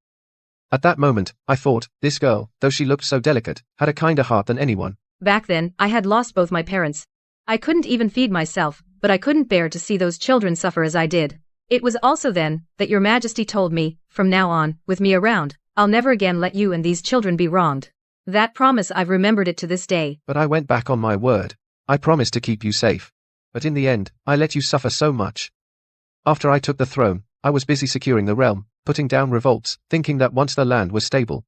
At that moment, I thought, this girl, though she looked so delicate, had a kinder heart than anyone. Back then, I had lost both my parents. I couldn't even feed myself, but I couldn't bear to see those children suffer as I did. It was also then that Your Majesty told me, from now on, with me around, I'll never again let you and these children be wronged. That promise, I've remembered it to this day. But I went back on my word. I promised to keep you safe. But in the end, I let you suffer so much. After I took the throne, I was busy securing the realm, putting down revolts, thinking that once the land was stable,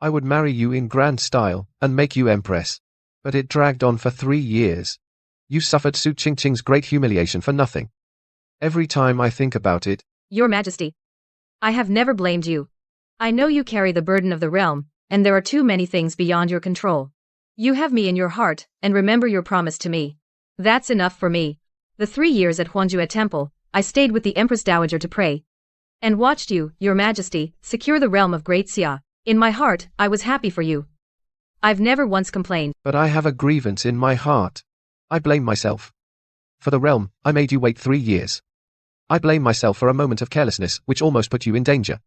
I would marry you in grand style and make you empress. But it dragged on for 3 years. You suffered Su Qingqing's great humiliation for nothing. Every time I think about it, Your Majesty, I have never blamed you. I know you carry the burden of the realm, and there are too many things beyond your control. You have me in your heart, and remember your promise to me. That's enough for me. The 3 years at Huangjue Temple, I stayed with the Empress Dowager to pray. And watched you, Your Majesty, secure the realm of Great Xia. In my heart, I was happy for you. I've never once complained. But I have a grievance in my heart. I blame myself. For the realm, I made you wait 3 years. I blame myself for a moment of carelessness which almost put you in danger.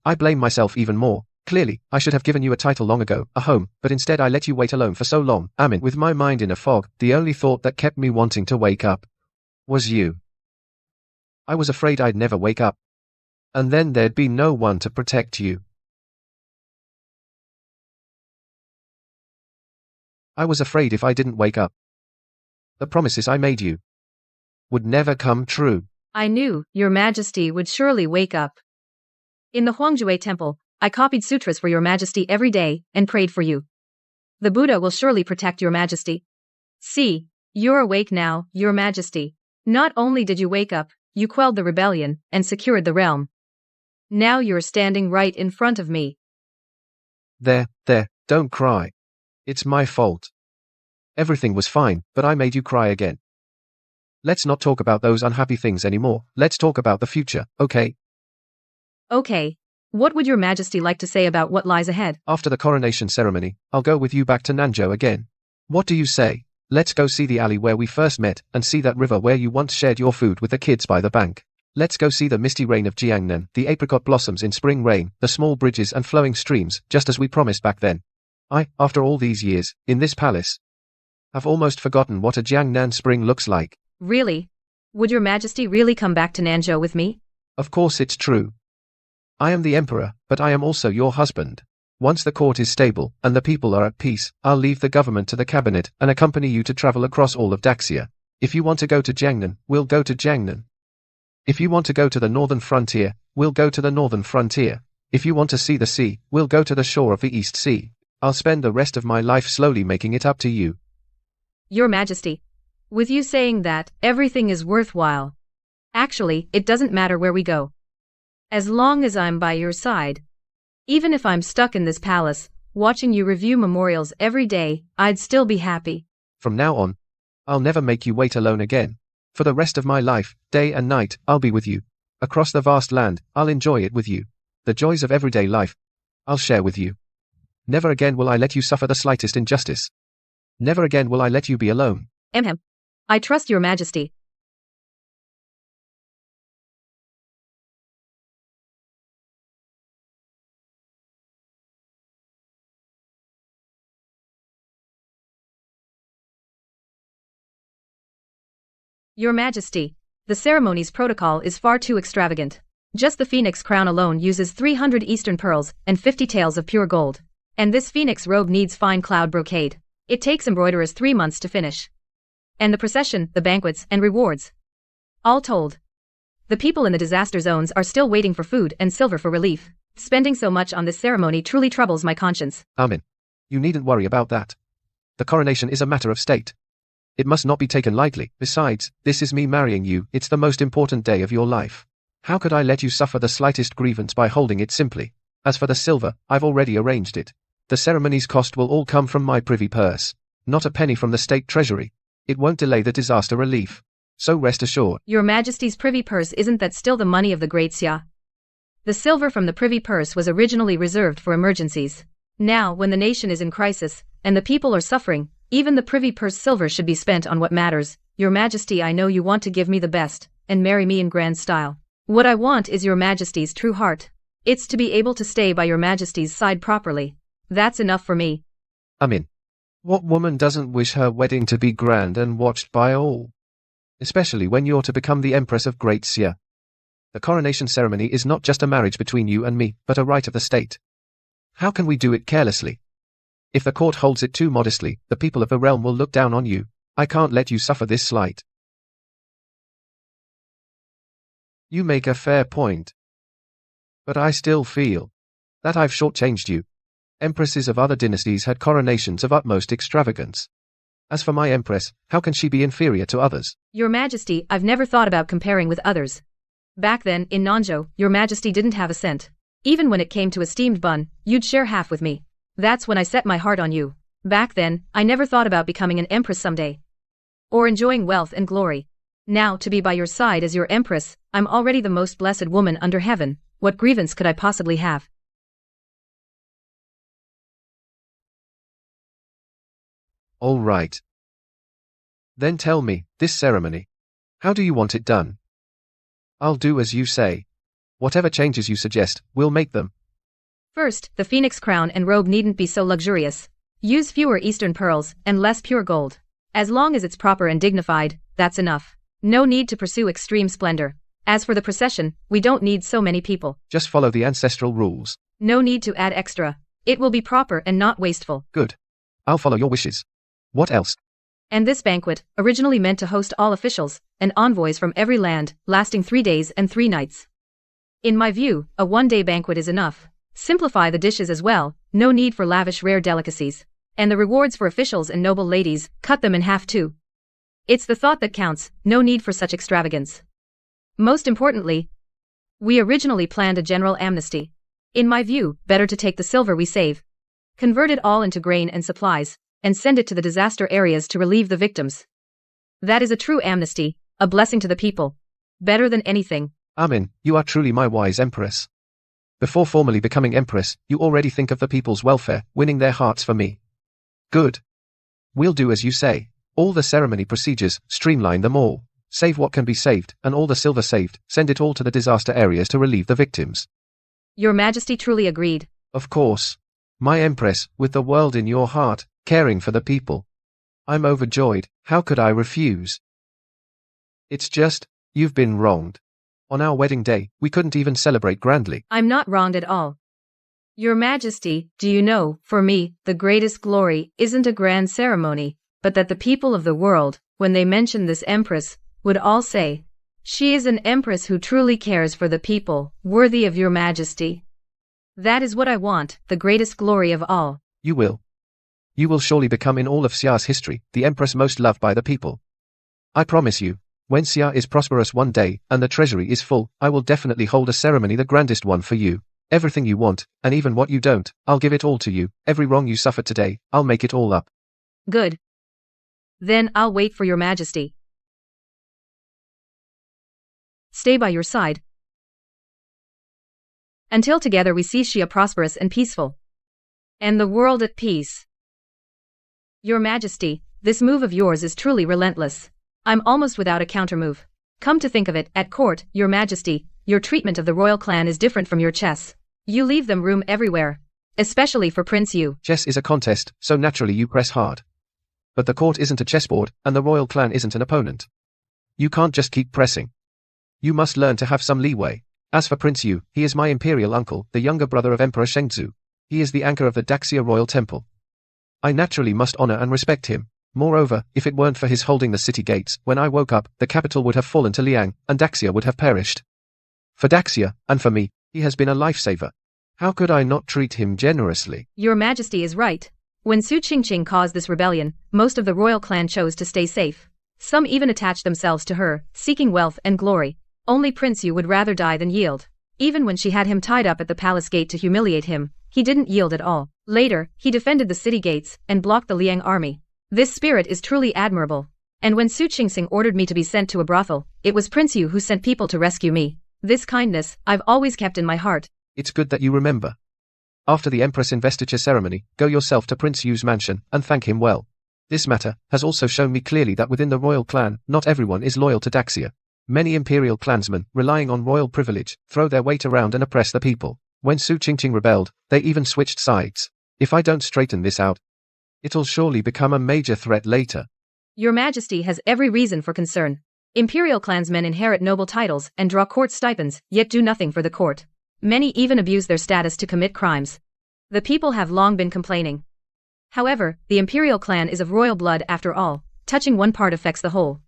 I blame myself even more. Clearly, I should have given you a title long ago, a home, but instead I let you wait alone for so long. Amin. With my mind in a fog, the only thought that kept me wanting to wake up was you. I was afraid I'd never wake up. And then there'd be no one to protect you. I was afraid if I didn't wake up, the promises I made you would never come true. I knew Your Majesty would surely wake up. In the Huangjue Temple, I copied sutras for Your Majesty every day and prayed for you. The Buddha will surely protect Your Majesty. See, you're awake now, Your Majesty. Not only did you wake up, you quelled the rebellion and secured the realm. Now you're standing right in front of me. There, don't cry. It's my fault. Everything was fine, but I made you cry again. Let's not talk about those unhappy things anymore. Let's talk about the future, okay? Okay. What would Your Majesty like to say about what lies ahead? After the coronation ceremony, I'll go with you back to Nanzhou again. What do you say? Let's go see the alley where we first met, and see that river where you once shared your food with the kids by the bank. Let's go see the misty rain of Jiangnan, the apricot blossoms in spring rain, the small bridges and flowing streams, just as we promised back then. After all these years, in this palace, have almost forgotten what a Jiangnan spring looks like. Really? Would Your Majesty really come back to Nanzhou with me? Of course it's true. I am the emperor, but I am also your husband. Once the court is stable, and the people are at peace, I'll leave the government to the cabinet, and accompany you to travel across all of Daxia. If you want to go to Jiangnan, we'll go to Jiangnan. If you want to go to the northern frontier, we'll go to the northern frontier. If you want to see the sea, we'll go to the shore of the East Sea. I'll spend the rest of my life slowly making it up to you. Your Majesty, with you saying that, everything is worthwhile. Actually, it doesn't matter where we go. As long as I'm by your side. Even if I'm stuck in this palace, watching you review memorials every day, I'd still be happy. From now on, I'll never make you wait alone again. For the rest of my life, day and night, I'll be with you. Across the vast land, I'll enjoy it with you. The joys of everyday life, I'll share with you. Never again will I let you suffer the slightest injustice. Never again will I let you be alone. I trust Your Majesty. Your Majesty, the ceremony's protocol is far too extravagant. Just the phoenix crown alone uses 300 eastern pearls and 50 taels of pure gold. And this phoenix robe needs fine cloud brocade. It takes embroiderers 3 months to finish. And the procession, the banquets, and rewards. All told. The people in the disaster zones are still waiting for food and silver for relief. Spending so much on this ceremony truly troubles my conscience. Amin. You needn't worry about that. The coronation is a matter of state. It must not be taken lightly. Besides, this is me marrying you. It's the most important day of your life. How could I let you suffer the slightest grievance by holding it simply? As for the silver, I've already arranged it. The ceremony's cost will all come from my privy purse. Not a penny from the state treasury. It won't delay the disaster relief. So rest assured. Your Majesty's privy purse isn't that still the money of the Great Xia? The silver from the privy purse was originally reserved for emergencies. Now, when the nation is in crisis, and the people are suffering, even the privy purse silver should be spent on what matters. Your Majesty, I know you want to give me the best, and marry me in grand style. What I want is Your Majesty's true heart. It's to be able to stay by Your Majesty's side properly. That's enough for me. Amin. What woman doesn't wish her wedding to be grand and watched by all? Especially when you're to become the Empress of Great Xia. The coronation ceremony is not just a marriage between you and me, but a right of the state. How can we do it carelessly? If the court holds it too modestly, the people of the realm will look down on you. I can't let you suffer this slight. You make a fair point. But I still feel that I've shortchanged you. Empresses of other dynasties had coronations of utmost extravagance. As for my empress, how can she be inferior to others? Your Majesty, I've never thought about comparing with others. Back then, in Nanzhou, Your Majesty didn't have a cent. Even when it came to a steamed bun, you'd share half with me. That's when I set my heart on you. Back then, I never thought about becoming an empress someday. Or enjoying wealth and glory. Now, to be by your side as your empress, I'm already the most blessed woman under heaven. What grievance could I possibly have? All right. Then tell me, this ceremony. How do you want it done? I'll do as you say. Whatever changes you suggest, we'll make them. First, the phoenix crown and robe needn't be so luxurious. Use fewer Eastern pearls and less pure gold. As long as it's proper and dignified, that's enough. No need to pursue extreme splendor. As for the procession, we don't need so many people. Just follow the ancestral rules. No need to add extra. It will be proper and not wasteful. Good. I'll follow your wishes. What else? And this banquet, originally meant to host all officials and envoys from every land, lasting 3 days and 3 nights. In my view, a one-day banquet is enough. Simplify the dishes as well, no need for lavish rare delicacies. And the rewards for officials and noble ladies, cut them in half too. It's the thought that counts, no need for such extravagance. Most importantly, we originally planned a general amnesty. In my view, better to take the silver we save, convert it all into grain and supplies, and send it to the disaster areas to relieve the victims. That is a true amnesty, a blessing to the people. Better than anything. Amin, you are truly my wise empress. Before formally becoming empress, you already think of the people's welfare, winning their hearts for me. Good. We'll do as you say. All the ceremony procedures, streamline them all. Save what can be saved, and all the silver saved, send it all to the disaster areas to relieve the victims. Your Majesty truly agreed. Of course. My empress, with the world in your heart, caring for the people. I'm overjoyed, how could I refuse? It's just, you've been wronged. On our wedding day, we couldn't even celebrate grandly. I'm not wronged at all. Your Majesty, do you know, for me, the greatest glory isn't a grand ceremony, but that the people of the world, when they mention this empress, would all say, she is an empress who truly cares for the people, worthy of your Majesty. That is what I want, the greatest glory of all. You will. You will surely become in all of Xia's history, the empress most loved by the people. I promise you, when Xia is prosperous one day, and the treasury is full, I will definitely hold a ceremony, the grandest one for you. Everything you want, and even what you don't, I'll give it all to you. Every wrong you suffered today, I'll make it all up. Good. Then I'll wait for your Majesty. Stay by your side. Until together we see Xia prosperous and peaceful. And the world at peace. Your Majesty, this move of yours is truly relentless. I'm almost without a countermove. Come to think of it, at court, Your Majesty, your treatment of the royal clan is different from your chess. You leave them room everywhere. Especially for Prince Yu. Chess is a contest, so naturally you press hard. But the court isn't a chessboard, and the royal clan isn't an opponent. You can't just keep pressing. You must learn to have some leeway. As for Prince Yu, he is my imperial uncle, the younger brother of Emperor Shengzu. He is the anchor of the Daxia Royal Temple. I naturally must honor and respect him. Moreover, if it weren't for his holding the city gates, when I woke up, the capital would have fallen to Liang, and Daxia would have perished. For Daxia, and for me, he has been a lifesaver. How could I not treat him generously? Your Majesty is right. When Su Qingqing caused this rebellion, most of the royal clan chose to stay safe. Some even attached themselves to her, seeking wealth and glory. Only Prince Yu would rather die than yield. Even when she had him tied up at the palace gate to humiliate him, he didn't yield at all. Later, he defended the city gates and blocked the Liang army. This spirit is truly admirable. And when Su Qingqing ordered me to be sent to a brothel, it was Prince Yu who sent people to rescue me. This kindness, I've always kept in my heart. It's good that you remember. After the Empress investiture ceremony, go yourself to Prince Yu's mansion, and thank him well. This matter has also shown me clearly that within the royal clan, not everyone is loyal to Daxia. Many imperial clansmen, relying on royal privilege, throw their weight around and oppress the people. When Su Qingqing rebelled, they even switched sides. If I don't straighten this out, it'll surely become a major threat later. Your Majesty has every reason for concern. Imperial clansmen inherit noble titles and draw court stipends, yet do nothing for the court. Many even abuse their status to commit crimes. The people have long been complaining. However, the imperial clan is of royal blood after all. Touching one part affects the whole.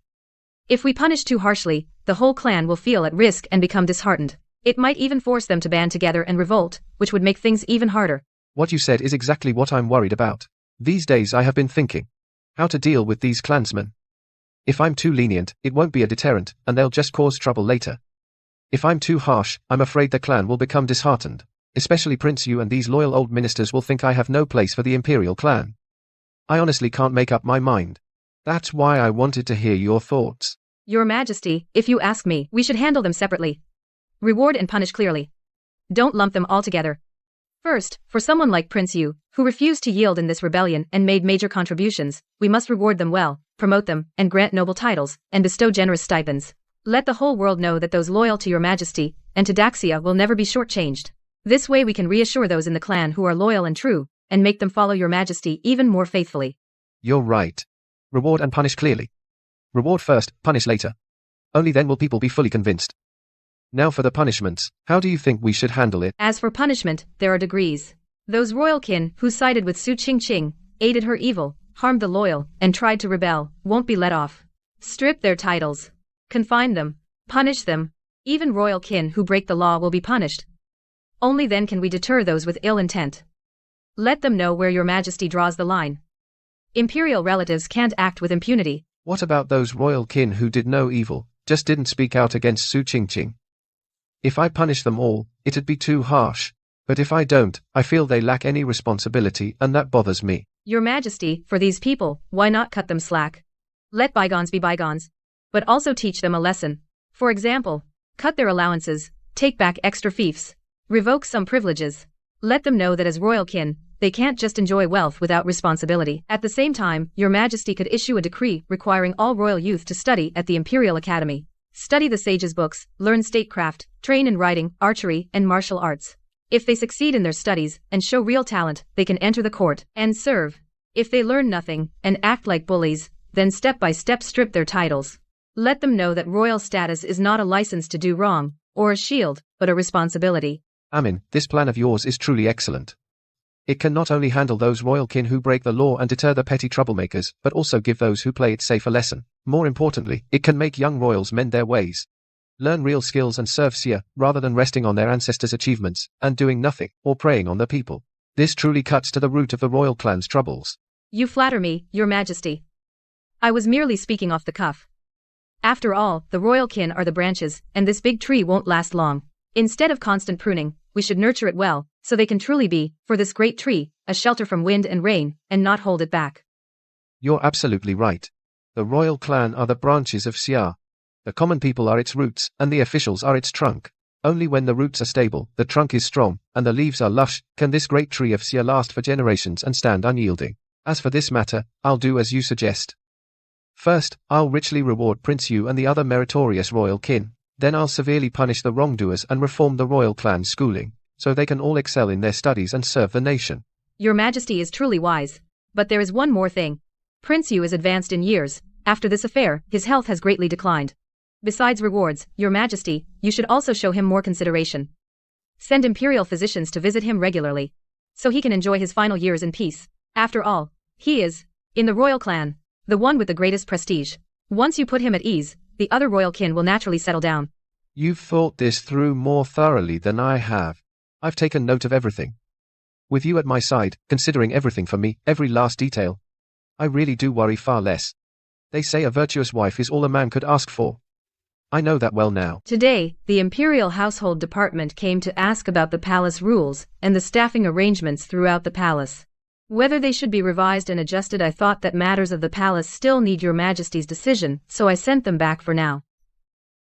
If we punish too harshly, the whole clan will feel at risk and become disheartened. It might even force them to band together and revolt, which would make things even harder. What you said is exactly what I'm worried about. These days I have been thinking how to deal with these clansmen. If I'm too lenient, it won't be a deterrent, and they'll just cause trouble later. If I'm too harsh, I'm afraid the clan will become disheartened. Especially Prince Yu and these loyal old ministers will think I have no place for the imperial clan. I honestly can't make up my mind. That's why I wanted to hear your thoughts. Your Majesty, if you ask me, we should handle them separately. Reward and punish clearly. Don't lump them all together. First, for someone like Prince Yu, who refused to yield in this rebellion and made major contributions, we must reward them well, promote them, and grant noble titles, and bestow generous stipends. Let the whole world know that those loyal to your Majesty and to Daxia will never be shortchanged. This way we can reassure those in the clan who are loyal and true, and make them follow your Majesty even more faithfully. You're right. Reward and punish clearly. Reward first, punish later. Only then will people be fully convinced. Now for the punishments, how do you think we should handle it? As for punishment, there are degrees. Those royalkin who sided with Su Qingqing, aided her evil, harmed the loyal, and tried to rebel, won't be let off. Strip their titles. Confine them. Punish them. Even royalkin who break the law will be punished. Only then can we deter those with ill intent. Let them know where your Majesty draws the line. Imperial relatives can't act with impunity. What about those royal kin who did no evil, just didn't speak out against Su Qingqing? If I punish them all, it'd be too harsh. But if I don't, I feel they lack any responsibility, and that bothers me. Your Majesty, for these people, why not cut them slack? Let bygones be bygones. But also teach them a lesson. For example, cut their allowances, take back extra fiefs, revoke some privileges. Let them know that as royalkin, they can't just enjoy wealth without responsibility. At the same time, your Majesty could issue a decree requiring all royal youth to study at the Imperial Academy. Study the sages' books, learn statecraft, train in writing, archery, and martial arts. If they succeed in their studies and show real talent, they can enter the court and serve. If they learn nothing and act like bullies, then step by step strip their titles. Let them know that royal status is not a license to do wrong, or a shield, but a responsibility. Amin, this plan of yours is truly excellent. It can not only handle those royal kin who break the law and deter the petty troublemakers, but also give those who play it safe a lesson. More importantly, it can make young royals mend their ways. Learn real skills and serve Sia, rather than resting on their ancestors' achievements, and doing nothing, or preying on the people. This truly cuts to the root of the royal clan's troubles. You flatter me, your Majesty. I was merely speaking off the cuff. After all, the royal kin are the branches, and this big tree won't last long. Instead of constant pruning, we should nurture it well, so they can truly be, for this great tree, a shelter from wind and rain, and not hold it back. You're absolutely right. The royal clan are the branches of Xia. The common people are its roots, and the officials are its trunk. Only when the roots are stable, the trunk is strong, and the leaves are lush, can this great tree of Xia last for generations and stand unyielding. As for this matter, I'll do as you suggest. First, I'll richly reward Prince Yu and the other meritorious royal kin. Then I'll severely punish the wrongdoers and reform the royal clan's schooling, so they can all excel in their studies and serve the nation. Your Majesty is truly wise. But there is one more thing. Prince Yu is advanced in years. After this affair, his health has greatly declined. Besides rewards, your Majesty, you should also show him more consideration. Send imperial physicians to visit him regularly, so he can enjoy his final years in peace. After all, he is, in the royal clan, the one with the greatest prestige. Once you put him at ease, the other royal kin will naturally settle down. You've thought this through more thoroughly than I have. I've taken note of everything. With you at my side, considering everything for me, every last detail, I really do worry far less. They say a virtuous wife is all a man could ask for. I know that well now. Today, the Imperial Household Department came to ask about the palace rules and the staffing arrangements throughout the palace. Whether they should be revised and adjusted. I thought that matters of the palace still need your Majesty's decision, so I sent them back for now.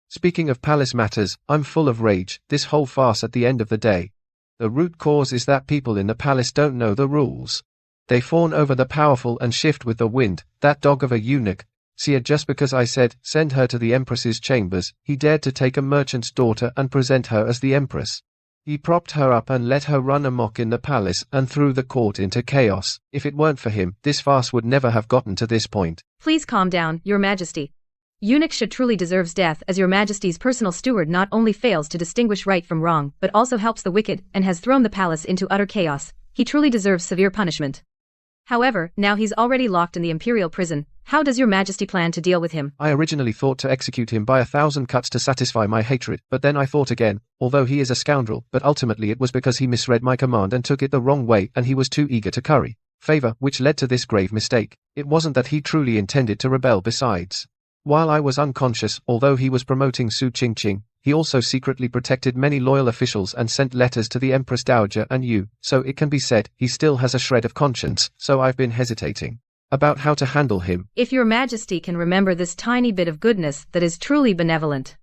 Speaking of palace matters, I'm full of rage. This whole farce at the end of the day. The root cause is that people in the palace don't know the rules. They fawn over the powerful and shift with the wind. That dog of a eunuch, Sia, just because I said, send her to the Empress's chambers, he dared to take a merchant's daughter and present her as the Empress. He propped her up and let her run amok in the palace and threw the court into chaos. If it weren't for him, this farce would never have gotten to this point. Please calm down, your Majesty. Eunuch should truly deserves death, as your Majesty's personal steward not only fails to distinguish right from wrong, but also helps the wicked and has thrown the palace into utter chaos. He truly deserves severe punishment. However, now he's already locked in the imperial prison. How does your majesty plan to deal with him? I originally thought to execute him by 1,000 cuts to satisfy my hatred, but then I thought again, although he is a scoundrel, but ultimately it was because he misread my command and took it the wrong way, and he was too eager to curry favor, which led to this grave mistake. It wasn't that he truly intended to rebel. Besides, while I was unconscious, although he was promoting Su Qingqing, he also secretly protected many loyal officials and sent letters to the Empress Dowager and you, so it can be said he still has a shred of conscience, so I've been hesitating about how to handle him. If your majesty can remember this tiny bit of goodness that is truly benevolent.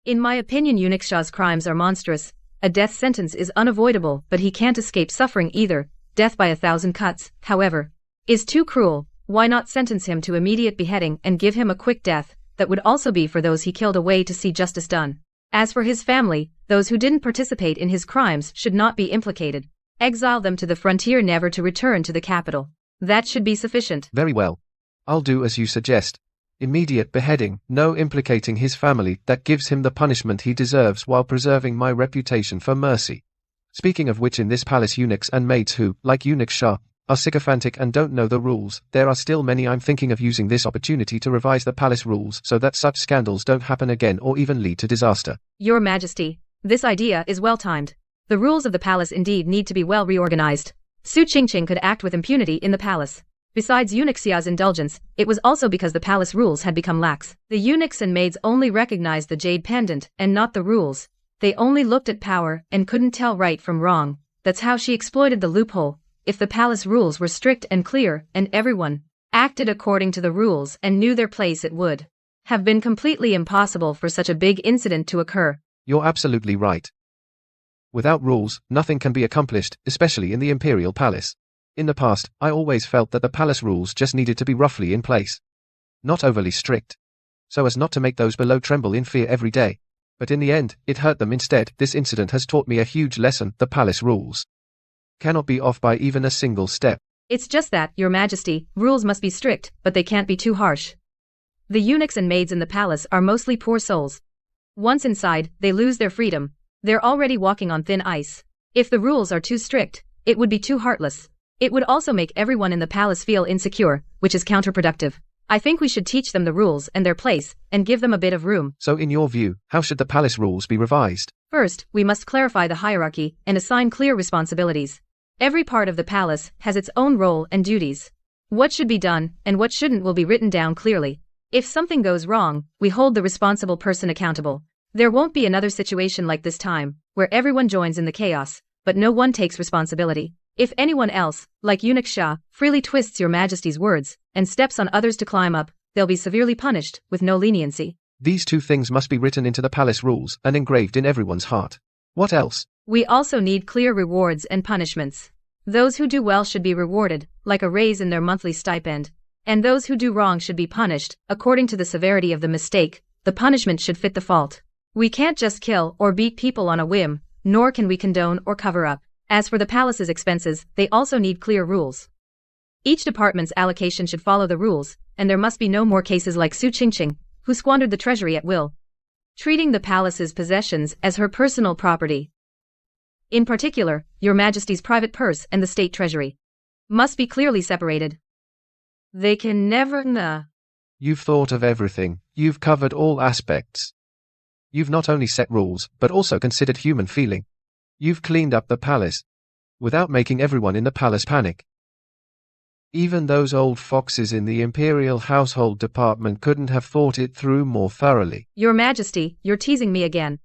In my opinion, Eunuch Shah's crimes are monstrous. A death sentence is unavoidable, but he can't escape suffering either. Death by 1,000 cuts, however, is too cruel. Why not sentence him to immediate beheading and give him a quick death? That would also be for those he killed, a way to see justice done. As for his family, those who didn't participate in his crimes should not be implicated. Exile them to the frontier, never to return to the capital. That should be sufficient. Very well. I'll do as you suggest. Immediate beheading, no implicating his family, that gives him the punishment he deserves while preserving my reputation for mercy. Speaking of which, in this palace, eunuchs and maids who, like Eunuch Shah, are sycophantic and don't know the rules, there are still many. I'm thinking of using this opportunity to revise the palace rules so that such scandals don't happen again or even lead to disaster. Your Majesty, this idea is well timed. The rules of the palace indeed need to be well reorganized. Su Qingqing could act with impunity in the palace. Besides Eunuch Xia's indulgence, it was also because the palace rules had become lax. The eunuchs and maids only recognized the jade pendant and not the rules. They only looked at power and couldn't tell right from wrong. That's how she exploited the loophole. If the palace rules were strict and clear, and everyone acted according to the rules and knew their place, it would have been completely impossible for such a big incident to occur. You're absolutely right. Without rules, nothing can be accomplished, especially in the imperial palace. In the past, I always felt that the palace rules just needed to be roughly in place. Not overly strict, so as not to make those below tremble in fear every day. But in the end, it hurt them instead. This incident has taught me a huge lesson. The palace rules cannot be off by even a single step. It's just that, Your Majesty, rules must be strict, but they can't be too harsh. The eunuchs and maids in the palace are mostly poor souls. Once inside, they lose their freedom. They're already walking on thin ice. If the rules are too strict, it would be too heartless. It would also make everyone in the palace feel insecure, which is counterproductive. I think we should teach them the rules and their place, and give them a bit of room. So in your view, how should the palace rules be revised? First, we must clarify the hierarchy and assign clear responsibilities. Every part of the palace has its own role and duties. What should be done and what shouldn't will be written down clearly. If something goes wrong, we hold the responsible person accountable. There won't be another situation like this time, where everyone joins in the chaos, but no one takes responsibility. If anyone else, like Eunuch Shah, freely twists Your Majesty's words and steps on others to climb up, they'll be severely punished, with no leniency. These two things must be written into the palace rules and engraved in everyone's heart. What else? We also need clear rewards and punishments. Those who do well should be rewarded, like a raise in their monthly stipend, and those who do wrong should be punished, according to the severity of the mistake. The punishment should fit the fault. We can't just kill or beat people on a whim, nor can we condone or cover up. As for the palace's expenses, they also need clear rules. Each department's allocation should follow the rules, and there must be no more cases like Su Qingqing, who squandered the treasury at will, treating the palace's possessions as her personal property. In particular, Your Majesty's private purse and the state treasury must be clearly separated. They can never. You've thought of everything. You've covered all aspects. You've not only set rules, but also considered human feeling. You've cleaned up the palace, without making everyone in the palace panic. Even those old foxes in the Imperial Household Department couldn't have thought it through more thoroughly. Your Majesty, you're teasing me again.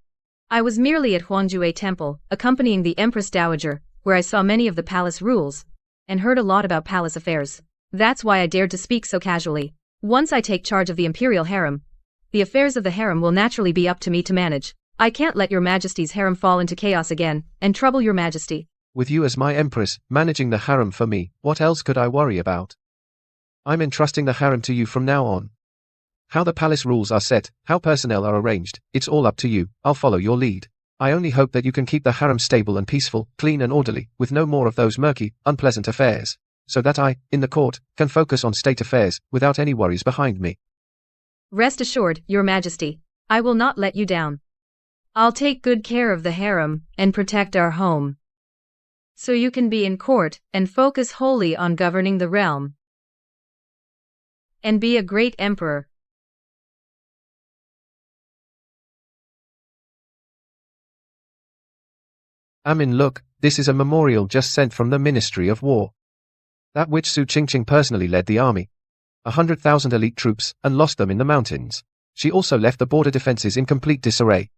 I was merely at Huangjue Temple, accompanying the Empress Dowager, where I saw many of the palace rules, and heard a lot about palace affairs. That's why I dared to speak so casually. Once I take charge of the Imperial Harem, the affairs of the harem will naturally be up to me to manage. I can't let Your Majesty's harem fall into chaos again, and trouble Your Majesty. With you as my empress, managing the harem for me, what else could I worry about? I'm entrusting the harem to you from now on. How the palace rules are set, how personnel are arranged, it's all up to you. I'll follow your lead. I only hope that you can keep the harem stable and peaceful, clean and orderly, with no more of those murky, unpleasant affairs, so that I, in the court, can focus on state affairs, without any worries behind me. Rest assured, Your Majesty, I will not let you down. I'll take good care of the harem, and protect our home. so you can be in court and focus wholly on governing the realm. And be a great emperor. Amin, look, this is a memorial just sent from the Ministry of War. That which Su Qingqing personally led the army. 100,000 elite troops, and lost them in the mountains. She also left the border defenses in complete disarray.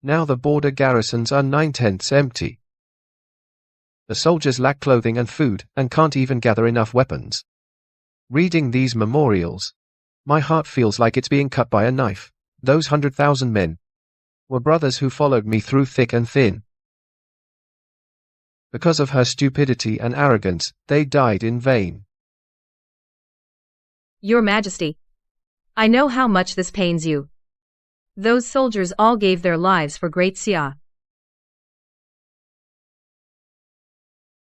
Now the border garrisons are 9/10 empty. The soldiers lack clothing and food, and can't even gather enough weapons. Reading these memorials, my heart feels like it's being cut by a knife. Those 100,000 men were brothers who followed me through thick and thin. Because of her stupidity and arrogance, they died in vain. Your Majesty, I know how much this pains you. Those soldiers all gave their lives for Great Xia.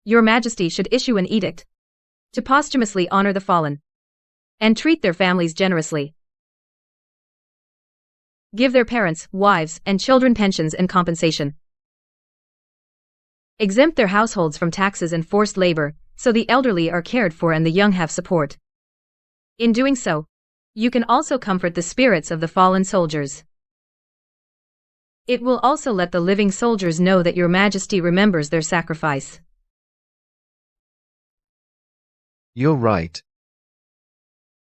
Your Majesty should issue an edict to posthumously honor the fallen and treat their families generously. Give their parents, wives, and children pensions and compensation. Exempt their households from taxes and forced labor, so the elderly are cared for and the young have support. In doing so, you can also comfort the spirits of the fallen soldiers. It will also let the living soldiers know that Your Majesty remembers their sacrifice. You're right.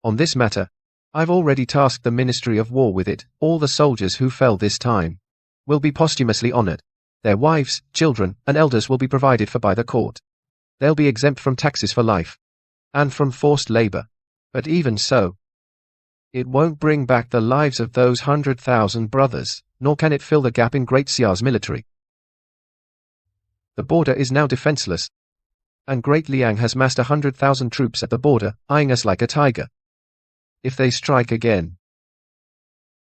On this matter, I've already tasked the Ministry of War with it. All the soldiers who fell this time will be posthumously honored. Their wives, children, and elders will be provided for by the court. They'll be exempt from taxes for life and from forced labor. But even so, it won't bring back the lives of those 100,000 brothers, nor can it fill the gap in Great Xia's military. The border is now defenseless, and Great Liang has massed 100,000 troops at the border, eyeing us like a tiger. If they strike again,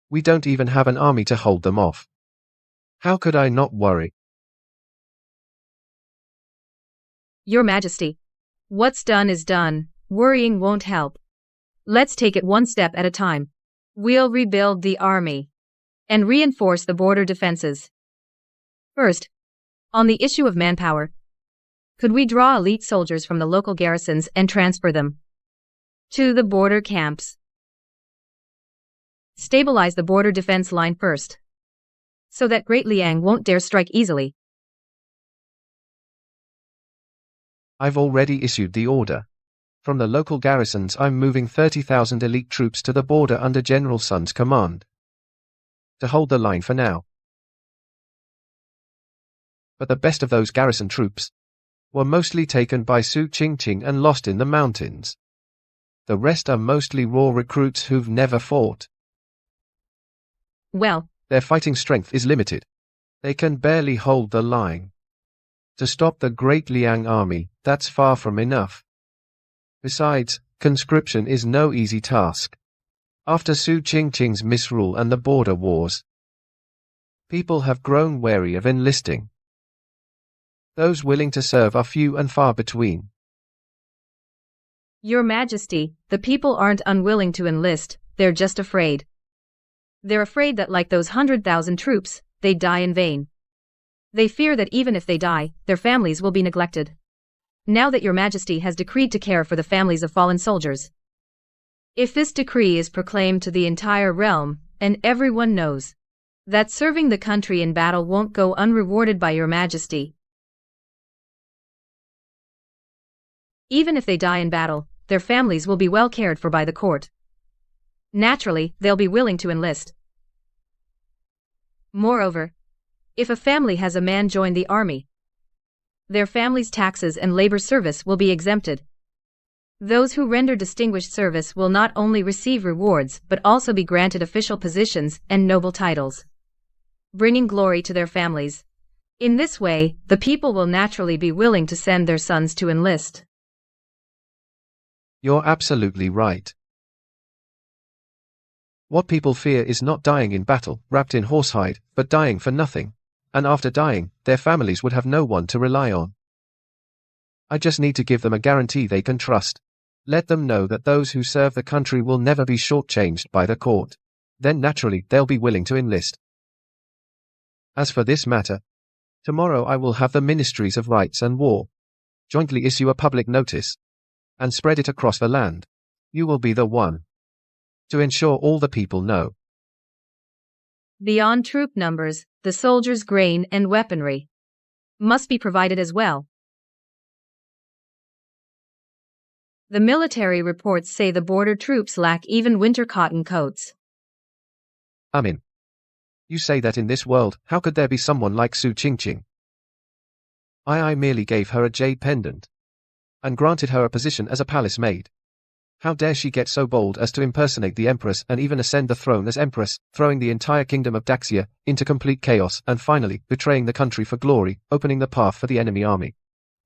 we don't even have an army to hold them off. How could I not worry? Your Majesty, what's done is done. Worrying won't help. Let's take it one step at a time. We'll rebuild the army and reinforce the border defenses. First, on the issue of manpower, could we draw elite soldiers from the local garrisons and transfer them to the border camps? Stabilize the border defense line first, so that Great Liang won't dare strike easily. I've already issued the order. From the local garrisons I'm moving 30,000 elite troops to the border under General Sun's command to hold the line for now. But the best of those garrison troops were mostly taken by Su Qingqing and lost in the mountains. The rest are mostly raw recruits who've never fought. Well, their fighting strength is limited. They can barely hold the line. To stop the Great Liang army, that's far from enough. Besides, conscription is no easy task. After Su Qingqing's misrule and the border wars, people have grown wary of enlisting. Those willing to serve are few and far between. Your Majesty, the people aren't unwilling to enlist, they're just afraid. They're afraid that like those 100,000 troops, they die in vain. They fear that even if they die, their families will be neglected. Now that Your Majesty has decreed to care for the families of fallen soldiers, if this decree is proclaimed to the entire realm, and everyone knows that serving the country in battle won't go unrewarded by Your Majesty. Even if they die in battle, their families will be well cared for by the court. Naturally, they'll be willing to enlist. Moreover, if a family has a man join the army, their family's taxes and labor service will be exempted. Those who render distinguished service will not only receive rewards but also be granted official positions and noble titles, bringing glory to their families. In this way, the people will naturally be willing to send their sons to enlist. You're absolutely right. What people fear is not dying in battle, wrapped in horsehide, but dying for nothing. And after dying, their families would have no one to rely on. I just need to give them a guarantee they can trust. Let them know that those who serve the country will never be shortchanged by the court. Then naturally they'll be willing to enlist. As for this matter, Tomorrow I will have the Ministries of Rights and War jointly issue a public notice and spread it across the land. You will be the one to ensure all the people know. Beyond troop numbers, the soldiers' grain and weaponry must be provided as well. The military reports say the border troops lack even winter cotton coats. Amin. You say that in this world, how could there be someone like Su Qingqing? I merely gave her a jade pendant and granted her a position as a palace maid. How dare she get so bold as to impersonate the Empress and even ascend the throne as Empress, throwing the entire kingdom of Daxia into complete chaos and finally betraying the country for glory, opening the path for the enemy army,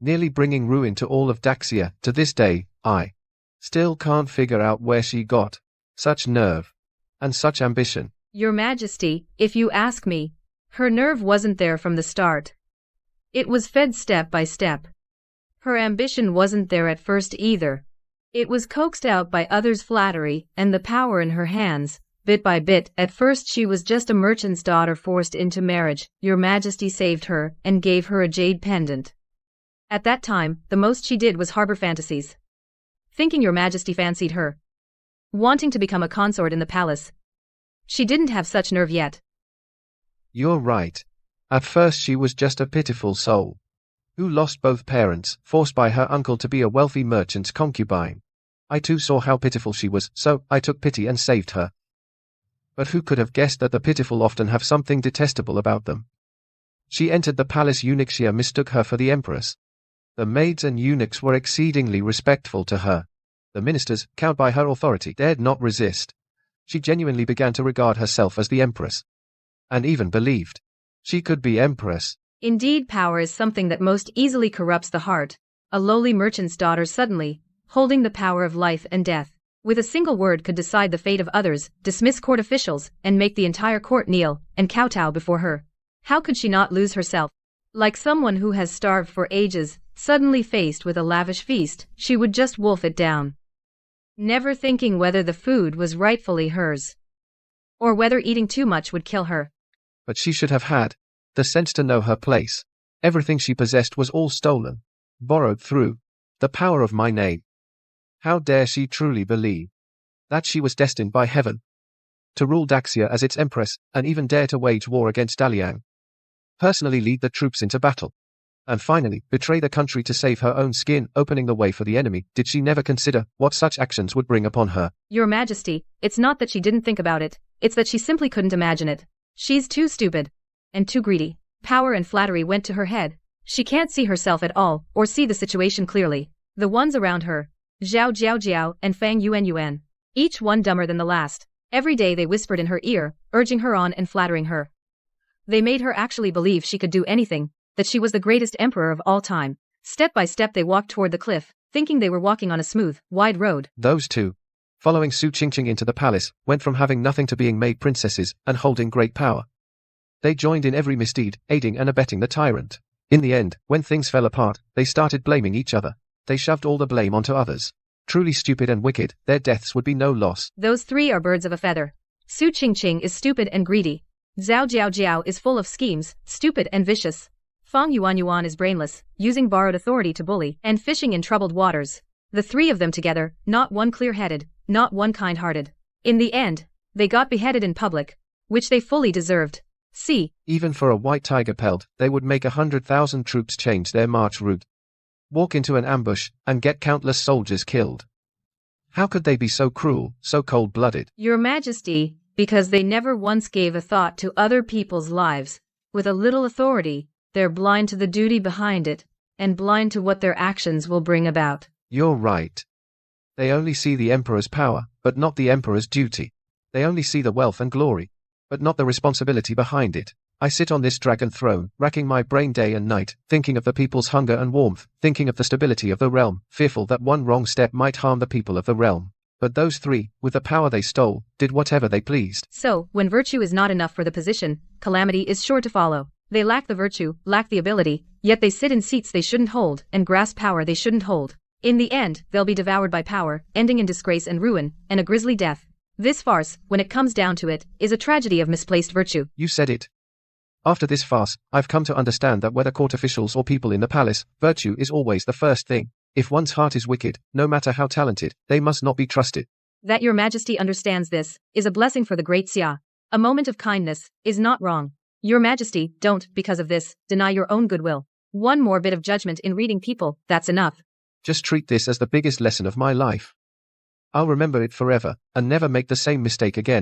nearly bringing ruin to all of Daxia. To this day, I still can't figure out where she got such nerve and such ambition. Your Majesty, if you ask me, her nerve wasn't there from the start. It was fed step by step. Her ambition wasn't there at first either. It was coaxed out by others' flattery and the power in her hands, bit by bit. At first she was just a merchant's daughter forced into marriage. Your Majesty saved her and gave her a jade pendant. At that time, the most she did was harbor fantasies. Thinking your Majesty fancied her. Wanting to become a consort in the palace. She didn't have such nerve yet. You're right. At first she was just a pitiful soul who lost both parents, forced by her uncle to be a wealthy merchant's concubine. I too saw how pitiful she was, so I took pity and saved her. But who could have guessed that the pitiful often have something detestable about them? She entered the palace. Eunuchia mistook her for the Empress. The maids and eunuchs were exceedingly respectful to her. The ministers, cowed by her authority, dared not resist. She genuinely began to regard herself as the Empress, and even believed she could be Empress. Indeed, power is something that most easily corrupts the heart. A lowly merchant's daughter suddenly, holding the power of life and death, with a single word could decide the fate of others, dismiss court officials, and make the entire court kneel and kowtow before her. How could she not lose herself? Like someone who has starved for ages, suddenly faced with a lavish feast, she would just wolf it down, never thinking whether the food was rightfully hers, or whether eating too much would kill her. But she should have had the sense to know her place. Everything she possessed was all stolen, borrowed through the power of my name. How dare she truly believe that she was destined by heaven to rule Daxia as its Empress, and even dare to wage war against Daliang, personally lead the troops into battle, and finally betray the country to save her own skin, opening the way for the enemy? Did she never consider what such actions would bring upon her? Your Majesty, it's not that she didn't think about it, it's that she simply couldn't imagine it. She's too stupid and too greedy. Power and flattery went to her head. She can't see herself at all, or see the situation clearly. The ones around her, Zhao Jiao Jiao and Fang Yuan Yuan, each one dumber than the last. Every day they whispered in her ear, urging her on and flattering her. They made her actually believe she could do anything, that she was the greatest emperor of all time. Step by step they walked toward the cliff, thinking they were walking on a smooth, wide road. Those two, following Su Qingqing into the palace, went from having nothing to being made princesses and holding great power. They joined in every misdeed, aiding and abetting the tyrant. In the end, when things fell apart, they started blaming each other. They shoved all the blame onto others. Truly stupid and wicked, their deaths would be no loss. Those three are birds of a feather. Su Qingqing is stupid and greedy. Zhao Jiao Jiao is full of schemes, stupid and vicious. Fang Yuan Yuan is brainless, using borrowed authority to bully, and fishing in troubled waters. The three of them together, not one clear-headed, not one kind-hearted. In the end, they got beheaded in public, which they fully deserved. See, even for a white tiger pelt, they would make 100,000 troops change their march route, walk into an ambush, and get countless soldiers killed. How could they be so cruel, so cold-blooded? Your Majesty, because they never once gave a thought to other people's lives. With a little authority, they're blind to the duty behind it, and blind to what their actions will bring about. You're right. They only see the emperor's power, but not the emperor's duty. They only see the wealth and glory, but not the responsibility behind it. I sit on this dragon throne, racking my brain day and night, thinking of the people's hunger and warmth, thinking of the stability of the realm, fearful that one wrong step might harm the people of the realm. But those three, with the power they stole, did whatever they pleased. So, when virtue is not enough for the position, calamity is sure to follow. They lack the virtue, lack the ability, yet they sit in seats they shouldn't hold, and grasp power they shouldn't hold. In the end, they'll be devoured by power, ending in disgrace and ruin, and a grisly death. This farce, when it comes down to it, is a tragedy of misplaced virtue. You said it. After this farce, I've come to understand that whether court officials or people in the palace, virtue is always the first thing. If one's heart is wicked, no matter how talented, they must not be trusted. That your majesty understands this is a blessing for the great Xia. A moment of kindness is not wrong. Your majesty, don't, because of this, deny your own goodwill. One more bit of judgment in reading people, that's enough. Just treat this as the biggest lesson of my life. I'll remember it forever, and never make the same mistake again.